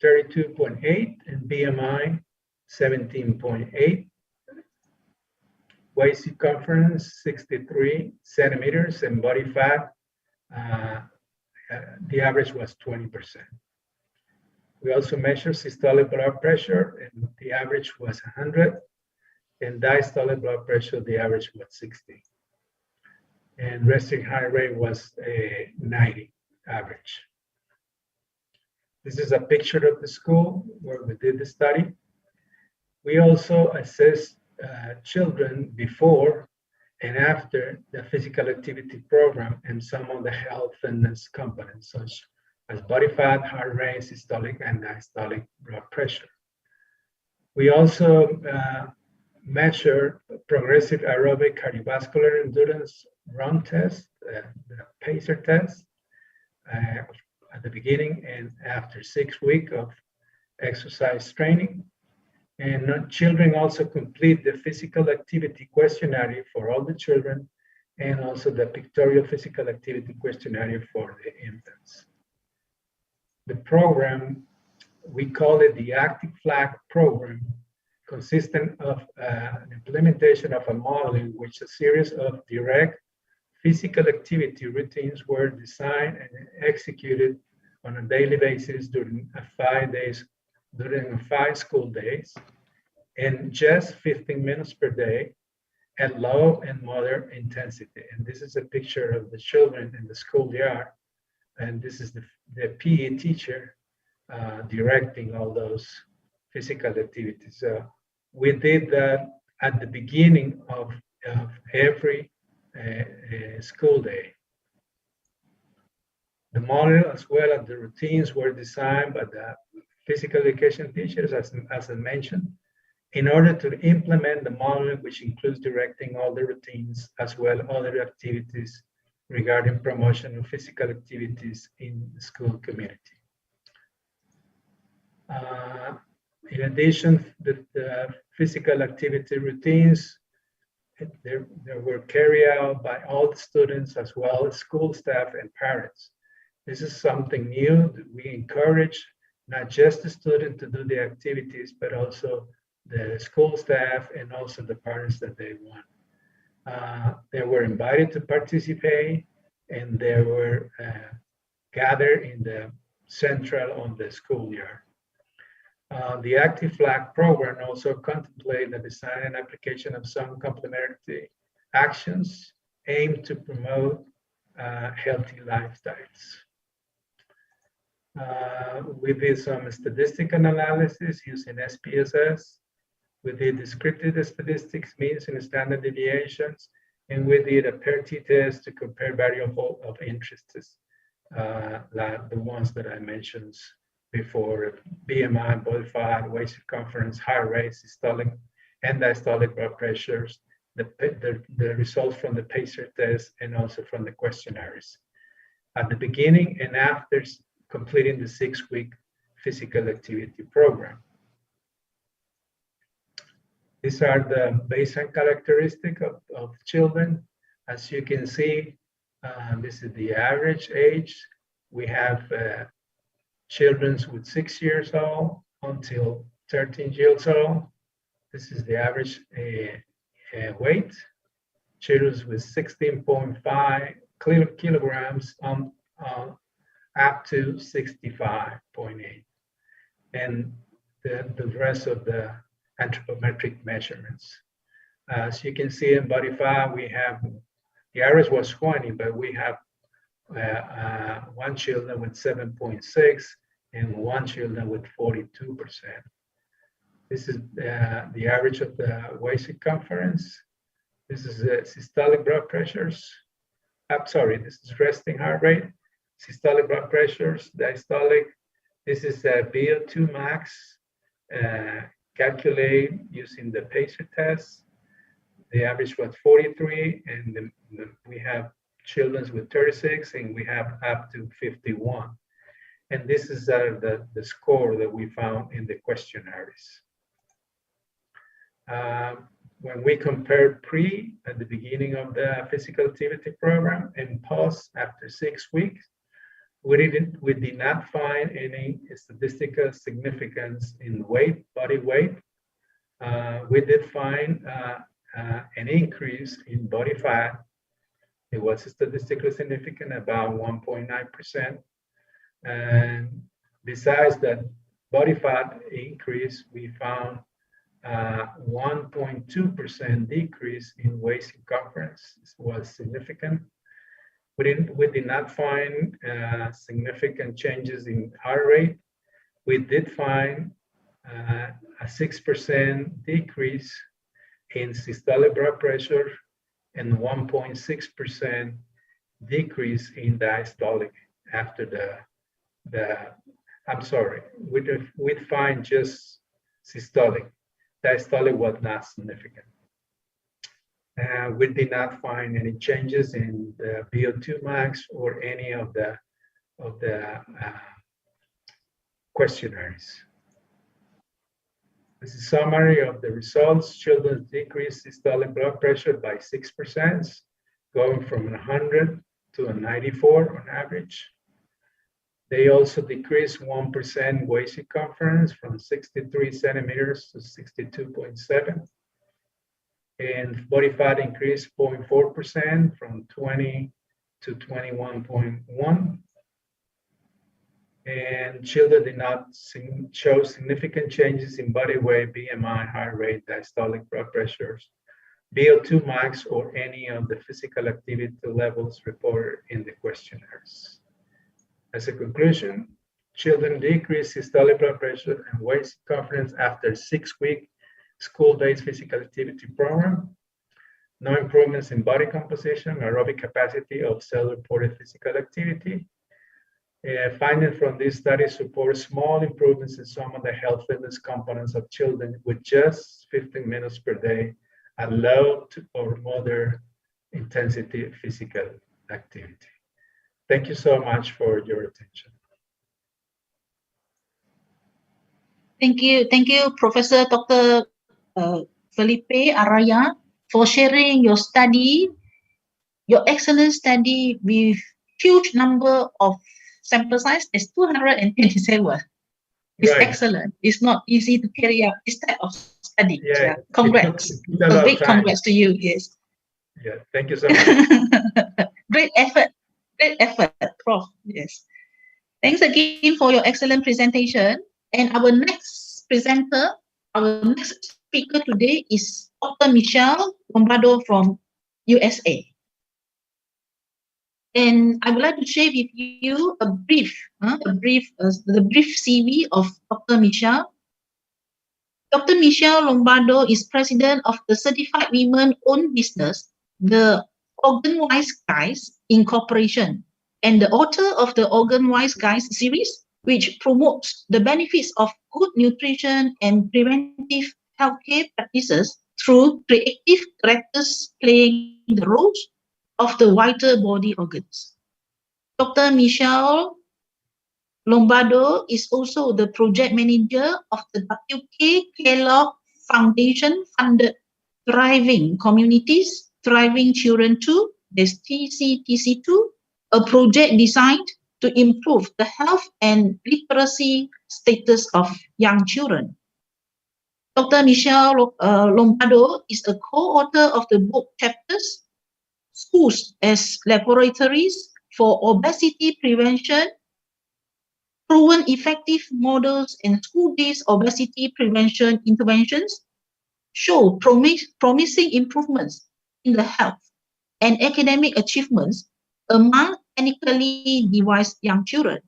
32.8 and BMI 17.8. Waist circumference 63 centimeters and body fat, the average was 20%. We also measured systolic blood pressure and the average was 100, and diastolic blood pressure, the average was 60. And resting heart rate was 90 average. This is a picture of the school where we did the study. We also assessed children before and after the physical activity program and some of the health fitness components such as body fat, heart rate, systolic and diastolic blood pressure. We also measure progressive aerobic cardiovascular endurance run test, the PACER test, at the beginning and after 6 weeks of exercise training. And children also complete the physical activity questionnaire for all the children and also the pictorial physical activity questionnaire for the infants. The program, we call it the Active Flag program, consisting of an implementation of a model in which a series of direct physical activity routines were designed and executed on a daily basis during 5 school days, and just 15 minutes per day at low and moderate intensity. And this is a picture of the children in the schoolyard. And this is the PE teacher directing all those physical activities. So we did that at the beginning of every school day. The model as well as the routines were designed by the physical education teachers, as I mentioned, in order to implement the model, which includes directing all the routines as well as other activities regarding promotion of physical activities in the school community. In addition, the physical activity routines, they were carried out by all the students as well as school staff and parents. This is something new that we encourage not just the student to do the activities, but also the school staff and also the parents that they want. They were invited to participate and they were gathered in the central on the schoolyard. The Active Flag program also contemplates the design and application of some complementary actions aimed to promote healthy lifestyles. We did some statistical analysis using SPSS. We did descriptive statistics, means and standard deviations, and we did a PERT test to compare variables of interests, like the ones that I mentioned before: BMI, body fat, waist circumference, heart rate, systolic and diastolic blood pressures, the results from the PACER test, and also from the questionnaires. At the beginning and after completing the 6-week physical activity program. These are the baseline characteristics of children. As you can see, this is the average age. We have children with 6 years old until 13 years old. This is the average weight. Children with 16.5 kilograms up to 65.8. And the rest of the anthropometric measurements. As you can see in body fat, we have, the average was 20, but we have one children with 7.6 and one children with 42%. This is the average of the waist circumference. This is systolic blood pressures. This is resting heart rate, systolic blood pressures, diastolic. This is VO2 max, calculate using the PACER test. The average was 43, and we have children with 36, and we have up to 51. And this is the score that we found in the questionnaires. When we compared pre at the beginning of the physical activity program and post after 6 weeks, we did not find any statistical significance in body weight. We did find an increase in body fat. It was statistically significant, about 1.9%. And besides that body fat increase, we found 1.2% decrease in waist circumference. This was significant. We did not find significant changes in heart rate. We did find a 6% decrease in systolic blood pressure and 1.6% decrease in diastolic after I'm sorry, we'd find just systolic. Diastolic was not significant. We did not find any changes in the VO2 max or any of the questionnaires. This is a summary of the results. Children decreased systolic blood pressure by 6%, going from 100 to a 94 on average. They also decreased 1% waist circumference from 63 centimeters to 62.7. And body fat increased 0.4% from 20 to 21.1. And children did not show significant changes in body weight, BMI, heart rate, diastolic blood pressures, VO2 max, or any of the physical activity levels reported in the questionnaires. As a conclusion, children decreased systolic blood pressure and waist circumference after 6-week school-based physical activity program. No improvements in body composition, aerobic capacity, of self-reported physical activity. Findings from this study support small improvements in some of the health fitness components of children with just 15 minutes per day at low or moderate intensity physical activity. Thank you so much for your attention. Thank you, Professor Dr. Felipe Araya, for sharing your study, your excellent study with huge number of sample size. It's 227. It's Right. Excellent. It's not easy to carry out this type of study. Yeah, Congrats. it took a lot A big of time. congrats to you. Yes. Yeah, thank you so much. Great effort, Prof. Yes. Thanks again for your excellent presentation. And our next presenter, our next speaker today is Dr. Michelle Lombardo from USA. And I would like to share with you the brief CV of Dr. Michelle. Dr. Michelle Lombardo is president of the certified women-owned business, the Organ-Wise Guys Incorporation, and the author of the Organ-Wise Guys series, which promotes the benefits of good nutrition and preventive healthcare practices through creative characters playing the roles of the vital body organs. Dr. Michelle Lombardo is also the project manager of the W.K. Kellogg Foundation funded Thriving Communities, Thriving Children 2, that's TCTC2, a project designed to improve the health and literacy status of young children. Dr. Michelle Lombardo is a co-author of the book chapters, Schools as Laboratories for Obesity Prevention, Proven Effective Models and School-Based Obesity Prevention Interventions show promising improvements in the health and academic achievements among ethnically devised young children.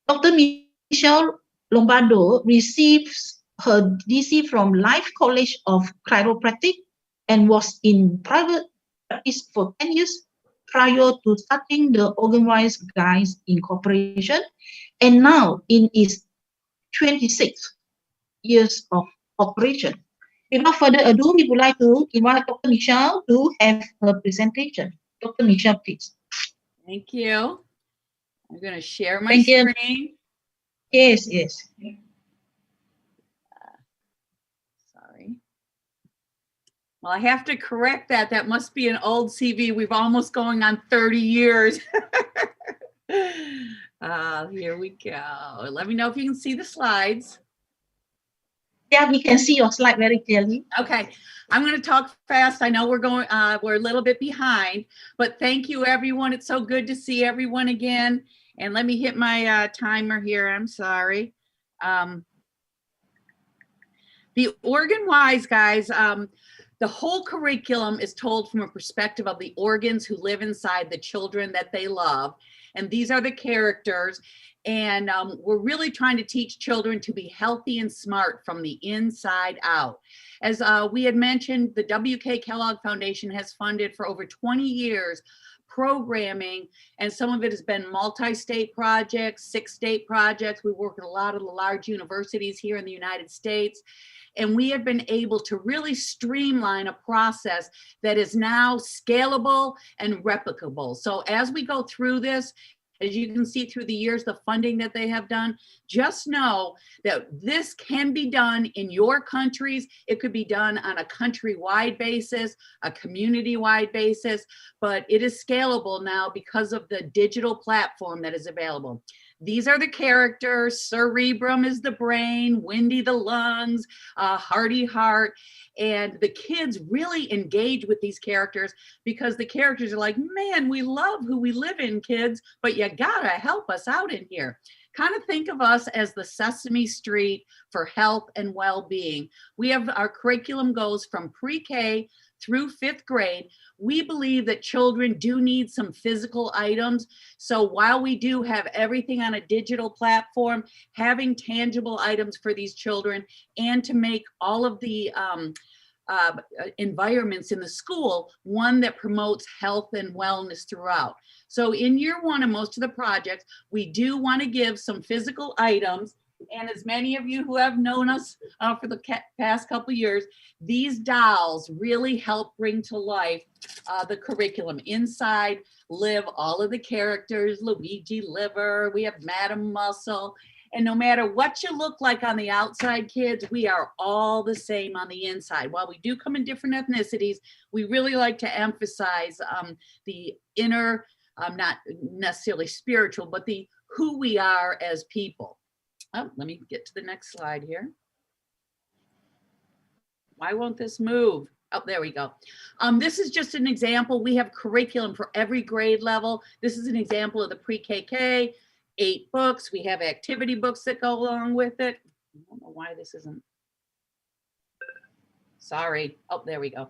Dr. Michelle Lombardo receives her DC from Life College of Chiropractic and was in private practice for 10 years prior to starting the Organ-Wise Guys Incorporation, and now in its 26th years of operation. Without further ado, we would like to invite Dr. Michelle to have her presentation. Dr. Michelle, please. Thank you. I'm going to share my Thank you. screen. Yes, yes. Sorry. Well, I have to correct that. That must be an old CV. We've almost going on 30 years. Here we go. Let me know if you can see the slides. Yeah, we can see your slide very clearly. Okay, I'm going to talk fast. I know we're a little bit behind, but thank you, everyone. It's so good to see everyone again. And let me hit my timer here. I'm sorry. The organ-wise, guys, the whole curriculum is told from a perspective of the organs who live inside the children that they love. And these are the characters. And we're really trying to teach children to be healthy and smart from the inside out. As we had mentioned, the W.K. Kellogg Foundation has funded for over 20 years programming, and some of it has been multi-state projects, 6-state projects. We work with a lot of the large universities here in the United States. And we have been able to really streamline a process that is now scalable and replicable. So as we go through this, as you can see through the years, the funding that they have done, just know that this can be done in your countries. It could be done on a country-wide basis, a community-wide basis, but it is scalable now because of the digital platform that is available. These are the characters. Cerebrum is the brain, Windy the lungs, Hearty heart. And the kids really engage with these characters because the characters are like, man, we love who we live in, kids, but you gotta help us out in here. Kind of think of us as the Sesame Street for health and well-being. We have, our curriculum goes from pre-K through 5th grade. We believe that children do need some physical items. So while we do have everything on a digital platform, having tangible items for these children and to make all of the environments in the school one that promotes health and wellness throughout. So in year 1 of most of the projects, we do want to give some physical items. And as many of you who have known us for the past couple years, these dolls really help bring to life the curriculum. Inside live all of the characters, Luigi Liver, we have Madam Muscle, and no matter what you look like on the outside, kids, we are all the same on the inside. While we do come in different ethnicities, we really like to emphasize the inner, not necessarily spiritual, but the who we are as people. Oh, let me get to the next slide here. Why won't this move? Oh, there we go. This is just an example. We have curriculum for every grade level. This is an example of the pre-KK, 8 books. We have activity books that go along with it. I don't know why this isn't. Sorry. Oh, there we go.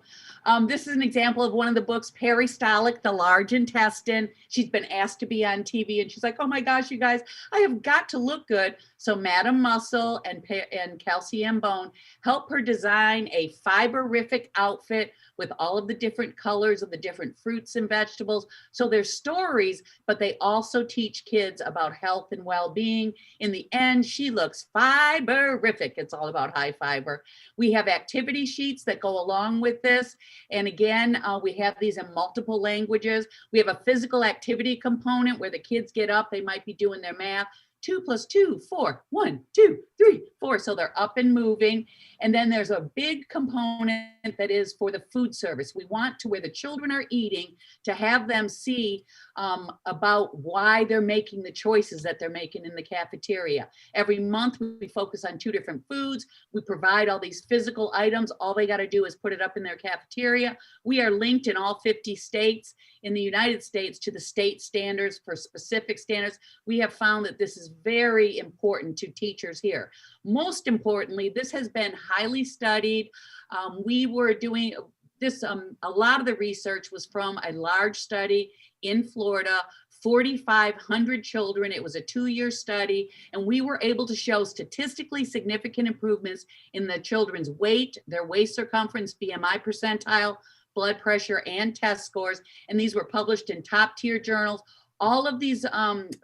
This is an example of one of the books, Peristaltic, the large intestine. She's been asked to be on TV and she's like, oh my gosh, you guys, I have got to look good. So Madam Muscle and Calcium Bone help her design a fiberific outfit with all of the different colors of the different fruits and vegetables. So they're stories, but they also teach kids about health and well-being. In the end, she looks fiberific. It's all about high fiber. We have activity sheets that go along with this. And again, we have these in multiple languages. We have a physical activity component where the kids get up, they might be doing their math. 2 + 2, 4, 1, 2, 3, 4. So they're up and moving. And then there's a big component that is for the food service. We want to where the children are eating to have them see about why they're making the choices that they're making in the cafeteria. Every month we focus on 2 different foods. We provide all these physical items. All they got to do is put it up in their cafeteria. We are linked in all 50 states in the United States to the state standards for specific standards. We have found that this is very important to teachers here. Most importantly, this has been highly studied. We were doing this, a lot of the research was from a large study in Florida, 4,500 children. It was a 2-year study, and we were able to show statistically significant improvements in the children's weight, their waist circumference, BMI percentile, blood pressure, and test scores. And these were published in top tier journals. All of these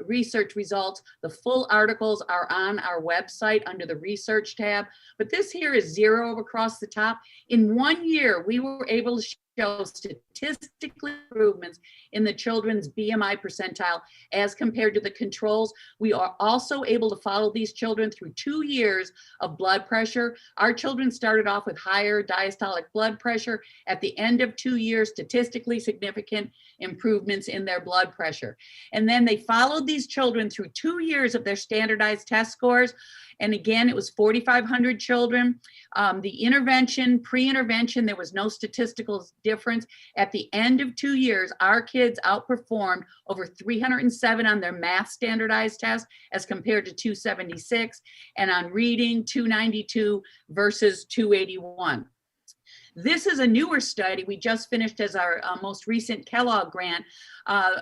research results, the full articles are on our website under the research tab, but this here is 0 across the top. In 1 year, we were able to show statistical improvements in the children's BMI percentile as compared to the controls. We are also able to follow these children through 2 years of blood pressure. Our children started off with higher diastolic blood pressure. At the end of 2 years, statistically significant improvements in their blood pressure. And then they followed these children through 2 years of their standardized test scores. And again, it was 4,500 children. The intervention, pre-intervention, there was no statistical difference. At the end of 2 years, our kids outperformed over 307 on their math standardized test as compared to 276, and on reading 292 versus 281. This is a newer study we just finished as our most recent Kellogg grant.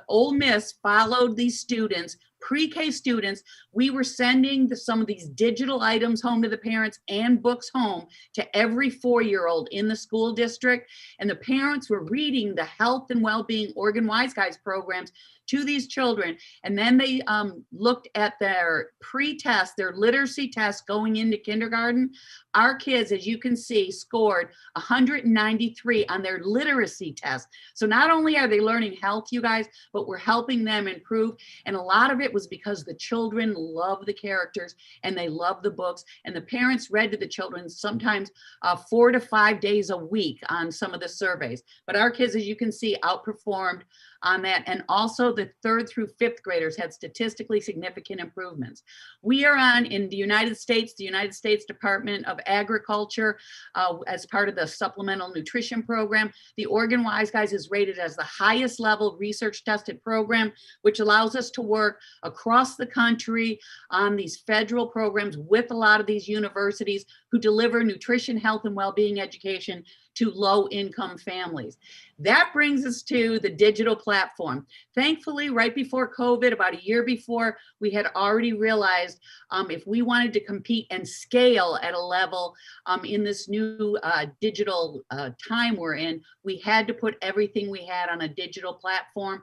Ole Miss followed these students, pre-K students. We were sending some of these digital items home to the parents and books home to every 4-year-old in the school district. And the parents were reading the health and well-being Oregon Wise Guys programs to these children. And then they looked at their pre-test, their literacy test going into kindergarten. Our kids, as you can see, scored 193 on their literacy test. So not only are they learning health, you guys, but we're helping them improve. And a lot of it was because the children love the characters and they love the books, and the parents read to the children sometimes 4 to 5 days a week on some of the surveys. But our kids, as you can see, outperformed on that. And also the 3rd through 5th graders had statistically significant improvements. We are on, in the United States Department of Agriculture, as part of the Supplemental Nutrition Program. The Oregon Wise Guys is rated as the highest level research tested program, which allows us to work across the country on these federal programs with a lot of these universities who deliver nutrition, health, and well-being education to low-income families. That brings us to the digital platform. Thankfully, right before COVID, about a year before, we had already realized if we wanted to compete and scale at a level in this new digital time we're in, we had to put everything we had on a digital platform.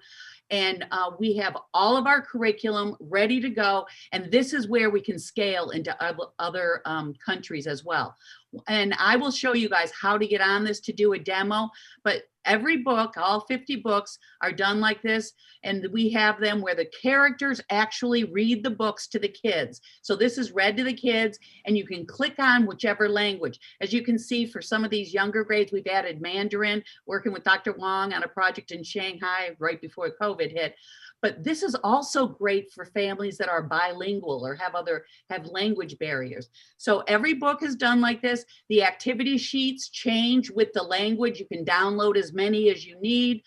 And we have all of our curriculum ready to go. And this is where we can scale into other countries as well. And I will show you guys how to get on this to do a demo, but every book, all 50 books are done like this. And we have them where the characters actually read the books to the kids. So this is read to the kids, and you can click on whichever language. As you can see, for some of these younger grades, we've added Mandarin, working with Dr. Wong on a project in Shanghai right before COVID hit. But this is also great for families that are bilingual or have language barriers. So every book is done like this. The activity sheets change with the language. You can download as many as you need.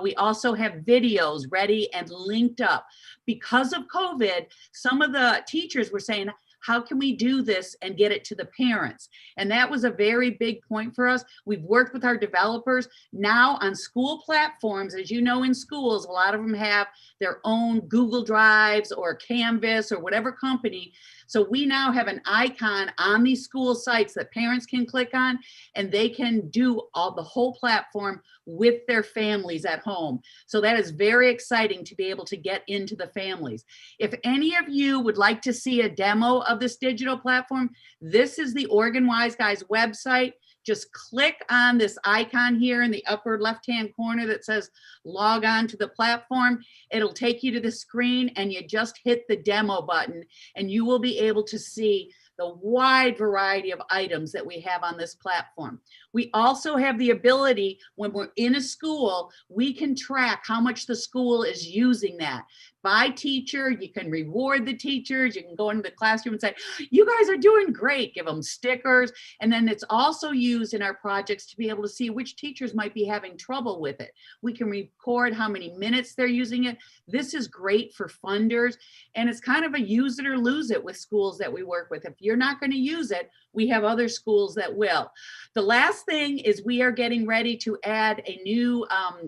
We also have videos ready and linked up. Because of COVID, some of the teachers were saying, how can we do this and get it to the parents? And that was a very big point for us. We've worked with our developers. Now on school platforms, as you know, in schools, a lot of them have their own Google Drives or Canvas or whatever company. So we now have an icon on these school sites that parents can click on, and they can do the whole platform with their families at home. So that is very exciting to be able to get into the families. If any of you would like to see a demo of this digital platform, this is the Oregon Wise Guys website. Just click on this icon here in the upper left-hand corner that says log on to the platform. It'll take you to the screen, and you just hit the demo button, and you will be able to see the wide variety of items that we have on this platform. We also have the ability, when we're in a school, we can track how much the school is using that. By teacher, you can reward the teachers, you can go into the classroom and say, you guys are doing great, give them stickers. And then it's also used in our projects to be able to see which teachers might be having trouble with it. We can record how many minutes they're using it. This is great for funders, and it's kind of a use it or lose it with schools that we work with. If you're not going to use it, we have other schools that will. The last thing is we are getting ready to add a new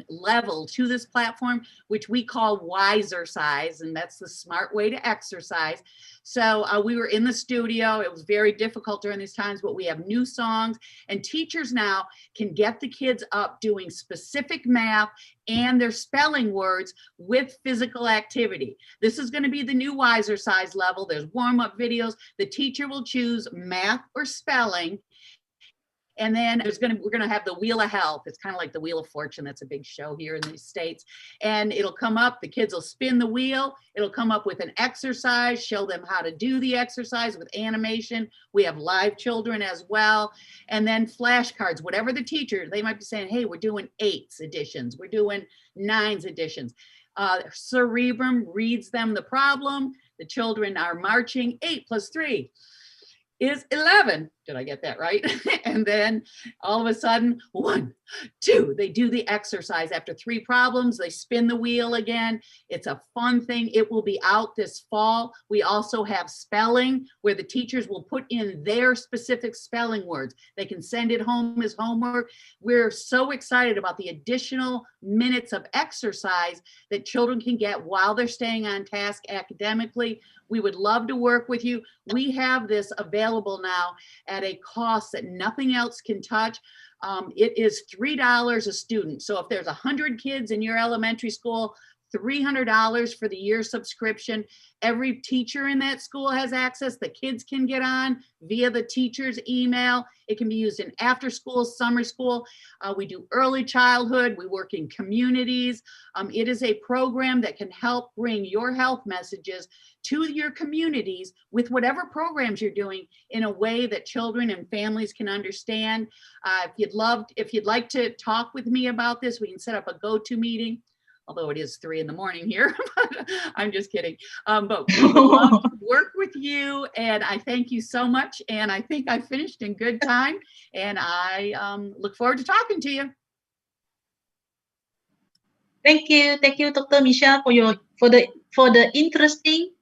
level to this platform, which we call Wisercise, and that's the smart way to exercise. So we were in the studio. It was very difficult during these times, but we have new songs, and teachers now can get the kids up doing specific math and their spelling words with physical activity. This is going to be the new Wisercise level. There's warm-up videos. The teacher will choose math or spelling. And then we're gonna have the Wheel of Health. It's kind of like the Wheel of Fortune. That's a big show here in these States. And it'll come up, the kids will spin the wheel. It'll come up with an exercise, show them how to do the exercise with animation. We have live children as well. And then flashcards, whatever the teacher, they might be saying, hey, we're doing 8s editions. We're doing 9s editions. Cerebrum reads them the problem. The children are marching 8 + 3 is 11. Did I get that right? And then all of a sudden, 1, 2, they do the exercise. After 3 problems, they spin the wheel again. It's a fun thing. It will be out this fall. We also have spelling where the teachers will put in their specific spelling words. They can send it home as homework. We're so excited about the additional minutes of exercise that children can get while they're staying on task academically. We would love to work with you. We have this available now at a cost that nothing else can touch. It is $3 a student. So if there's 100 kids in your elementary school, $300 for the year subscription. Every teacher in that school has access. The kids can get on via the teacher's email. It can be used in after school, summer school. We do early childhood. We work in communities. It is a program that can help bring your health messages to your communities with whatever programs you're doing in a way that children and families can understand. If you'd like to talk with me about this, we can set up a go-to meeting. Although it is 3 in the morning here, I'm just kidding. But we would love to work with you, and I thank you so much. And I think I finished in good time, and I look forward to talking to you. Thank you, Dr. Michelle, for the interesting,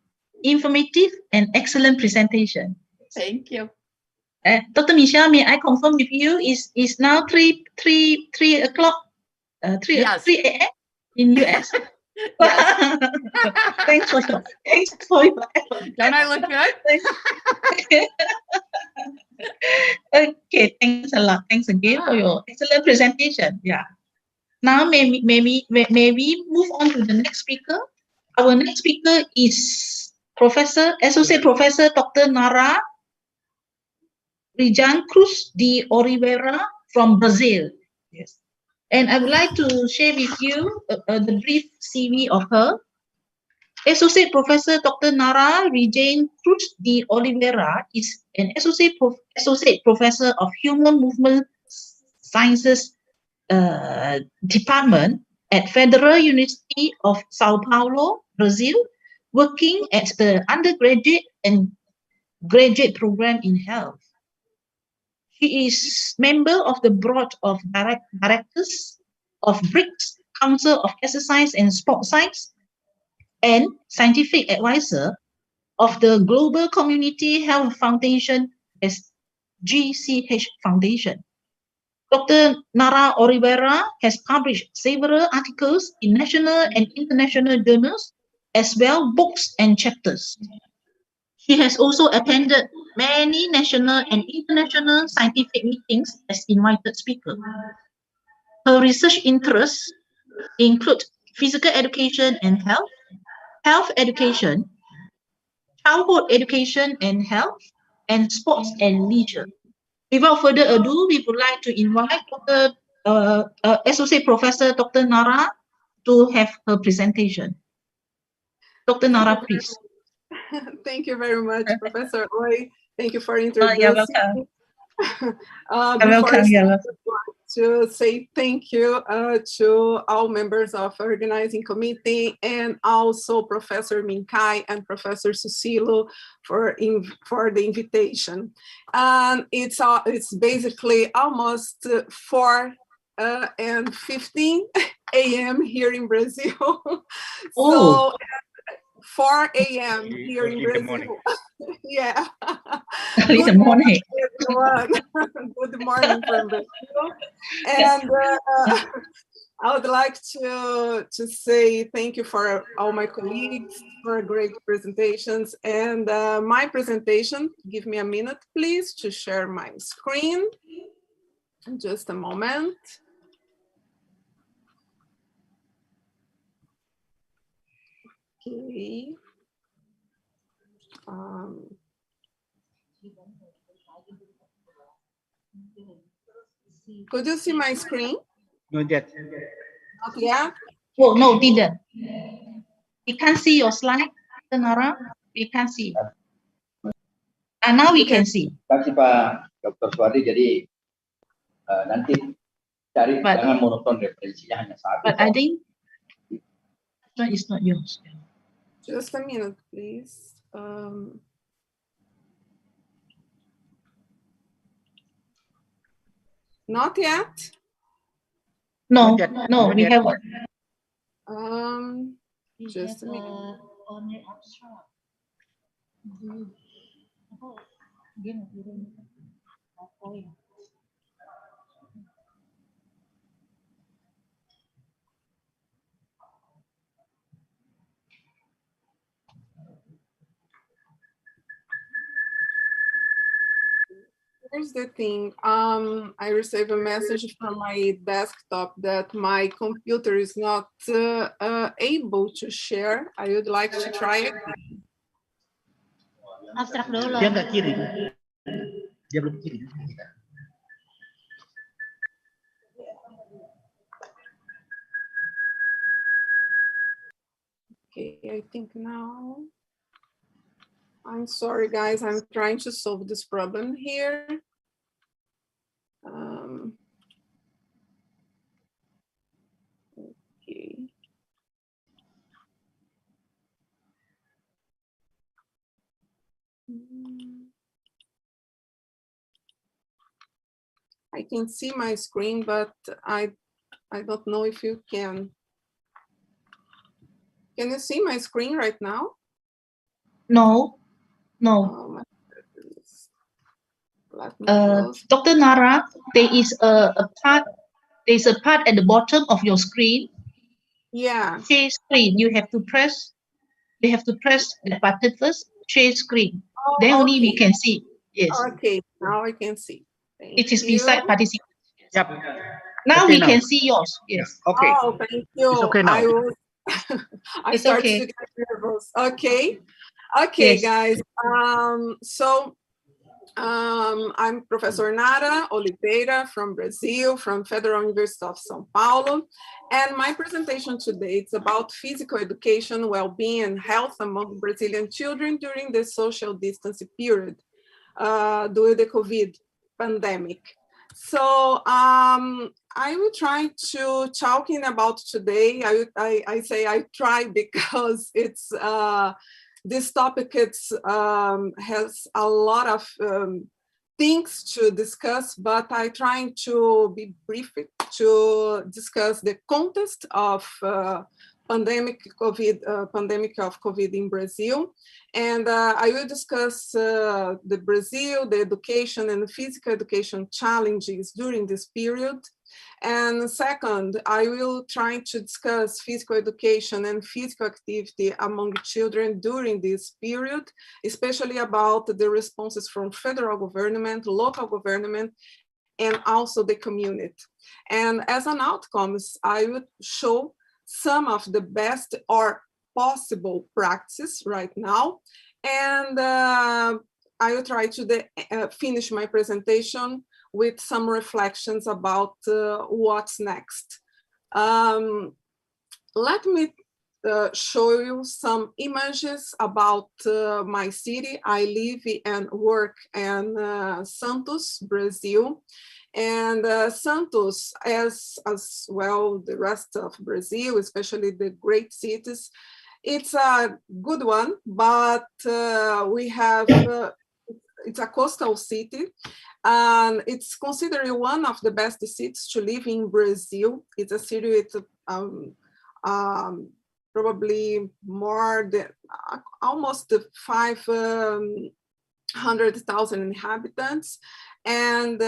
informative, and excellent presentation. Thank you. Dr. Michelle, may I confirm with you? Is now 3 o'clock? 3 a.m. in US. Thanks for your effort. Don't I look good? Okay, thanks a lot. Thanks again for your excellent presentation. Yeah. Now may we move on to the next speaker. Our next speaker is Associate Professor Dr. Nara Rijan Cruz de Oliveira from Brazil. Yes. And I would like to share with you the brief CV of her. Associate Professor Dr. Nara Rijan Cruz de Oliveira is an Associate Professor of Human Movement Sciences Department at Federal University of Sao Paulo, Brazil, working at the undergraduate and graduate program in health. She is member of the board of directors of BRICS, Council of Exercise and Sport Science, and scientific advisor of the Global Community Health Foundation as GCH Foundation. Dr. Nara Oliveira has published several articles in national and international journals, as well books and chapters. She has also attended many national and international scientific meetings as invited speaker. Her research interests include physical education and health, health education, childhood education and health, and sports and leisure. Without further ado, we would like to invite Associate Professor Dr. Nara to have her presentation. Dr. Nara, please. Thank you very much, Professor Oi. Thank you for introducing You're welcome. You're welcome. To say thank you to all members of organizing committee and also Professor Minkai and Professor Susilo for the invitation. And it's basically almost 4:15 a.m. here in Brazil. So 4 a.m. here in Brazil. Yeah. Good morning. Everyone. Good morning from Brazil. And I would like to say thank you for all my colleagues for great presentations. And my presentation, give me a minute, please, to share my screen. Just a moment. Okay. Could you see my screen? Not yet. Not yet? Oh, no, didn't. We can't see your slide, Dr. Nara. We can't see. And now we can see. Terima kasih Pak Dr. Suwardi. Jadi nanti cari jangan monoton referensinya hanya satu. But I think that is not yours. Just a minute, please. Not yet? No, no, we haven't. Just a minute. Only abstract. Here's the thing. I received a message from my desktop that my computer is not able to share. I would like to try it. Abstrak dulu. Dia nggak kirim. Dia belum kirim. Okay, I think now. I'm sorry, guys. I'm trying to solve this problem here. Okay. I can see my screen, but I don't know if you can. Can you see my screen right now? No, no. Oh, my goodness. Let me close. Dr. Nara, there is a part. There's a part at the bottom of your screen. Yeah. Share screen. You have to press. They have to press the button first. Share screen. Oh, then only we okay. can see. Yes. Okay. Now I can see. Thank It is you. beside participant. Yep. Now Okay, we now. can see yours. Yes. Okay. Oh, thank you. It's okay now. I was. I It's started okay. to get nervous. Okay. Okay, Yes. guys. I'm Professor Nara Oliveira from Brazil, from Federal University of São Paulo. And my presentation today is about physical education, well-being, and health among Brazilian children during the social distancing period during the COVID pandemic. So I will try to talking about today. I say I try because it's this topic has a lot of things to discuss, but I trying to be brief to discuss the context of pandemic of COVID in Brazil. And I will discuss the Brazil, the education and physical education challenges during this period. And second, I will try to discuss physical education and physical activity among children during this period, especially about the responses from federal government, local government, and also the community. And as an outcomes, I will show some of the best or possible practice right now. And I will try to finish my presentation with some reflections about what's next. Let me show you some images about my city. I live and work in Santos, Brazil. And Santos, as well the rest of Brazil, especially the great cities, it's a good one, but we have, it's a coastal city, and it's considered one of the best cities to live in Brazil. It's a city with probably more than almost 500,000 inhabitants. And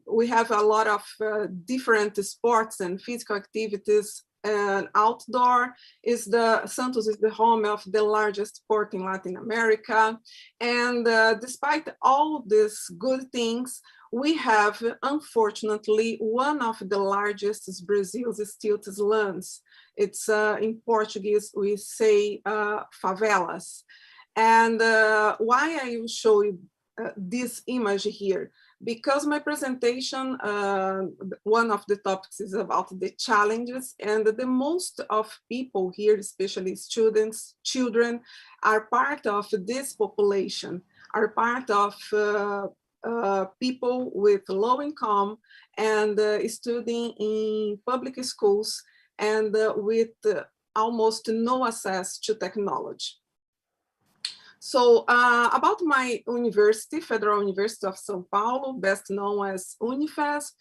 we have a lot of different sports and physical activities. And outdoor Santos is the home of the largest sport in Latin America. And despite all these good things, we have, unfortunately, one of the largest is Brazil's stilts lands. It's in Portuguese, we say favelas. And why I will show you this image here? Because my presentation, one of the topics is about the challenges, and the most of people here, especially students, children, are part of this population, are part of people with low income and studying in public schools and with almost no access to technology. So about my university, Federal University of São Paulo, best known as Unifesp,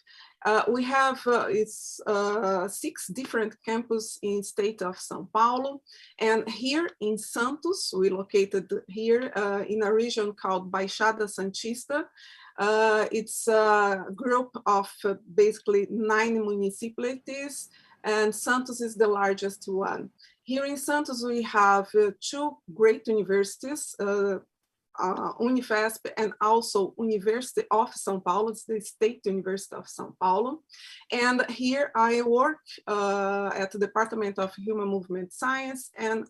we have 6 different campuses in state of São Paulo. And here in Santos, we located here in a region called Baixada Santista. It's a group of basically 9 municipalities, and Santos is the largest one. Here in Santos, we have 2 great universities, Unifesp and also University of São Paulo, it's the State University of São Paulo. And here I work at the Department of Human Movement Science, and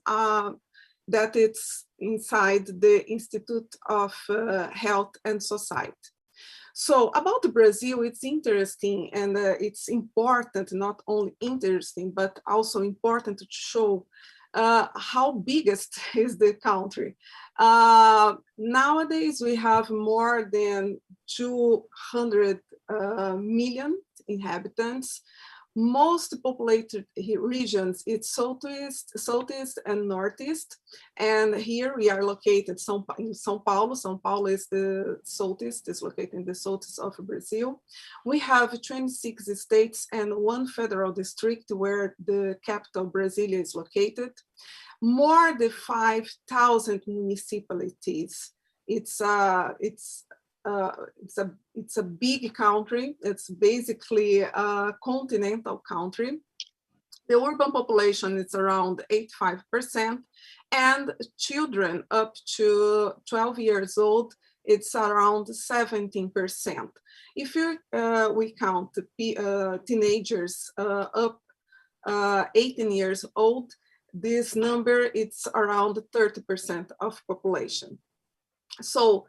that it's inside the Institute of Health and Society. So about Brazil, it's interesting and it's important, not only interesting, but also important to show how biggest is the country. Nowadays, we have more than 200 million inhabitants. Most populated regions, it's southeast and northeast. And here we are located in São Paulo. São Paulo is the southeast, is located in the southeast of Brazil. We have 26 states and 1 federal district where the capital Brasilia is located. More than 5,000 municipalities. It's a big country. It's basically a continental country. The urban population is around 85%, and children up to 12 years old, it's around 17%. If we count teenagers up 18 years old, this number it's around 30% of population. So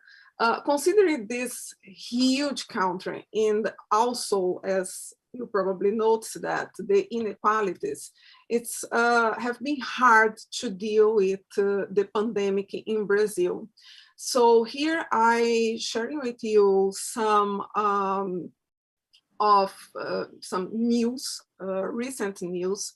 considering this huge country, and also, as you probably noticed, that the inequalities, it's have been hard to deal with the pandemic in Brazil. So here I sharing with you some news, recent news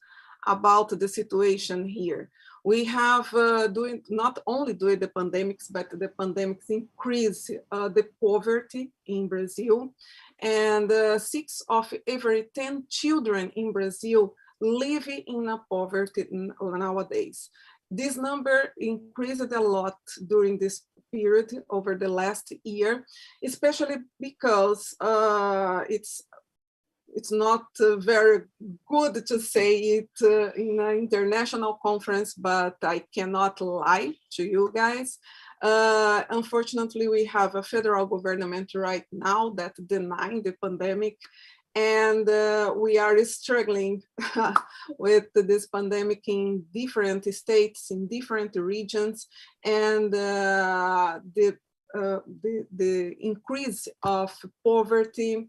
about the situation here. We have not only during the pandemics, but the pandemics increase the poverty in Brazil. And 6 of every 10 children in Brazil live in a poverty nowadays. This number increased a lot during this period over the last year, especially because it's not very good to say it in an international conference, but I cannot lie to you guys. Unfortunately, we have a federal government right now that denies the pandemic, and we are struggling with this pandemic in different states, in different regions, and the increase of poverty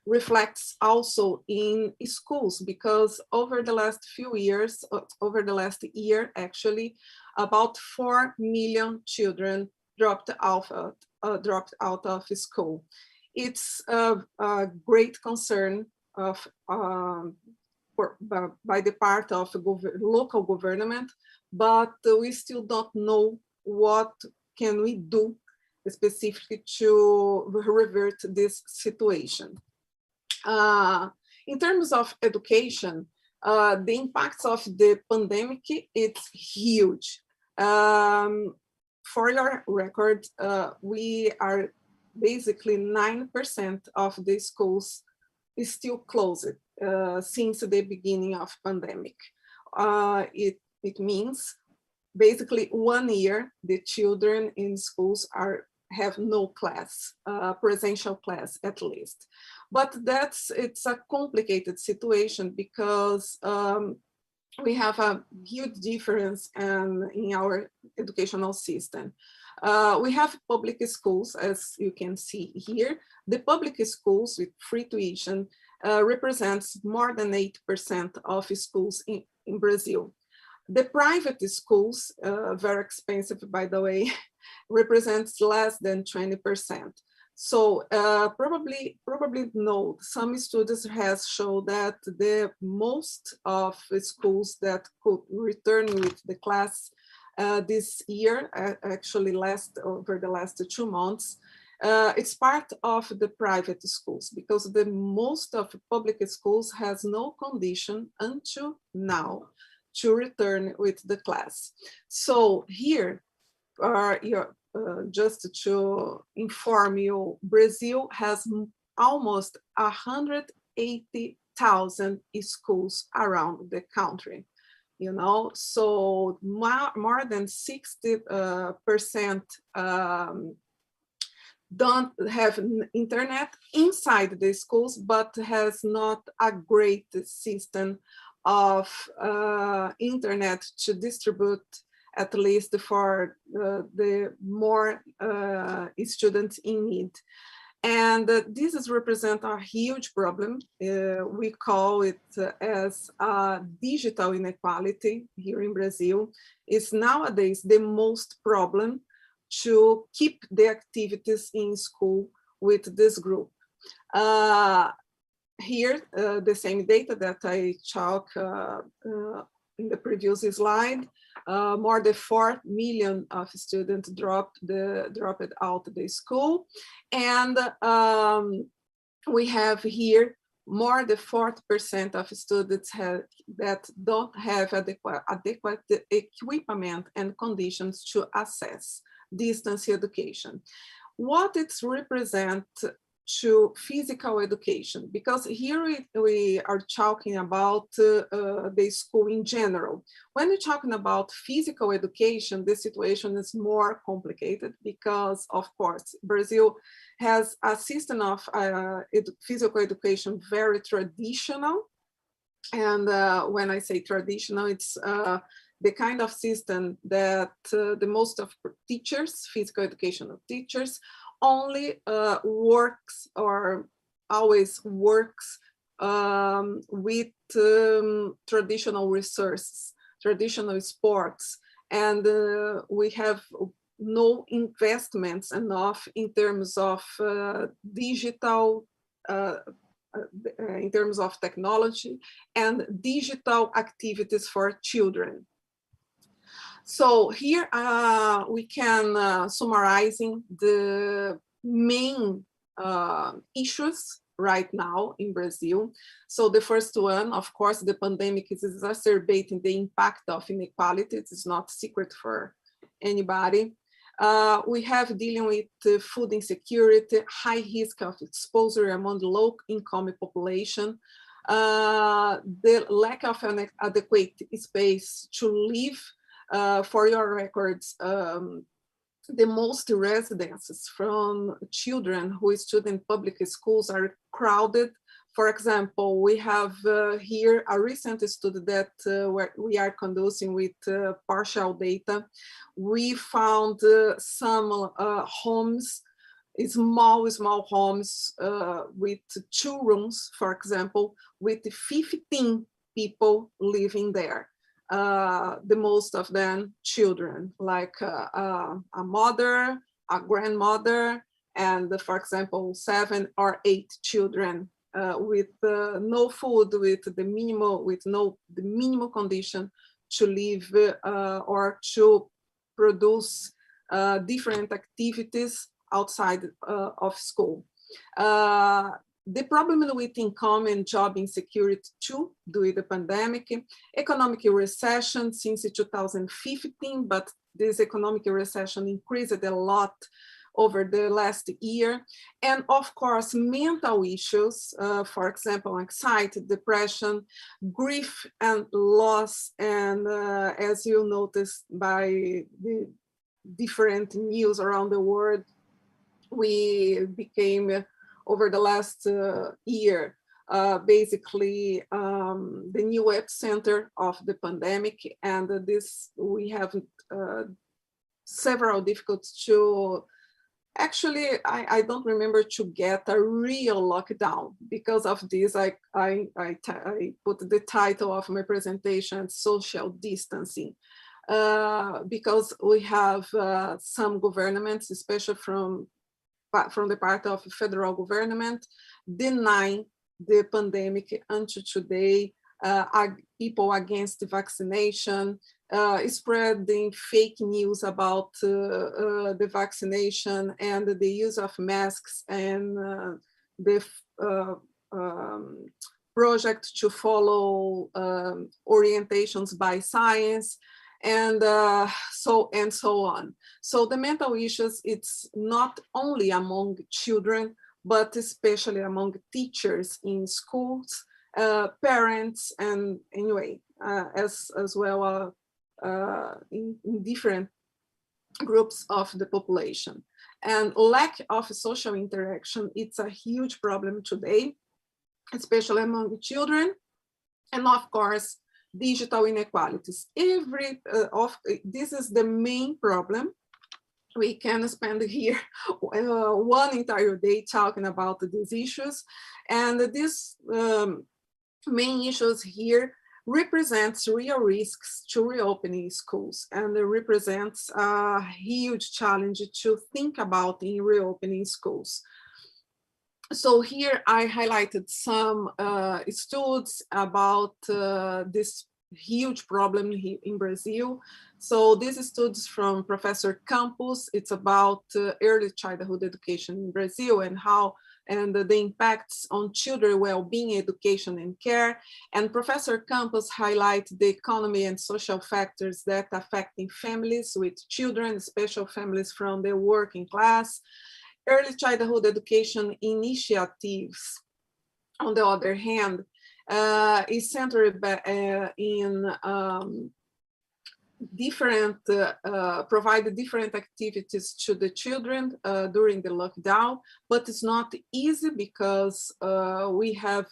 reflects also in schools, because over the last few years, over the last year actually, about 4 million children dropped out of school. It's a great concern of by the part of local government, but we still don't know what can we do specifically to revert this situation. In terms of education, the impacts of the pandemic, it's huge. For your record, we are basically 9% of the schools is still closed since the beginning of pandemic. It means basically 1 year the children in schools have no class, presential class at least. But it's a complicated situation because we have a huge difference in our educational system. We have public schools, as you can see here. The public schools with free tuition represents more than 8% of schools in Brazil. The private schools, very expensive by the way, represents less than 20%. So probably no, some studies has shown that the most of schools that could return with the class this year, actually over the last 2 months, it's part of the private schools because the most of public schools has no condition until now to return with the class. So here are just to inform you, Brazil has almost 180,000 schools around the country. So more than 60% don't have internet inside the schools, but has not a great system of internet to distribute, at least for the more students in need. And this is represent a huge problem. We call it as digital inequality here in Brazil. It's nowadays the most problem to keep the activities in school with this group. Here, the same data that I talked in the previous slide, more than 4 million of students dropped out of the school. And we have here more than 40% of students that don't have adequate equipment and conditions to access distance education. What it represents to physical education, because here we are talking about the school in general. When we're talking about physical education, the situation is more complicated because, of course, Brazil has a system of physical education very traditional. And when I say traditional, it's the kind of system that the most of teachers, physical educational teachers, only works or always works with traditional resources, traditional sports, and we have no investments enough in terms of digital, in terms of technology and digital activities for children. So here we can summarizing the main issues right now in Brazil. So the first one, of course, the pandemic is exacerbating the impact of inequality. It is not secret for anybody. We have dealing with food insecurity, high risk of exposure among the low-income population, the lack of an adequate space to live. For your records, the most residences from children who study in public schools are crowded. For example, we have here a recent study that we are conducting with partial data. We found some homes, small homes with 2 rooms, for example, with 15 people living there. The most of them children, like a mother, a grandmother, and for example, 7 or 8 children with no food, with the minimal condition to live or to produce different activities outside of school. The problem with income and job insecurity too, due to the pandemic, economic recession since 2015, but this economic recession increased a lot over the last year. And of course, mental issues, for example, anxiety, depression, grief and loss. And as you noticed by the different news around the world, we became, over the last year, basically the new epicenter of the pandemic. And this, we have several difficulties to, actually, I don't remember to get a real lockdown. Because of this, I put the title of my presentation, Social Distancing. Because we have some governments, especially from the part of the federal government, denying the pandemic until today, people against the vaccination, spreading fake news about the vaccination and the use of masks, and the project to follow orientations by science, and so on. So the mental issues, it's not only among children, but especially among teachers in schools, parents, and anyway, as well in different groups of the population. And lack of social interaction, it's a huge problem today, especially among children, and of course, digital inequalities. This is the main problem. We can spend here one entire day talking about these issues, and these main issues here represents real risks to reopening schools, and it represents a huge challenge to think about in reopening schools. So here I highlighted some studies about this huge problem in Brazil. So this is studies from Professor Campos. It's about early childhood education in Brazil and how the impacts on children well-being, education, and care. And Professor Campos highlights the economy and social factors that affecting families with children, especially families from the working class. Early childhood education initiatives, on the other hand, is centered in provide different activities to the children during the lockdown, but it's not easy because we have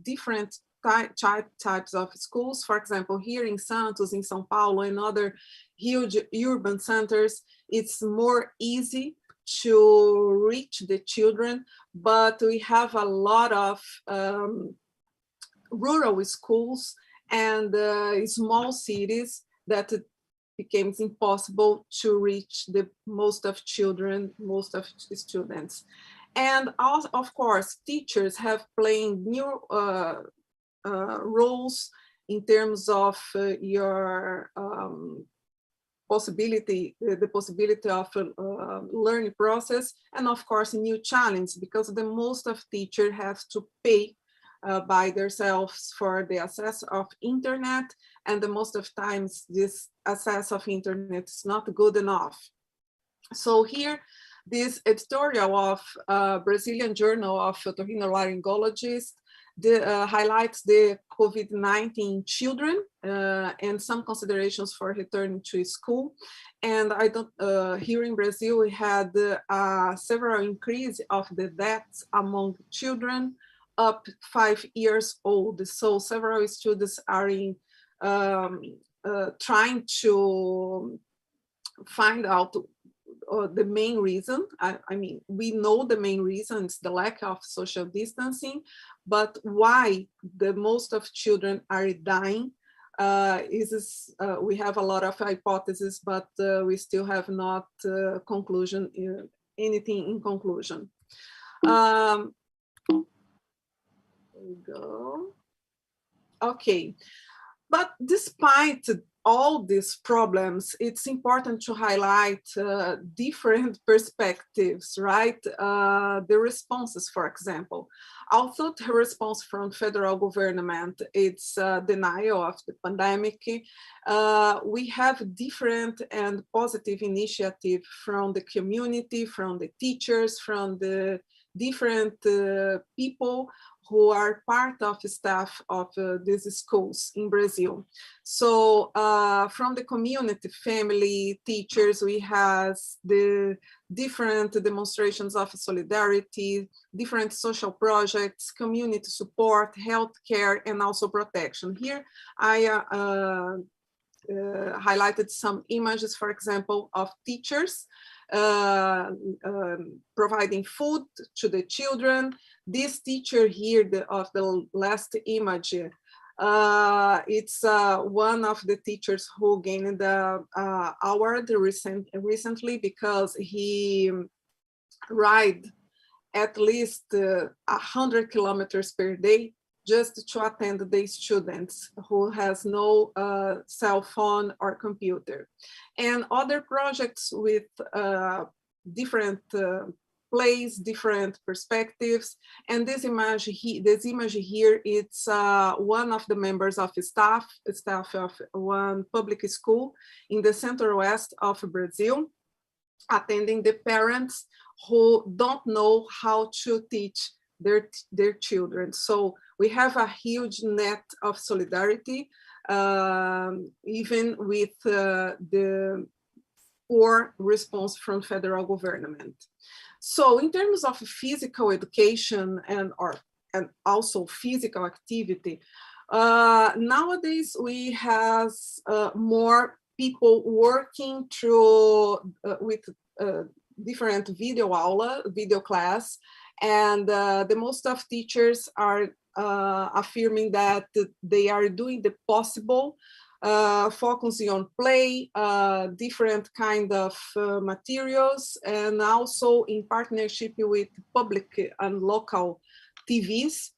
different types of schools. For example, here in Santos, in São Paulo, and other huge urban centers, it's more easy to reach the children, but we have a lot of rural schools and small cities that it becomes impossible to reach the most of children, most of students. And also, of course, teachers have playing new roles in terms of your the possibility of learning process, and of course a new challenge, because the most of teachers have to pay by themselves for the access of internet, and the most of times this access of internet is not good enough. So here, this editorial of Brazilian Journal of Otorhinolaryngologists highlights the COVID-19 children and some considerations for returning to school. And here in Brazil, we had several increase of the deaths among children up 5 years old. So several students are trying to find out the main reason. I mean, we know the main reason is the lack of social distancing, but why the most of children are dying we have a lot of hypotheses, but we still have not anything in conclusion. There we go. Okay. But despite all these problems, it's important to highlight different perspectives, right? The responses, for example. Although the response from federal government, it's denial of the pandemic, we have different and positive initiative from the community, from the teachers, from the different people who are part of the staff of these schools in Brazil. So from the community, family, teachers, we have the different demonstrations of solidarity, different social projects, community support, healthcare, and also protection. Here I highlighted some images, for example, of teachers providing food to the children. This teacher here of the last image, it's one of the teachers who gained the award recently because he ride at least 100 kilometers per day just to attend the students who has no cell phone or computer. And other projects with different plays, different perspectives. And this image here, it's one of the members of staff of one public school in the center-west of Brazil, attending the parents who don't know how to teach their children. So we have a huge net of solidarity, even with the poor response from federal government. So in terms of physical education and also physical activity, nowadays we have more people working through with different video class, and the most of teachers are affirming that they are doing the possible, focusing on play, different kind of materials, and also in partnership with public and local TVs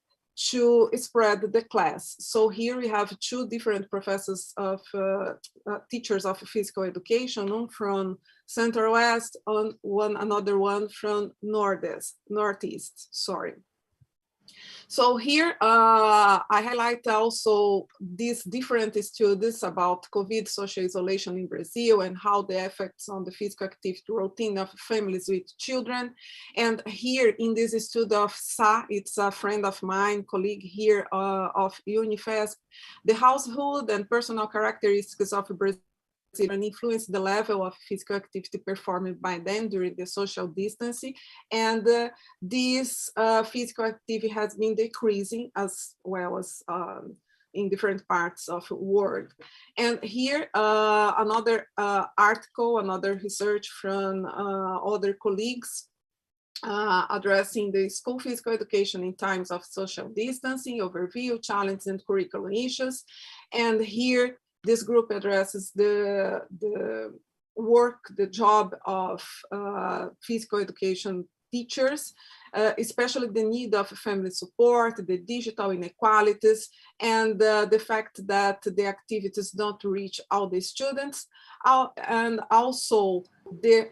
to spread the class. So here we have two different professors of teachers of physical education, one from Center West, and another one from Northeast, sorry. So here I highlight also these different studies about COVID social isolation in Brazil and how the effects on the physical activity routine of families with children. And here in this study of Sa, it's a friend of mine, colleague here of Unifesp, the household and personal characteristics of Brazil and influence the level of physical activity performed by them during the social distancing. And this physical activity has been decreasing as well as in different parts of the world. And here another article, another research from other colleagues addressing the school physical education in times of social distancing, overview, challenges, and curriculum issues. And here this group addresses the job of physical education teachers, especially the need of family support, the digital inequalities, and the fact that the activities don't reach all the students, and also the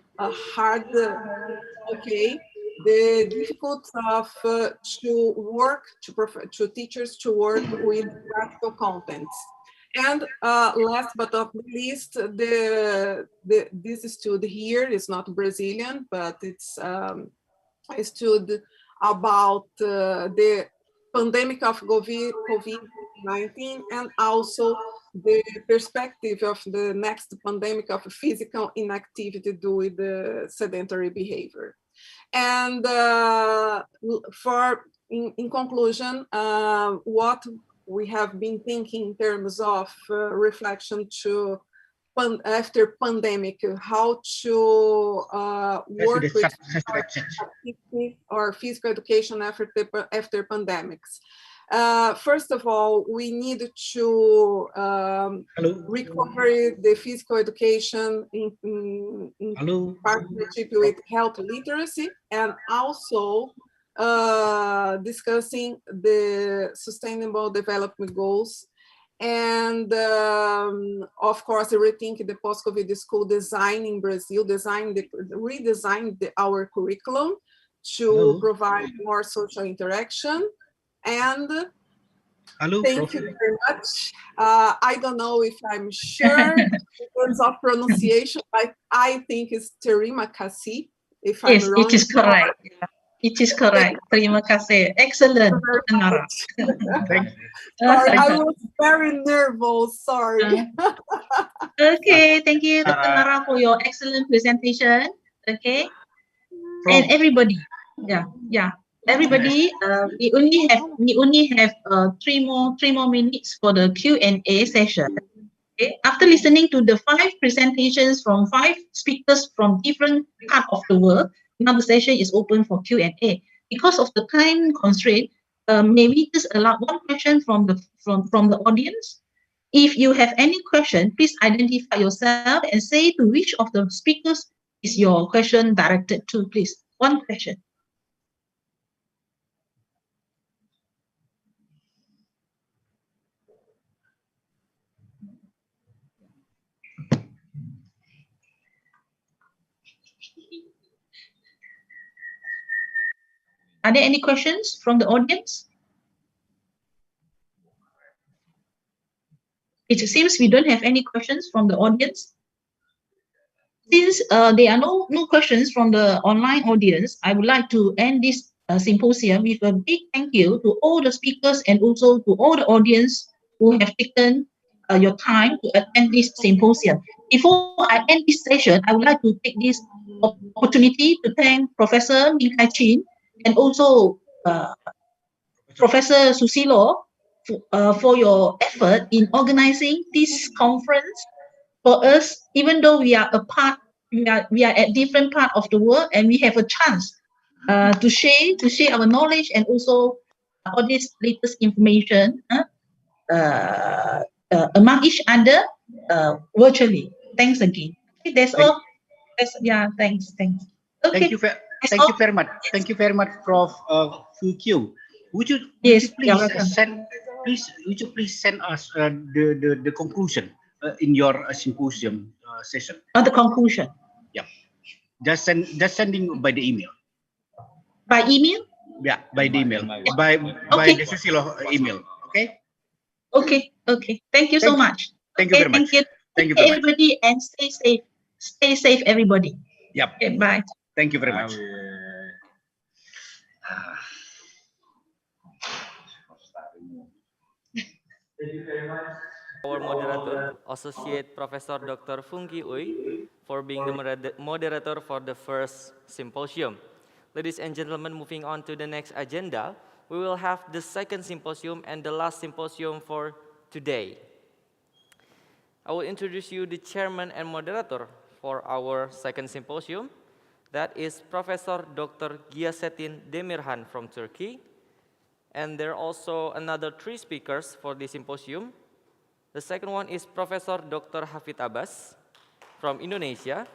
the difficulty of to teachers to work with practical contents. And last but not least, this study here is not Brazilian, but it's a study about the pandemic of COVID-19 and also the perspective of the next pandemic of physical inactivity due with the sedentary behavior. And in conclusion, what we have been thinking in terms of reflection to after pandemic, how to work with or physical education after pandemics. First of all, we need to recover the physical education in partnership with health literacy, and also discussing the Sustainable Development Goals And of course, rethinking the post-COVID school design in Brazil, redesigned our curriculum to provide more social interaction. And thank you very much. I don't know if I'm sure in terms of pronunciation, but I think it's Terima kasih. If I'm Yes, wrong, it is correct. It is correct. Terima kasih. Excellent, Dr. Nara. Sorry, I was very nervous. Sorry. Okay, thank you, Dr. Nara, for your excellent presentation. Okay, and everybody, everybody, we only have 3 more minutes for the Q&A session. Okay, after listening to the 5 presentations from 5 speakers from different parts of the world, now the session is open for Q&A. Because of the time constraint, may we just allow 1 question from the audience? If you have any question, please identify yourself and say to which of the speakers is your question directed to, please. 1 question. Are there any questions from the audience? It seems we don't have any questions from the audience. Since there are no questions from the online audience, I would like to end this symposium with a big thank you to all the speakers and also to all the audience who have taken your time to attend this symposium. Before I end this session, I would like to take this opportunity to thank Professor Min Kai Chin and also Professor Susilo for your effort in organizing this conference for us. Even though we are apart, we are at different parts of the world, and we have a chance to share our knowledge and also all this latest information among each other virtually. Thanks again. Okay, that's all. Thanks. Okay. Thank you very much. Thank you very much, Prof. Fu Q. Would you please send us the conclusion in your symposium session? The conclusion. Yeah. Just sending by the email. By email? Yeah, by the email. By the Susilo email. Okay. Okay. Thank you so much. Thank you very much. Thank you everybody, and stay safe. Stay safe, everybody. Yep. Okay, bye. Thank you very much. Thank you very much. Our moderator, Associate Professor Dr. Fungki Uy, for being the moderator for the first symposium. Ladies and gentlemen, moving on to the next agenda, we will have the second symposium and the last symposium for today. I will introduce you the chairman and moderator for our second symposium. That is Professor Dr. Gyasettin Demirhan from Turkey. And there are also another 3 speakers for this symposium. The second one is Professor Dr. Hafid Abbas from Indonesia.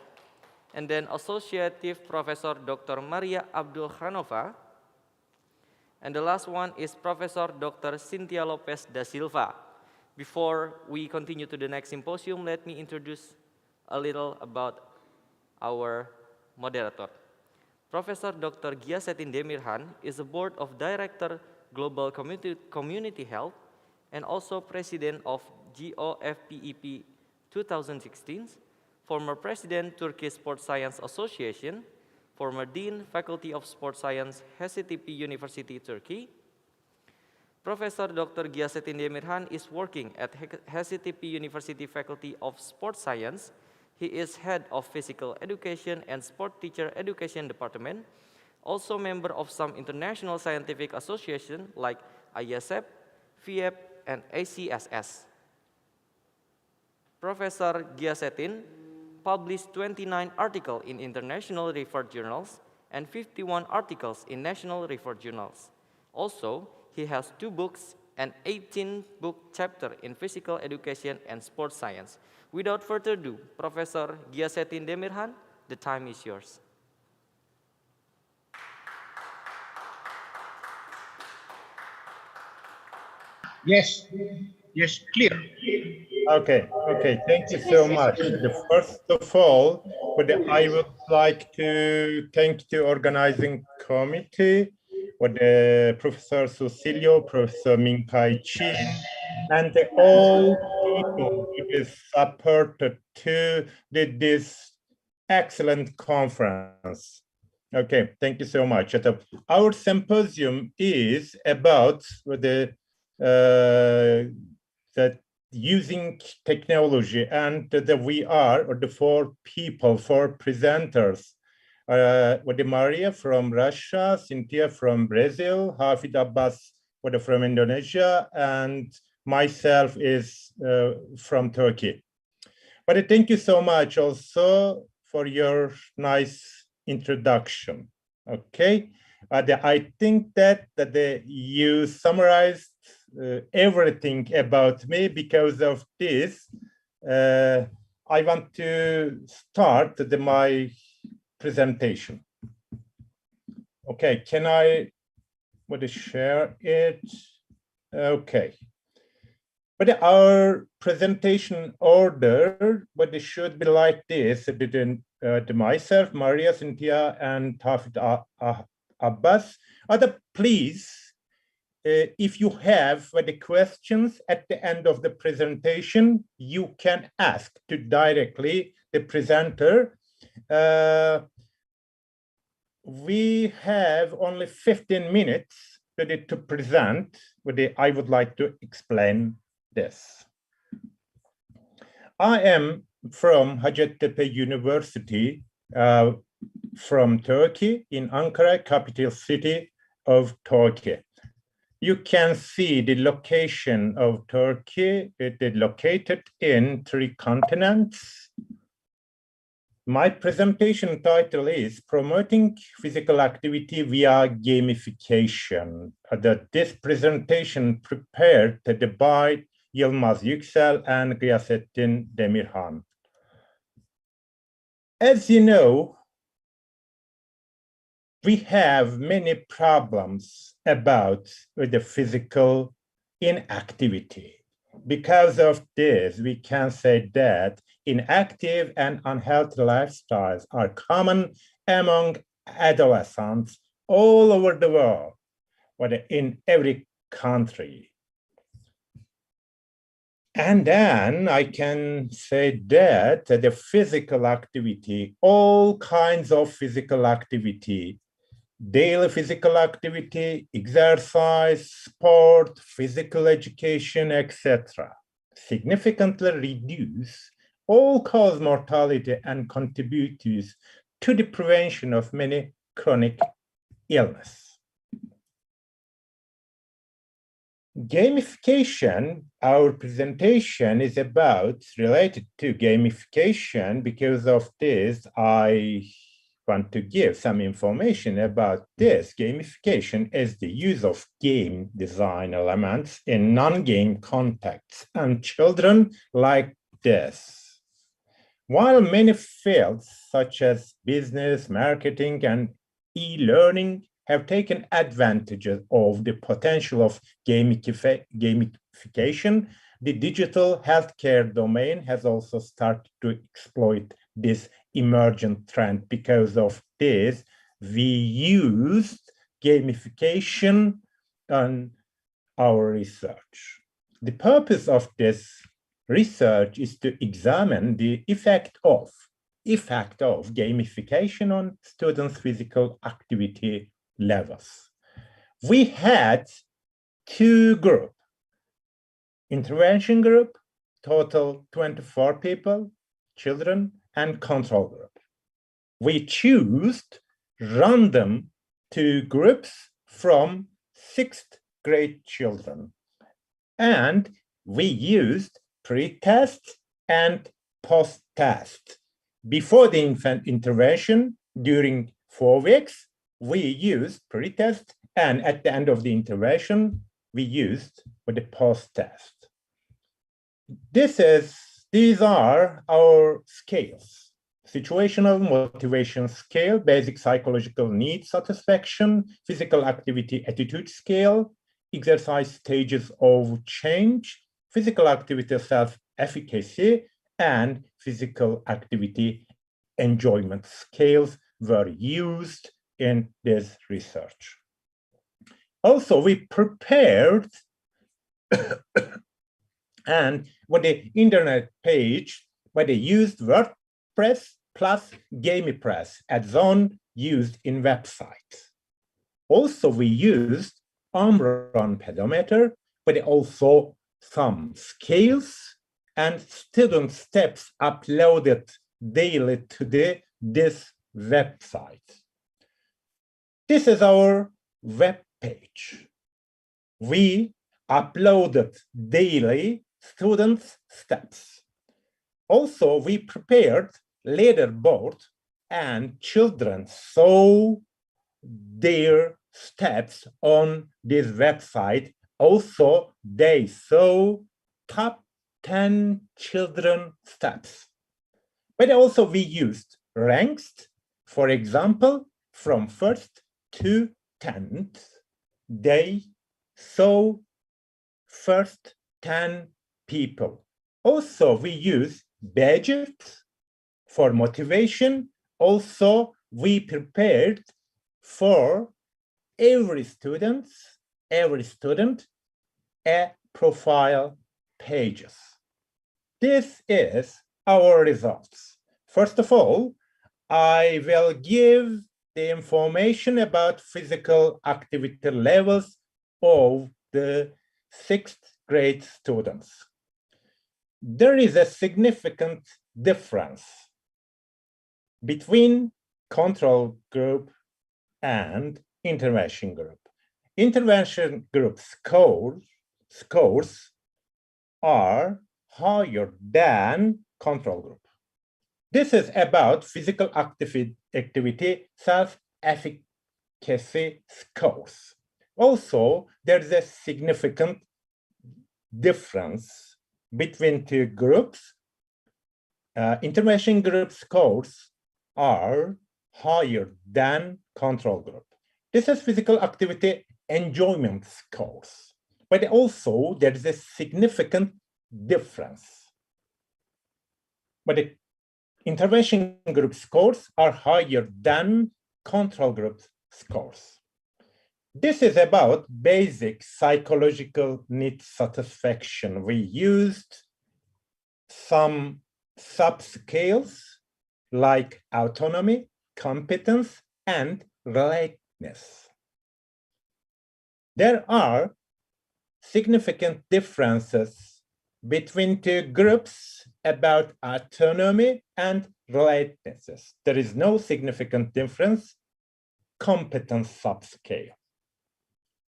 And then Associative Professor Dr. Maria Abdul Khanova. And the last one is Professor Dr. Cynthia Lopez da Silva. Before we continue to the next symposium, let me introduce a little about our moderator. Professor Dr. Gyasettin Demirhan is a Board of Director Global Community Health and also President of GOFPEP 2016, former President Turkish Sports Science Association, former Dean Faculty of Sports Science, HESYTP University, Turkey. Professor Dr. Gyasettin Demirhan is working at HESYTP University Faculty of Sports Science. He is Head of Physical Education and Sport Teacher Education Department, also member of some international scientific associations like IASEP, FIEP, and ACSS. Professor Gyasettin published 29 articles in international referred journals and 51 articles in national referred journals. Also, he has 2 books and 18-book chapter in physical education and sports science. Without further ado, Professor Gyasettin Demirhan, the time is yours. Yes, Yes, clear. Okay, thank you so much. First of all, I would like to thank the organizing committee, Professor Susilio, Professor Min-Kai Chin, and all people who supported to this excellent conference. Okay, thank you so much. Our symposium is about that using technology, and we are the four presenters. Maria from Russia, Cynthia from Brazil, Hafid Abbas from Indonesia, and myself is from Turkey. But thank you so much also for your nice introduction. Okay, I think that you summarized everything about me. Because of this, I want to start my presentation. Okay, can I share it? Okay. But our presentation order, it should be like this. Myself, Maria, Cynthia, and Hafid Abbas. Please, if you have the questions at the end of the presentation, you can ask directly the presenter. We have only 15 minutes to present. I would like to explain this. I am from Hacettepe University from Turkey, in Ankara, capital city of Turkey. You can see the location of Turkey. It is located in 3 continents. My presentation title is Promoting Physical Activity via Gamification. This presentation prepared by Yılmaz Yüksel and Gıyasettin Demirhan. As you know, we have many problems about the physical inactivity. Because of this, we can say that inactive and unhealthy lifestyles are common among adolescents all over the world, but in every country. And then I can say that the physical activity, all kinds of physical activity, daily physical activity, exercise, sport, physical education, etc., significantly reduce all-cause mortality and contribute to the prevention of many chronic illness. Gamification, our presentation is related to gamification. Because of this, I want to give some information about this. Gamification is the use of game design elements in non-game contexts, and children like this. While many fields such as business, marketing, and e-learning have taken advantage of the potential of gamification, the digital healthcare domain has also started to exploit this emergent trend. Because of this, we used gamification on our research. The purpose of this research is to examine the effect of gamification on students' physical activity levels. We had 2 groups. Intervention group, total 24 people, children, and control group. We chose random 2 groups from 6th grade children, and we used pre-test and post-test. Before the infant intervention, during 4 weeks, we used pre-test, and at the end of the intervention, we used the post-test. These are our scales: situational motivation scale, basic psychological need satisfaction, physical activity attitude scale, exercise stages of change, physical activity self-efficacy and physical activity enjoyment scales were used in this research. Also, we prepared and with the internet page where they used WordPress plus GamiPress as on used in websites. Also, we used Omron pedometer, but also some scales and student steps uploaded daily to this website. This is our web page. We uploaded daily students' steps. Also, we prepared leaderboard and children saw their steps on this website. Also, they saw top 10 children steps. But also we used ranks, for example, from 1st to 10th. They saw first 10 people. Also, we use badges for motivation. Also, we prepared for every student a profile pages. This is our results. First of all, I will give the information about physical activity levels of the 6th grade students. There is a significant difference between control group and intervention group. Intervention group scores are higher than control group. This is about physical activity self-efficacy scores. Also, there's a significant difference between two groups. Intervention group scores are higher than control group. This is physical activity enjoyment scores, but also there is a significant difference. But the intervention group scores are higher than control group scores. This is about basic psychological need satisfaction. We used some subscales like autonomy, competence, and relatedness. There are significant differences between two groups about autonomy and relatedness. There is no significant difference, competence subscale.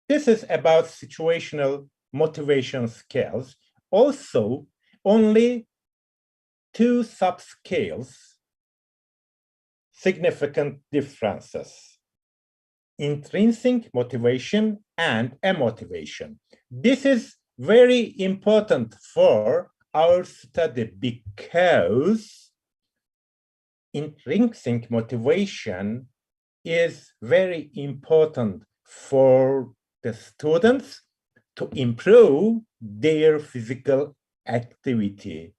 This is about situational motivation scales. Also, only two subscales, significant differences, intrinsic motivation and amotivation. This is very important for our study because intrinsic motivation is very important for the students to improve their physical activity.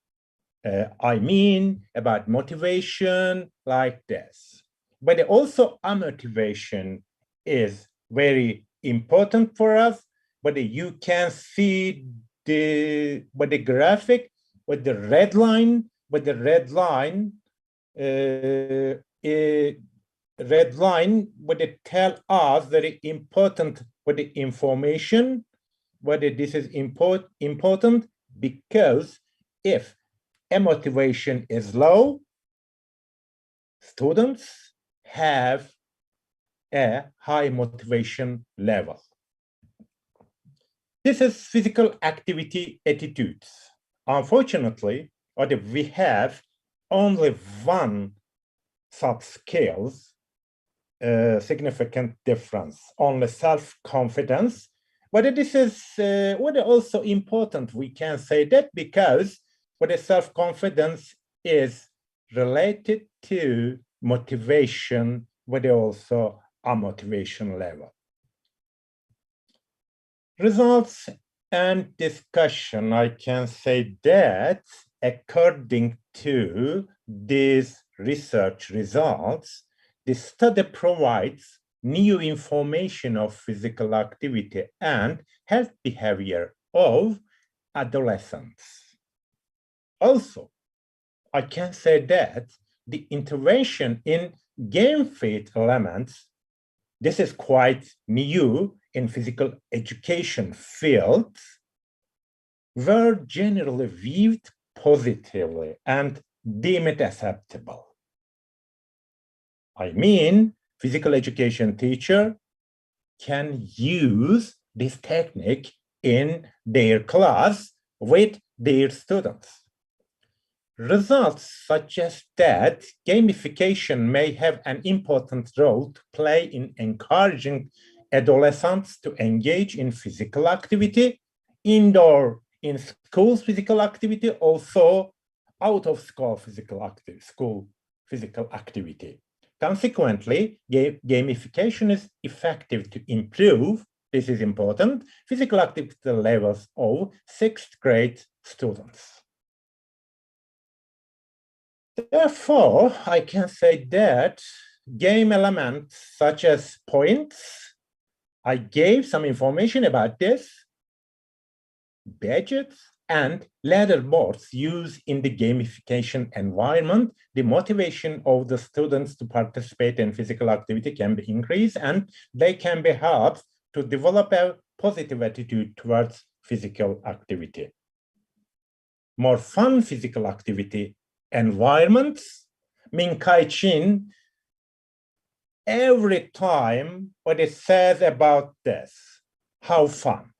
I mean about motivation like this. But also amotivation is very important for us. But you can see the graphic with the red line, what it tell us very important what the information, whether this is important because if a motivation is low, students have a high motivation level. This is physical activity attitudes. Unfortunately, we have only one subscales, significant difference, only self-confidence. But this is what also important, we can say that because what the self-confidence is related to motivation, but also a motivation level. Results end discussion, I can say that according to these research results, the study provides new information of physical activity and health behavior of adolescents. Also, I can say that the intervention in game fit elements, this is quite new in physical education fields, were generally viewed positively and deemed acceptable. I mean, physical education teacher can use this technique in their class with their students. Results suggest that gamification may have an important role to play in encouraging adolescents to engage in physical activity, indoor in school physical activity, also out of school physical activity. Consequently, gamification is effective to improve, this is important, physical activity levels of 6th grade students. Therefore, I can say that game elements such as points, I gave some information about this, badges, and leaderboards used in the gamification environment. The motivation of the students to participate in physical activity can be increased, and they can be helped to develop a positive attitude towards physical activity. More fun physical activity environments, Min-Kai Chin, every time what it says about this, how fun.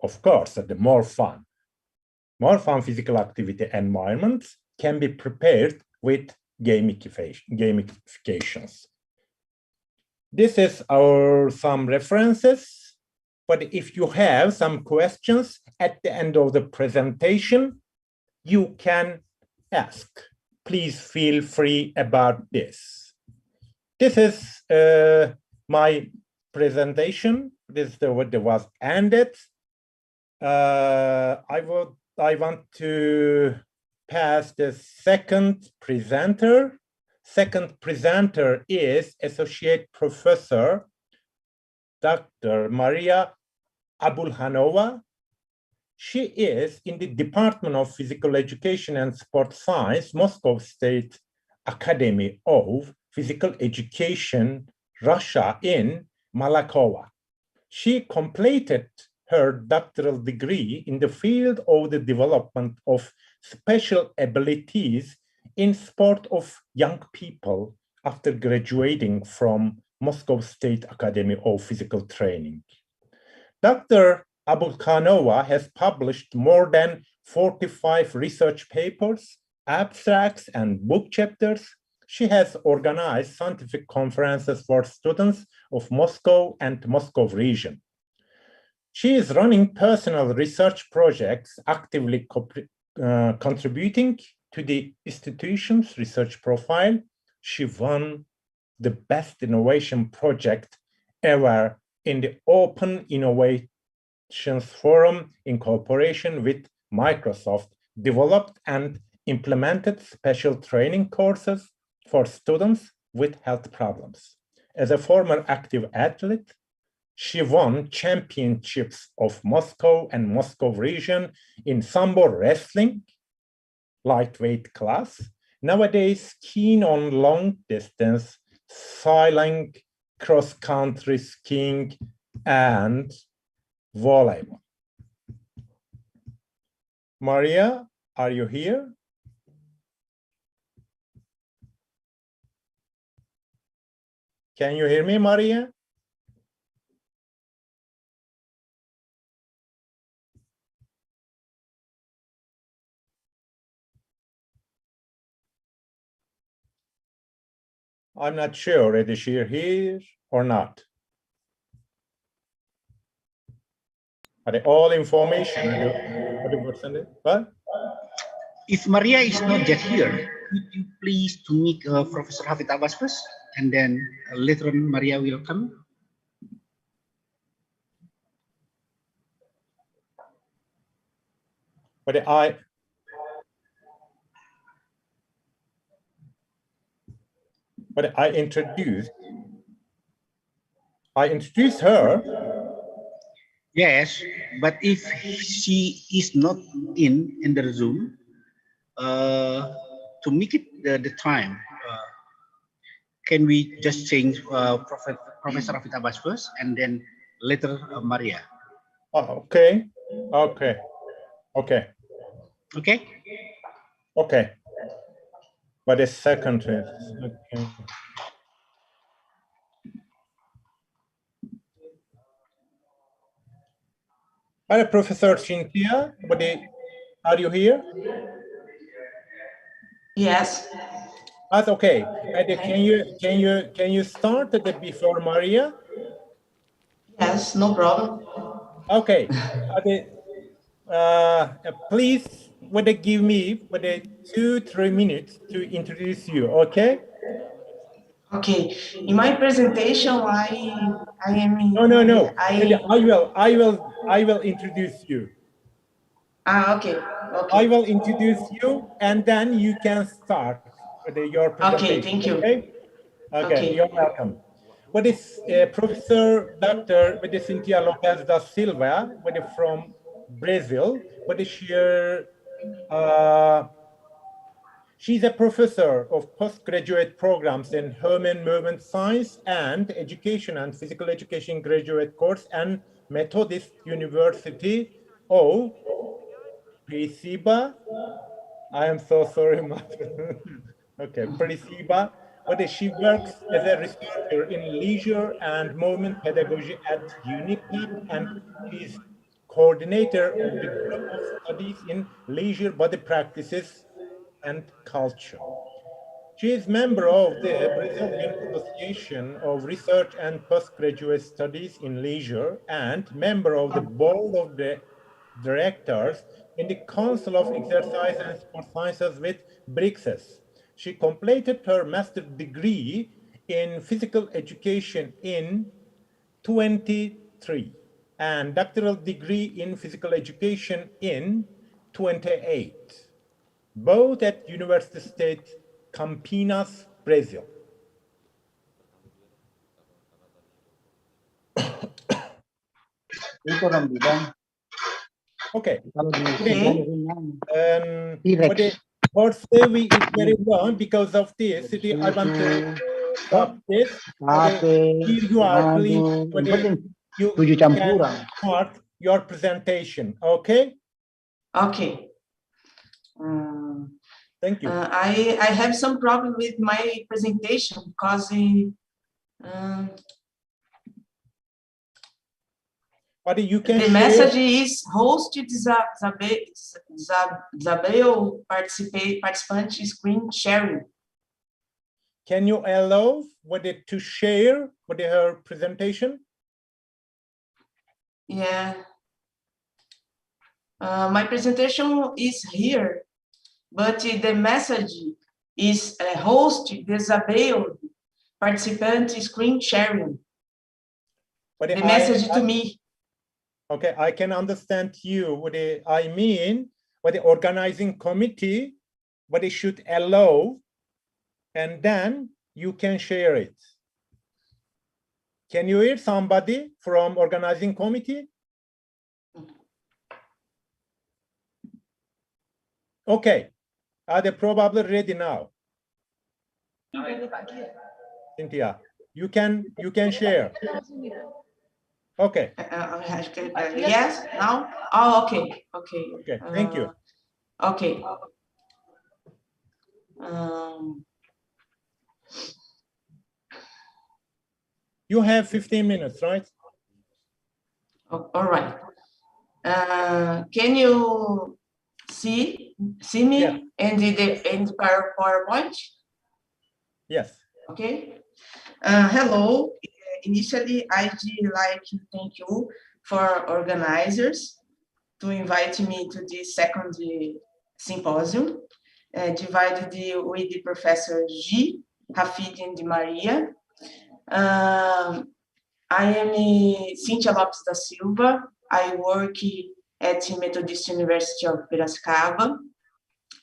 Of course, the more fun physical activity environments can be prepared with gamifications. This is some references, but if you have some questions at the end of the presentation, you can ask. Please feel free about this. This is my presentation. This is what was ended. I want to pass the second presenter. Second presenter is Associate Professor Dr. Maria Abulhanova. She is in the Department of Physical Education and Sport Science, Moscow State Academy of Physical Education, Russia, in Malakovo. She completed her doctoral degree in the field of the development of special abilities in sport of young people after graduating from Moscow State Academy of Physical Training. Dr. Abulhanova has published more than 45 research papers, abstracts, and book chapters. She has organized scientific conferences for students of Moscow and Moscow region. She is running personal research projects, actively contributing to the institution's research profile. She won the Best Innovation Project ever in the Open Innovations Forum in cooperation with Microsoft, developed and implemented special training courses for students with health problems. As a former active athlete, she won championships of Moscow and Moscow region in sambo wrestling, lightweight class, nowadays keen on long distance, sailing, cross-country skiing, and volleyball. Maria, are you here? Can you hear me, Maria? I'm not sure, is she here or not? Are they all information? What? If Maria is not yet here, could you please to meet Professor Hafid Abbas first, and then later on Maria will come? But I introduced her. Yes, but if she is not in the Zoom, to make it the time, can we just change Professor Raffi Tabas first and then later Maria? Oh, okay. Okay. Okay. Okay. Okay. But a second. Okay. Hi, Professor Cynthia. Are you here? Yes. That's okay. Can you start before Maria? Yes, no problem. Okay. Please, give me 2-3 minutes to introduce you. Okay. Okay. In my presentation, I am. No. I will introduce you. Okay. Okay. I will introduce you, and then you can start your presentation. Okay. Thank you. Okay. You're welcome. What is Professor Dr. Cynthia Lopes da Silva, from Brazil? What is she's a professor of postgraduate programs in Human Movement Science and Education and Physical Education graduate course and Methodist University of Curitiba. I am so sorry. Okay, Curitiba. But she works as a researcher in leisure and movement pedagogy at UNICEF, and she's coordinator of the group of studies in leisure body practices and culture. She is member of the Brazilian Association of Research and Postgraduate Studies in Leisure and member of the board of the directors in the Council of Exercise and Sport Sciences with Brixis. She completed her master's degree in physical education in 23 and doctoral degree in physical education in 28, both at University State Campinas, Brazil. Okay. What say we is very long because of this. I want to stop this. Here you are, please. You can start your presentation. Okay. Okay. Thank you. I have some problem with my presentation because you can the message is host disable participant screen sharing. Can you allow to share her presentation? Yeah. My presentation is here, but the message is host disable participant screen sharing. The message to me. Okay, I can understand you. I mean, the organizing committee, it should allow, and then you can share it. Can you hear somebody from organizing committee? Okay, are they probably ready now? Cynthia, you can share. Okay. Yes, now? Oh, okay. Okay. Okay, thank you. Okay. You have 15 minutes, right? All right. Can you see me in the PowerPoint? Yes. Okay. Hello. Initially, I'd like to thank you for organizers to invite me to this second symposium, divided with the Professor G, Rafid and Maria. I am Cynthia Lopes da Silva. I work at Methodist University of Piracicaba.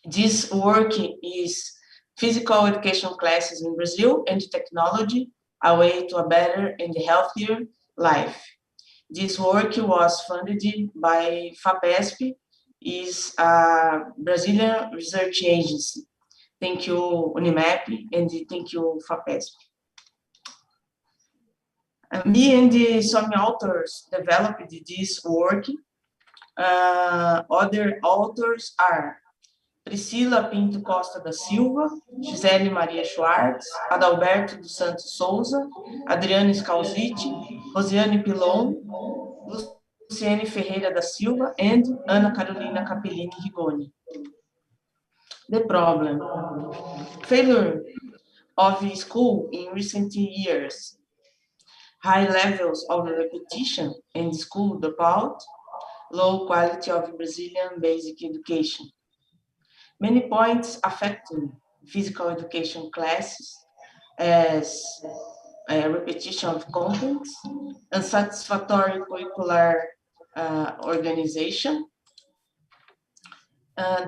This work is physical education classes in Brazil and technology, a way to a better and healthier life. This work was funded by FAPESP, is a Brazilian research agency. Thank you, UNIMEP, and thank you, FAPESP. Me and some authors developed this work. Other authors are Priscila Pinto Costa da Silva, Gisele Maria Schwartz, Adalberto dos Santos Souza, Adriane Scalzitti, Rosiane Pilon, Luciane Ferreira da Silva, and Ana Carolina Capellini Rigoni. The problem: failure of school in recent years, high levels of repetition and school dropout, low quality of Brazilian basic education. Many points affecting physical education classes as repetition of contents, unsatisfactory curricular organization,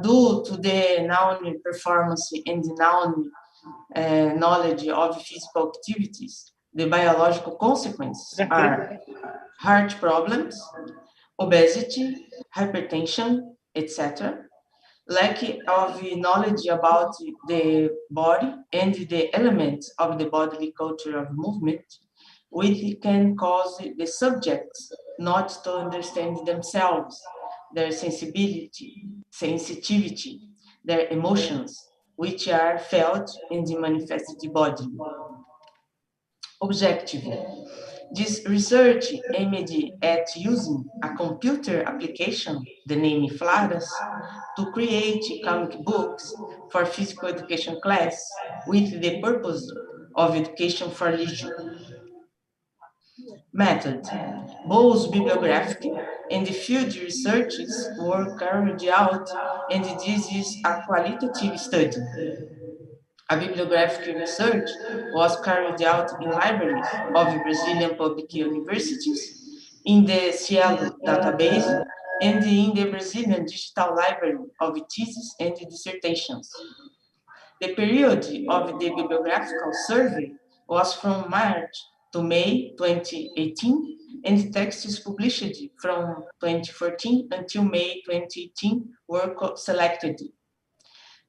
due to the non-performance and non-knowledge of physical activities. The biological consequences are heart problems, obesity, hypertension, etc. Lack of knowledge about the body and the elements of the bodily culture of movement, which can cause the subjects not to understand themselves, their sensitivity, their emotions, which are felt and manifested bodily. Objective: this research aimed at using a computer application, the name Flaras, to create comic books for physical education class with the purpose of education for leisure. Method: both bibliographic and field researches were carried out, and this is a qualitative study. A bibliographic research was carried out in libraries of Brazilian public universities, in the Cielo database, and in the Brazilian Digital Library of Theses and Dissertations. The period of the bibliographical survey was from March to May 2018, and texts published from 2014 until May 2018 were selected.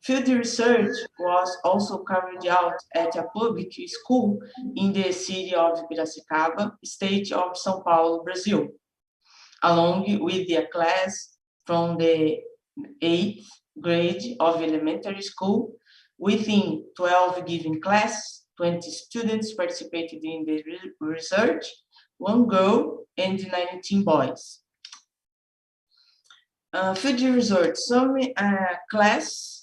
Field research was also carried out at a public school in the city of Piracicaba, state of São Paulo, Brazil, along with a class from the 8th grade of elementary school. Within 12 given classes, 20 students participated in the research, 1 girl and 19 boys. Field research, some class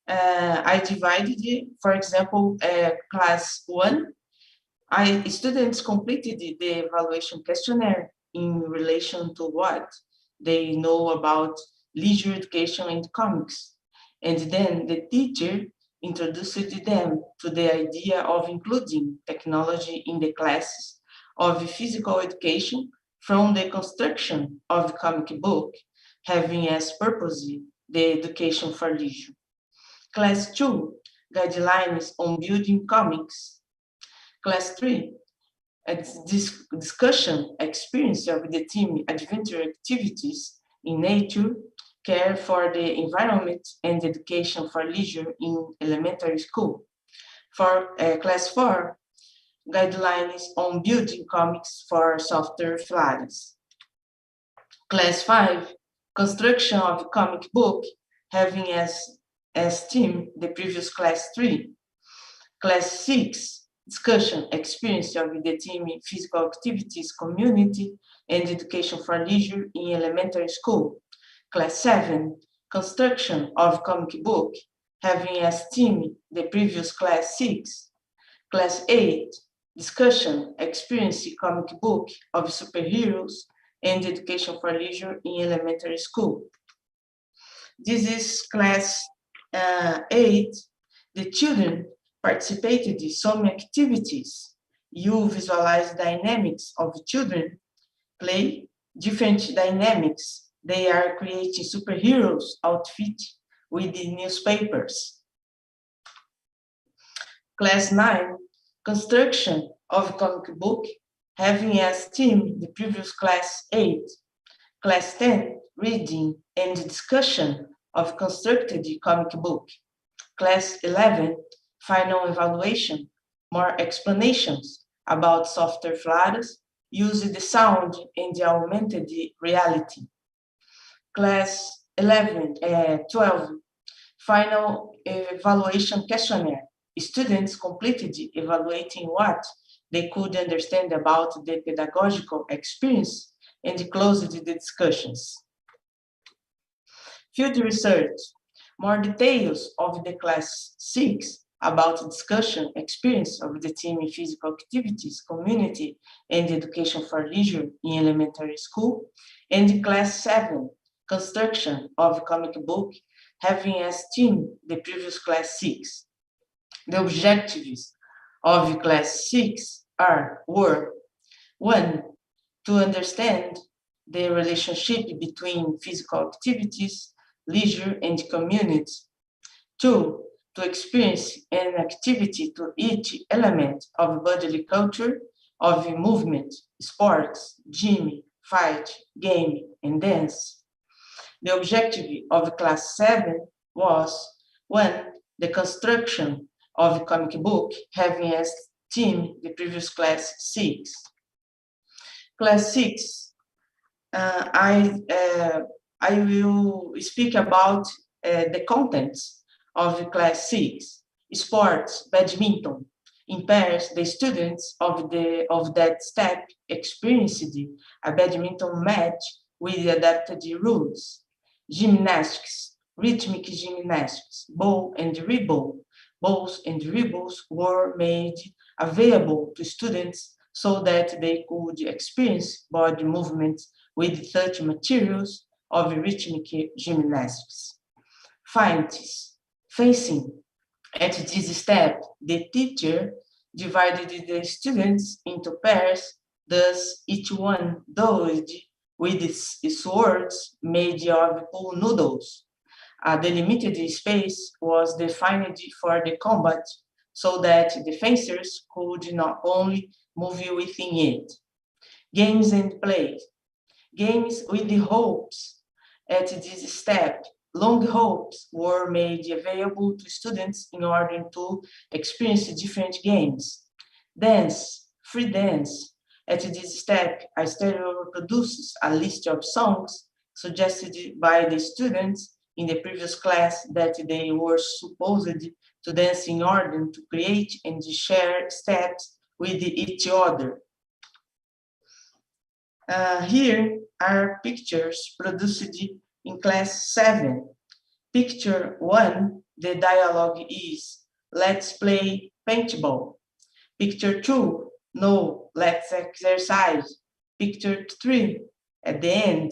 I divided, for example, class 1, students completed the evaluation questionnaire in relation to what they know about leisure education and comics. And then the teacher introduced them to the idea of including technology in the classes of physical education from the construction of the comic book, having as purpose the education for leisure. Class 2, guidelines on building comics. Class 3, discussion experience of the team adventure activities in nature, care for the environment, and education for leisure in elementary school. For class 4, guidelines on building comics for software Flaras. Class 5, construction of comic book, having as theme the previous class 3. Class 6, discussion experience of the team physical activities, community, and education for leisure in elementary school. Class 7, construction of comic book, having as theme the previous class 6. Class 8, discussion experience comic book of superheroes and education for leisure in elementary school. This is class 8. The children participated in some activities. You visualize dynamics of children play, different dynamics They are creating superheroes outfit with the newspapers. Class 9, construction of comic book, having as theme the previous class 8. Class 10, reading and discussion of constructed comic book. Class 11, final evaluation, more explanations about software flares, use the sound in the augmented reality. Class 12, final evaluation questionnaire. Students completed evaluating what they could understand about the pedagogical experience and closed the discussions. Field research, more details of the class 6 about discussion experience of the team in physical activities, community, and education for leisure in elementary school, and class 7, construction of comic book, having as theme the previous class 6. The objectives of class 6 were 1, to understand the relationship between physical activities, leisure, and community. 2, to experience an activity to each element of bodily culture, of movement, sports, gym, fight, game, and dance. The objective of class 7 was 1, the construction of a comic book, having as theme the previous class 6. Class 6, I will speak about the contents of class 6. Sports, badminton. In pairs, the students of that step experienced a badminton match with adapted rules. Gymnastics, rhythmic gymnastics, bow and dribble. Bows and dribbles were made available to students so that they could experience body movements with such materials of rhythmic gymnastics. Feints, fencing. At this step, the teacher divided the students into pairs, thus each one dodged with swords made of pool noodles. A delimited space was defined for the combat so that the fencers could not only move within it. Games and play. Games with the ropes. At this step, long ropes were made available to students in order to experience different games. Dance, free dance. At this step, a stereo reproduces a list of songs suggested by the students in the previous class that they were supposed to dance in order to create and share steps with each other. Here are pictures produced in class 7. Picture 1, the dialogue is, let's play paintball. Picture 2, no, let's exercise. Picture 3, at the end.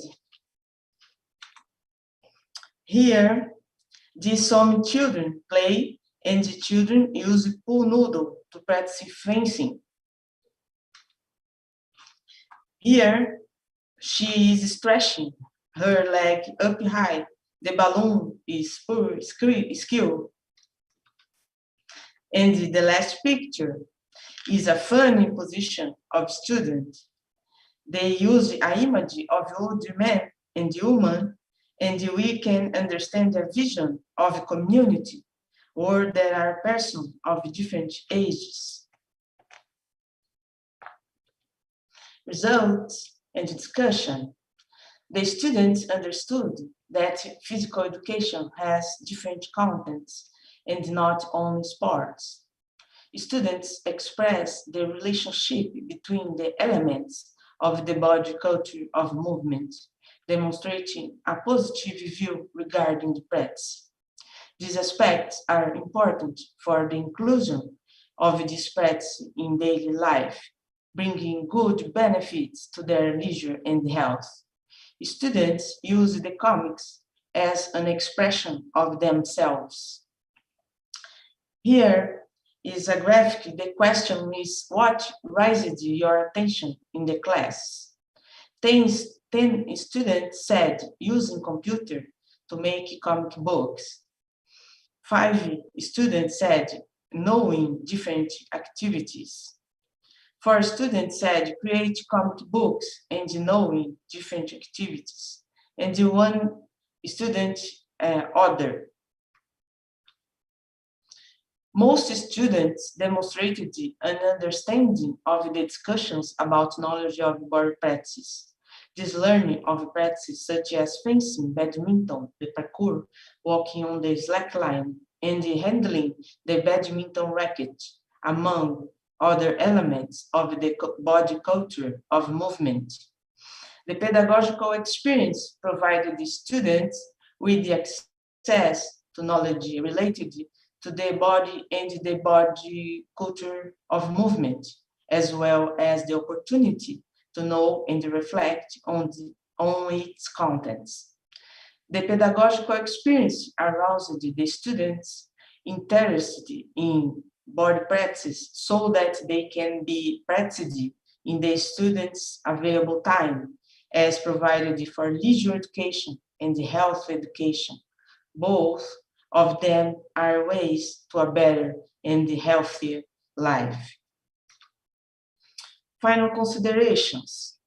Here, some children play and the children use pool noodle to practice fencing. Here, she is stretching her leg up high. The balloon is poor skill. And the last picture is a funny position of students. They use an image of old man and woman, and we can understand the vision of a community where there are persons of different ages. Results and discussion. The students understood that physical education has different contents and not only sports. Students express the relationship between the elements of the body culture of movement, demonstrating a positive view regarding the practice. These aspects are important for the inclusion of this practice in daily life, bringing good benefits to their leisure and health. Students use the comics as an expression of themselves. Here is a graphic. The question is, what raised your attention in the class? 10 10 students said using computer to make comic books. 5 students said knowing different activities. 4 students said create comic books and knowing different activities. And 1 student other. Most students demonstrated an understanding of the discussions about knowledge of body practice. This learning of practices such as fencing, badminton, the parkour, walking on the slackline, and handling the badminton racket, among other elements of the body culture of movement. The pedagogical experience provided the students with the access to knowledge related to the body and the body culture of movement, as well as the opportunity to know and reflect on its contents. The pedagogical experience aroused the students' interest in body practice so that they can be practiced in the students' available time, as provided for leisure education and health education. Both of them are ways to a better and healthier life. Final considerations.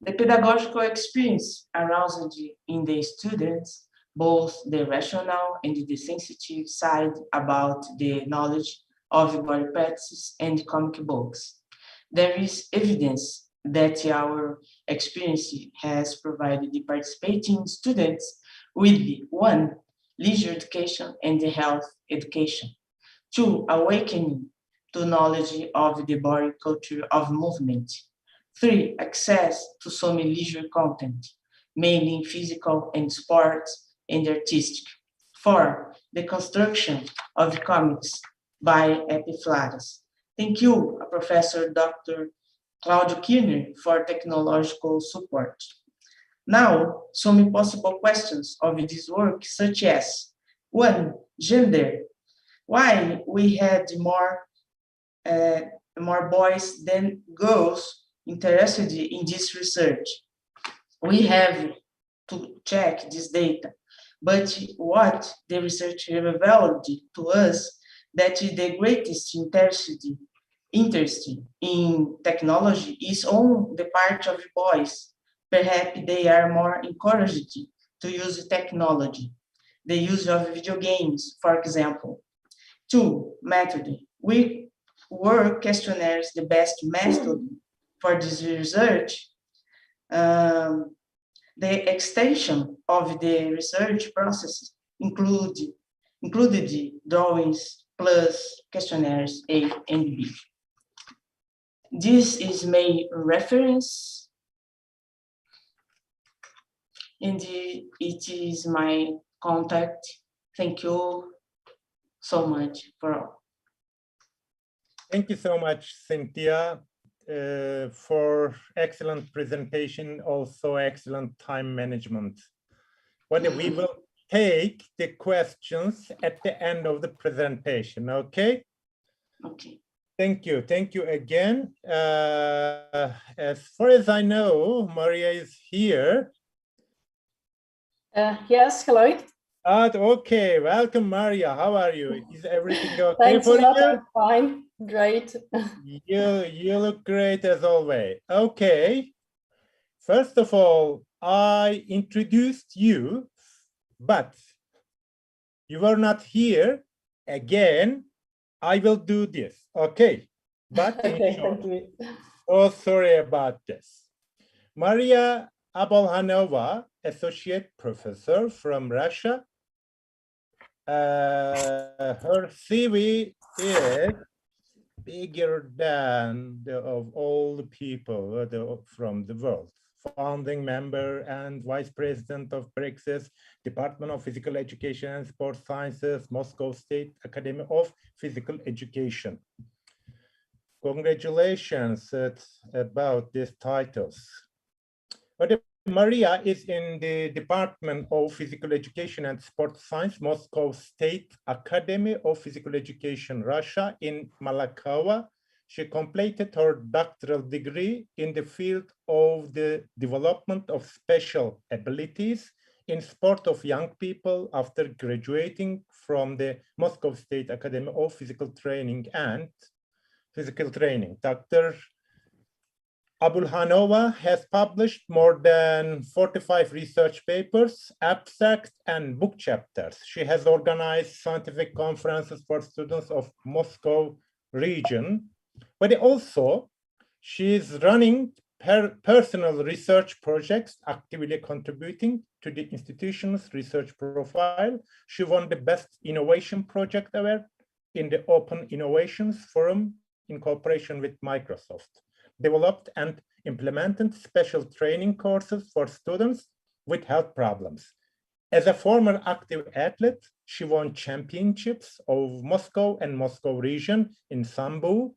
The pedagogical experience aroused in the students, both the rational and the sensitive side about the knowledge of body practice and comic books. There is evidence that our experience has provided the participating students with 1, leisure education and health education. 2, awakening to knowledge of the body culture of movement. 3, access to some leisure content, mainly in physical and sports and artistic. 4, the construction of comics by Epiflaras. Thank you, Professor Dr. Claudio Kirner, for technological support. Now, some possible questions of this work, such as 1, gender. Why we had more boys than girls interested in this research? We have to check this data, but what the research revealed to us that the greatest interest in technology is on the part of boys. Perhaps they are more encouraged to use technology, the use of video games, for example. 2, method. We were questionnaires the best method for this research. The extension of the research process included drawings plus questionnaires A and B. This is my reference, and it is my contact. Thank you so much for all. Thank you so much, Cynthia, for excellent presentation, also excellent time management. We will take the questions at the end of the presentation, okay? Okay. Thank you again. As far as I know, Maria is here. Yes, hello. Okay, welcome, Maria. How are you? Is everything okay Thanks for a lot. you? I'm fine. Great. You look great as always. Okay. First of all, I introduced you, but you were not here. Again, I will do this. Okay. But Okay, thank you. oh, sorry about this. Maria Abolhanova, Associate Professor from Russia. Her CV is bigger than of all the people from the world. Founding member and Vice President of Praxis, Department of Physical Education and Sports Sciences, Moscow State Academy of Physical Education. Congratulations about these titles. But Maria is in the Department of Physical Education and Sports Science, Moscow State Academy of Physical Education, Russia, in Malakova. she completed her doctoral degree in the field of the development of special abilities in sport of young people after graduating from the Moscow State Academy of Physical Training and Physical Training. Dr. Abulhanova has published more than 45 research papers, abstracts, and book chapters. She has organized scientific conferences for students of Moscow region, but also she is running personal research projects, actively contributing to the institution's research profile. She won the Best Innovation Project Award in the Open Innovations Forum in cooperation with Microsoft. Developed and implemented special training courses for students with health problems. As a former active athlete, she won championships of Moscow and Moscow region in Sambo,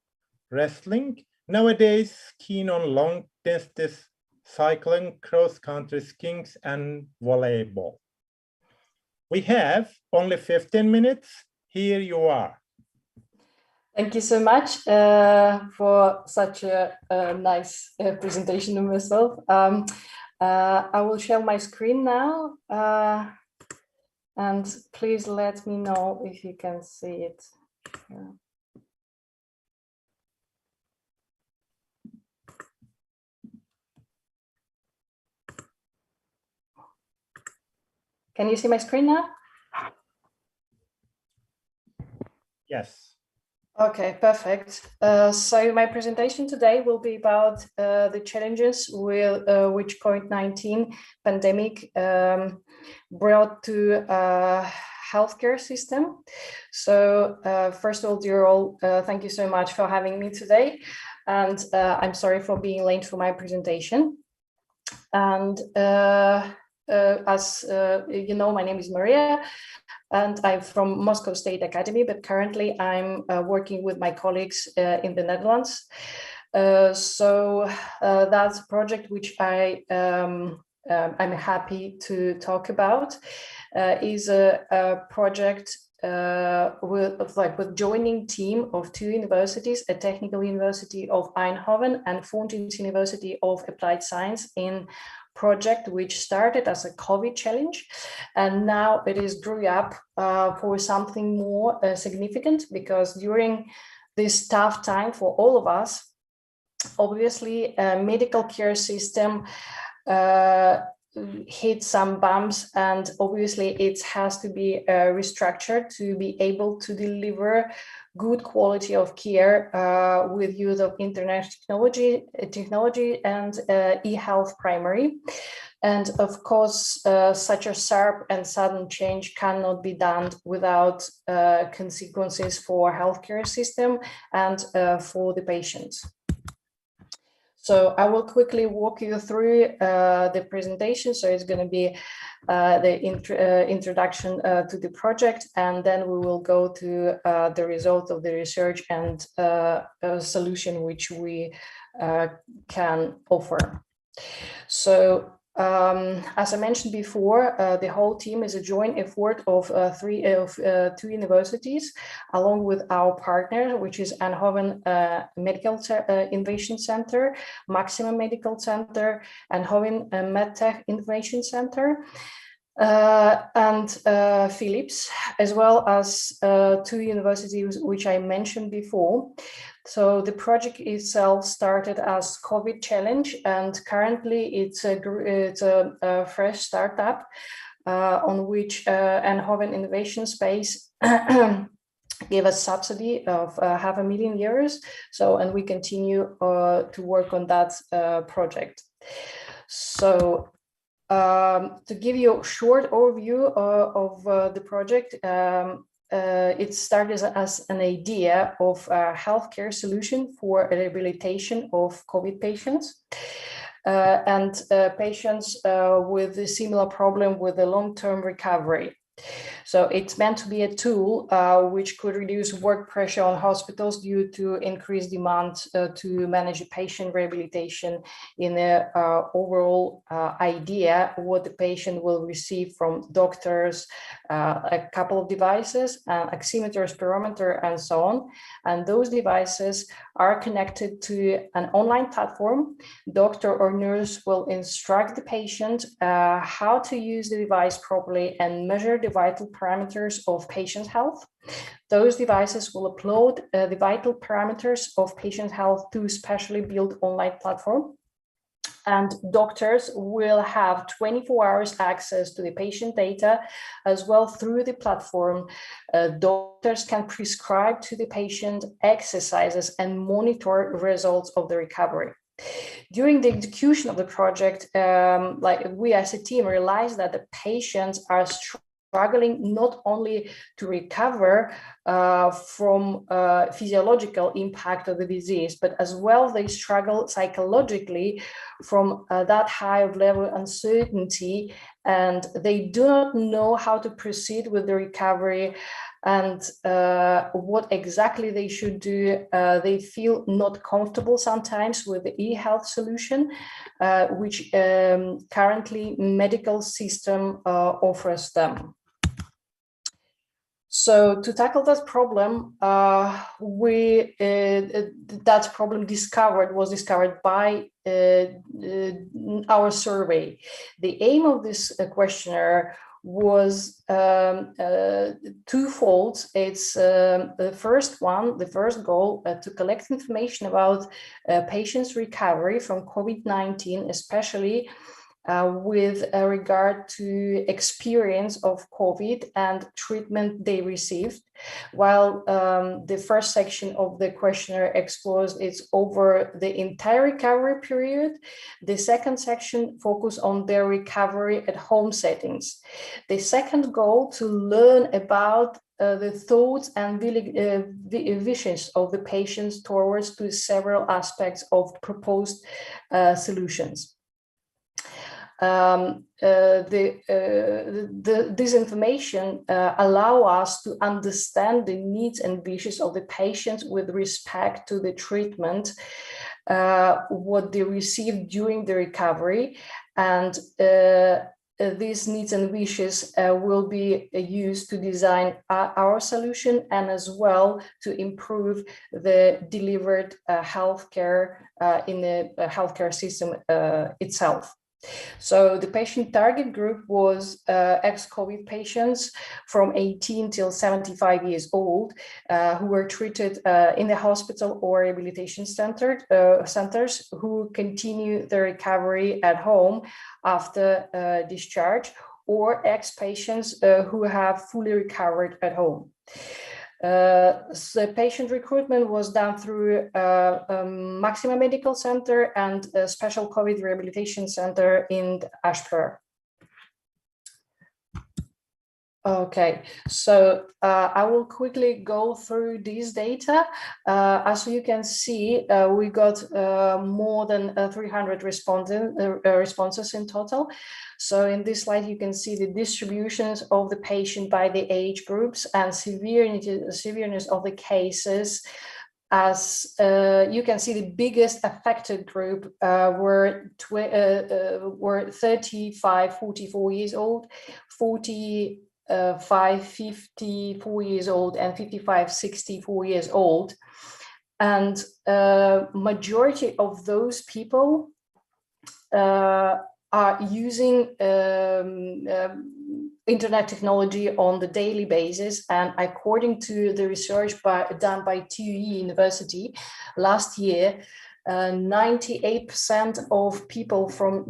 wrestling, nowadays keen on long distance cycling, cross-country skiing, and volleyball. We have only 15 minutes. Here you are. Thank you so much for such a nice presentation of myself. I will share my screen now, and please let me know if you can see it. Can you see my screen now? Yes. Okay, perfect. So my presentation today will be about the challenges with which COVID-19 pandemic brought to healthcare system. So first of all, dear all, thank you so much for having me today. And I'm sorry for being late for my presentation. And as you know, my name is Maria, and I'm from Moscow State Academy, but currently I'm working with my colleagues in the Netherlands. So that's a project which I'm happy to talk about. Is a project with joining team of two universities, a technical university of Eindhoven and Fontys University of Applied Science, in project which started as a COVID challenge, and now it is grew up for something more significant, because during this tough time for all of us, obviously medical care system hit some bumps, and obviously it has to be restructured to be able to deliver good quality of care with use of internet technology and e-health primary. And of course, such a sharp and sudden change cannot be done without consequences for healthcare system and for the patients. So I will quickly walk you through the presentation. So it's going to be the introduction to the project, and then we will go to the result of the research and a solution which we can offer. So as I mentioned before, the whole team is a joint effort of two universities, along with our partner, which is Eindhoven Medical Innovation Center, Maxima Medical Center, Eindhoven MedTech Innovation Center, and Philips, as well as two universities which I mentioned before. So the project itself started as COVID challenge, and currently it's a fresh startup on which Eindhoven Innovation Space gave us subsidy of €500,000. So, and we continue to work on that project. So to give you a short overview of the project, it started as an idea of a healthcare solution for rehabilitation of COVID patients and patients with a similar problem with a long-term recovery. So it's meant to be a tool which could reduce work pressure on hospitals due to increased demand to manage patient rehabilitation in the overall idea what the patient will receive from doctors, a couple of devices, oximeter, spirometer, and so on. And those devices are connected to an online platform. Doctor or nurse will instruct the patient how to use the device properly and measure the vital parameters of patient health. Those devices will upload the vital parameters of patient health to specially built online platform. And doctors will have 24 hours access to the patient data as well through the platform. Doctors can prescribe to the patient exercises and monitor results of the recovery. During the execution of the project, like we as a team realized that the patients are struggling not only to recover from physiological impact of the disease, but as well they struggle psychologically from that high of level uncertainty, and they do not know how to proceed with the recovery and what exactly they should do. They feel not comfortable sometimes with the e-health solution, which currently medical system offers them. So to tackle that problem, that problem was discovered by our survey. The aim of this questionnaire was twofold. It's the first goal to collect information about patients' recovery from COVID-19, especially with regard to experience of COVID and treatment they received. While the first section of the questionnaire explores it's over the entire recovery period, the second section focuses on their recovery at home settings. The second goal to learn about the thoughts and visions of the patients towards to several aspects of proposed solutions. This information allow us to understand the needs and wishes of the patients with respect to the treatment, what they received during the recovery, and these needs and wishes will be used to design our solution and as well to improve the delivered healthcare in the healthcare system itself. So the patient target group was ex-COVID patients from 18 till 75 years old who were treated in the hospital or rehabilitation centers who continue their recovery at home after discharge, or ex-patients who have fully recovered at home. The patient recruitment was done through Maxima Medical Center and a special COVID rehabilitation center in Ashper. Okay, so I will quickly go through these data. As you can see, we got more than 300 responses in total. So in this slide, you can see the distributions of the patient by the age groups and severeness of the cases. As you can see, the biggest affected group were 35, 44 years old, 45, 54 years old, and 55, 64 years old. And majority of those people are using internet technology on the daily basis. And according to the research done by TUE University last year, 98% of people from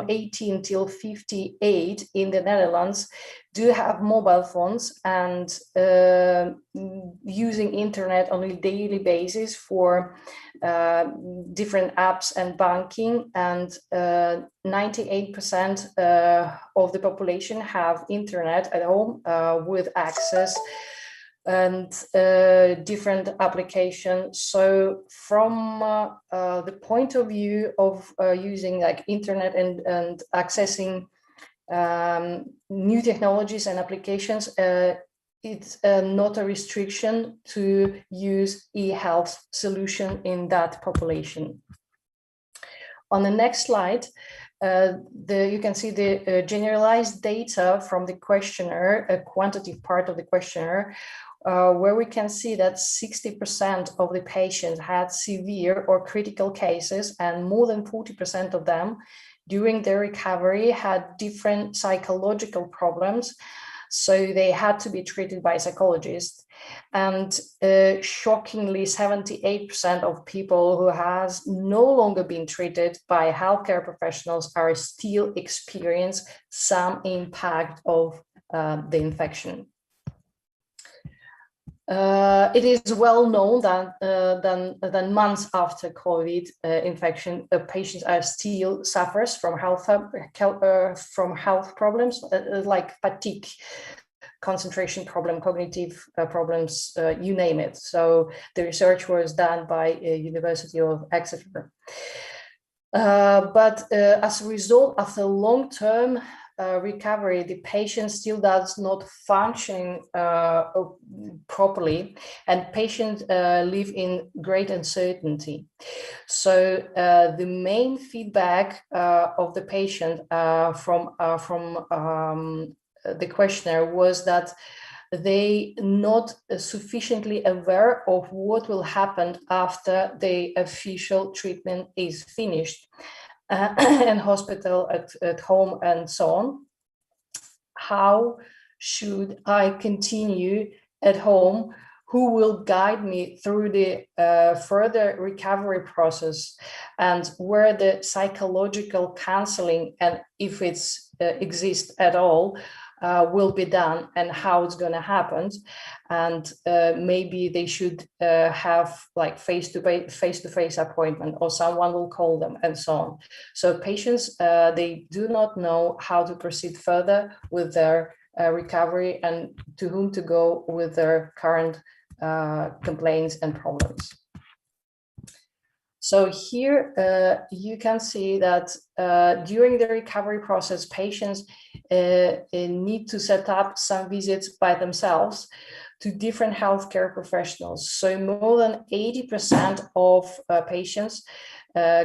18 till 58 in the Netherlands do have mobile phones and using internet on a daily basis for different apps and banking, and 98% of the population have internet at home with access and different applications. So from the point of view of using like internet and accessing new technologies and applications, it's not a restriction to use e-health solution in that population. On the next slide, you can see the generalized data from the questionnaire, a quantitative part of the questionnaire, where we can see that 60% of the patients had severe or critical cases, and more than 40% of them during their recovery had different psychological problems. So they had to be treated by psychologists. And shockingly, 78% of people who has no longer been treated by healthcare professionals are still experience some impact of the infection. It is well known that months after COVID infection, patients are still suffers from health problems like fatigue, concentration problem, cognitive problems, you name it. So the research was done by University of Exeter. But as a result, after long-term recovery, the patient still does not function properly, and patients live in great uncertainty. So the main feedback of the patient from the questionnaire was that they not sufficiently aware of what will happen after the official treatment is finished. And hospital, at home, and so on. How should I continue at home? Who will guide me through the further recovery process, and where the psychological counseling, and if it's exists at all, will be done, and how it's going to happen. And maybe they should have like face-to-face appointment, or someone will call them, and so on. So patients, they do not know how to proceed further with their recovery, and to whom to go with their current complaints and problems. So here you can see that during the recovery process, patients need to set up some visits by themselves to different healthcare professionals. So more than 80% of patients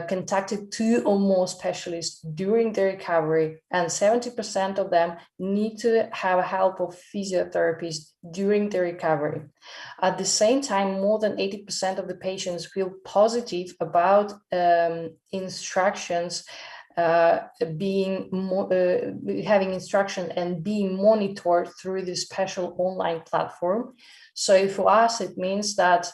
contacted 2 or more specialists during the recovery, and 70% of them need to have help of physiotherapists during the recovery. At the same time, more than 80% of the patients feel positive about instructions, having instruction and being monitored through this special online platform. So for us, it means that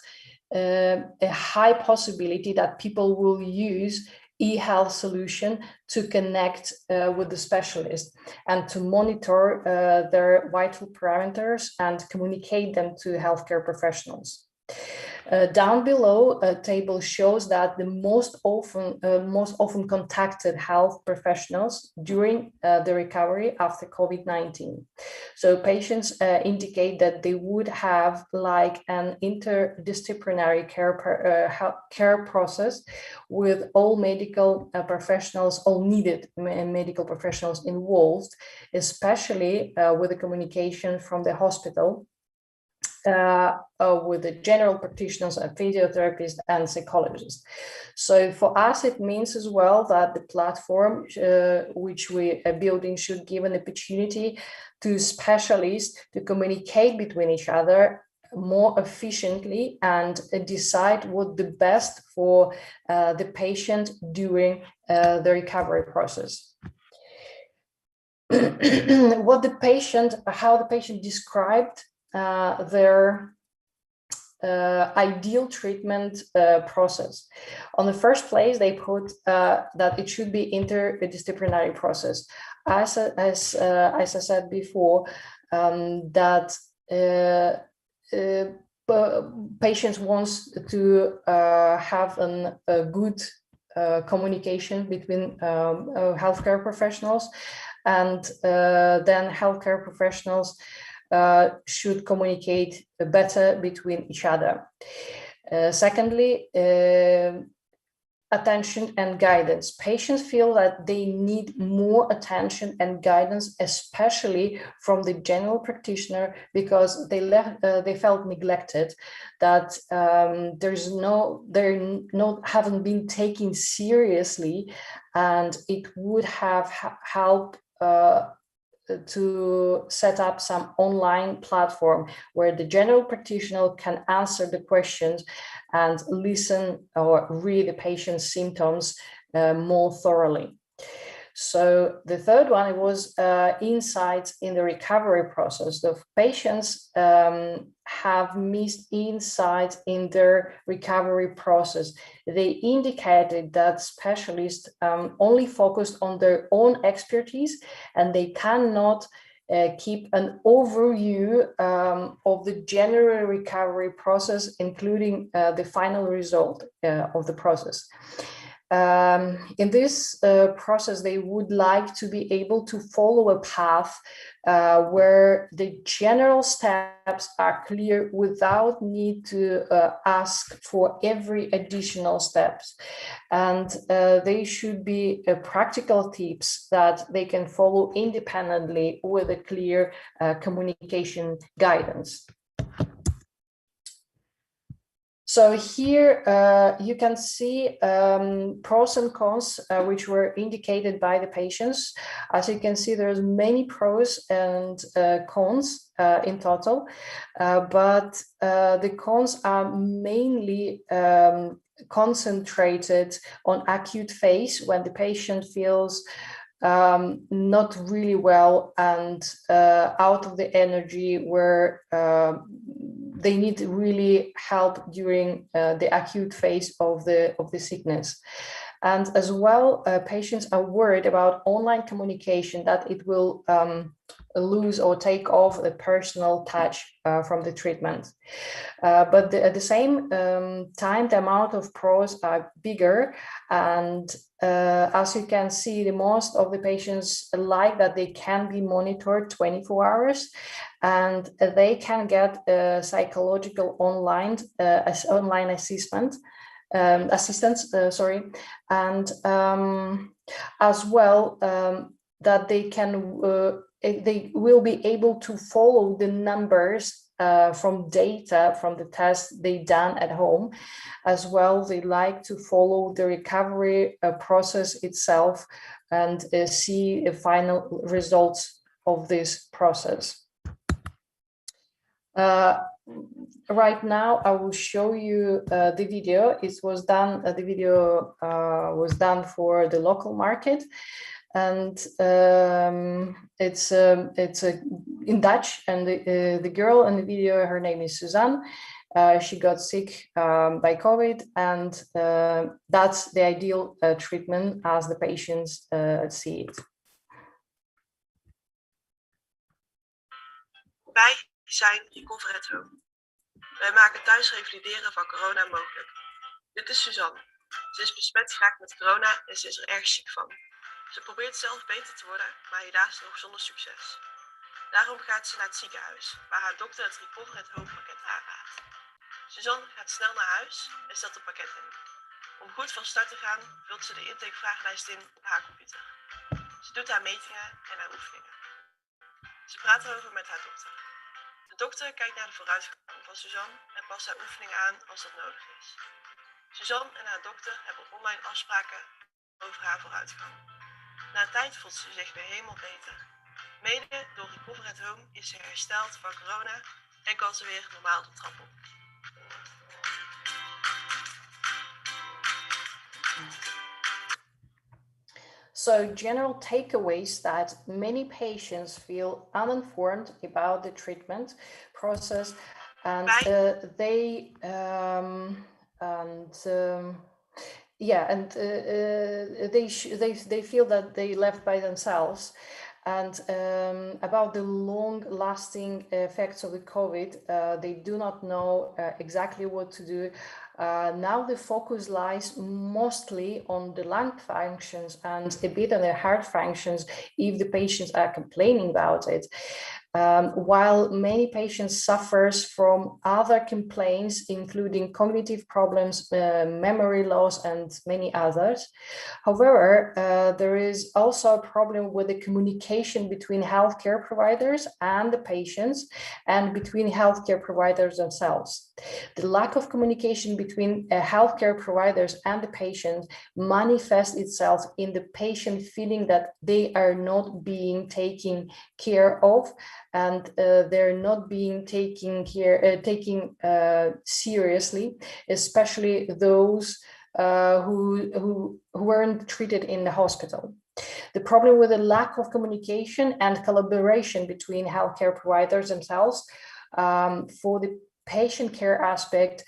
a high possibility that people will use e-health solution to connect with the specialist and to monitor their vital parameters and communicate them to healthcare professionals. Down below, a table shows that the most often contacted health professionals during the recovery after COVID-19. So patients indicate that they would have like an interdisciplinary care process with all medical professionals, all needed medical professionals involved, especially with the communication from the hospital, with the general practitioners and physiotherapists and psychologists. So for us, it means as well that the platform which we are building should give an opportunity to specialists to communicate between each other more efficiently and decide what the best for the patient during the recovery process. How the patient described their ideal treatment process. On the first place, they put that it should be interdisciplinary process. As I said before, that patients wants to have a good communication between healthcare professionals, and then healthcare professionals should communicate better between each other. Secondly, attention and guidance. Patients feel that they need more attention and guidance, especially from the general practitioner, because they felt neglected, that haven't been taken seriously, and it would have helped to set up some online platform where the general practitioner can answer the questions and listen or read the patient's symptoms more thoroughly. So the third one was insights in the recovery process. The patients have missed insights in their recovery process. They indicated that specialists only focused on their own expertise, and they cannot keep an overview of the general recovery process, including the final result of the process. In this process, they would like to be able to follow a path where the general steps are clear without need to ask for every additional steps. And they should be practical tips that they can follow independently with a clear communication guidance. So here you can see pros and cons which were indicated by the patients. As you can see, there's many pros and cons in total, but the cons are mainly concentrated on acute phase, when the patient feels not really well and out of the energy, where they need really help during the acute phase of the sickness. And as well, patients are worried about online communication, that it will lose or take off a personal touch from the treatment. But at the same time, the amount of pros are bigger. And as you can see, the most of the patients like that they can be monitored 24 hours, and they can get psychological online assistance, and as well that they can they will be able to follow the numbers from data from the tests they done at home. As well, they like to follow the recovery process itself and see the final results of this process. Right now, I will show you the video. It was done. The video was done for the local market, and it's in Dutch. And the girl in the video, her name is Suzanne. She got sick by COVID, and that's the ideal treatment as the patients see it. Wij zijn Recover at Home. Wij maken thuis revalideren van corona mogelijk. Dit is Suzanne. Ze is besmet geraakt met corona en ze is er erg ziek van. Ze probeert zelf beter te worden, maar helaas nog zonder succes. Daarom gaat ze naar het ziekenhuis, waar haar dokter het Recover at Home pakket aanraadt. Suzanne gaat snel naar huis en stelt het pakket in. Om goed van start te gaan, vult ze de intakevragenlijst in op haar computer. Ze doet haar metingen en haar oefeningen. Ze praat erover met haar dokter. De dokter kijkt naar de vooruitgang van Suzanne en past haar oefeningen aan als dat nodig is. Suzanne en haar dokter hebben online afspraken over haar vooruitgang. Na een tijd voelt ze zich weer helemaal beter. Mede door Recover at Home is ze hersteld van corona en kan ze weer normaal de trap op. So general takeaways that many patients feel uninformed about the treatment process, and they feel that they left by themselves. And about the long-lasting effects of the COVID, they do not know exactly what to do. Now the focus lies mostly on the lung functions and a bit on the heart functions if the patients are complaining about it. While many patients suffers from other complaints, including cognitive problems, memory loss, and many others. However, there is also a problem with the communication between healthcare providers and the patients and between healthcare providers themselves. The lack of communication between healthcare providers and the patient manifests itself in the patient feeling that they are not being taken care of and they're not being taken seriously, especially those who weren't treated in the hospital. The problem with the lack of communication and collaboration between healthcare providers themselves for the patient care aspect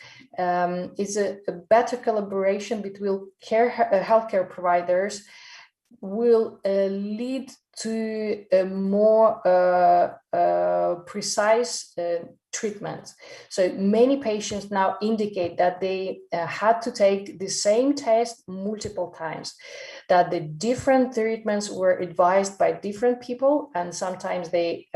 is a better collaboration between healthcare providers will lead to a more precise treatment. So many patients now indicate that they had to take the same test multiple times, that the different treatments were advised by different people, and sometimes they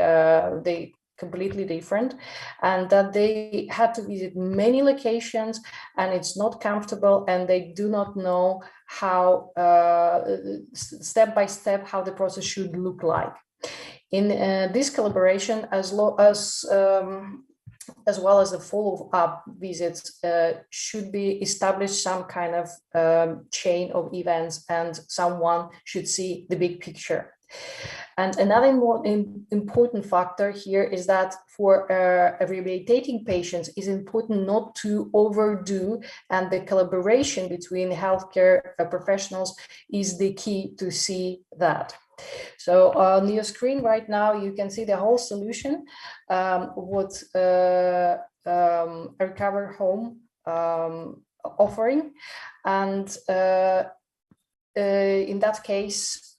completely different, and that they had to visit many locations and it's not comfortable and they do not know how step by step how the process should look like. In this collaboration, as well as the follow-up visits, should be established some kind of chain of events, and someone should see the big picture. And another important factor here is that for rehabilitating patients, it's important not to overdo, and the collaboration between healthcare professionals is the key to see that. So on your screen right now, you can see the whole solution, what Recover Home offering, and in that case,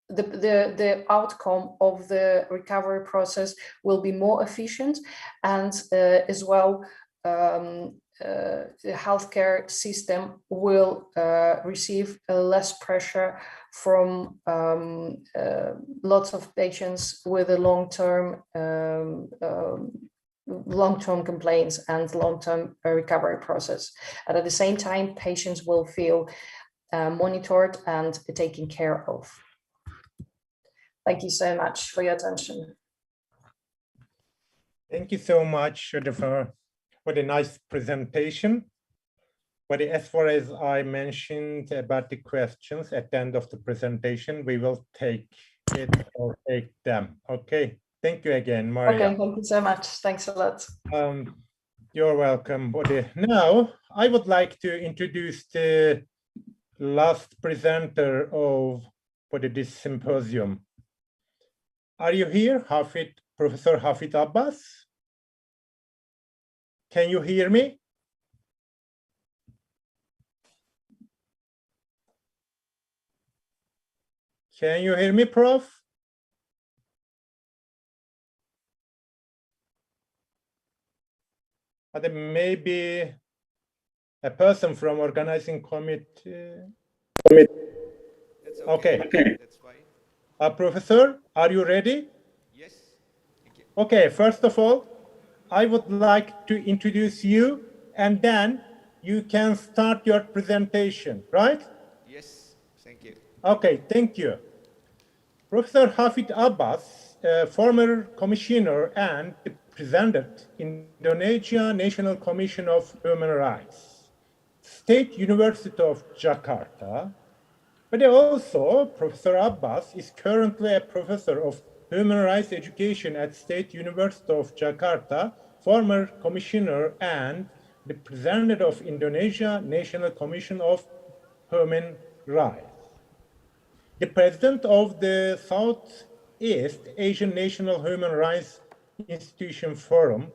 the outcome of the recovery process will be more efficient, and as well the healthcare system will receive less pressure from lots of patients with a long-term complaints and long-term recovery process. And at the same time, patients will feel monitored and taken care of. Thank you so much for your attention. Thank you so much, Jennifer, for the nice presentation. But as far as I mentioned about the questions at the end of the presentation, we will take it or take them. Okay. Thank you again, Maria. Okay, thank you so much. Thanks a lot. You're welcome, Bodhi. Now, I would like to introduce the last presenter for this symposium. Are you here, Professor Hafid Abbas? Can you hear me? Can you hear me, Prof? There may be a person from organizing committee. Okay. That's fine. Professor, are you ready? Yes. Okay, first of all, I would like to introduce you, and then you can start your presentation, right? Yes, thank you. Okay, thank you. Professor Hafid Abbas, former commissioner and president in Indonesia National Commission of Human Rights, State University of Jakarta, but also Professor Abbas is currently a professor of Human Rights Education at State University of Jakarta, former commissioner and the president of Indonesia National Commission of Human Rights. The president of the Southeast Asian National Human Rights Institution Forum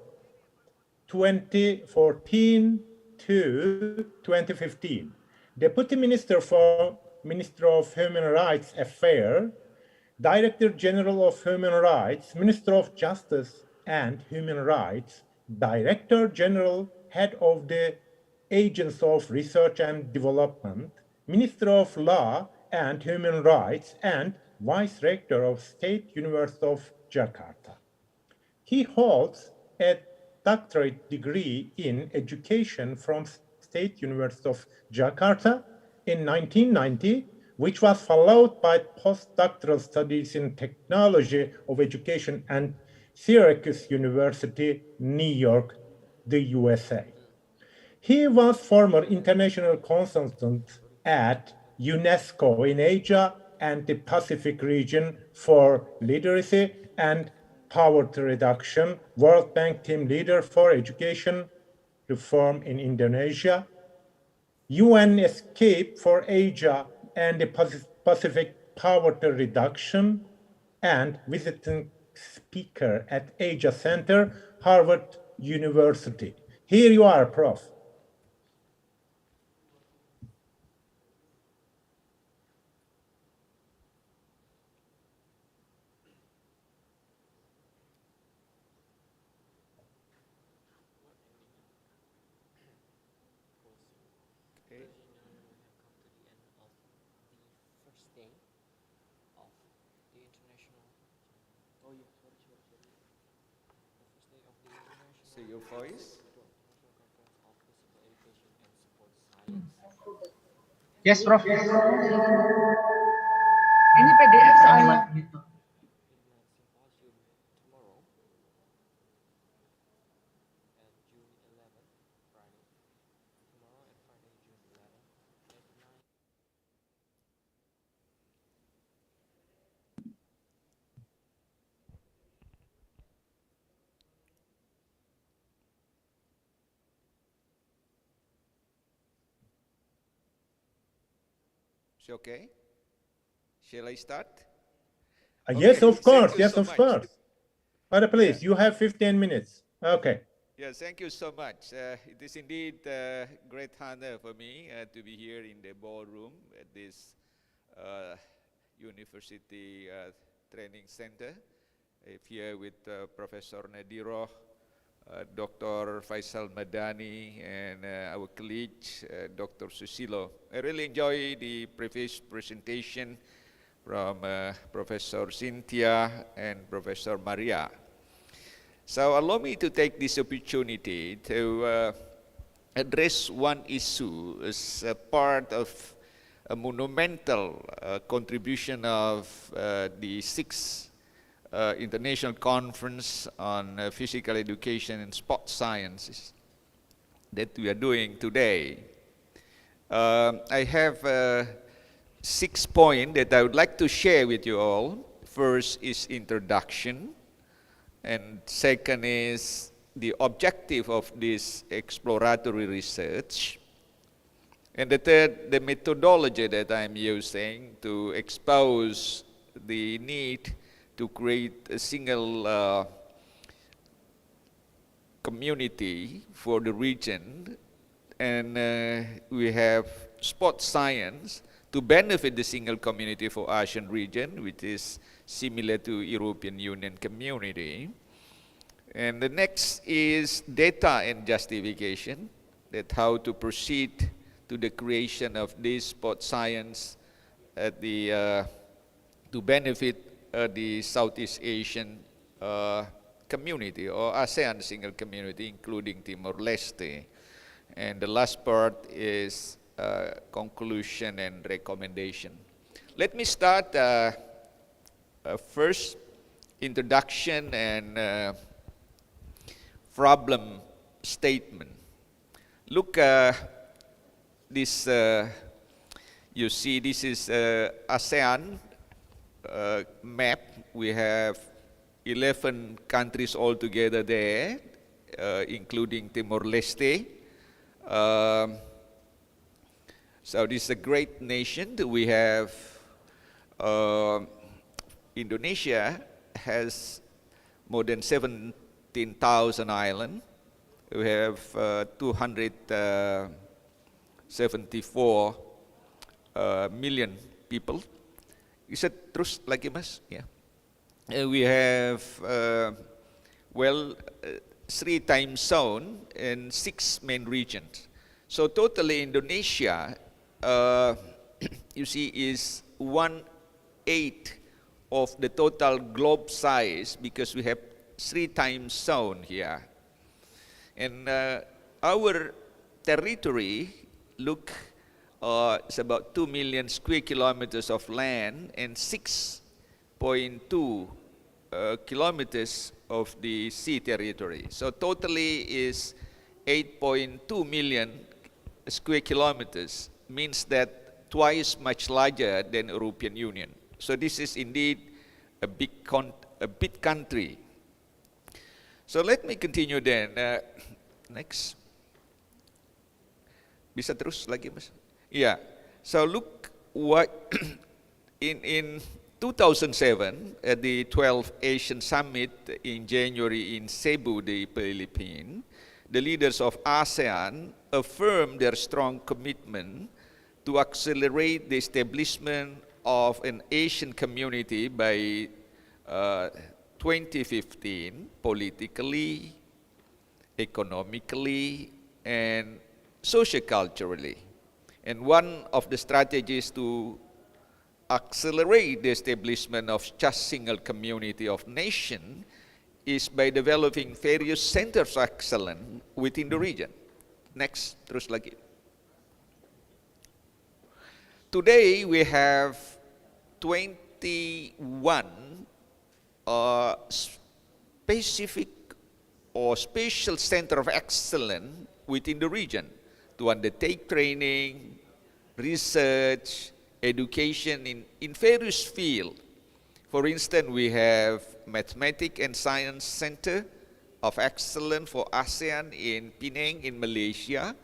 2014 to 2015. Deputy Minister of Human Rights Affairs, Director General of Human Rights, Minister of Justice and Human Rights, Director General head of the Agents of Research and Development, Minister of Law and Human Rights, and Vice Rector of State University of Jakarta. He holds a doctorate degree in education from State University of Jakarta in 1990, which was followed by postdoctoral studies in technology of education and Syracuse University, New York, the USA. He was former international consultant at UNESCO in Asia and the Pacific region for literacy and poverty reduction, World Bank team leader for education reform in Indonesia, UN Escape for Asia and the Pacific poverty reduction, and visiting speaker at Asia Center, Harvard University. Here you are, Prof. So your voice. Yes, Prof. Ini PDF soalnya. Is okay? Shall I start? Yes, Okay, of course. thank you Yes, so of much. course. But please, you have 15 minutes. Okay. Yes, thank you so much. It is indeed a great honor for me to be here in the ballroom at this university training center. Here with Professor Nadiro, Dr. Faisal Madani, and our colleague, Dr. Susilo. I really enjoy the previous presentation from Professor Cynthia and Professor Maria. So allow me to take this opportunity to address one issue as a part of a monumental contribution of the 6th International Conference on Physical Education and Sports Sciences that we are doing today. I have 6 points that I would like to share with you all. First is introduction, and second is the objective of this exploratory research, and the third, the methodology that I'm using to expose the need to create a single community for the region, and we have sports science to benefit the single community for Asian region, which is similar to European Union community. And the next is data and justification, that how to proceed to the creation of this sports science at the to benefit the Southeast Asian community or ASEAN single community, including Timor-Leste. And the last part is conclusion and recommendation. Let me start first introduction and problem statement. Look, this you see this is ASEAN map. We have 11 countries altogether there, including Timor-Leste. So this is a great nation. We have Indonesia has more than 17,000 islands. We have 274 million people. Is it terus lagi mas? Yeah. We have 3 time zone and 6 main regions. So totally Indonesia, you see, is 1/8 of the total globe size because we have 3 time zone here. And our territory is about 2 million square kilometers of land and 6.2 kilometers of the sea territory. So totally is 8.2 million square kilometers, means that twice much larger than European Union. So this is indeed a big country. So let me continue then. Next. Bisa terus lagi, Mas? Yeah. So look what in 2007 at the 12th Asian Summit in January in Cebu, the Philippines, the leaders of ASEAN affirmed their strong commitment to accelerate the establishment of an Asian community by 2015, politically, economically, and socioculturally. And one of the strategies to accelerate the establishment of just single community of nation is by developing various centers of excellence within the region. Next, terus lagi. Today we have 21 specific or special center of excellence within the region to undertake training, research, education in various fields. For instance, we have Mathematics and Science Center of Excellence for ASEAN in Penang in Malaysia,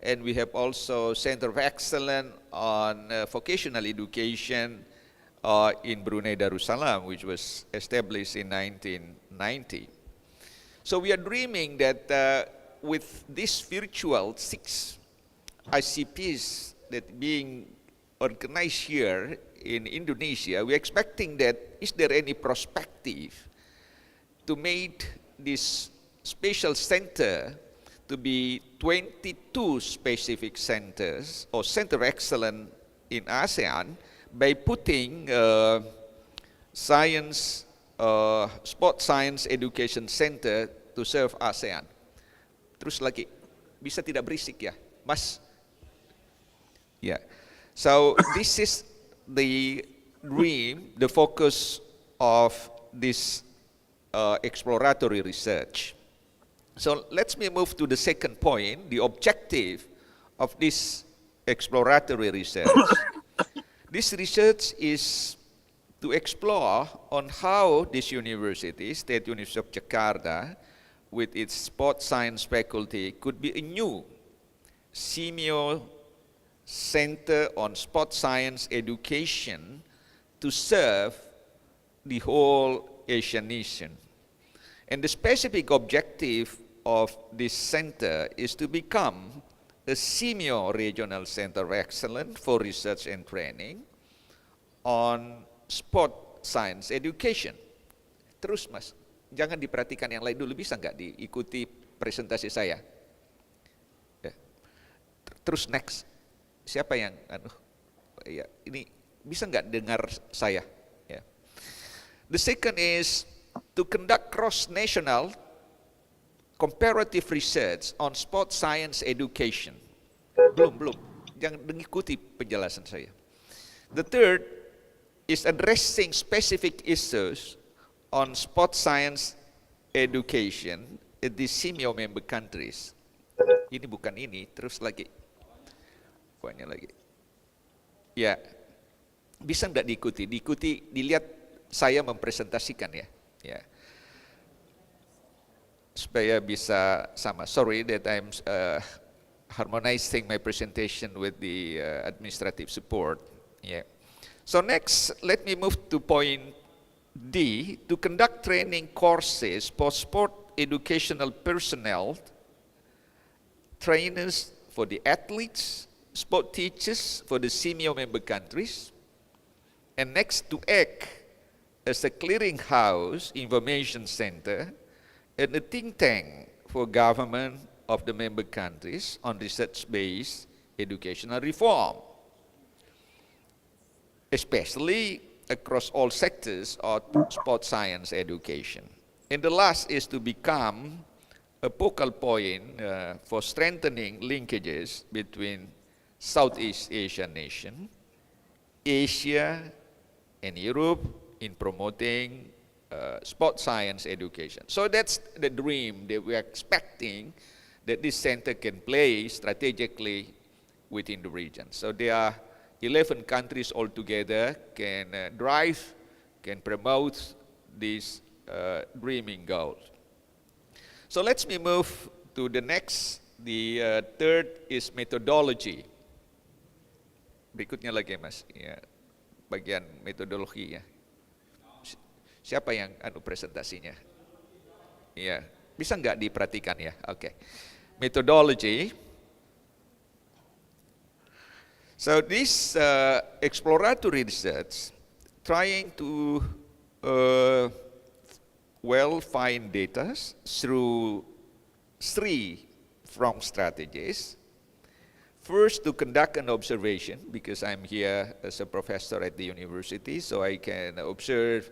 and we have also Center of Excellence on Vocational Education in Brunei Darussalam, which was established in 1990. So we are dreaming that with this virtual 6 ICPs that being organized here in Indonesia, we're expecting that is there any perspective to make this special center to be 22 specific centers or center of excellence in ASEAN by putting science, sport science education center to serve ASEAN. Terus lagi, bisa tidak berisik ya, Mas? Yeah. So this is the dream, the focus of this exploratory research. So let me move to the second point, the objective of this exploratory research. This research is to explore on how this university, State University of Jakarta, with its sports science faculty, could be a new SIMEO Center on Sport Science Education to serve the whole Asian nation. And the specific objective of this center is to become a SIMEO Regional Center of Excellence for Research and Training on Sport Science Education. Terus, Mas, jangan diperhatikan yang lain dulu, bisa nggak diikuti presentasi saya? Ya. Terus next. Siapa yang ya, ini bisa nggak dengar saya? Ya. The second is to conduct cross-national comparative research on sport science education. Belum. Jangan mengikuti penjelasan saya. The third is addressing specific issues on sport science education in the SIMEO member countries. Ini bukan ini, terus lagi. Banyak lagi. Ya, bisa nggak diikuti? Diikuti, dilihat saya mempresentasikan ya. Ya. Supaya bisa sama. Sorry that I'm harmonizing my presentation with the administrative support. Yeah. So next, let me move to point D, to conduct training courses for sport educational personnel, trainers for the athletes, sport teachers for the SIMEO member countries, and next to act as a clearinghouse information center and a think tank for government of the member countries on research-based educational reform, especially across all sectors of sport science education. And the last is to become a focal point for strengthening linkages between Southeast Asian nations, Asia, and Europe in promoting sport science education. So that's the dream that we are expecting that this center can play strategically within the region. So there are 11 countries altogether can drive, can promote these dreaming goals. So let's me move to the next. The third is methodology. Berikutnya lagi Mas, ya, bagian metodologi ya. Siapa yang presentasinya? Ya, bisa nggak diperhatikan ya? Oke. Methodology. So this exploratory research trying to find data through 3 from strategies. First, to conduct an observation, because I'm here as a professor at the university, so I can observe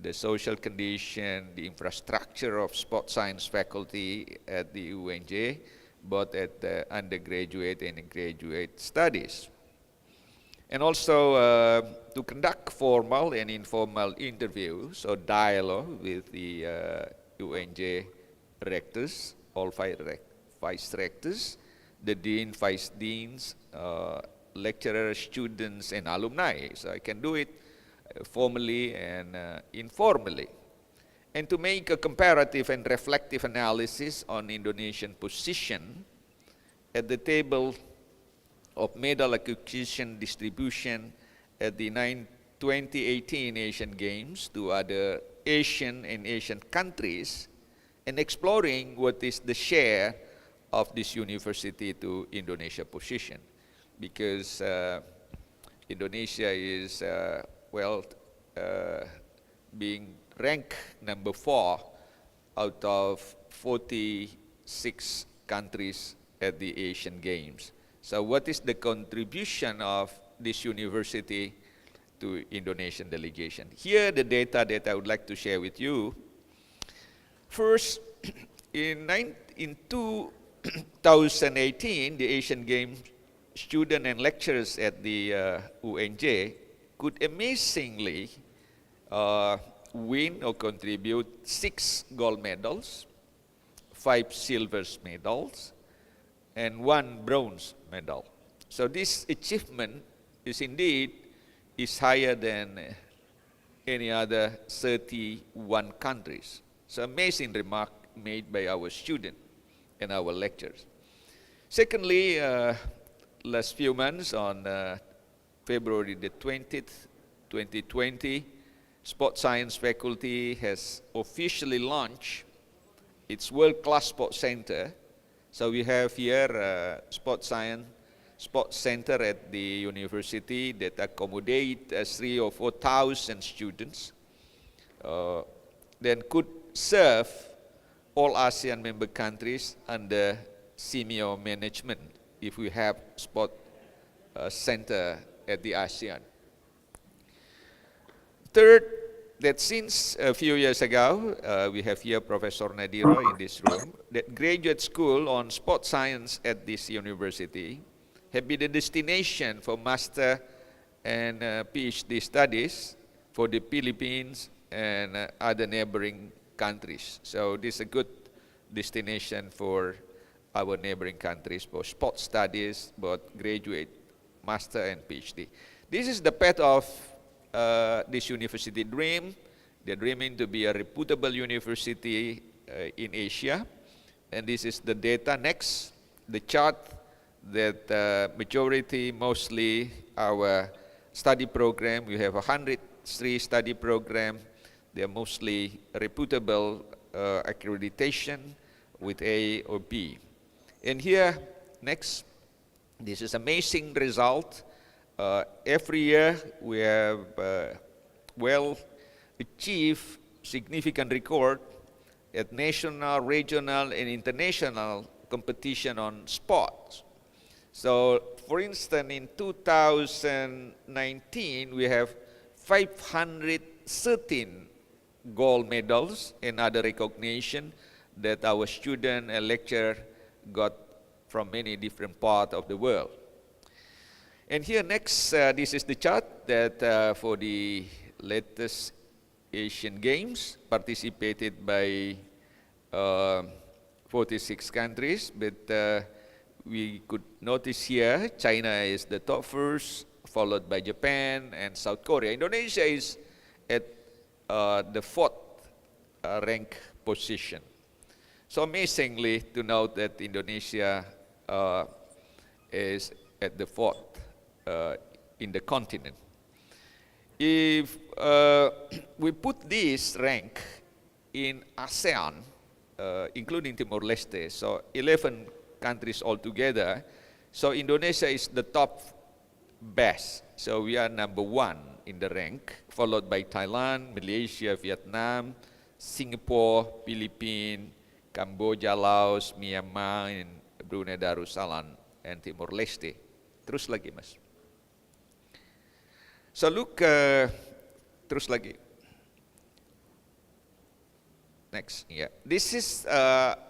the social condition, the infrastructure of sport science faculty at the UNJ, both at the undergraduate and graduate studies. And also to conduct formal and informal interviews or dialogue with the UNJ rectors, all 5 vice rectors, the dean, vice deans, lecturers, students, and alumni. So I can do it formally and informally. And to make a comparative and reflective analysis on Indonesian position at the table of medal acquisition distribution at the 2018 Asian Games to other Asian and Asian countries, and exploring what is the share of this university to Indonesia position, because Indonesia is being ranked number 4 out of 46 countries at the Asian Games. So what is the contribution of this university to Indonesian delegation? Here the data that I would like to share with you. First, in 2018, the Asian Games students and lecturers at the UNJ could amazingly win or contribute 6 gold medals, 5 silver medals, and 1 bronze medal. So this achievement is indeed higher than any other 31 countries. So amazing remark made by our students and our lecturers. Secondly, last few months on February the 20th, 2020, Sport Science faculty has officially launched its world-class sport center. So we have here Sport Science Sport Center at the university that accommodate 3,000 or 4,000 students, then could serve all ASEAN member countries under senior management if we have sport center at the ASEAN. Third, that since a few years ago, we have here Professor Nadiro in this room, that graduate school on sport science at this university have been a destination for master and PhD studies for the Philippines and other neighboring countries. So this is a good destination for our neighboring countries for sport studies, both graduate, master, and PhD. This is the path of this university dream. They're dreaming to be a reputable university in Asia. And this is the data. Next, the chart that majority, mostly our study program. We have 103 study program. They're mostly reputable accreditation with A or B. And here, next, this is amazing result. Every year we have achieved significant record at national, regional, and international competition on sports. So, for instance, in 2019, we have 513 gold medals and other recognition that our student and lecturer got from many different parts of the world. And here next, this is the chart that for the latest Asian Games participated by 46 countries, but we could notice here China is the top first, followed by Japan and South Korea. Indonesia is at the fourth rank position. So amazingly to note that Indonesia is at the fourth in the continent. If we put this rank in ASEAN, including Timor-Leste, so 11 countries altogether, so Indonesia is the top best. So we are number 1 in the rank, followed by Thailand, Malaysia, Vietnam, Singapore, Philippines, Cambodia, Laos, Myanmar, and Brunei Darussalam, and Timor-Leste. Terus lagi, Mas. So look, terus lagi. Next, yeah. This is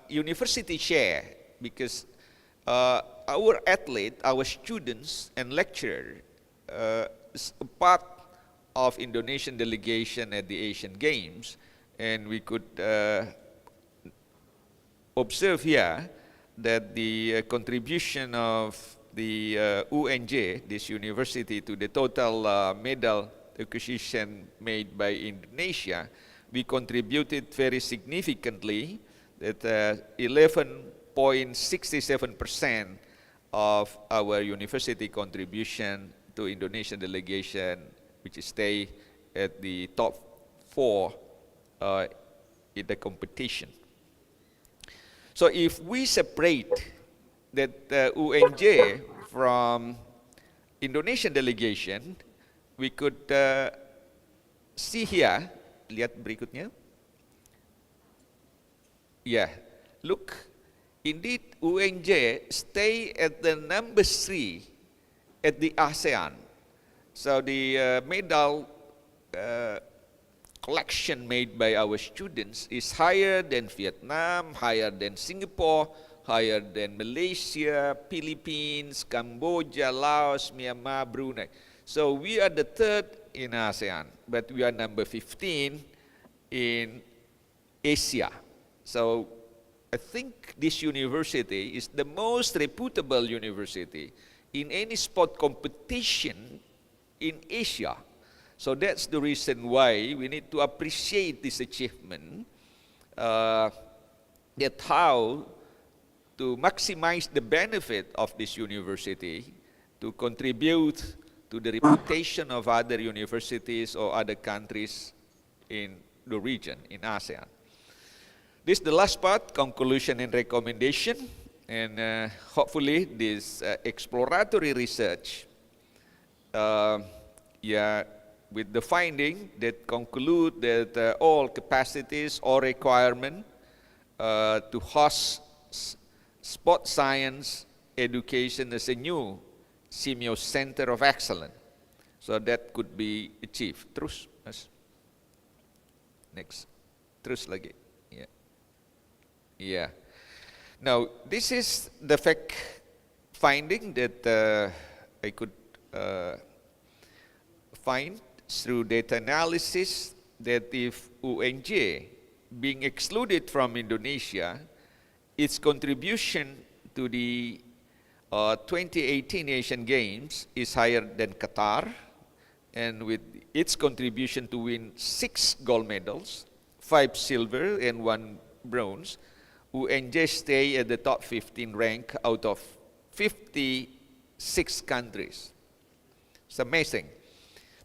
university share, because our athlete, our students and lecturer is a part of Indonesian delegation at the Asian Games, and we could observe here that the contribution of the UNJ, this university, to the total medal acquisition made by Indonesia, we contributed very significantly, that 11.67% of our university contribution to Indonesian delegation, which stay at the top 4 in the competition. So if we separate that UNJ from Indonesian delegation, we could see here, lihat berikutnya. Yeah, look, indeed UNJ stay at the number 3 at the ASEAN. So the medal collection made by our students is higher than Vietnam, higher than Singapore, higher than Malaysia, Philippines, Cambodia, Laos, Myanmar, Brunei. So we are the 3rd in ASEAN, but we are number 15 in Asia. So I think this university is the most reputable university in any sport competition in Asia. So that's the reason why we need to appreciate this achievement, that how to maximize the benefit of this university to contribute to the reputation of other universities or other countries in the region, in ASEAN. This is the last part, conclusion and recommendation, and hopefully this exploratory research, with the finding that conclude that all capacities or requirement to host sport science education as a new SIMEO Center of Excellence. So that could be achieved. Terus, Mas. Next. Terus lagi. Yeah. Yeah. Now, this is the fact finding that I could find through data analysis, that if UNJ being excluded from Indonesia, its contribution to the 2018 Asian Games is higher than Qatar, and with its contribution to win 6 gold medals, 5 silver and 1 bronze, UNJ stay at the top 15 rank out of 56 countries. It's amazing.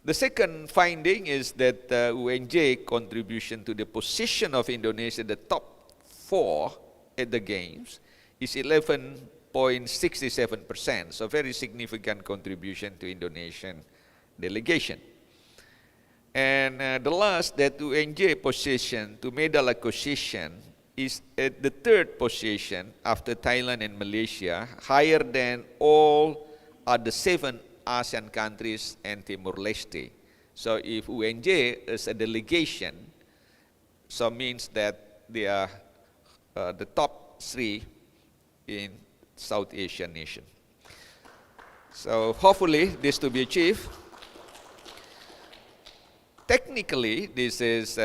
The second finding is that UNJ contribution to the position of Indonesia, the top 4 at the Games, is 11.67%, so very significant contribution to Indonesian delegation. And the last, that UNJ position to medal acquisition is at the third position after Thailand and Malaysia, higher than all other 7 ASEAN countries and Timor-Leste. So if UNJ is a delegation, so means that they are the top 3 in South Asian nation. So hopefully this to be achieved. Technically, this is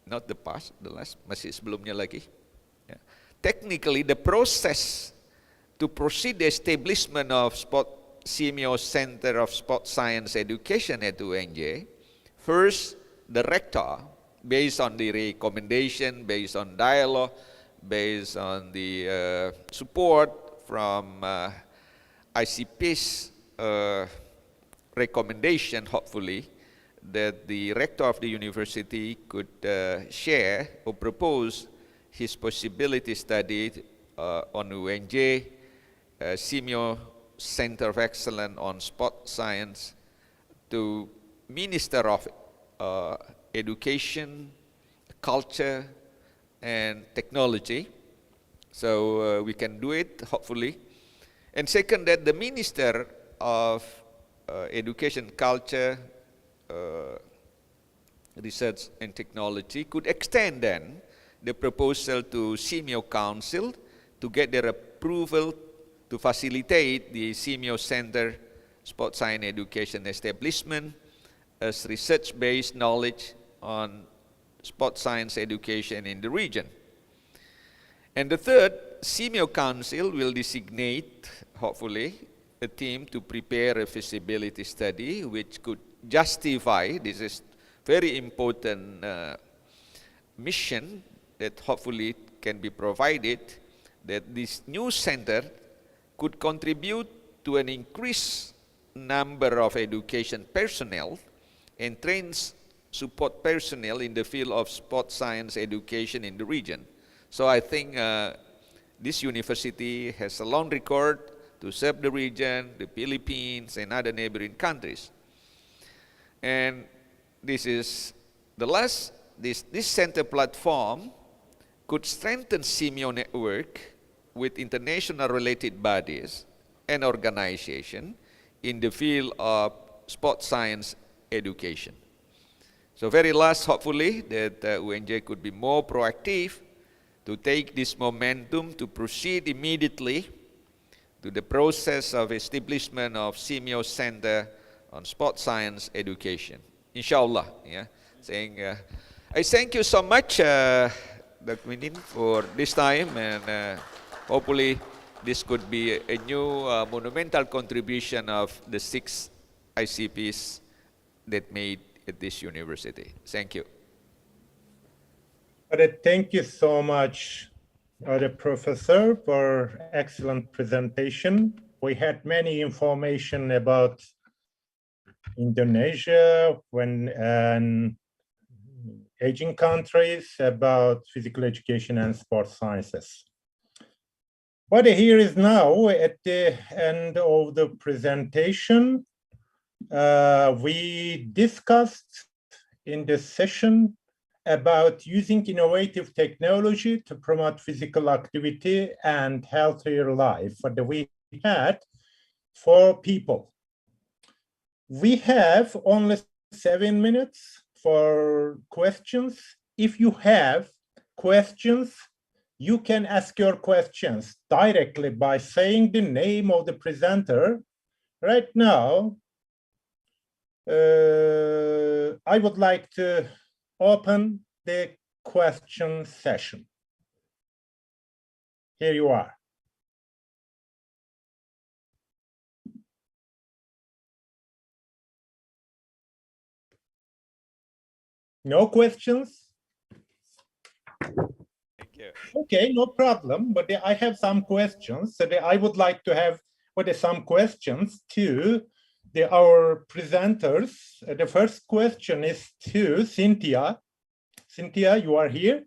not the past, the last, masih sebelumnya lagi. Yeah. Technically, the process to proceed the establishment of CMO Center of Sport Science Education at UNJ, first, the rector, based on the recommendation, based on dialogue, based on the support from ICP's recommendation, hopefully, that the rector of the university could share or propose his possibility study on UNJ, CMO Center of Excellence on Sport Science, to Minister of Education, Culture, and Technology. So we can do it, hopefully. And second, that the Minister of Education, Culture, Research and Technology could extend then the proposal to CMO Council to get their approval to facilitate the CMO Center Sport Science Education establishment as research-based knowledge on sport science education in the region. And the third, CMO Council will designate, hopefully, a team to prepare a feasibility study which could justify, this is very important mission that hopefully can be provided, that this new center could contribute to an increased number of education personnel and trains support personnel in the field of sport science education in the region. So I think this university has a long record to serve the region, the Philippines, and other neighboring countries. And this is the last, this center platform could strengthen CMO network with international related bodies and organizations in the field of sport science education. So very last, hopefully, that UNJ could be more proactive to take this momentum to proceed immediately to the process of establishment of CMO Center on Sport Science Education. Inshallah, yeah. Saying, I thank you so much, Dr. Minin, for this time, and hopefully this could be a new monumental contribution of the 6 ICPs that made at this university. Thank you. Thank you so much, Professor, for excellent presentation. We had many information about Indonesia and aging countries, about physical education and sports sciences. What here is now at the end of the presentation, we discussed in this session about using innovative technology to promote physical activity and healthier life. But we had 4 people. We have only 7 minutes for questions. If you have questions, you can ask your questions directly by saying the name of the presenter. Right now, I would like to open the question session. Here you are. No questions? Thank you. Okay, no problem, but I have some questions. So I would like to have some questions to our presenters. The first question is to Cynthia. Cynthia, you are here?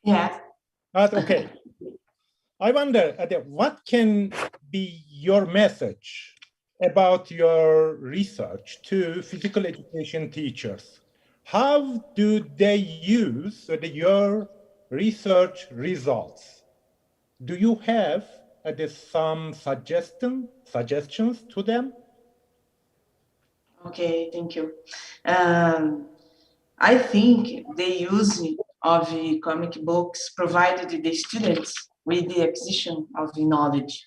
Yes. Okay. I wonder, what can be your message about your research to physical education teachers? How do they use your research results. Do you have some suggestions to them? Okay, thank you. I think the use of comic books provided the students with the acquisition of the knowledge.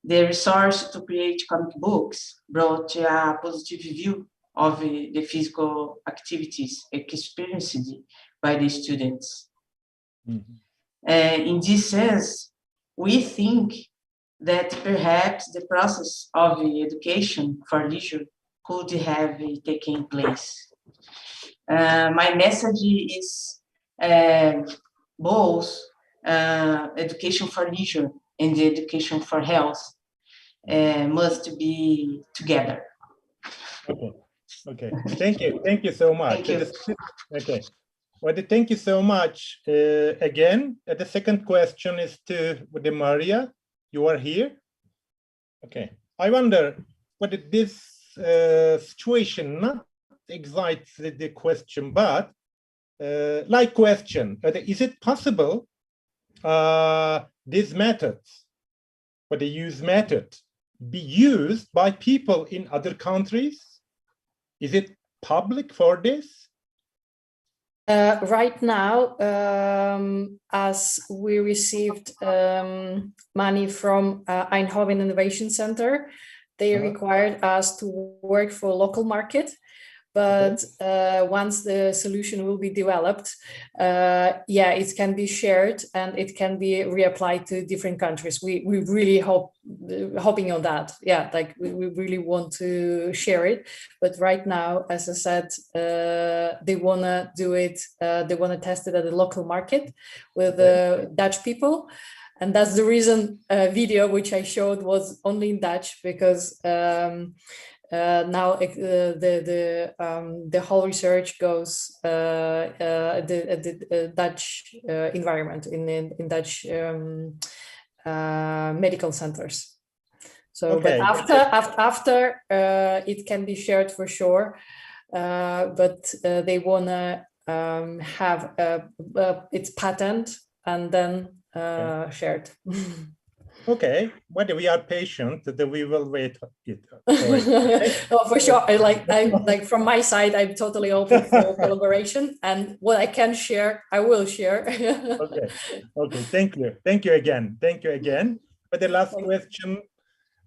The resource to create comic books brought a positive view of the physical activities experienced by the students. In this sense, we think that perhaps the process of education for leisure could have taken place. My message is both education for leisure and the education for health must be together. Okay. Thank you so much. Thank you. Okay. Well, thank you so much. Again, the second question is to Maria. You are here. Okay. I wonder whether this situation not exactly the question, but like question, is it possible these methods, or the use method, be used by people in other countries? Is it public for this? Right now, as we received money from Eindhoven Innovation Center, they required us to work for local market. But once the solution will be developed, yeah, it can be shared and it can be reapplied to different countries. We really hoping on that. Yeah, like we really want to share it. But right now, as I said, they wanna do it. They wanna test it at the local market with Dutch people. And that's the reason video which I showed was only in Dutch, because now the whole research goes the Dutch environment in Dutch medical centers. So, Okay. but after it can be shared for sure, but they wanna have its patent and then shared. Okay, but we are patient, that we will wait it. Oh, for sure. Like from my side, I'm totally open for collaboration, and what I can share, I will share. Okay. Thank you again. But the last question,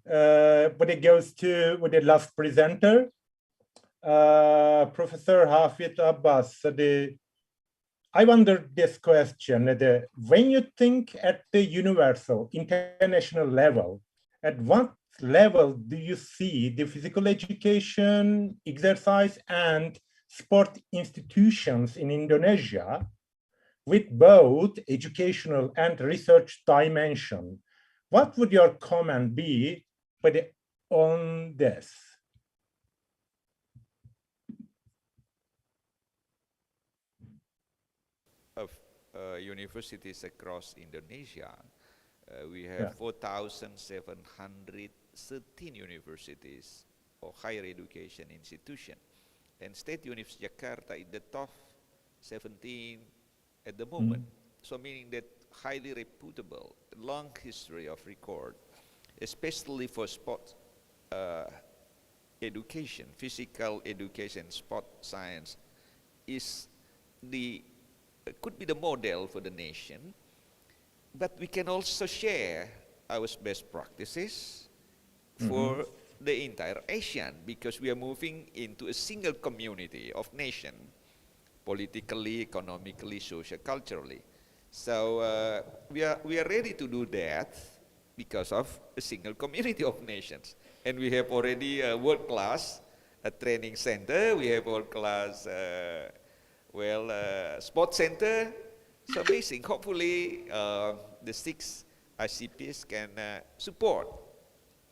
but it goes to the last presenter, Professor Hafid Abbas. I wonder this question, when you think at the universal, international level, at what level do you see the physical education, exercise, and sport institutions in Indonesia with both educational and research dimension? What would your comment be on this? Of universities across Indonesia, we have 4,713 universities or higher education institutions, and State University Jakarta is the top 17 at the moment. So meaning that highly reputable, long history of record, especially for sport education, physical education, sport science, is could be the model for the nation, but we can also share our best practices for the entire ASEAN, because we are moving into a single community of nation, politically, economically, social, culturally. So we are ready to do that because of a single community of nations, and we have already a world-class training center. We have world-class sports center. So amazing. Hopefully the 6 ICPs can support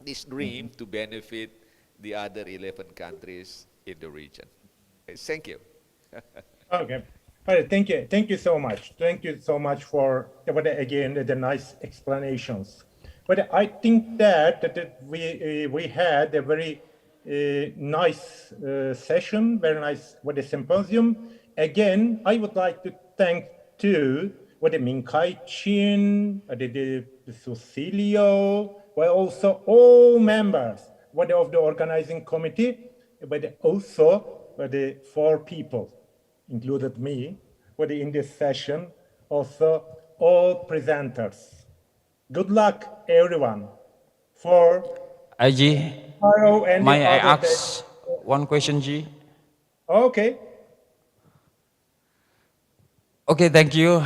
this dream to benefit the other 11 countries in the region. Thank you. Okay. All right, thank you so much. Thank you so much for again the nice explanations. But I think that we had a very nice session, very nice with the symposium. Again, I would like to thank to Minkai Chin, Susilio, well, also all members of the organizing committee, but also the 4 people, included me, in this session, also all presenters. Good luck, everyone. For Aji, tomorrow and may the I other ask one question, Ji? Okay. Okay, thank you.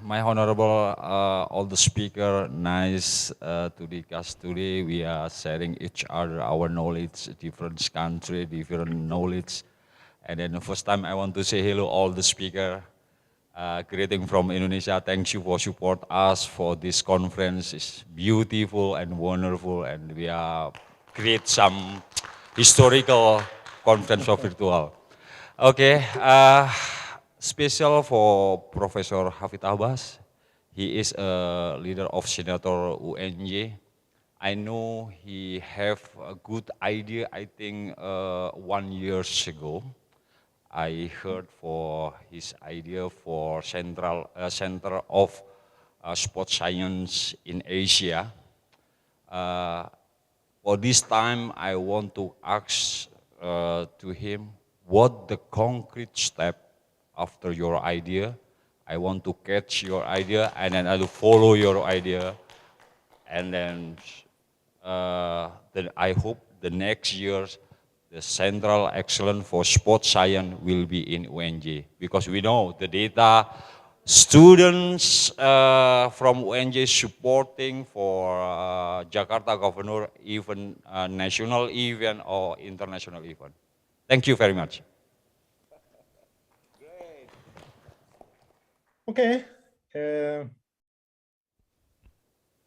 My honorable, all the speaker, nice to discuss today. We are sharing each other our knowledge, different country, different knowledge. And then the first time I want to say hello all the speaker. Greeting from Indonesia. Thank you for support us for this conference. It's beautiful and wonderful, and we are create some historical conference of virtual. Okay. Special for Professor Hafid Abbas. He is a leader of Senator UNJ. I know he have a good idea, I think 1 year ago. I heard for his idea for Center of Sports Science in Asia. For this time, I want to ask to him what the concrete step after your idea. I want to catch your idea and then I will follow your idea. And then I hope the next year the Central Excellence for Sports Science will be in UNJ, because we know the data students from UNJ supporting for Jakarta Governor, even national event or international event. Thank you very much. Okay.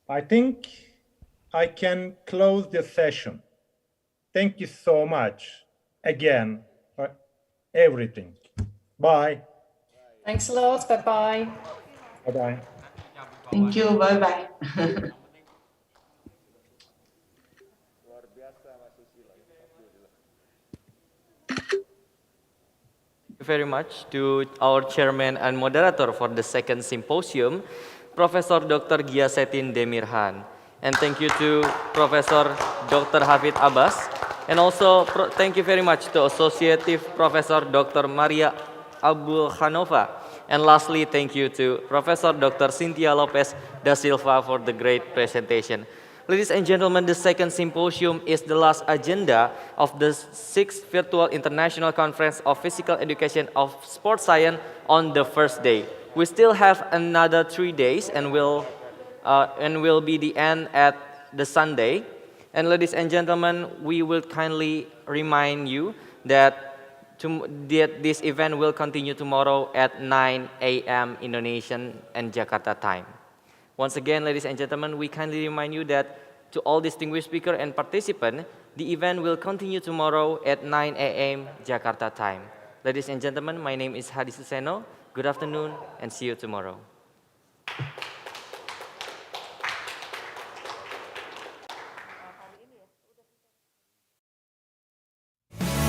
I think I can close the session. Thank you so much again for everything. Bye. Thanks a lot. Bye-bye. Bye-bye. Thank you. Bye-bye. Thank you very much to our chairman and moderator for the second symposium, Professor Dr. Gyasettin Demirhan. And thank you to Professor Dr. Hafid Abbas. And also thank you very much to Associative Professor Dr. Maria Abul Hanova. And lastly, thank you to Professor Dr. Cynthia Lopez da Silva for the great presentation. Ladies and gentlemen, the second symposium is the last agenda of the 6th Virtual International Conference of Physical Education of Sports Science on the first day. We still have another 3 days and will be the end at the Sunday. And ladies and gentlemen, we will kindly remind you that this event will continue tomorrow at 9 a.m. Indonesian and Jakarta time. Once again, ladies and gentlemen, we kindly remind you that to all distinguished speakers and participants, the event will continue tomorrow at 9 a.m. Jakarta time. Ladies and gentlemen, my name is Hadi Suseno. Good afternoon and see you tomorrow.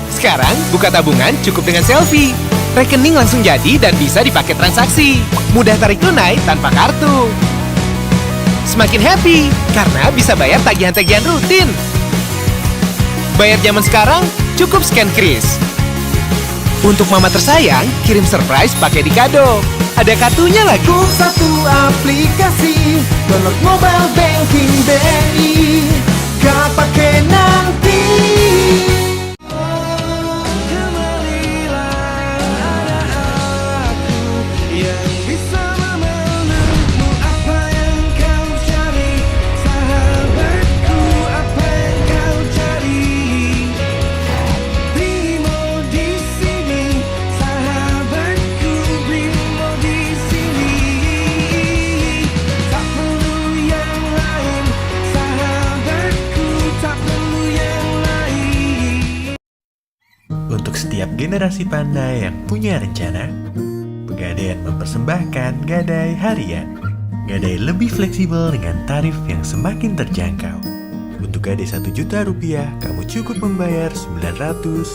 Sekarang, buka tabungan cukup dengan selfie. Rekening langsung jadi dan bisa dipakai transaksi. Mudah tarik tunai tanpa kartu. Semakin happy, karena bisa bayar tagihan-tagihan rutin. Bayar zaman sekarang, cukup scan kris. Untuk mama tersayang, kirim surprise pakai di kado. Ada kartunya lagi. Cukup satu aplikasi, download mobile banking BNI. Gak pakai nanti. Untuk setiap generasi pandai yang punya rencana, Pegadaian mempersembahkan Gadai Harian. Gadai lebih fleksibel dengan tarif yang semakin terjangkau. Untuk gadai Rp1 juta, kamu cukup membayar Rp900.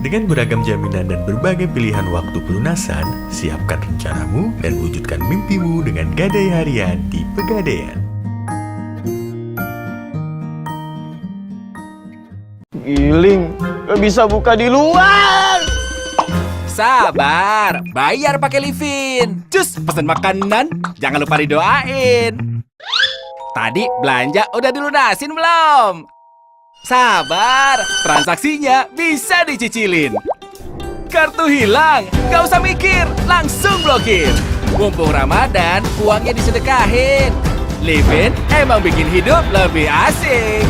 Dengan beragam jaminan dan berbagai pilihan waktu pelunasan, siapkan rencanamu dan wujudkan mimpimu dengan Gadai Harian di Pegadaian. Giling, gak bisa buka di luar. Sabar, bayar pakai Livin. Cus, pesan makanan, jangan lupa didoain. Tadi belanja udah dilunasin belum? Sabar, transaksinya bisa dicicilin. Kartu hilang, gak usah mikir, langsung blokir. Mumpung Ramadan, uangnya disedekahin. Livin emang bikin hidup lebih asik.